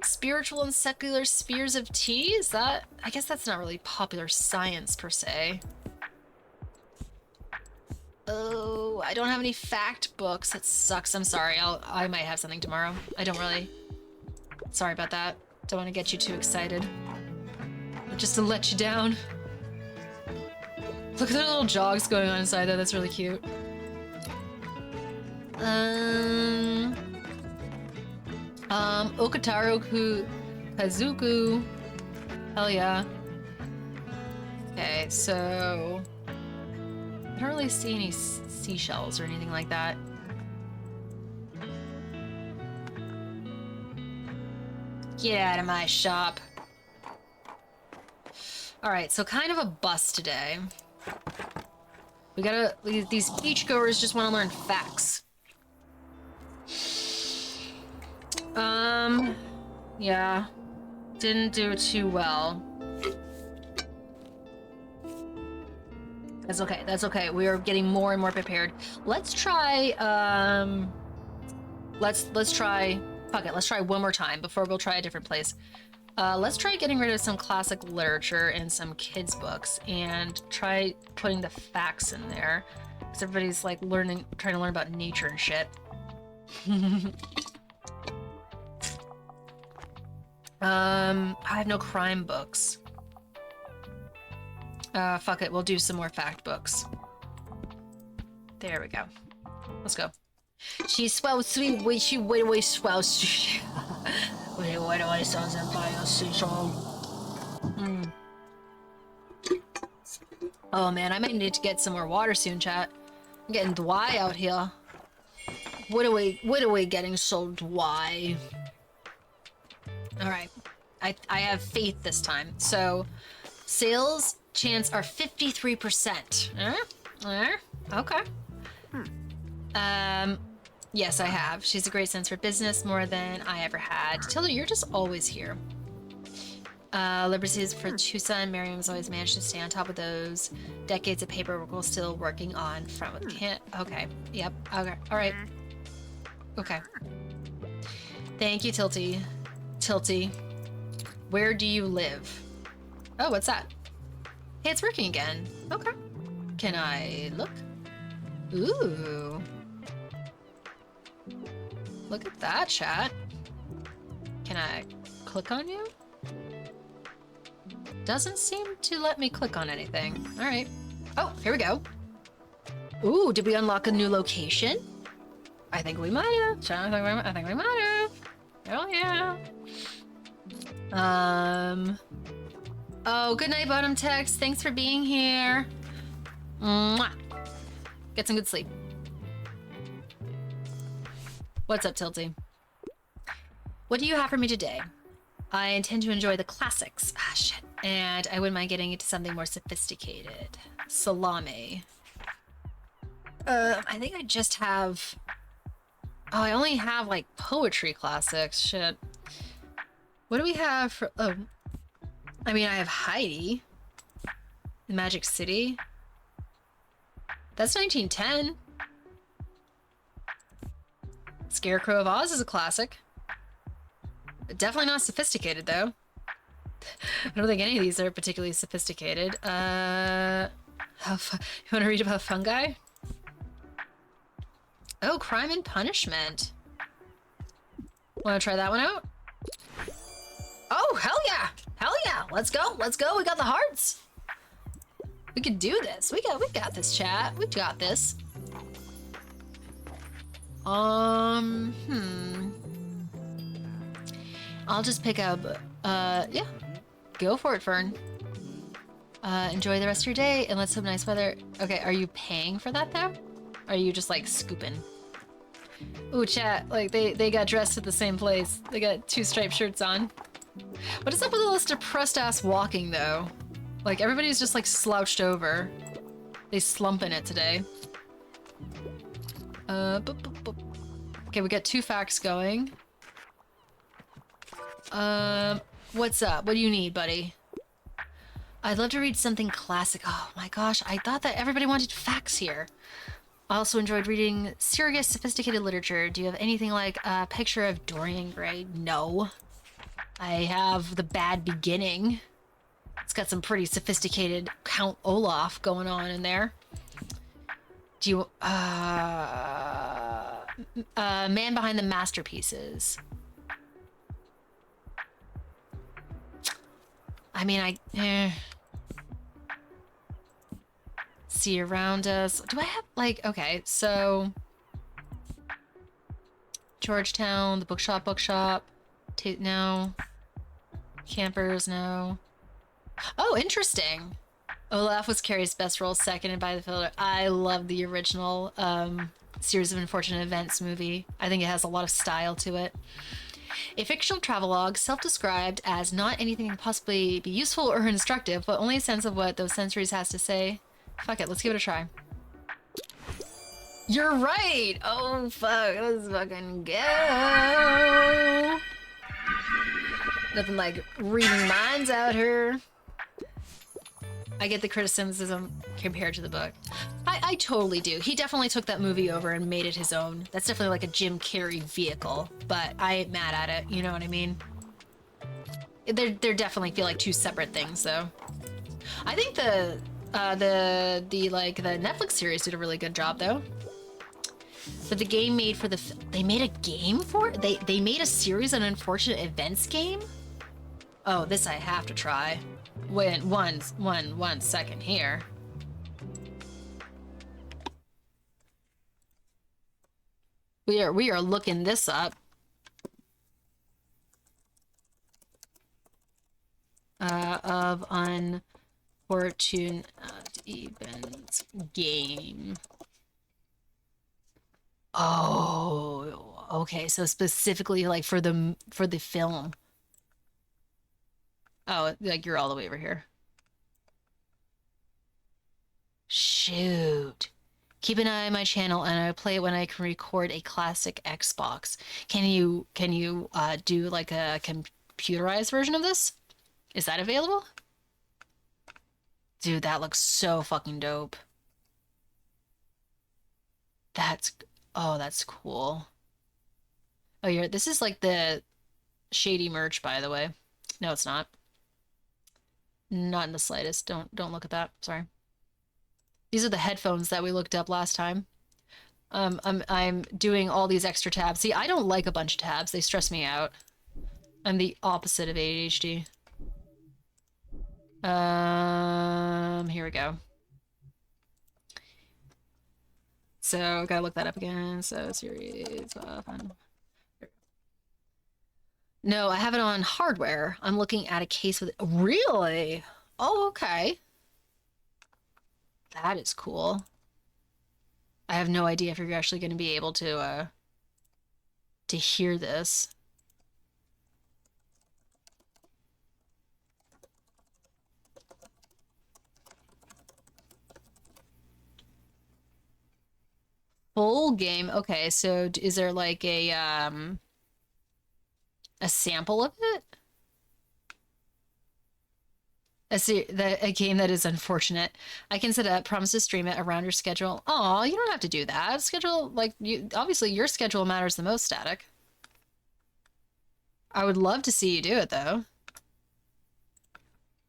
Spiritual and secular spheres of tea? Is that? I guess that's not really popular science per se. Oh, I don't have any fact books. That sucks. I'm sorry. I might have something tomorrow. I don't really. Sorry about that. Don't want to get you too excited. But just to let you down. Look at the little jogs going on inside there. That's really cute. Okotaro Kazuku. Hell yeah. Okay, so I don't really see any seashells or anything like that. Get out of my shop. All right, so kind of a bust today. These beachgoers just want to learn facts. Yeah, didn't do too well. That's okay, that's okay. We are getting more and more prepared. Let's try, let's try, fuck it, let's try one more time before we'll try a different place. Let's try getting rid of some classic literature and some kids' books and try putting the facts in there. Because everybody's like trying to learn about nature and shit. I have no crime books. Fuck it, we'll do some more fact books. There we go. Let's go. She's swell sweet, she wait away swell sweet. Wait away sounds and fire seashore. Oh man, I might need to get some more water soon, chat. I'm getting dry out here. What are we getting so dry? Alright. I have faith this time. So sales chance are 53%. Okay. Yes, I have. She's a great sense for business, more than I ever had. Tilda, you're just always here. Liberties for Tucson. Miriam's always managed to stay on top of those. Decades of paperwork we're still working on. Front with can't. Okay. Yep. Okay. All right. Okay. Thank you, Tilty. Tilty. Where do you live? Oh, what's that? Hey, it's working again. Okay. Can I look? Ooh. Look at that, chat. Can I click on you? Doesn't seem to let me click on anything. All right. Oh, here we go. Ooh, did we unlock a new location? I think we might have. I think we might have. Hell yeah. Oh, good night, Bottom Text. Thanks for being here. Mwah. Get some good sleep. What's up, Tilty? What do you have for me today? I intend to enjoy the classics. Ah, shit. And I wouldn't mind getting into something more sophisticated. Salami. I think I just have... Oh, I only have, like, poetry classics. Shit. What do we have for... Oh. I mean, I have Heidi. The Magic City. That's 1910. Scarecrow of Oz is a classic. Definitely not sophisticated, though. I don't think any of these are particularly sophisticated. You want to read about fungi? Oh, Crime and Punishment. Want to try that one out? Oh, hell yeah! Hell yeah! Let's go! Let's go! We got the hearts! We can do this. We got this, chat. We got this. I'll just pick up, yeah. Go for it, Fern. Enjoy the rest of your day and let's have nice weather. Okay, are you paying for that though? Or are you just like scooping? Ooh, chat, like they got dressed at the same place. They got two striped shirts on. What is up with all this depressed ass walking though? Like everybody's just like slouched over. They slump in it today. Okay, we got two facts going. What's up? What do you need, buddy? I'd love to read something classic. Oh my gosh, I thought that everybody wanted facts here. I also enjoyed reading serious, sophisticated literature. Do you have anything like a picture of Dorian Gray? No. I have The Bad Beginning. It's got some pretty sophisticated Count Olaf going on in there. Do you, Man Behind the Masterpieces. I mean, See Around Us. Do I have, like, okay, so... Georgetown, the Bookshop. No. Campers, no. Oh, interesting. Olaf was Carrie's best role, seconded by the filler. I love the original Series of Unfortunate Events movie. I think it has a lot of style to it. A fictional travelogue, self-described as not anything that can possibly be useful or instructive, but only a sense of what those sensories has to say. Fuck it, let's give it a try. You're right! Oh, fuck, let's fucking go! Nothing like reading minds out here. I get the criticism compared to the book. I totally do. He definitely took that movie over and made it his own. That's definitely like a Jim Carrey vehicle, but I ain't mad at it, you know what I mean? They're definitely feel like two separate things, though. I think the Netflix series did a really good job, though. But the game made for they made a game for it? They made a series of unfortunate events game? Oh, this I have to try. Wait, one second here. We are looking this up. Of unfortunate events game. Oh, okay. So specifically, like for the film. Oh, like you're all the way over here. Shoot. Keep an eye on my channel, and I'll play it when I can record a classic Xbox. Can you do like a computerized version of this? Is that available? Dude, that looks so fucking dope. That's cool. Oh, this is like the shady merch, by the way. No, it's not. Not in the slightest. Don't look at that. Sorry. These are the headphones that we looked up last time. I'm doing all these extra tabs. See, I don't like a bunch of tabs. They stress me out. I'm the opposite of ADHD. Here we go. So, gotta look that up again. So, series No, I have it on hardware. I'm looking at a case with... Really? Oh, okay. That is cool. I have no idea if you're actually going to be able to hear this. Full game. Okay, so is there like a sample of it? A game that is unfortunate. I can set up, promise to stream it around your schedule. Oh, you don't have to do that. Schedule, like, obviously your schedule matters the most, Static. I would love to see you do it, though.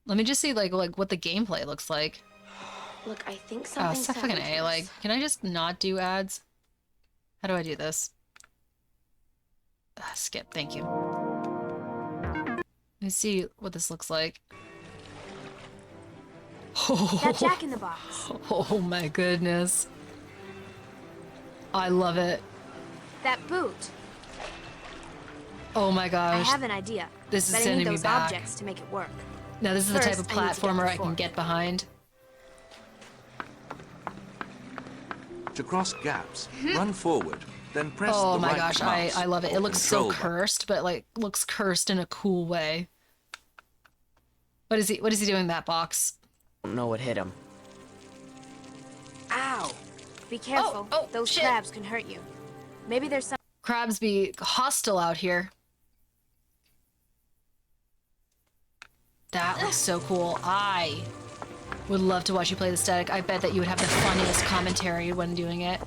Let me just see, like what the gameplay looks like. Look, I think something's stop fucking A. Like, can I just not do ads? How do I do this? Skip, thank you. Let me see what this looks like. That Jack in the Box. Oh my goodness. I love it. That boot. Oh my gosh. I have an idea. This is but sending I need me those back. objects to make it work. Now this is the type of First, I need to get platformer the I can fork. get behind. To cross gaps, run forward, then press Oh the my right gosh, mouse I love it. or It looks so control button. cursed, but like looks cursed in a cool way. What is he doing, that box? Don't know what hit him. Ow! Be careful. Oh, Those shit. crabs can hurt you. Maybe there's some. Crabs be hostile out here. That looks so cool. I would love to watch you play the Static. I bet that you would have the funniest commentary when doing it.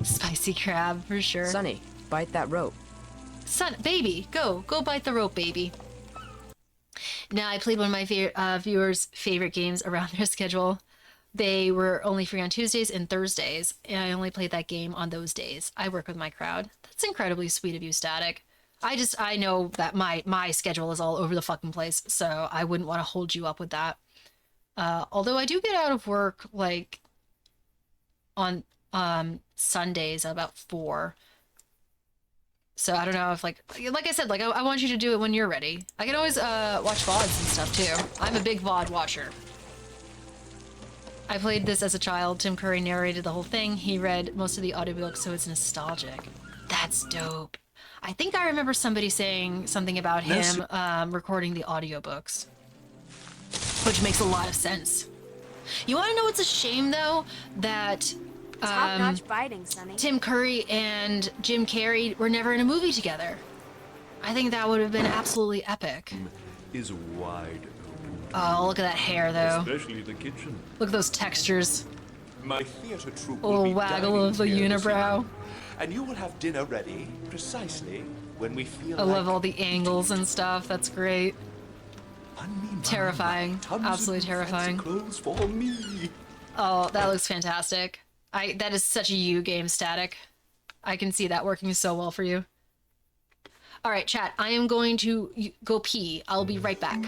Spicy crab, for sure. Sonny, bite that rope. Son, baby, go bite the rope, baby. Now, I played one of my viewers' favorite games around their schedule. They were only free on Tuesdays and Thursdays, and I only played that game on those days. I work with my crowd. That's incredibly sweet of you, Static. I know that my schedule is all over the fucking place, so I wouldn't want to hold you up with that. Although I do get out of work like on Sundays about 4. So I don't know if like I said, like I want you to do it when you're ready. I can always watch VODs and stuff too. I'm a big VOD watcher. I played this as a child. Tim Curry narrated the whole thing. He read most of the audiobooks, so it's nostalgic. That's dope. I think I remember somebody saying something about him recording the audiobooks, which makes a lot of sense. You want to know what's a shame, though? That Top-notch biting, Sonny. Tim Curry and Jim Carrey were never in a movie together. I think that would have been absolutely epic. Is wide open. Oh, look at that hair, though. Especially the kitchen. Look at those textures. My theater troupe Little will be waggle dining of the here this unibrow. evening, and you will have dinner ready precisely when we feel I love like all the angles and stuff. That's great. Terrifying. Absolutely terrifying. Clothes for me. Oh, that looks fantastic. That is such a you game, Static. I can see that working so well for you. All right, chat. I am going to go pee. I'll be right back.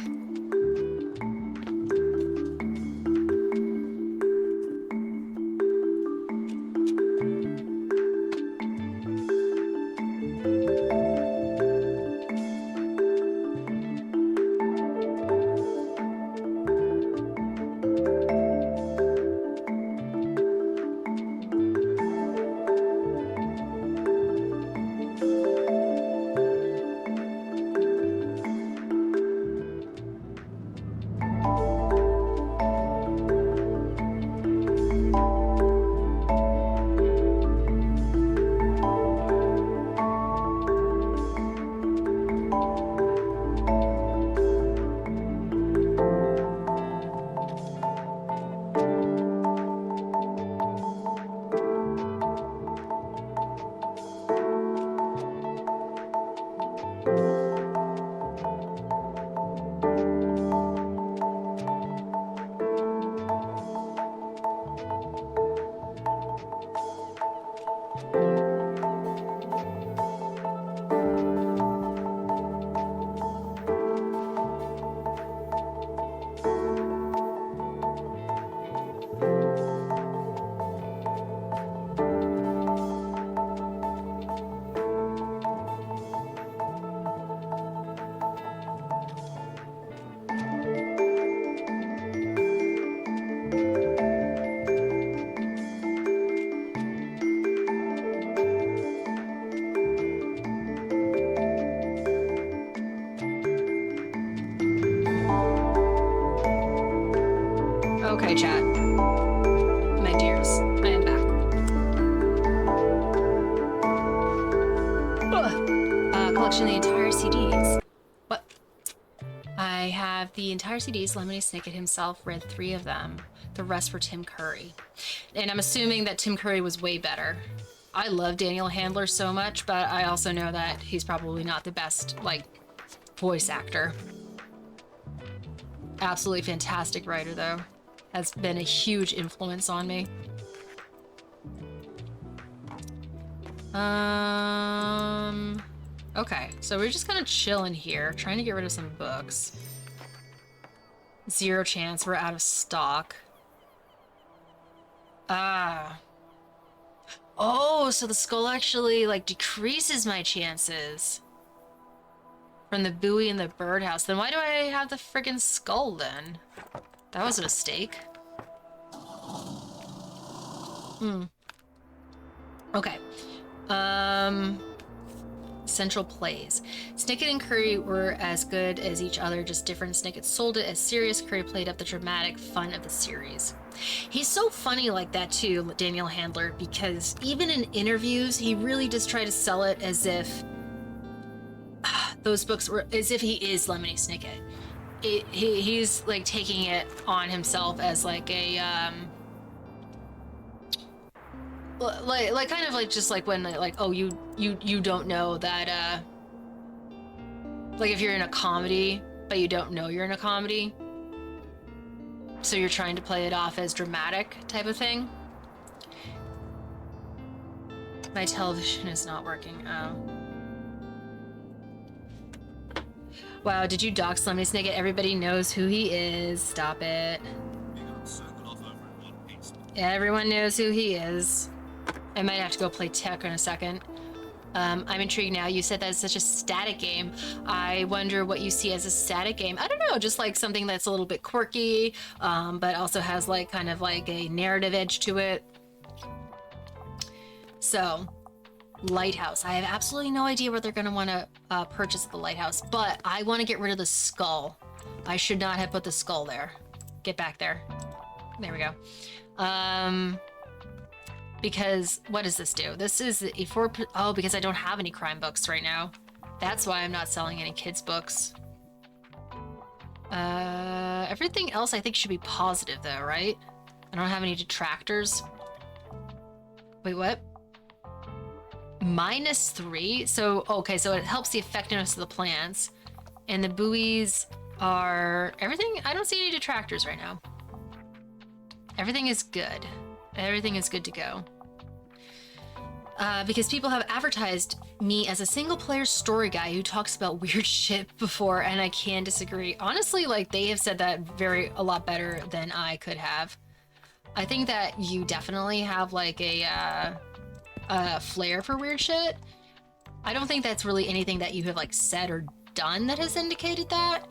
Okay, chat. My dears, I am back. Collection of the entire CDs. What? I have the entire CDs. Lemony Snicket himself read 3 of them. The rest were Tim Curry. And I'm assuming that Tim Curry was way better. I love Daniel Handler so much, but I also know that he's probably not the best, like, voice actor. Absolutely fantastic writer, though. Has been a huge influence on me. Okay, so we're just kind of chilling here, trying to get rid of some books. 0 chance, we're out of stock. Oh, so the skull actually, like, decreases my chances. From the buoy and the birdhouse. Then why do I have the friggin' skull, then? That was a mistake. Okay. Central plays. Snicket and Curry were as good as each other, just different. Snicket sold it as serious. Curry played up the dramatic fun of the series. He's so funny like that too, Daniel Handler, because even in interviews, he really does try to sell it as if those books were, as if he is Lemony Snicket. He's like taking it on himself as like a like kind of like just like when like, oh, you don't know that like if you're in a comedy but you don't know you're in a comedy, So you're trying to play it off as dramatic type of thing? My television is not working. Oh. Wow, did you dox Lemony Snicket? Everybody knows who he is. Stop it. Everyone knows who he is. I might have to go play tech in a second. I'm intrigued now. You said that it's such a static game. I wonder what you see as a static game. I don't know, just like something that's a little bit quirky, but also has like kind of like a narrative edge to it. So, Lighthouse. I have absolutely no idea what they're going to want to purchase at the Lighthouse, but I want to get rid of the skull. I should not have put the skull there. Get back there. There we go. Because what does this do? This is a oh, because I don't have any crime books right now. That's why I'm not selling any kids books. Everything else I think should be positive though, right? I don't have any detractors. Wait, what? -3? So, okay, so it helps the effectiveness of the plans. And the buoys are everything. I don't see any detractors right now. Everything is good. Everything is good to go. Because people have advertised me as a single-player story guy who talks about weird shit before, and I can't disagree. Honestly, like, they have said that a lot better than I could have. I think that you definitely have, like, a flair for weird shit. I don't think that's really anything that you have, like, said or done that has indicated that.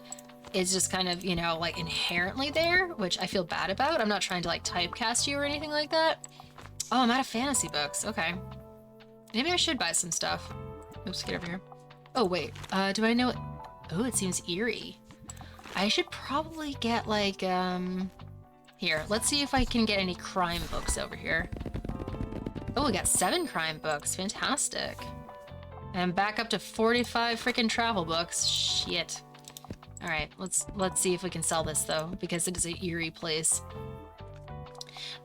It's just kind of, you know, like, inherently there, which I feel bad about. I'm not trying to, like, typecast you or anything like that. Oh, I'm out of fantasy books. Okay. Maybe I should buy some stuff. Oops, get over here. Oh, wait. Do I know it? Oh, it seems eerie. I should probably get, like, here. Let's see if I can get any crime books over here. Oh, we got 7 crime books. Fantastic. And back up to 45 freaking travel books. Shit. All right, let's see if we can sell this though, because it is an eerie place.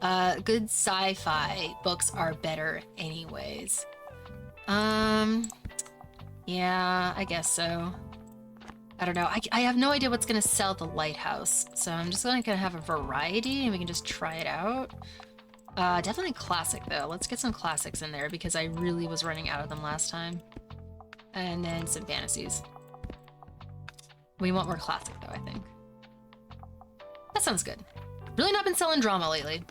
Good sci-fi books are better anyways. Yeah, I guess so. I don't know. I have no idea what's gonna sell at the Lighthouse, so I'm just gonna have a variety and we can just try it out. Definitely classic though. Let's get some classics in there because I really was running out of them last time. And then some fantasies. We want more classic though, I think. That sounds good. Really not been selling drama lately.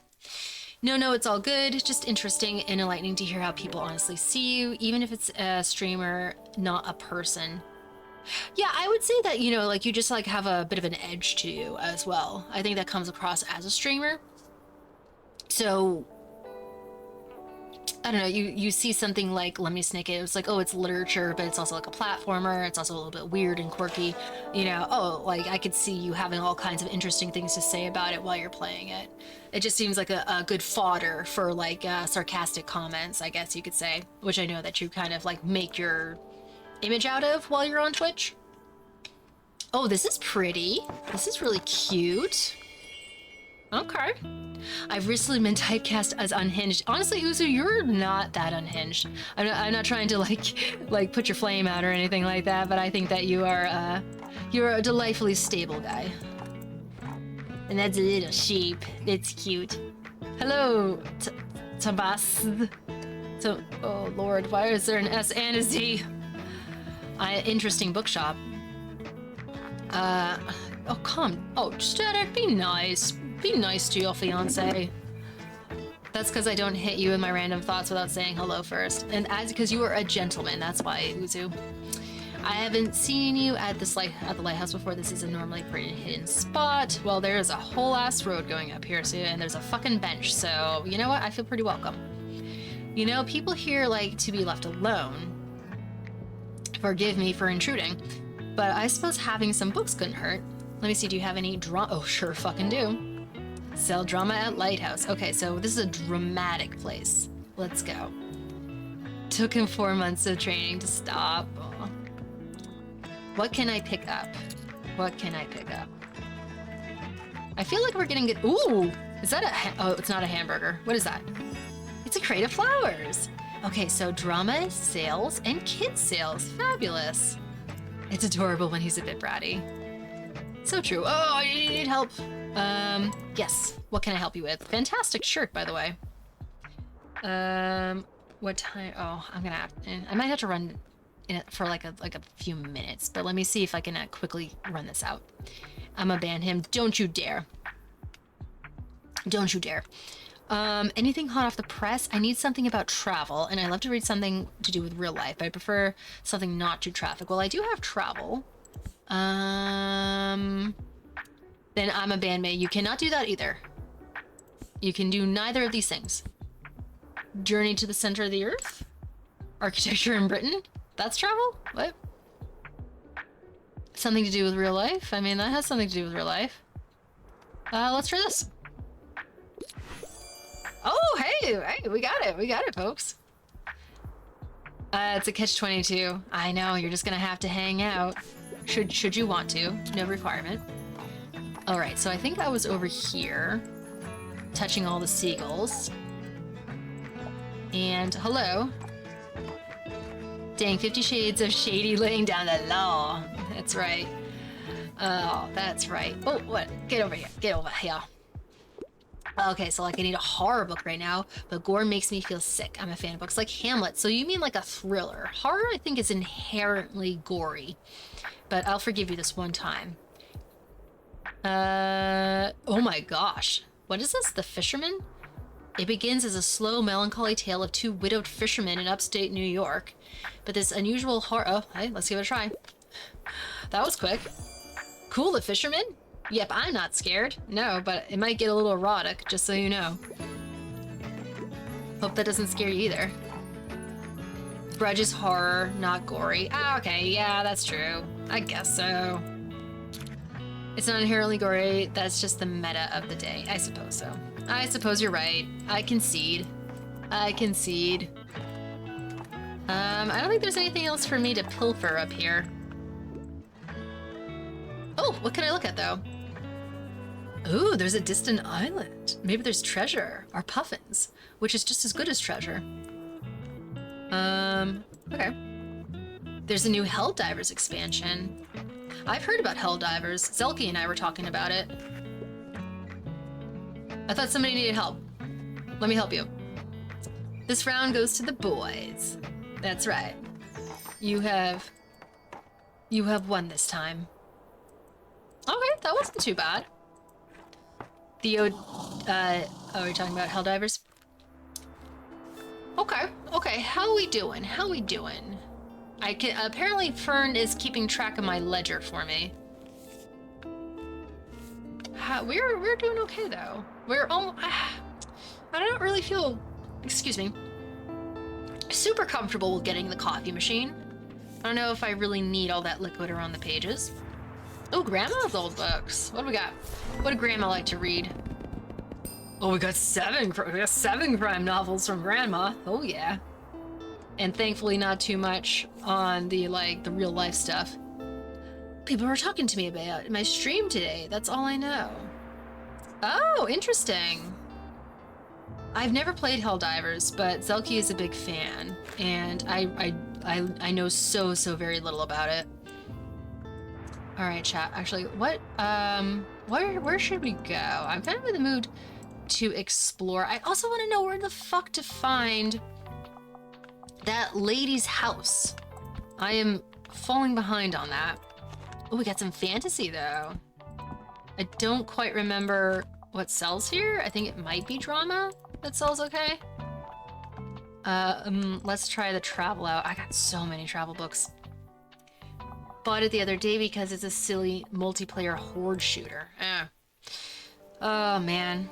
No, it's all good. Just interesting and enlightening to hear how people honestly see you, even if it's a streamer, not a person. Yeah, I would say that, you know, like you just like have a bit of an edge to you as well. I think that comes across as a streamer. So, I don't know, you see something like Lemony Snicket, it's like, oh, it's literature, but it's also like a platformer, it's also a little bit weird and quirky, you know, oh, like I could see you having all kinds of interesting things to say about it while you're playing it. It just seems like a good fodder for like sarcastic comments, I guess you could say, which I know that you kind of like make your image out of while you're on Twitch. Oh, this is pretty. This is really cute. Okay. I've recently been typecast as unhinged. Honestly, Uzu, you're not that unhinged. I'm not trying to like put your flame out or anything like that, but I think that you're a delightfully stable guy. And that's a little sheep. It's cute. Hello, Tabas. So, oh Lord, why is there an S and a Z? Interesting bookshop. Oh come. Oh, just be nice. Be nice to your fiance. That's because I don't hit you in my random thoughts without saying hello first. And because you are a gentleman, that's why, Uzu. I haven't seen you at the lighthouse before. This is a normally pretty hidden spot. Well, there is a whole ass road going up here, so, and there's a fucking bench. So, you know what? I feel pretty welcome. You know, people here like to be left alone. Forgive me for intruding, but I suppose having some books couldn't hurt. Let me see, do you have any drama? Oh, sure fucking do. Sell drama at Lighthouse. Okay, so this is a dramatic place. Let's go. Took him 4 months of training to stop. Oh. What can I pick up? What can I pick up? I feel like we're getting good. Ooh, is that oh, it's not a hamburger. What is that? It's a crate of flowers. Okay, so drama sales and kids sales. Fabulous. It's adorable when he's a bit bratty. So true. Oh, you need help. Yes. What can I help you with? Fantastic shirt, by the way. What time? Oh, I might have to run in it for like a few minutes, but let me see if I can quickly run this out. I'm gonna ban him. Don't you dare. Don't you dare. Anything hot off the press? I need something about travel, and I love to read something to do with real life, but I prefer something not too traffic. Well, I do have travel. Then I'm a bandmate. You cannot do that either. You can do neither of these things. Journey to the center of the earth? Architecture in Britain? That's travel? What? Something to do with real life? I mean, that has something to do with real life. Let's try this. Oh, hey, we got it, folks. It's a catch-22. I know, you're just gonna have to hang out. Should you want to, no requirement. All right, so I think I was over here, touching all the seagulls. And hello. Dang, 50 Shades of Shady laying down the law. That's right. Oh, that's right. Oh, what? Get over here. Get over here. Okay, so like I need a horror book right now, but gore makes me feel sick. I'm a fan of books like Hamlet. So you mean like a thriller. Horror, I think, is inherently gory. But I'll forgive you this one time. Oh my gosh. What is this? The Fisherman? It begins as a slow, melancholy tale of two widowed fishermen in upstate New York. But this unusual horror... Oh, hey, let's give it a try. That was quick. Cool, The Fisherman? Yep, I'm not scared. No, but it might get a little erotic, just so you know. Hope that doesn't scare you either. Grudge is horror, not gory. Ah, okay, yeah, that's true. I guess so. It's not inherently gory, that's just the meta of the day. I suppose so. I suppose you're right. I concede. I concede. I don't think there's anything else for me to pilfer up here. Oh, what can I look at, though? Ooh, there's a distant island. Maybe there's treasure, or puffins, which is just as good as treasure. Okay. There's a new Helldivers expansion. I've heard about Helldivers. Zelky and I were talking about it. I thought somebody needed help. Let me help you. This round goes to the boys. That's right. You have won this time. Okay, that wasn't too bad. Theo, oh, we're talking about Helldivers? Okay, how we doing? How we doing? Apparently Fern is keeping track of my ledger for me. We're doing okay, though. I don't really feel, excuse me, super comfortable with getting the coffee machine. I don't know if I really need all that liquid around the pages. Oh, Grandma's old books. What do we got? What would Grandma like to read? Oh, we got seven crime novels from Grandma. Oh, yeah. And thankfully not too much on the real life stuff. People were talking to me about my stream today. That's all I know. Oh, interesting. I've never played Helldivers, but Zelky is a big fan, and I know so very little about it. All right, chat. Actually, where should we go? I'm kind of in the mood to explore. I also want to know where the fuck to find that lady's house. I am falling behind on that. Oh, we got some fantasy though. I don't quite remember what sells here. I think it might be drama that sells okay. Let's try the travel out. I got so many travel books. Bought it the other day because it's a silly multiplayer horde shooter. Oh man.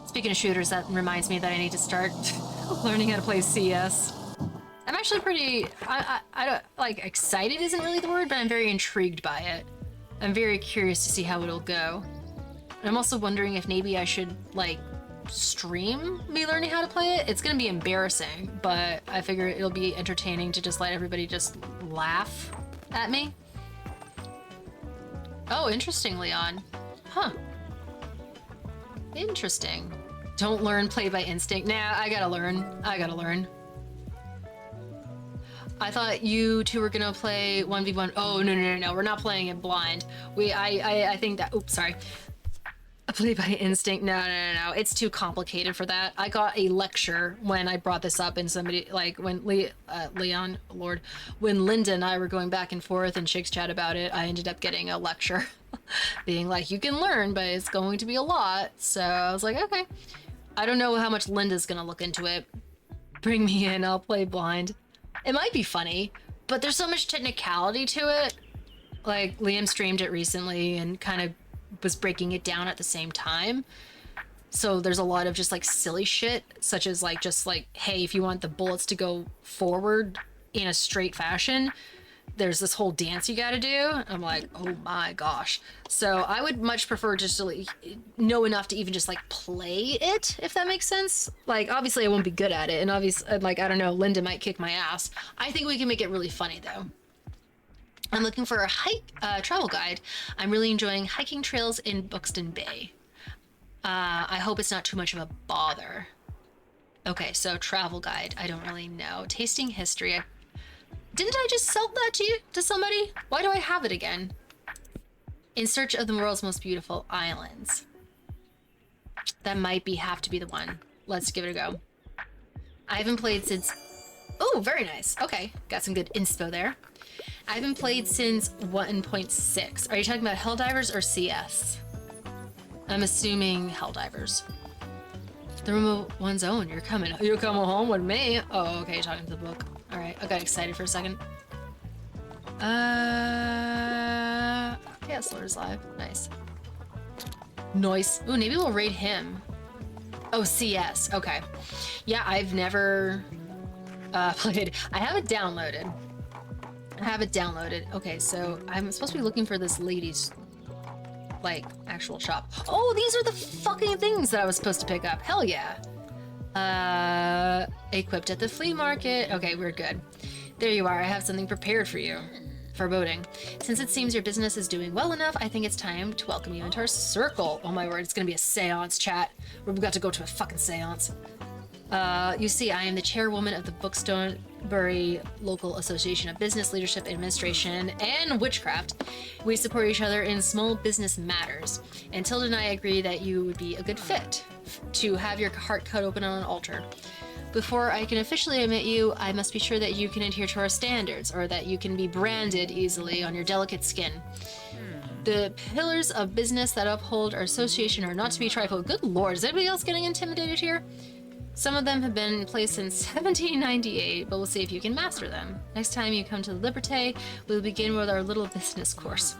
Speaking of shooters, that reminds me that I need to start learning how to play CS. I'm actually pretty, I don't, excited isn't really the word, but I'm very intrigued by it. I'm very curious to see how it'll go. And I'm also wondering if maybe I should, stream me learning how to play it. It's gonna be embarrassing, but I figure it'll be entertaining to just let everybody just laugh at me. Oh, interesting, Leon. Huh. Interesting. Don't learn, play by instinct. Nah, I gotta learn. I thought you two were gonna play 1v1. Oh, no. We're not playing it blind. I think that, oops, sorry. A play by instinct. No. It's too complicated for that. I got a lecture when I brought this up, and somebody, like, when when Linda and I were going back and forth in Shakes Chat about it, I ended up getting a lecture being like, you can learn, but it's going to be a lot. So I was like, okay. I don't know how much Linda's gonna look into it. Bring me in, I'll play blind. It might be funny, but there's so much technicality to it. Like, Liam streamed it recently and kind of was breaking it down at the same time. So there's a lot of just like silly shit, such as like, just like, hey, if you want the bullets to go forward in a straight fashion, there's this whole dance you gotta do. I'm like, oh my gosh. So I would much prefer just to like, know enough to even just like play it, if that makes sense. Like, obviously I won't be good at it, and obviously, like, I don't know, Linda might kick my ass. I think we can make it really funny though. I'm looking for a travel guide. I'm really enjoying hiking trails in Buxton Bay. I hope it's not too much of a bother. Okay, so travel guide. I don't really know. Tasting history. Didn't I just sell that to somebody? Why do I have it again? In search of the world's most beautiful islands. That might have to be the one. Let's give it a go. I haven't played since... Oh, very nice. Okay, got some good inspo there. I haven't played since 1.6. Are you talking about Helldivers or CS? I'm assuming Helldivers. The room of one's own. You're coming home with me. Oh, okay, you're talking to the book. All right, I got excited for a second. Chaos Lord is live. Nice. Nice. Ooh, maybe we'll raid him. Oh, CS. Okay. Yeah, I've never played. I have it downloaded. Okay, so I'm supposed to be looking for this lady's, like, actual shop. Oh, these are the fucking things that I was supposed to pick up. Hell yeah. Equipped at the flea market. Okay, we're good. There you are. I have something prepared for you. Foreboding. Since it seems your business is doing well enough, I think it's time to welcome you into our circle. Oh my word, it's gonna be a seance, chat. We've got to go to a fucking seance. You see, I am the chairwoman of the Bury Local Association of Business Leadership, Administration, and Witchcraft. We support each other in small business matters. And Tilda and I agree that you would be a good fit to have your heart cut open on an altar. Before I can officially admit you, I must be sure that you can adhere to our standards, or that you can be branded easily on your delicate skin. The pillars of business that uphold our association are not to be trifled. Good lord, is anybody else getting intimidated here? Some of them have been in place since 1798, but we'll see if you can master them. Next time you come to the Liberté, we'll begin with our little business course.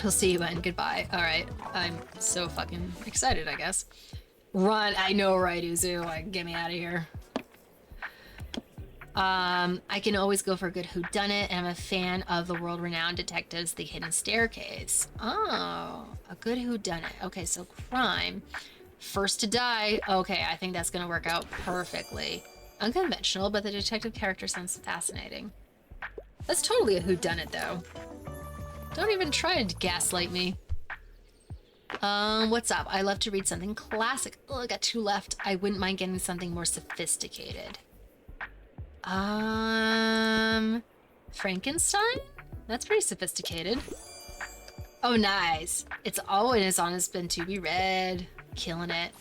We'll see you then. Goodbye. All right. I'm so fucking excited, I guess. Run. I know, right, Uzu? Like, get me out of here. I can always go for a good whodunit, and I'm a fan of the world-renowned detectives, The Hidden Staircase. Oh, a good whodunit. Okay, so crime. First to die. Okay, I think that's gonna work out perfectly. Unconventional, but the detective character sounds fascinating. That's totally a whodunit, though. Don't even try to gaslight me. What's up? I love to read something classic. Oh, I got 2 left. I wouldn't mind getting something more sophisticated. Frankenstein? That's pretty sophisticated. Oh, nice. It's always on has been to be read. Killing it.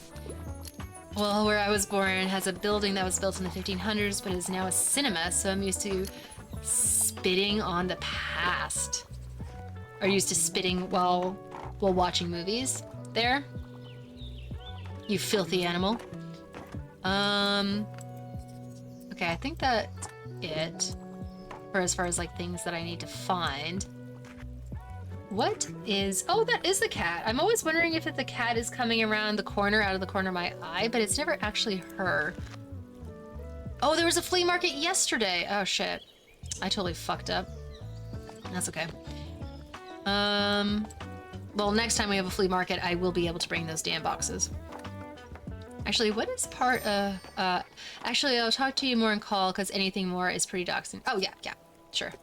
Well, where I was born has a building that was built in the 1500s, but is now a cinema, so I'm used to spitting on the past. Are you used to spitting while watching movies there? You filthy animal. Okay, I think that's it. For as far as like things that I need to find. What is... Oh, that is the cat. I'm always wondering if the cat is coming around the corner, out of the corner of my eye, but it's never actually her. Oh, there was a flea market yesterday. Oh, shit. I totally fucked up. That's okay. Well, next time we have a flea market, I will be able to bring those damn boxes. Actually, what is part of... actually, I'll talk to you more in call, because anything more is pretty doxing. Oh, yeah, sure.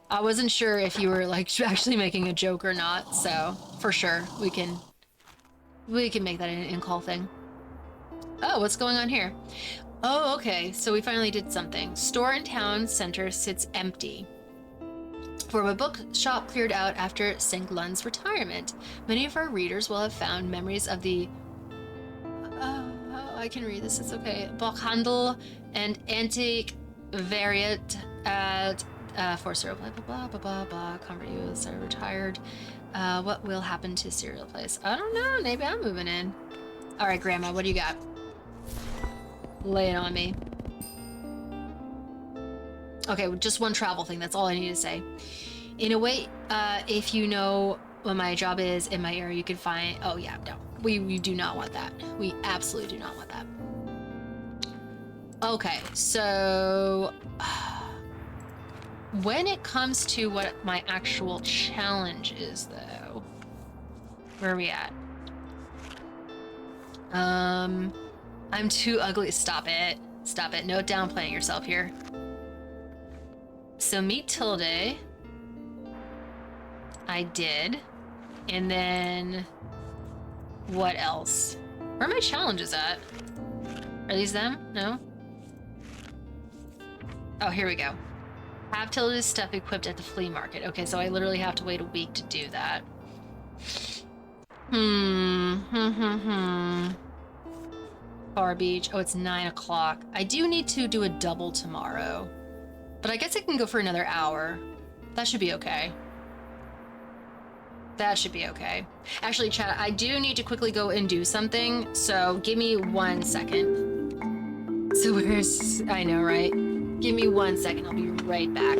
I wasn't sure if you were, like, actually making a joke or not, so for sure, we can make that an in-call thing. Oh, what's going on here? Oh, okay. So we finally did something. Store in town center sits empty. From a bookshop cleared out after St. Lun's retirement, many of our readers will have found memories of the I can read this, it's okay. Buchhandel and Antiquariat at for cereal place, blah, blah, blah, blah. Comfort you as I retired. What will happen to cereal place? I don't know, maybe I'm moving in. All right, Grandma, what do you got? Lay it on me. Okay, just one travel thing, that's all I need to say. In a way, if you know what my job is in my area, you can find, oh yeah, no. We do not want that. We absolutely do not want that. Okay, so when it comes to what my actual challenge is, though, where are we at? I'm too ugly. Stop it. Stop it. No downplaying yourself here. So meet Tilde. I did. And then what else? Where are my challenges at? Are these them? No? Oh, here we go. Have Tilda's stuff equipped at the flea market. Okay, so I literally have to wait a week to do that. Bar Beach. Oh, it's 9 o'clock. I do need to do a double tomorrow. But I guess I can go for another hour. That should be okay. That should be okay. Actually, chat, I do need to quickly go and do something, so give me 1 second. So where's... I know, right? Give me 1 second, I'll be right back.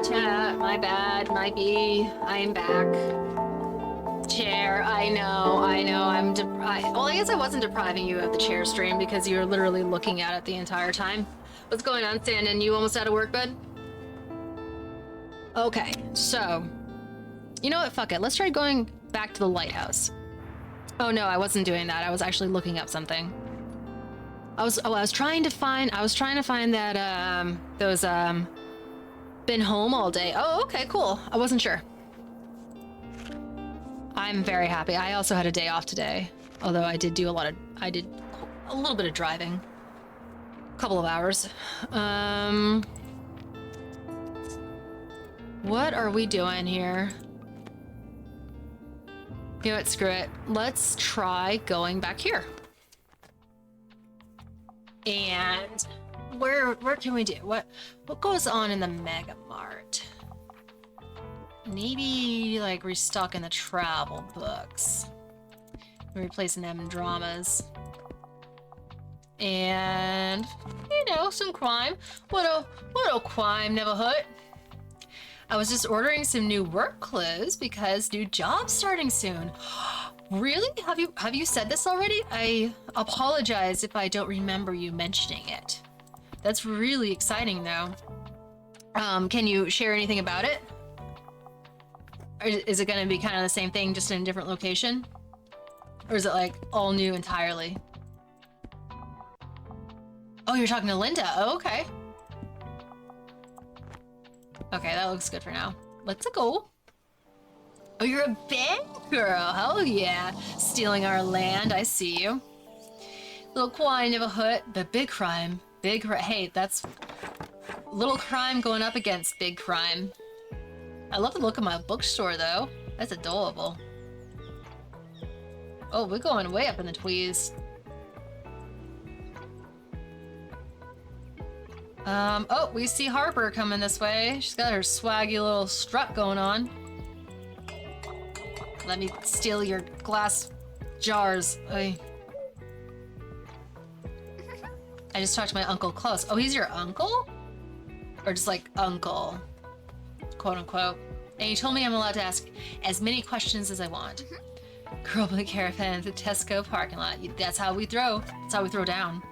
chat. My bad. Might be. I am back. Chair. I know. I'm well, I guess I wasn't depriving you of the chair stream because you were literally looking at it the entire time. What's going on, Sandon? You almost out of work, bud? Okay, so you know what? Fuck it. Let's try going back to the lighthouse. Oh no, I wasn't doing that. I was actually looking up something. I was trying to find that those been home all day. Oh, okay, cool. I wasn't sure. I'm very happy. I also had a day off today, although I did a little bit of driving. A couple of hours. What are we doing here? You know what, screw it. Let's try going back here. And where can we do? What goes on in the Mega Mart? Maybe like restocking the travel books. Replacing them in dramas. And you know, some crime. What a crime never hurt. I was just ordering some new work clothes because new job's starting soon. Really? Have you said this already? I apologize if I don't remember you mentioning it. That's really exciting though. Can you share anything about it? Or is it gonna be kind of the same thing, just in a different location? Or is it like all new entirely? Oh, you're talking to Linda. Oh, okay. Okay, that looks good for now. Let's go. Oh, you're a bank girl. Hell yeah. Stealing our land. I see you. Little crime of a hood, but big crime. Hey, that's little crime going up against big crime. I love the look of my bookstore though. That's adorable. Oh, we're going way up in the tweez. Oh, we see Harper coming this way. She's got her swaggy little strut going on. Let me steal your glass jars. Oy. I just talked to my Uncle Klaus. Oh, he's your uncle? Or just like uncle, quote unquote. And he told me I'm allowed to ask as many questions as I want. Girl with a caravan at the Tesco parking lot. That's how we throw. That's how we throw down.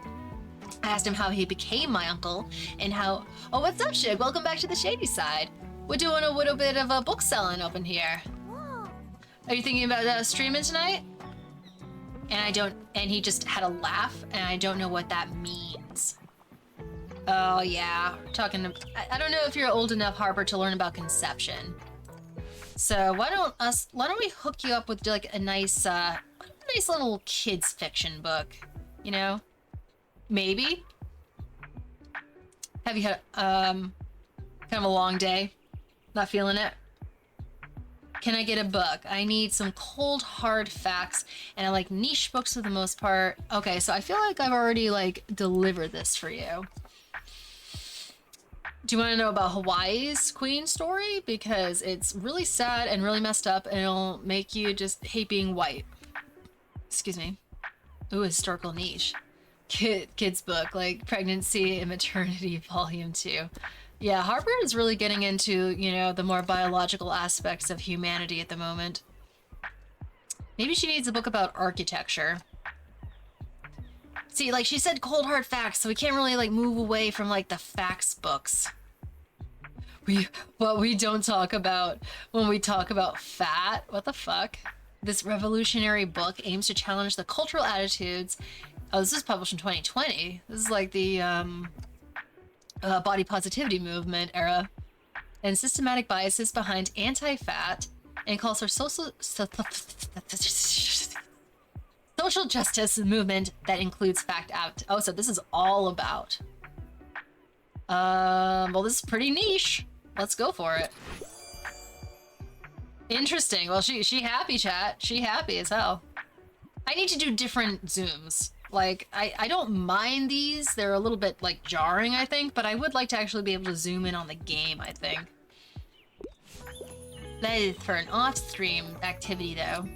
I asked him how he became my uncle and how... Oh, what's up, Shig? Welcome back to the shady side. We're doing a little bit of a book selling open here. Whoa. Are you thinking about streaming tonight? And he just had a laugh, and I don't know what that means. Oh yeah, I don't know if you're old enough, Harper, to learn about conception. So why don't we hook you up with like a nice little kids fiction book, you know? Maybe. Have you had kind of a long day? Not feeling it? Can I get a book? I need some cold, hard facts, and I like niche books for the most part. Okay, so I feel like I've already like delivered this for you. Do you want to know about Hawaii's Queen story? Because it's really sad and really messed up, and it'll make you just hate being white. Excuse me. Ooh, historical niche. Kids book, like Pregnancy and Maternity Volume 2. Yeah, Harper is really getting into, you know, the more biological aspects of humanity at the moment. Maybe she needs a book about architecture. See, like she said cold hard facts, so we can't really like move away from like the facts books. What we don't talk about when we talk about fat. What the fuck? This revolutionary book aims to challenge the cultural attitudes. Oh, this is published in 2020. This is like the body positivity movement era, and systematic biases behind anti-fat, and calls for social justice movement that includes fact out. Oh, so this is all about. Well, this is pretty niche. Let's go for it. Interesting. Well, she happy, chat. She happy as hell. I need to do different zooms. Like, I don't mind these. They're a little bit, like, jarring, I think, but I would like to actually be able to zoom in on the game, I think. That is for an off-stream activity, though.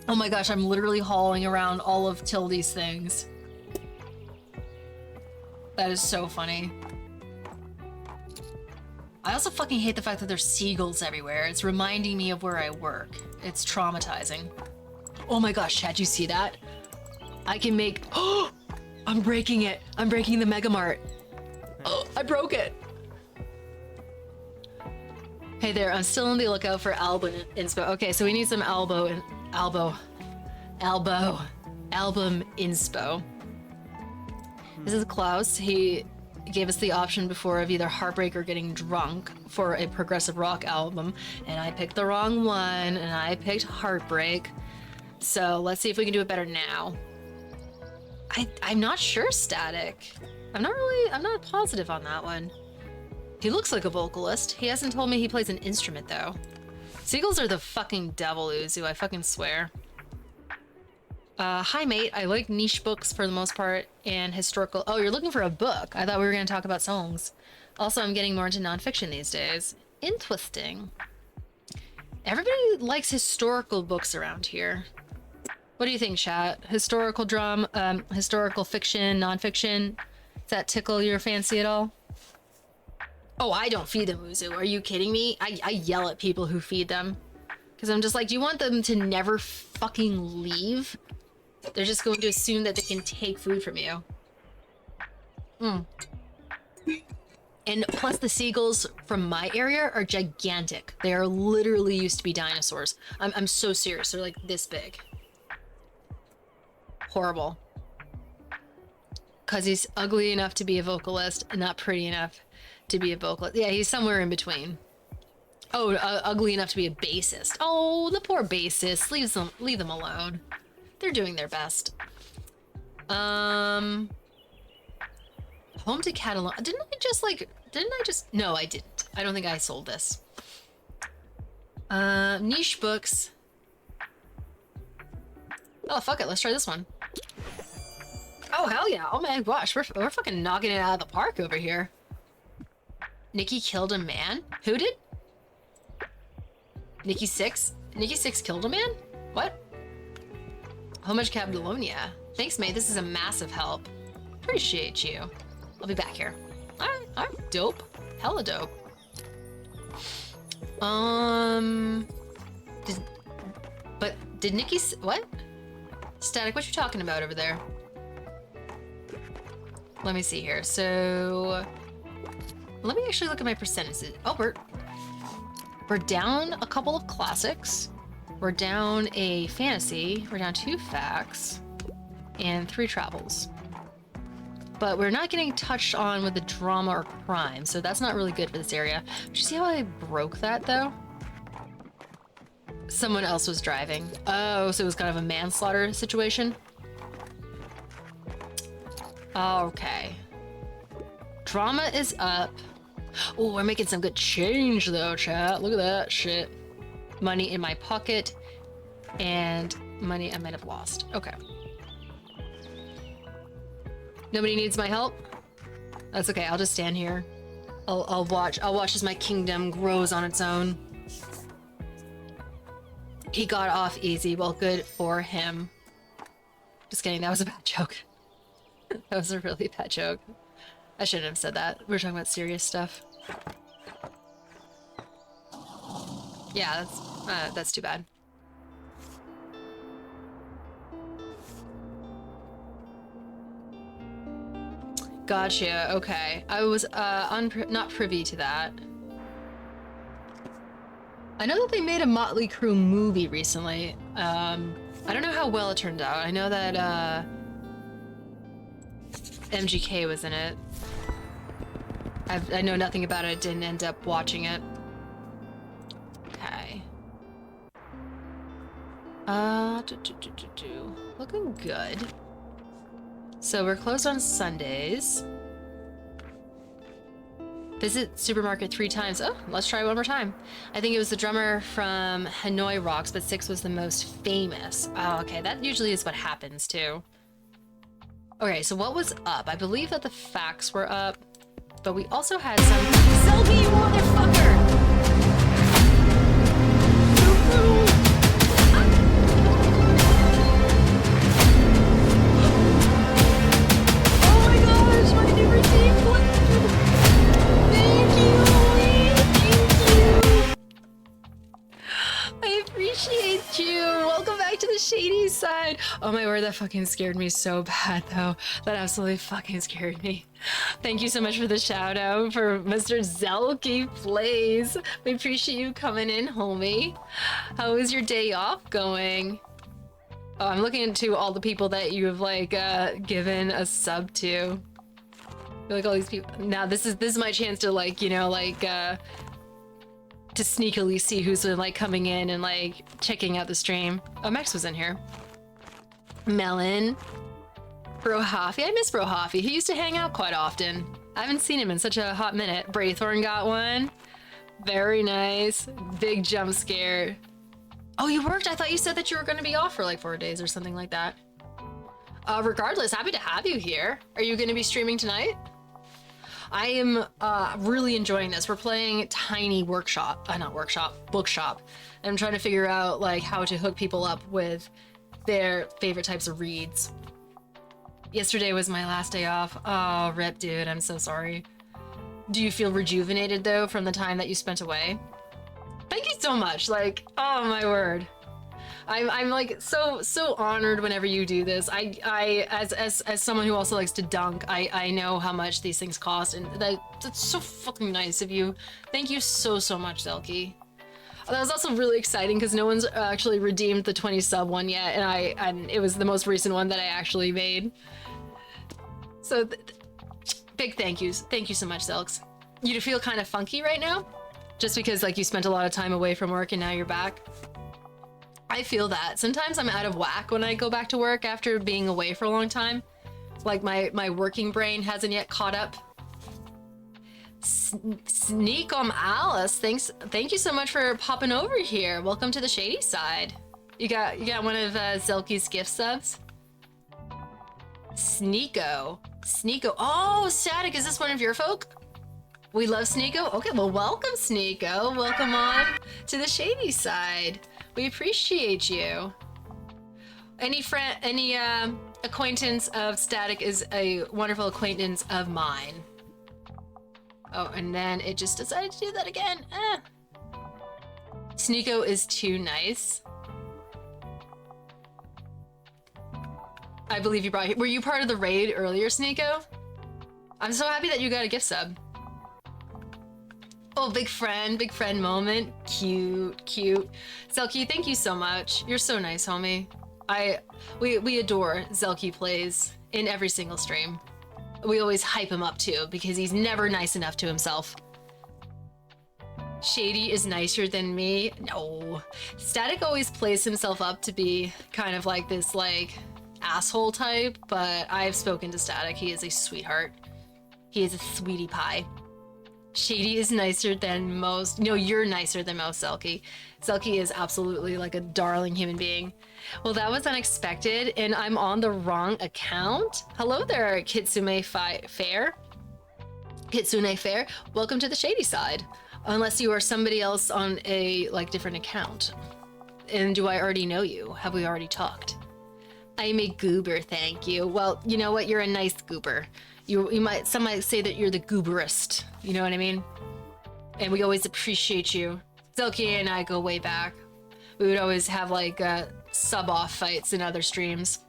Oh my gosh, I'm literally hauling around all of Tildy's things. That is so funny. I also fucking hate the fact that there's seagulls everywhere. It's reminding me of where I work. It's traumatizing. Oh my gosh, Chad, you see that? I can make... Oh! I'm breaking it. I'm breaking the Mega Mart. Oh, I broke it. Hey there, I'm still on the lookout for album inspo. Okay, so we need some album inspo. This is Klaus. He gave us the option before of either Heartbreak or Getting Drunk for a progressive rock album, and I picked the wrong one, and I picked Heartbreak. So let's see if we can do it better now. I'm not sure, Static. I'm not positive on that one. He looks like a vocalist. He hasn't told me he plays an instrument, though. Seagulls are the fucking devil, Uzu, I fucking swear. Hi, mate. I like niche books for the most part and historical... Oh, you're looking for a book. I thought we were going to talk about songs. Also, I'm getting more into nonfiction these days. Interesting. Everybody likes historical books around here. What do you think, chat? Historical historical fiction, nonfiction? Does that tickle your fancy at all? Oh, I don't feed them, Uzu. Are you kidding me? I yell at people who feed them. Because I'm just like, do you want them to never fucking leave? They're just going to assume that they can take food from you. And plus the seagulls from my area are gigantic. They are literally used to be dinosaurs. I'm so serious. They're like this big. Horrible. Because he's ugly enough to be a vocalist and not pretty enough to be a vocalist. Yeah, he's somewhere in between. Oh, ugly enough to be a bassist. Oh, the poor bassist. Leave them alone. They're doing their best. Home to Catalonia. Didn't I just... No, I didn't. I don't think I sold this. Niche books. Oh, fuck it. Let's try this one. Oh, hell yeah. Oh my gosh. We're fucking knocking it out of the park over here. Nikki killed a man? Who did? Nikki 6? Nikki 6 killed a man? What? How much Catalonia? Thanks, mate. This is a massive help. Appreciate you. I'll be back here. Alright. Dope. Hella dope. Did Nikki... What? Static, what you talking about over there? Let me see here. So... Let me actually look at my percentages. Oh, we're down a couple of classics. We're down a fantasy. We're down 2 facts. And 3 travels. But we're not getting touched on with the drama or crime, so that's not really good for this area. Did you see how I broke that, though? Someone else was driving. Oh, so it was kind of a manslaughter situation? Okay. Drama is up. Oh, we're making some good change, though, chat. Look at that shit. Money in my pocket. And money I might have lost. Okay. Nobody needs my help? That's okay, I'll just stand here. I'll watch as my kingdom grows on its own. He got off easy, well, good for him. Just kidding, that was a bad joke. That was a really bad joke. I shouldn't have said that. We were talking about serious stuff. Yeah, that's too bad. Gotcha, okay. I was not privy to that. I know that they made a Motley Crue movie recently. I don't know how well it turned out. I know that MGK was in it. I know nothing about it. Didn't end up watching it. Okay. Looking good. So we're closed on Sundays. Visit supermarket 3 times. Oh, let's try one more time. I think it was the drummer from Hanoi Rocks, but 6 was the most famous. Oh, okay, that usually is what happens too. Okay, so what was up? I believe that the facts were up, but we also had some... Selby, you motherfucker! Oh my gosh, my new routine. Thank you, Lee. the shady side. Oh my word, that fucking scared me so bad though. That absolutely fucking scared me. Thank you so much for the shout out for Mr. Zelky Plays. We appreciate you coming in, homie. How is your day off going? Oh, I'm looking into all the people that you have like given a sub to. Like all these people. Now this is my chance to like, you know, like to sneakily see who's been like coming in and like checking out the stream. Oh, Max was in here. Melon. Bro Hoffy. I miss Bro Hoffy. He used to hang out quite often. I haven't seen him in such a hot minute. Braythorn got one. Very nice. Big jump scare. Oh, you worked? I thought you said that you were going to be off for like 4 days or something like that. Regardless, happy to have you here. Are you going to be streaming tonight? I am really enjoying this. We're playing Tiny Bookshop. I'm trying to figure out like how to hook people up with their favorite types of reads. Yesterday was my last day off. Oh, rip, dude. I'm so sorry. Do you feel rejuvenated though from the time that you spent away? Thank you so much. Like, oh my word. I'm like so honored whenever you do this. I as someone who also likes to dunk, I know how much these things cost, and that's so fucking nice of you. Thank you so much, Zelky. That was also really exciting because no one's actually redeemed the 20 sub one yet, and it was the most recent one that I actually made. So big thank yous. Thank you so much, Zelks. You feel kind of funky right now? Just because like you spent a lot of time away from work and now you're back? I feel that. Sometimes I'm out of whack when I go back to work after being away for a long time. Like my working brain hasn't yet caught up. Sneak Alice, thank you so much for popping over here. Welcome to the shady side. You got one of Zelky's gift subs? Sneeko. Oh, Static, is this one of your folk? We love Sneeko? Okay, well, welcome, Sneeko. Welcome on to the shady side. We appreciate you. Any acquaintance of Static is a wonderful acquaintance of mine. Oh, and then it just decided to do that again. Sneeko is too nice. I believe you were you part of the raid earlier, Sneeko? I'm so happy that you got a gift sub. Oh, big friend moment. Cute. Zelky, thank you so much. You're so nice, homie. We adore Zelky Plays in every single stream. We always hype him up too, because he's never nice enough to himself. Shady is nicer than me. No. Static always plays himself up to be kind of like this like asshole type, but I've spoken to Static. He is a sweetheart. He is a sweetie pie. Shady is nicer than most. No, you're nicer than most, Zelky. Zelky is absolutely like a darling human being. Well, that was unexpected, and I'm on the wrong account. Hello there, Kitsune Fair. Kitsune Fair, welcome to the shady side. Unless you are somebody else on a like different account. And do I already know you? Have we already talked? I'm a goober, thank you. Well, you know what? You're a nice goober. Some might say that you're the gooberist. You know what I mean? And we always appreciate you. Zelky and I go way back. We would always have like sub-off fights in other streams.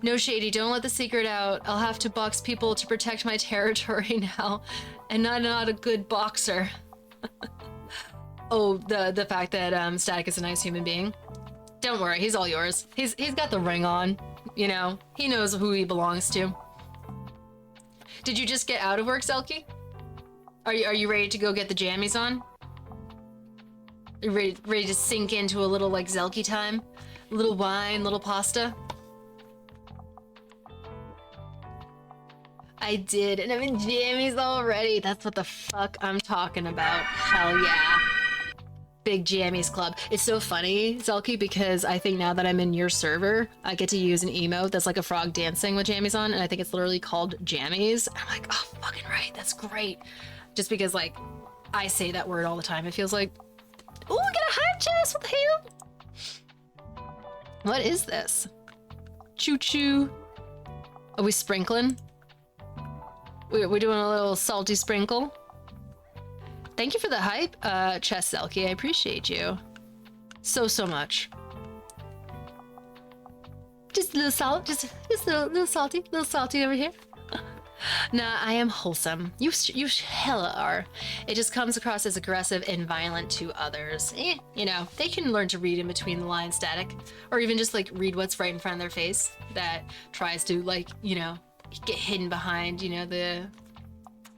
No, Shady, don't let the secret out. I'll have to box people to protect my territory now. And I'm not a good boxer. Oh, the fact that Static is a nice human being. Don't worry, he's all yours. He's got the ring on, you know. He knows who he belongs to. Did you just get out of work, Zelky? Are you ready to go get the jammies on? Are you ready to sink into a little like Zelky time? A little wine, little pasta? I did, and I'm in jammies already. That's what the fuck I'm talking about. Hell yeah. Big jammies club. It's so funny, Zelky, because I think now that I'm in your server, I get to use an emote that's like a frog dancing with jammies on, and I think it's literally called jammies. I'm like, oh, fucking right, that's great. Just because, like, I say that word all the time. It feels like, oh, I got a hype chest, what the hell? What is this? Choo-choo. Are we sprinkling? We're doing a little salty sprinkle. Thank you for the hype, Chess Zelky. I appreciate you so much. Just a little salt, just a little salty over here. Nah, I am wholesome. You hella are. It just comes across as aggressive and violent to others. You know, they can learn to read in between the lines, Static. Or even just, like, read what's right in front of their face that tries to, like, you know, get hidden behind, you know, the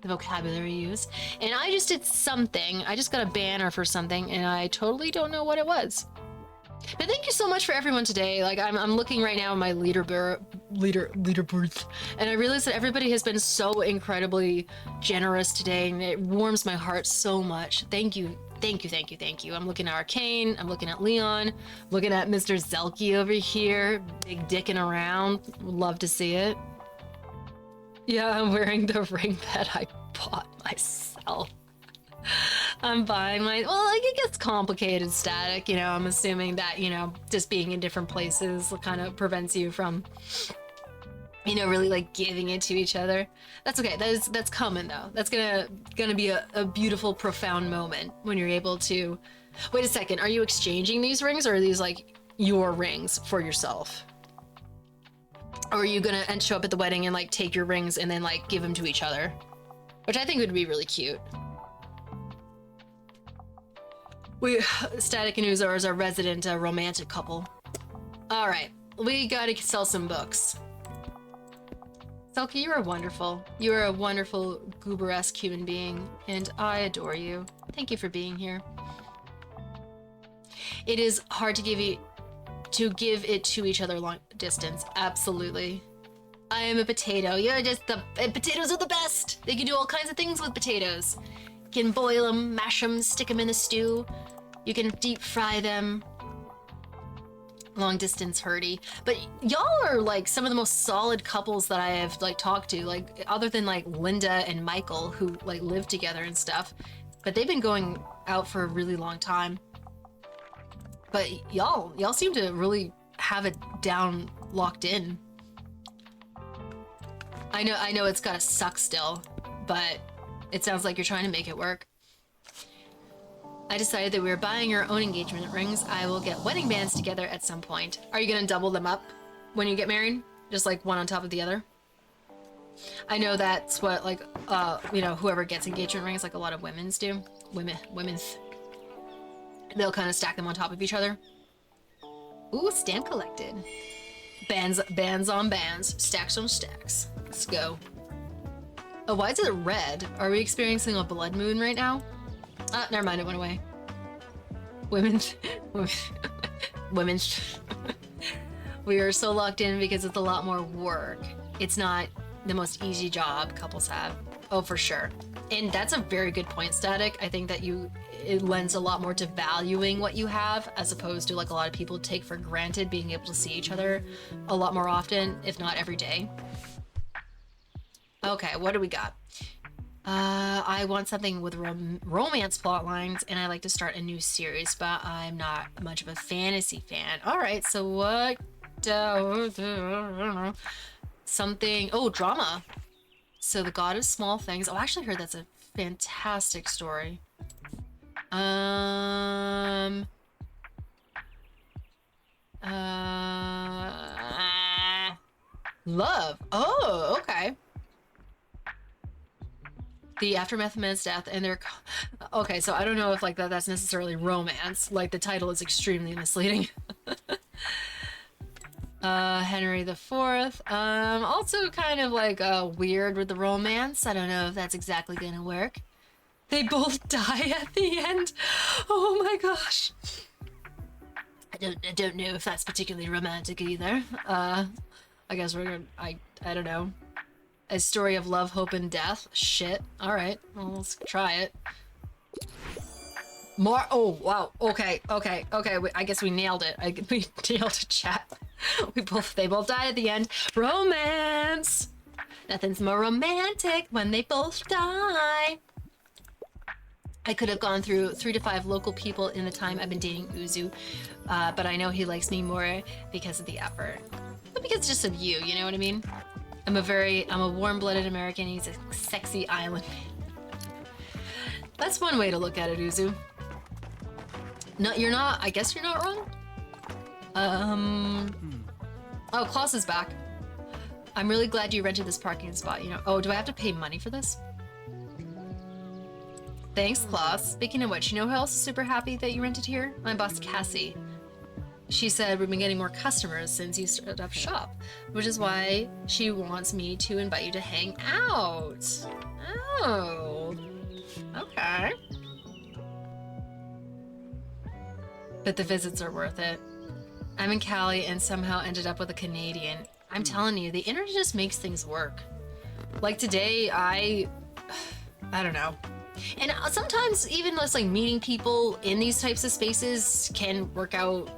vocabulary used. And I just did something. I just got a banner for something, and I totally don't know what it was. But thank you so much for everyone today. Like, I'm looking right now at my leaderboards, and I realize that everybody has been so incredibly generous today, and it warms my heart so much. Thank you. Thank you, thank you, thank you. I'm looking at Arcane, I'm looking at Leon, looking at Mr. Zelky over here, big dicking around. Would love to see it. Yeah, I'm wearing the ring that I bought myself. I'm buying my, well, like, it gets complicated, Static, you know. I'm assuming that, you know, just being in different places kind of prevents you from, you know, really, like, giving it to each other. That's okay. That's coming, though. That's gonna be a beautiful, profound moment when you're able to... Wait a second, are you exchanging these rings, or are these, like, your rings for yourself? Or are you gonna show up at the wedding and, like, take your rings and then, like, give them to each other? Which I think would be really cute. Static and Uzo is our resident romantic couple. All right, we gotta sell some books. Selkie, you are wonderful. You are a wonderful, goober-esque human being, and I adore you. Thank you for being here. It is hard to give it to each other long distance. Absolutely. I am a potato. You're just potatoes are the best. They can do all kinds of things with potatoes. You can boil them, mash them, stick them in a stew. You can deep fry them. Long distance hurdy. But y'all are like some of the most solid couples that I have like talked to, like other than like Linda and Michael, who like live together and stuff. But they've been going out for a really long time. But y'all seem to really have it down, locked in. I know it's gotta suck still, but it sounds like you're trying to make it work. I decided that we were buying our own engagement rings. I will get wedding bands together at some point. Are you gonna double them up when you get married? Just like one on top of the other? I know that's what like, you know, whoever gets engagement rings, like a lot of women's do. Women's. They'll kind of stack them on top of each other. Ooh, stamp collected. Bands on bands. Stacks on stacks. Let's go. Oh, why is it red? Are we experiencing a blood moon right now? Ah, never mind, it went away. Women's. We are so locked in because it's a lot more work. It's not the most easy job couples have. Oh, for sure. And that's a very good point, Static. I think that it lends a lot more to valuing what you have, as opposed to like a lot of people take for granted being able to see each other a lot more often, if not every day. Okay, what do we got? I want something with romance plot lines, and I like to start a new series, but I'm not much of a fantasy fan. All right, so what? Something. Oh, drama. So the God of Small Things. Oh, I actually heard that's a fantastic story. Love. Oh, okay. The aftermath of men's death, and they're okay. So I don't know if like that's necessarily romance. Like the title is extremely misleading. Henry IV. Also kind of like weird with the romance. I don't know if that's exactly gonna work. They both die at the end. Oh my gosh. I don't know if that's particularly romantic either. I guess we're gonna. I don't know. A story of love, hope, and death. Shit. All right. Well, let's try it. More. Oh, wow. Okay. I guess we nailed it. We nailed it, chat. They both die at the end. Romance. Nothing's more romantic when they both die. I could have gone through 3 to 5 local people in the time I've been dating Uzu, but I know he likes me more because of the effort. But because just of you know what I mean? I'm a warm-blooded American. He's a sexy island. That's one way to look at it, Uzu. No, you're not. I guess you're not wrong. Oh, Klaus is back. I'm really glad you rented this parking spot, you know. Oh, do I have to pay money for this? Thanks, Klaus. Speaking of which, you know who else is super happy that you rented here? My boss, Cassie. She said we've been getting more customers since you started up shop, which is why she wants me to invite you to hang out. Oh, okay. But the visits are worth it. I'm in Cali and somehow ended up with a Canadian. I'm telling you, the internet just makes things work. Like today, I don't know. And sometimes even just like meeting people in these types of spaces can work out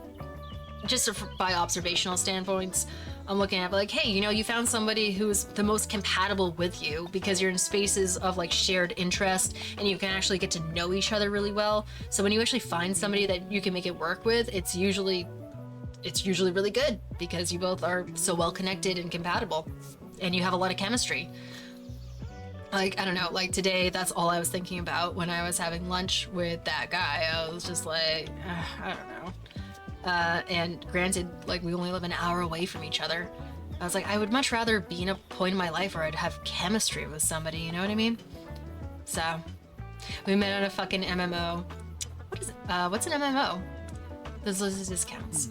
just by observational standpoints. I'm looking at like, hey, you know, you found somebody who's the most compatible with you because you're in spaces of like shared interest and you can actually get to know each other really well. So when you actually find somebody that you can make it work with, it's usually really good because you both are so well connected and compatible and you have a lot of chemistry. Like, I don't know, like today, that's all I was thinking about when I was having lunch with that guy. I was just like, I don't know. And granted, like we only live an hour away from each other. I was like, I would much rather be in a point in my life where I'd have chemistry with somebody, you know what I mean? So, we met on a fucking MMO. What is it? What's an MMO? Those are discounts.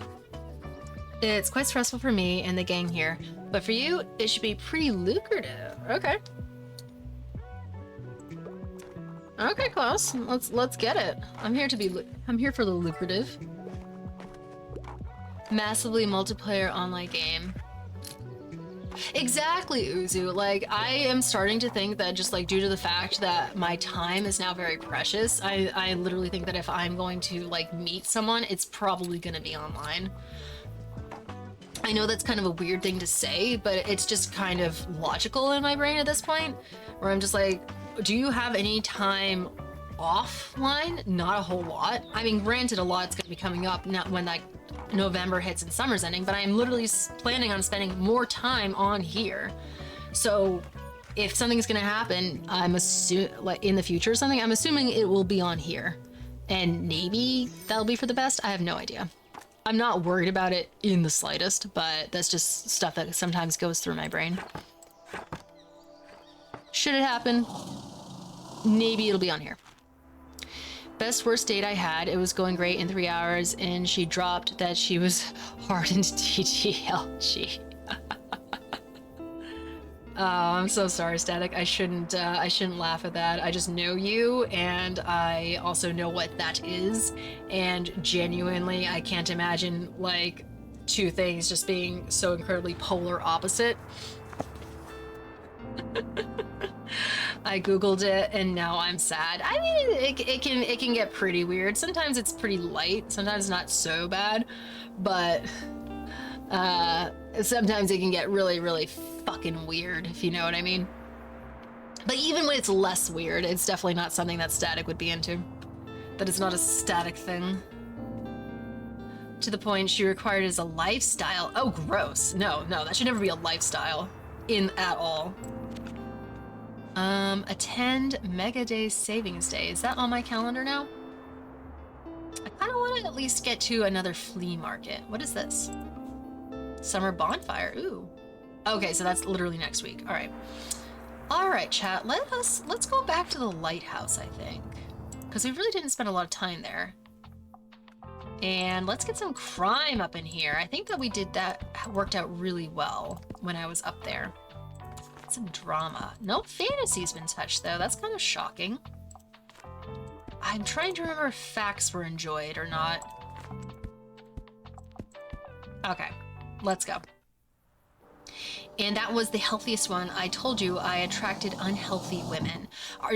It's quite stressful for me and the gang here, but for you, it should be pretty lucrative. Okay. Okay, Klaus, let's get it. I'm here for the lucrative. Massively multiplayer online game. Exactly, Uzu. Like, I am starting to think that just like due to the fact that my time is now very precious, I literally think that if I'm going to like meet someone, it's probably gonna be online. I know that's kind of a weird thing to say, but it's just kind of logical in my brain at this point, where I'm just like, do you have any time offline? Not a whole lot. I mean, granted, a lot's gonna be coming up now when like November hits and summer's ending, but I'm literally planning on spending more time on here. So if something's gonna happen, I'm assuming like in the future or something, I'm assuming it will be on here. And maybe that'll be for the best. I have no idea. I'm not worried about it in the slightest, but that's just stuff that sometimes goes through my brain. Should it happen, maybe it'll be on here. Best worst date I had, it was going great in 3 hours and she dropped that she was hardened TTLG. Oh, I'm so sorry, Static. I shouldn't laugh at that. I just know you, and I also know what that is, and genuinely, I can't imagine, like, two things just being so incredibly polar opposite. I googled it, and now I'm sad. I mean, it can get pretty weird. Sometimes it's pretty light, sometimes not so bad, but sometimes it can get really, really fucking weird, if you know what I mean. But even when it's less weird, it's definitely not something that Static would be into. That is not a Static thing. To the point she required as a lifestyle. Oh, gross. No, that should never be a lifestyle at all. Attend Mega Days Savings Day. Is that on my calendar now? I kind of want to at least get to another flea market. What is this? Summer bonfire. Ooh. Okay, so that's literally next week. All right. All right, chat. Let's go back to the lighthouse, I think, because we really didn't spend a lot of time there. And let's get some crime up in here. I think that we did that, worked out really well when I was up there. Some drama. No fantasy's been touched, though. That's kind of shocking. I'm trying to remember if facts were enjoyed or not. Okay, let's go. And that was the healthiest one. I told you I attracted unhealthy women.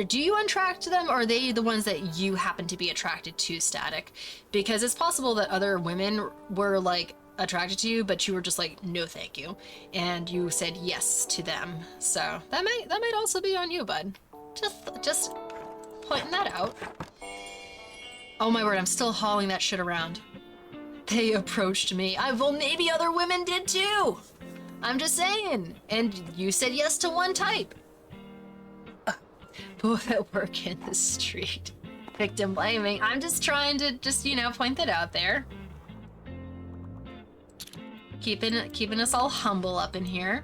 Do you attract them, or are they the ones that you happen to be attracted to, Static? Because it's possible that other women were like attracted to you, but you were just like, no thank you, and you said yes to them. So that might also be on you, bud. Just pointing that out. Oh my word, I'm still hauling that shit around. They approached me. Well, maybe other women did too. I'm just saying. And you said yes to one type. Both that work in the street. Victim blaming. I'm just trying to you know, point that out there. Keeping us all humble up in here.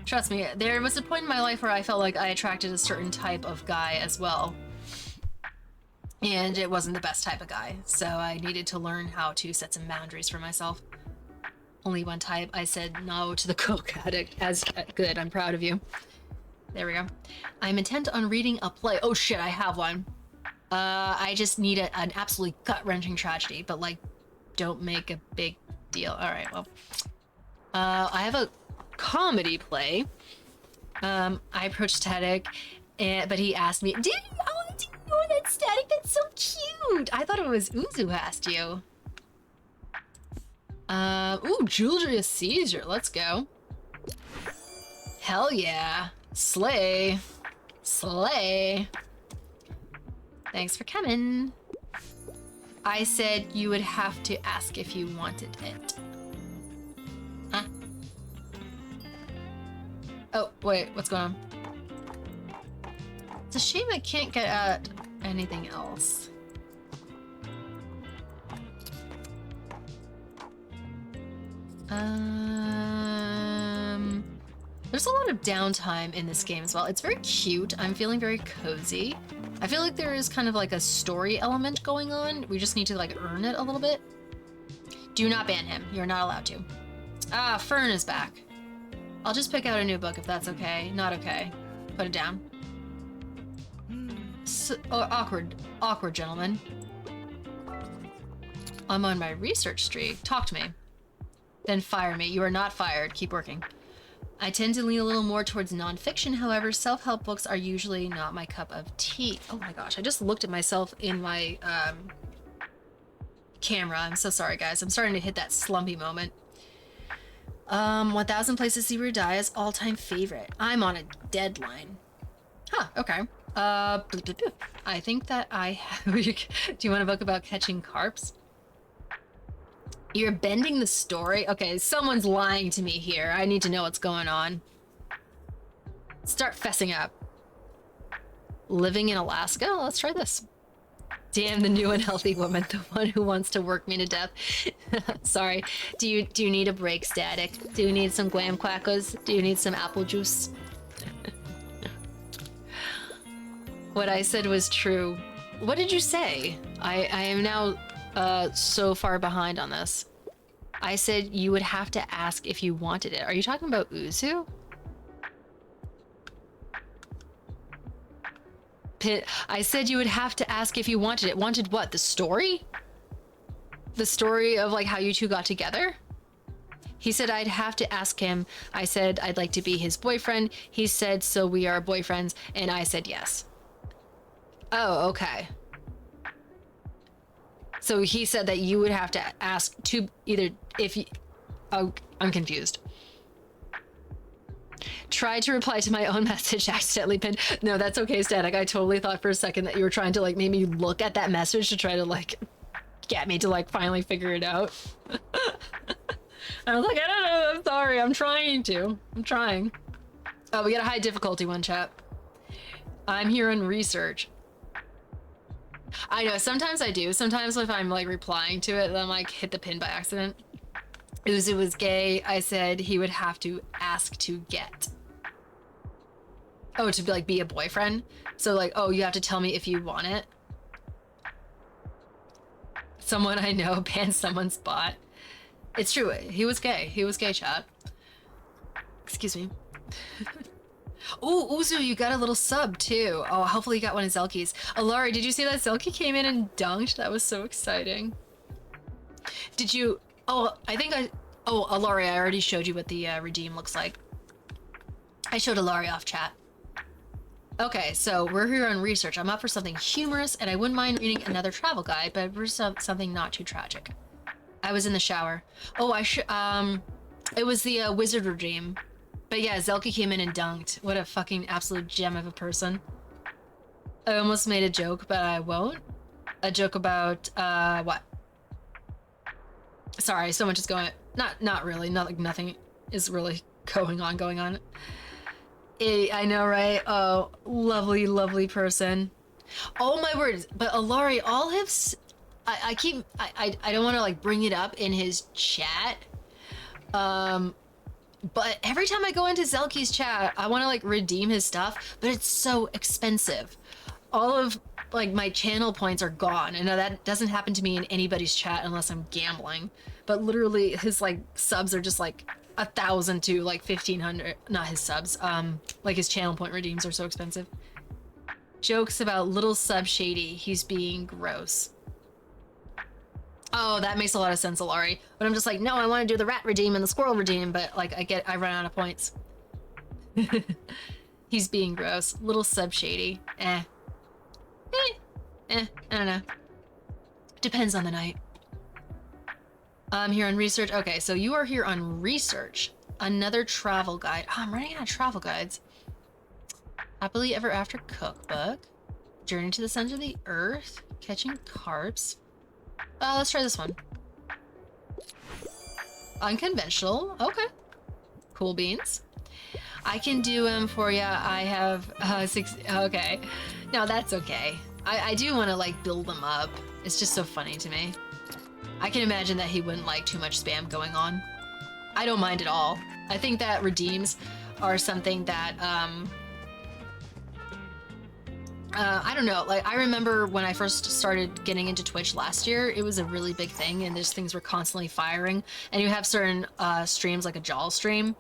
Trust me, there was a point in my life where I felt like I attracted a certain type of guy as well. And it wasn't the best type of guy, so I needed to learn how to set some boundaries for myself. Only one type. I said no to the coke addict. As good, I'm proud of you. There we go. I'm intent on reading a play. Oh shit, I have one. I just need an absolutely gut-wrenching tragedy, but like, don't make a big deal. All right, well, I have a comedy play. I approached Static, but he asked me, "Dude, I didn't know that, Static. That's so cute." I thought it was Uzu who asked you. Ooh, Julius Caesar. Let's go. Hell yeah. Slay. Slay. Thanks for coming. I said you would have to ask if you wanted it. Huh? Oh, wait, what's going on? It's a shame I can't get at anything else. There's a lot of downtime in this game as well. It's very cute. I'm feeling very cozy. I feel like there is kind of like a story element going on. We just need to like earn it a little bit. Do not ban him. You're not allowed to. Ah, Fern is back. I'll just pick out a new book if that's okay. Not okay. Put it down. So, oh, awkward gentleman. I'm on my research streak. Talk to me. Then fire me. You are not fired. Keep working. I tend to lean a little more towards nonfiction. However, self-help books are usually not my cup of tea. Oh my gosh, I just looked at myself in my camera. I'm so sorry, guys. I'm starting to hit that slumpy moment. 1000 Places to See Where Die is all-time favorite. I'm on a deadline. Huh, okay. I think that I have... Do you want a book about catching carps? You're bending the story? Okay, someone's lying to me here. I need to know what's going on. Start fessing up. Living in Alaska? Let's try this. Damn the new and healthy woman, the one who wants to work me to death. Sorry. Do you need a break, Static? Do you need some graham crackers? Do you need some apple juice? What I said was true. What did you say? I am now so far behind on this. I said you would have to ask if you wanted it. Are you talking about Uzu? I said you would have to ask if you wanted it. Wanted what? The story? The story of like how you two got together? He said I'd have to ask him. I said I'd like to be his boyfriend. He said, so we are boyfriends. And I said yes. Oh, okay. So he said that you would have to ask to either if you... Oh, I'm confused. Tried to reply to my own message, accidentally pinned. No, that's okay, Static. I totally thought for a second that you were trying to like make me look at that message to try to like get me to like finally figure it out. I was like, I don't know. I'm sorry. I'm trying to. I'm trying. Oh, we got a high difficulty one, chat. I'm here on research. I know, sometimes I do. Sometimes if I'm like replying to it, then I'm like hit the pin by accident. Uzu was gay. I said he would have to ask to get. Oh, to be like be a boyfriend? So like, oh, you have to tell me if you want it. Someone I know banned someone's bot. It's true. He was gay. He was gay, chat. Excuse me. Oh, Uzu, you got a little sub too. Oh, hopefully you got one of Zelky's. Alari, did you see that Zelky came in and dunked? That was so exciting. Did you... Oh, I think I... Oh, Alari, I already showed you what the redeem looks like. I showed Alari off chat. Okay, so we're here on research. I'm up for something humorous, and I wouldn't mind reading another travel guide, but for something not too tragic. I was in the shower. Oh, it was the wizard redeem. But yeah, Zelky came in and dunked. What a fucking absolute gem of a person. I almost made a joke, but I won't. A joke about, what? Sorry, so much is going... Not really. Not like nothing is really going on. I know, right? Oh, lovely, lovely person. Oh my word. But Alari, all his... I don't want to like bring it up in his chat, But every time I go into Zelky's chat, I want to like redeem his stuff, but it's so expensive. All of like my channel points are gone, and that doesn't happen to me in anybody's chat unless I'm gambling. But literally, his like subs are just like 1,000 to like 1,500. Not his subs. Like his channel point redeems are so expensive. Jokes about little sub shady. He's being gross. Oh, that makes a lot of sense, Alari. But I'm just like, no, I want to do the rat redeem and the squirrel redeem, but like I run out of points. He's being gross. Little sub shady. I don't know. Depends on the night. I'm here on research. Okay, so you are here on research. Another travel guide. Oh, I'm running out of travel guides. Happily Ever After cookbook. Journey to the center of the earth. Catching carps. Let's try this one. Unconventional. Okay. Cool beans. I can do them for ya. I have 6. Okay. No, that's okay. I do want to like build them up. It's just so funny to me. I can imagine that he wouldn't like too much spam going on. I don't mind at all. I think that redeems are something that I don't know, like I remember when I first started getting into Twitch last year, it was a really big thing and these things were constantly firing, and you have certain streams like a Jawl stream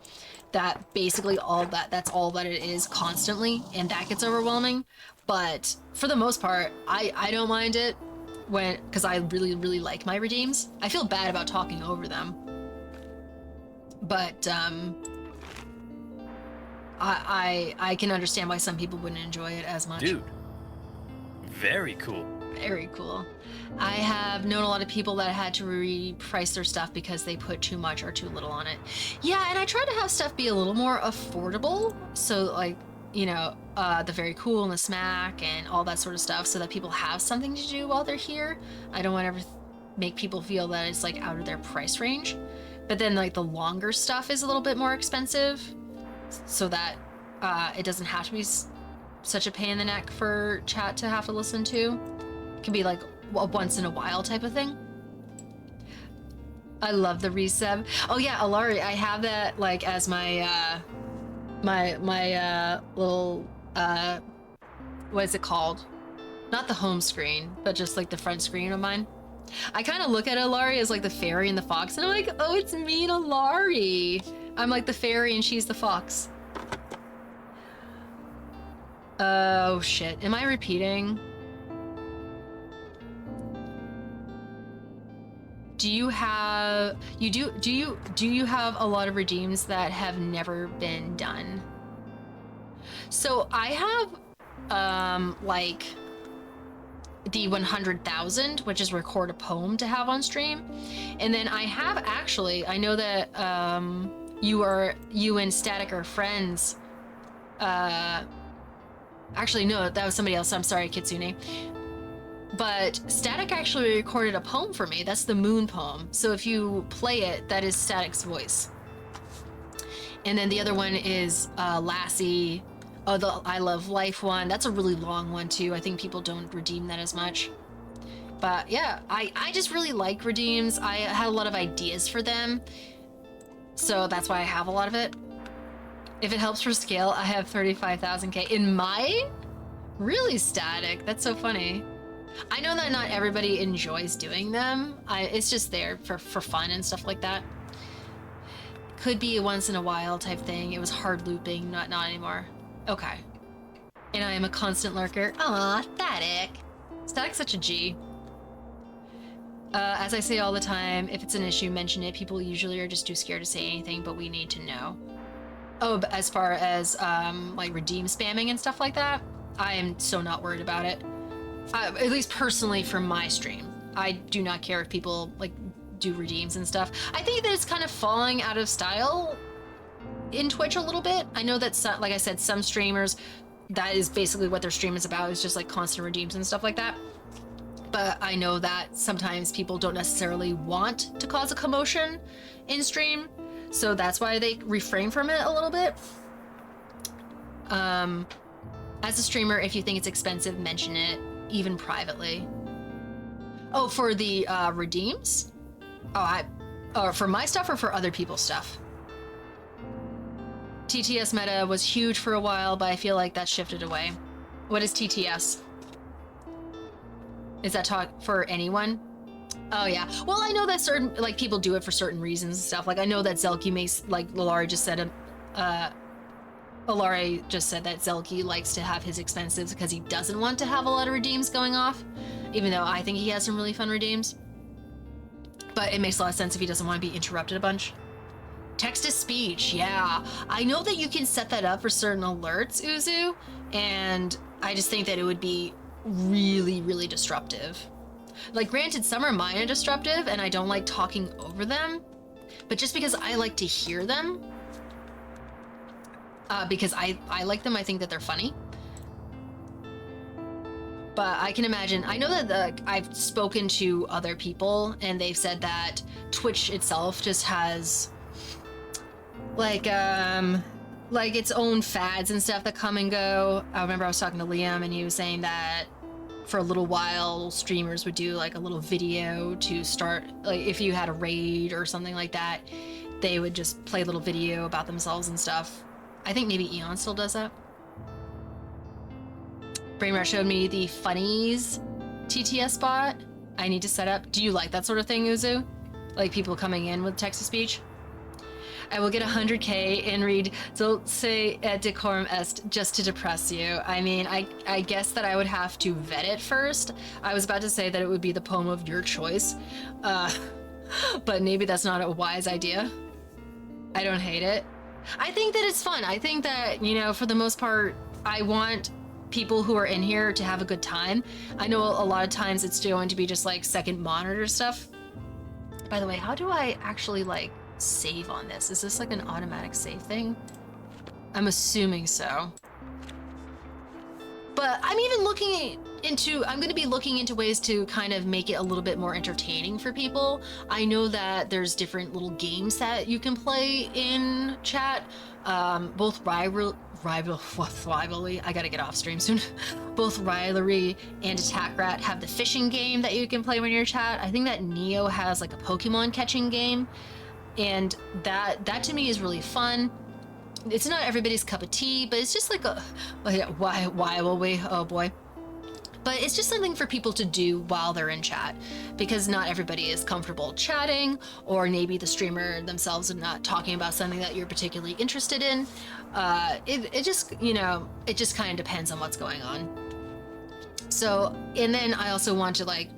that basically that's all that it is constantly, and that gets overwhelming. But for the most part, I don't mind it because I really like my redeems. I feel bad about talking over them, but I can understand why some people wouldn't enjoy it as much. Dude, very cool. Very cool. I have known a lot of people that had to reprice their stuff because they put too much or too little on it. Yeah, and I try to have stuff be a little more affordable. So like, you know, the very cool and the smack and all that sort of stuff, so that people have something to do while they're here. I don't want to ever make people feel that it's like out of their price range. But then like the longer stuff is a little bit more expensive, so that it doesn't have to be such a pain in the neck for chat to have to listen to. It can be like a once in a while type of thing. I love the resub. Oh yeah, Alari, I have that like as my my little what is it called? Not the home screen, but just like the front screen of mine. I kind of look at Alari as like the fairy and the fox, and I'm like, oh, it's me and Alari. I'm like the fairy and she's the fox. Oh shit, am I repeating? Do you have a lot of redeems that have never been done? So I have like the 100,000, which is record a poem to have on stream. And then I have actually, I know that you and Static are friends. Actually, no, that was somebody else. I'm sorry, Kitsune. But Static actually recorded a poem for me. That's the Moon poem. So if you play it, that is Static's voice. And then the other one is Lassie. Oh, the I Love Life one. That's a really long one too. I think people don't redeem that as much. But yeah, I just really like redeems. I had a lot of ideas for them, so that's why I have a lot of it. If it helps for scale, I have 35,000k in my really Static. That's so funny. I know that not everybody enjoys doing them. It's just there for fun and stuff like that. Could be a once in a while type thing. It was hard looping, not anymore. Okay. And I am a constant lurker. Aw, Static. Static's such a G. As I say all the time, if it's an issue, mention it. People usually are just too scared to say anything, but we need to know. Oh, but as far as like redeem spamming and stuff like that, I am so not worried about it. At least personally for my stream. I do not care if people like do redeems and stuff. I think that it's kind of falling out of style in Twitch a little bit. I know that some, like I said, some streamers, that is basically what their stream is about, is just like constant redeems and stuff like that. But I know that sometimes people don't necessarily want to cause a commotion in stream, so that's why they refrain from it a little bit. As a streamer, if you think it's expensive, mention it, even privately. Oh, for the redeems? Oh, Or for my stuff or for other people's stuff? TTS meta was huge for a while, but I feel like that shifted away. What is TTS? Is that talk for anyone? Oh yeah. Well, I know that certain like people do it for certain reasons and stuff. Like I know that Zelky makes like Lalari just said Lalari just said that Zelky likes to have his expenses because he doesn't want to have a lot of redeems going off, even though I think he has some really fun redeems. But it makes a lot of sense if he doesn't want to be interrupted a bunch. Text to speech, yeah. I know that you can set that up for certain alerts, Uzu, and I just think that it would be really, really disruptive. Like, granted, some are minor disruptive, and I don't like talking over them, but just because I like to hear them, because I like them, I think that they're funny. But I can imagine, I know that I've spoken to other people, and they've said that Twitch itself just has like its own fads and stuff that come and go. I remember I was talking to Liam and he was saying that for a little while streamers would do like a little video to start, like if you had a raid or something like that, they would just play a little video about themselves and stuff. I think maybe Eon still does that. Brainrot showed me the funnies TTS bot I need to set up. Do you like that sort of thing, Uzu? Like people coming in with text-to-speech? I will get 100k and read Dulce et decorum est just to depress you. I mean, I guess that I would have to vet it first. I was about to say that it would be the poem of your choice, but maybe that's not a wise idea. I don't hate it. I think that it's fun. I think that, you know, for the most part, I want people who are in here to have a good time. I know a lot of times it's going to be just like second monitor stuff. By the way, how do I actually like save on this? Is this like an automatic save thing? I'm assuming so. But I'm even I'm going to be looking into ways to kind of make it a little bit more entertaining for people. I know that there's different little games that you can play in chat. Both rivalry, I gotta get off stream soon. Both rivalry and attack rat have the fishing game that you can play when you're in chat. I think that Neo has like a Pokemon catching game. And that to me is really fun. It's not everybody's cup of tea, but it's just like why will we? Oh boy. But it's just something for people to do while they're in chat, because not everybody is comfortable chatting, or maybe the streamer themselves are not talking about something that you're particularly interested in. It just, you know, it just kind of depends on what's going on. So, and then I also want to like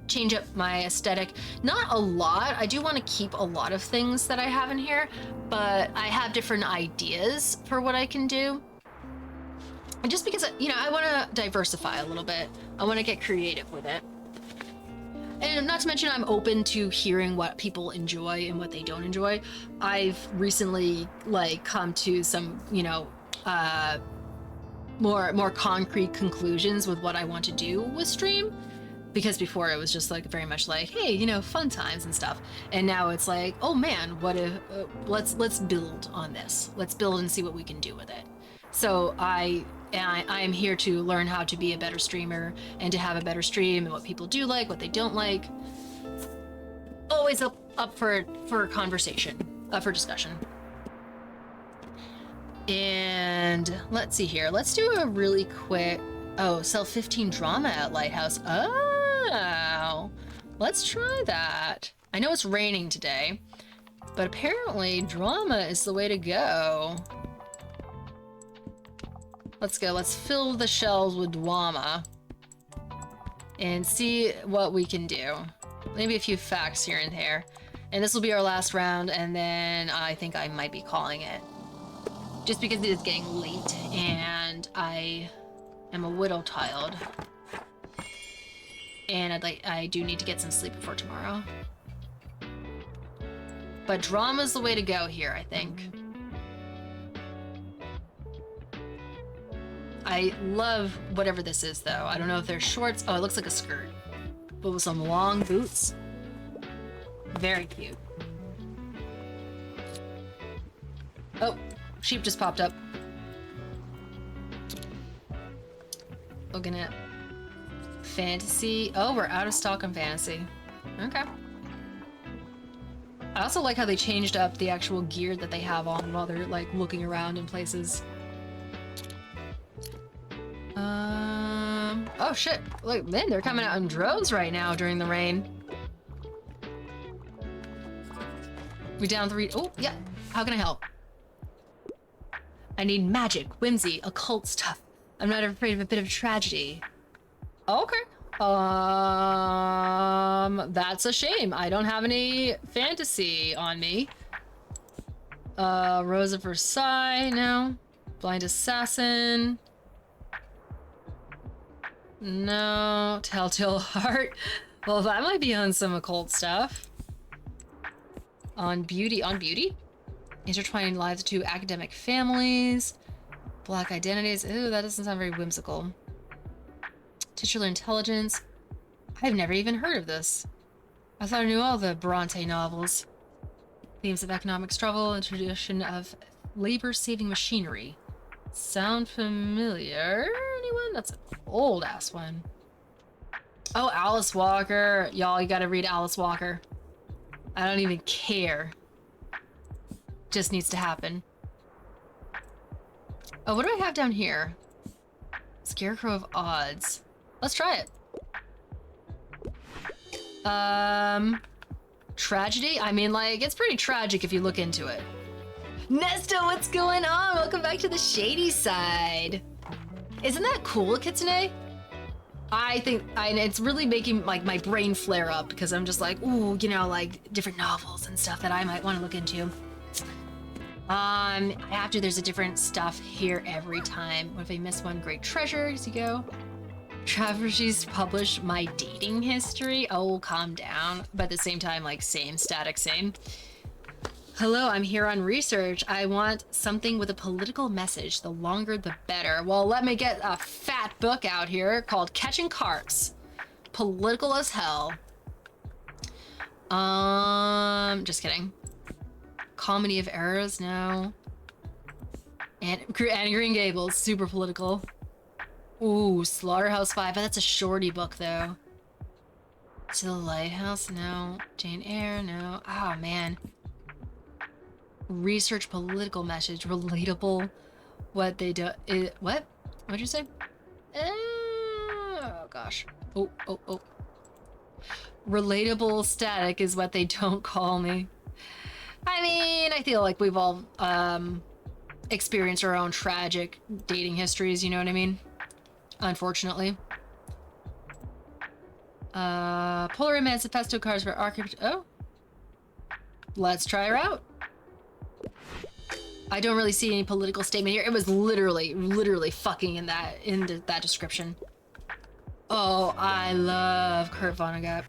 change up my aesthetic. Not a lot. I do want to keep a lot of things that I have in here, but I have different ideas for what I can do. And just because, you know, I want to diversify a little bit. I want to get creative with it. And not to mention, I'm open to hearing what people enjoy and what they don't enjoy. I've recently like come to some, you know, more concrete conclusions with what I want to do with stream. Because before it was just like very much like, hey, you know, fun times and stuff. And now it's like, oh man, what if, let's build on this. Let's build and see what we can do with it. So I'm here to learn how to be a better streamer and to have a better stream and what people do like, what they don't like. Always up for conversation, for discussion. And let's see here. Let's do a really quick, sell 15 drama at Lighthouse. Oh, let's try that. I know it's raining today, but apparently drama is the way to go. Let's go. Let's fill the shelves with drama and see what we can do. Maybe a few facts here and there. And this will be our last round, and then I think I might be calling it. Just because it is getting late, and I am a widow child. And I do need to get some sleep before tomorrow. But drama's the way to go here, I think. I love whatever this is, though. I don't know if they're shorts. Oh, it looks like a skirt, but with some long boots. Very cute. Oh, sheep just popped up. Looking at fantasy. Oh, we're out of stock on fantasy. Okay. I also like how they changed up the actual gear that they have on while they're like looking around in places. Oh shit. Look, man, they're coming out in droves right now during the rain. We down 3. Oh, yeah. How can I help? I need magic, whimsy, occult stuff. I'm not afraid of a bit of tragedy. Okay. That's a shame. I don't have any fantasy on me. Rose of Versailles, no. Blind Assassin. No. Telltale Heart. Well, that might be on some occult stuff. On beauty. Intertwining lives of 2 academic families. Black identities. Ooh, that doesn't sound very whimsical. Titular intelligence. I've never even heard of this. I thought I knew all the Bronte novels. Themes of economic struggle and tradition of labor-saving machinery. Sound familiar? Anyone? That's an old-ass one. Oh, Alice Walker. Y'all, you gotta read Alice Walker. I don't even care. Just needs to happen. Oh, what do I have down here? Scarecrow of Odds. Let's try it. Tragedy? I mean, like, it's pretty tragic if you look into it. Nesto, what's going on? Welcome back to the shady side. Isn't that cool, Kitsune? I think, and it's really making like my brain flare up because I'm just like, ooh, you know, like different novels and stuff that I might want to look into. After there's a different stuff here every time. What if I miss one? Great treasures, you go. Travers's published my dating history. Oh, calm down. But at the same time, like same, static, same. Hello, I'm here on research. I want something with a political message. The longer, the better. Well, let me get a fat book out here called Catching Carps. Political as hell. Just kidding. Comedy of Errors, no. And Green Gables, super political. Ooh, Slaughterhouse-Five, but that's a shorty book, though. To the Lighthouse, no. Jane Eyre, no. Oh, man. Research political message, relatable. What they do. What? What'd you say? Oh, gosh. Oh. Relatable static is what they don't call me. I mean, I feel like we've all experienced our own tragic dating histories, you know what I mean? Unfortunately. Polar Manifesto cards for architect. Oh. Let's try her out. I don't really see any political statement here. It was literally fucking in that description. Oh, I love Kurt Vonnegut.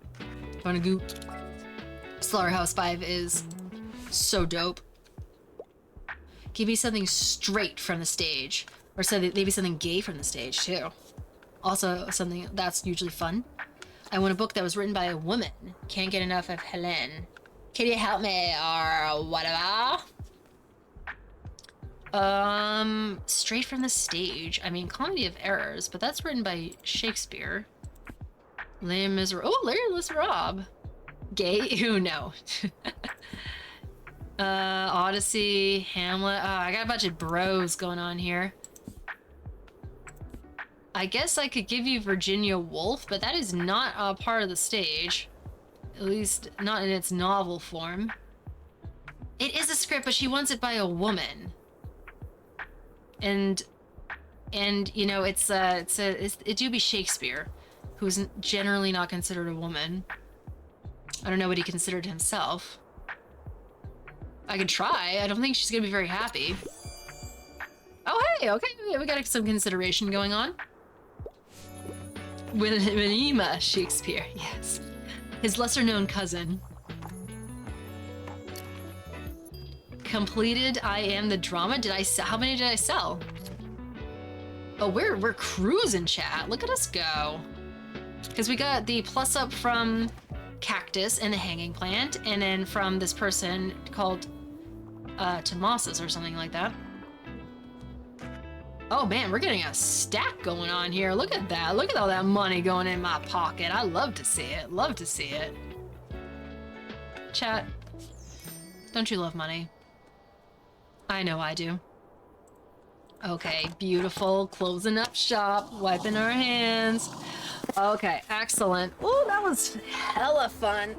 Slaughterhouse-Five is so dope. Give me something straight from the stage. Or maybe something gay from the stage, too. Also, something that's usually fun. I want a book that was written by a woman. Can't get enough of Helen. Can you help me? Or whatever? Straight from the stage. I mean, Comedy of Errors, but that's written by Shakespeare. Les Miserables. Oh, Larry Miserables. Gay? Who no. Odyssey, Hamlet. Oh, I got a bunch of bros going on here. I guess I could give you Virginia Woolf, but that is not a part of the stage. At least not in its novel form. It is a script, but she wants it by a woman. And you know, it do be Shakespeare, who's generally not considered a woman. I don't know what he considered himself. I could try. I don't think she's gonna be very happy. Oh, hey, okay, we got some consideration going on. William Shakespeare, yes. His lesser-known cousin. Completed. I am the drama. Did I sell? How many did I sell? Oh, we're cruising, chat. Look at us go. Because we got the plus up from Cactus and the Hanging Plant, and then from this person called Tomasis or something like that. Oh man, we're getting a stack going on here. Look at that. Look at all that money going in my pocket. I love to see it. Love to see it. Chat. Don't you love money? I know I do. Okay, beautiful. Closing up shop, wiping our hands. Okay, excellent. Oh, that was hella fun.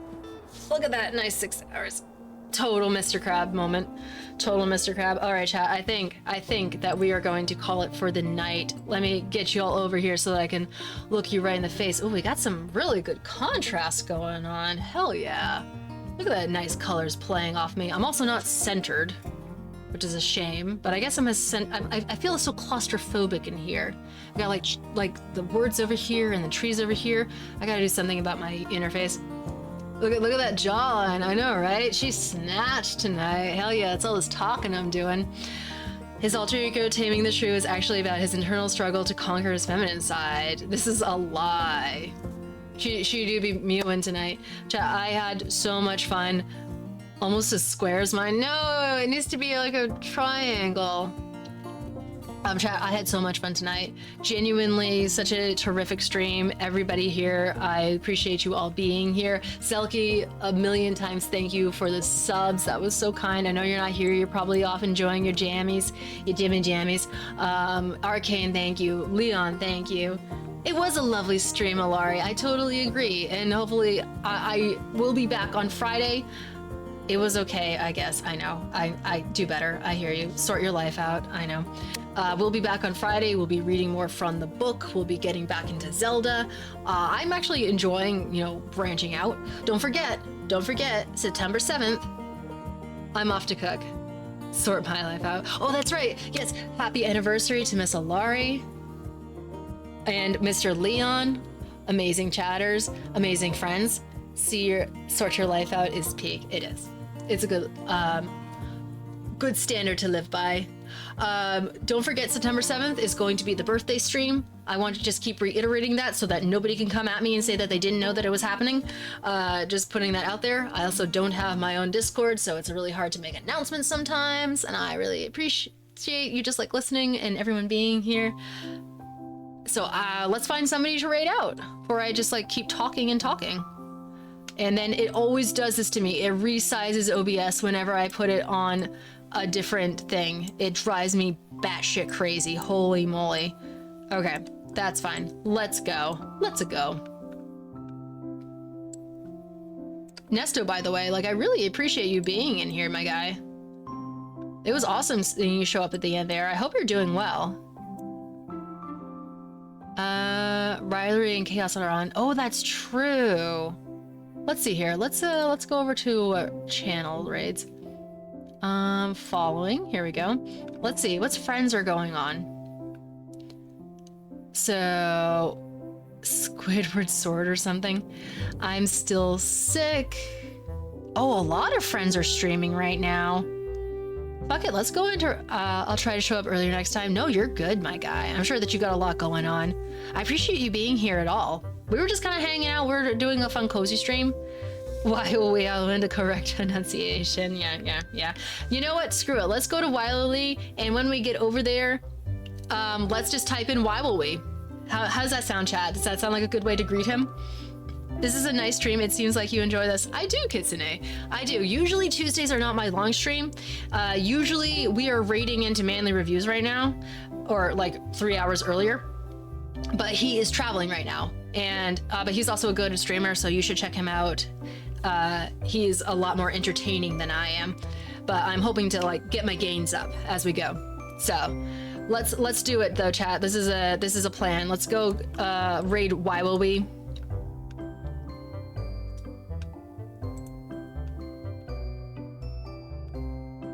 Look at that, nice 6 hours. Total Mr. Crab moment. Total Mr. Crab. All right, chat. I think that we are going to call it for the night. Let me get you all over here so that I can look you right in the face. Oh, we got some really good contrast going on. Hell yeah. Look at that nice colors playing off me. I'm also not centered, which is a shame, but I guess I'm I feel so claustrophobic in here. I got like the words over here and the trees over here. I gotta do something about my interface. Look at that jawline. I know, right? She's snatched tonight. Hell yeah, it's all this talking I'm doing. His alter ego Taming the Shrew is actually about his internal struggle to conquer his feminine side. This is a lie. She do be mewing tonight. Chat, I had so much fun. Almost as square as mine. No, it needs to be like a triangle. Chat, I had so much fun tonight. Genuinely, such a terrific stream. Everybody here, I appreciate you all being here. Selkie, a million times thank you for the subs. That was so kind. I know you're not here. You're probably off enjoying your jammies, your jammies. Arcane, thank you. Leon, thank you. It was a lovely stream, Alari. I totally agree. And hopefully I will be back on Friday. It was okay, I guess. I know. I do better. I hear you. Sort your life out. I know. We'll be back on Friday. We'll be reading more from the book. We'll be getting back into Zelda. I'm actually enjoying, branching out. Don't forget, September 7th, I'm off to cook. Sort my life out. Oh, that's right. Yes, happy anniversary to Miss Alari and Mr. Leon. Amazing chatters, amazing friends. Sort your life out is peak. It is. It's a good standard to live by. Don't forget September 7th is going to be the birthday stream. I want to just keep reiterating that so that nobody can come at me and say that they didn't know that it was happening. Just putting that out there. I also don't have my own Discord, so it's really hard to make announcements sometimes, and I really appreciate you just like listening and everyone being here. So let's find somebody to raid out before I just like keep talking and talking. And then it always does this to me. It resizes OBS whenever I put it on a different thing. It drives me batshit crazy. Holy moly. Okay, that's fine. Let's go. Let's go. Nesto, by the way, I really appreciate you being in here, my guy. It was awesome seeing you show up at the end there. I hope you're doing well. Riley and Chaos are on. Oh, that's true. Let's see here. Let's go over to channel raids. Following. Here we go. Let's see. What's friends are going on? So, Squidward Sword or something. I'm still sick. Oh, a lot of friends are streaming right now. Fuck it. Let's go into... I'll try to show up earlier next time. No, you're good, my guy. I'm sure that you got a lot going on. I appreciate you being here at all. We were just kind of hanging out. We're doing a fun cozy stream. While we all into correct pronunciation. Yeah. You know what? Screw it. Let's go to Wiley, and when we get over there, let's just type in why will we? How does that sound, chat? Does that sound like a good way to greet him? This is a nice stream. It seems like you enjoy this. I do, Kitsune. I do. Usually Tuesdays are not my long stream. Usually we are raiding into Manly Reviews right now, or 3 hours earlier. But he is traveling right now, and but he's also a good streamer, so you should check him out. He's a lot more entertaining than I am, but I'm hoping to get my gains up as we go. So let's do it though, chat. This is a plan. Let's go raid Why Will We?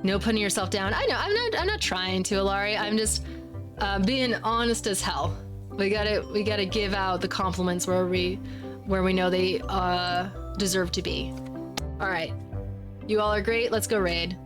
No putting yourself down. I know. I'm not trying to, Alari. I'm just being honest as hell. We gotta give out the compliments where we know they deserve to be. All right, you all are great. Let's go raid.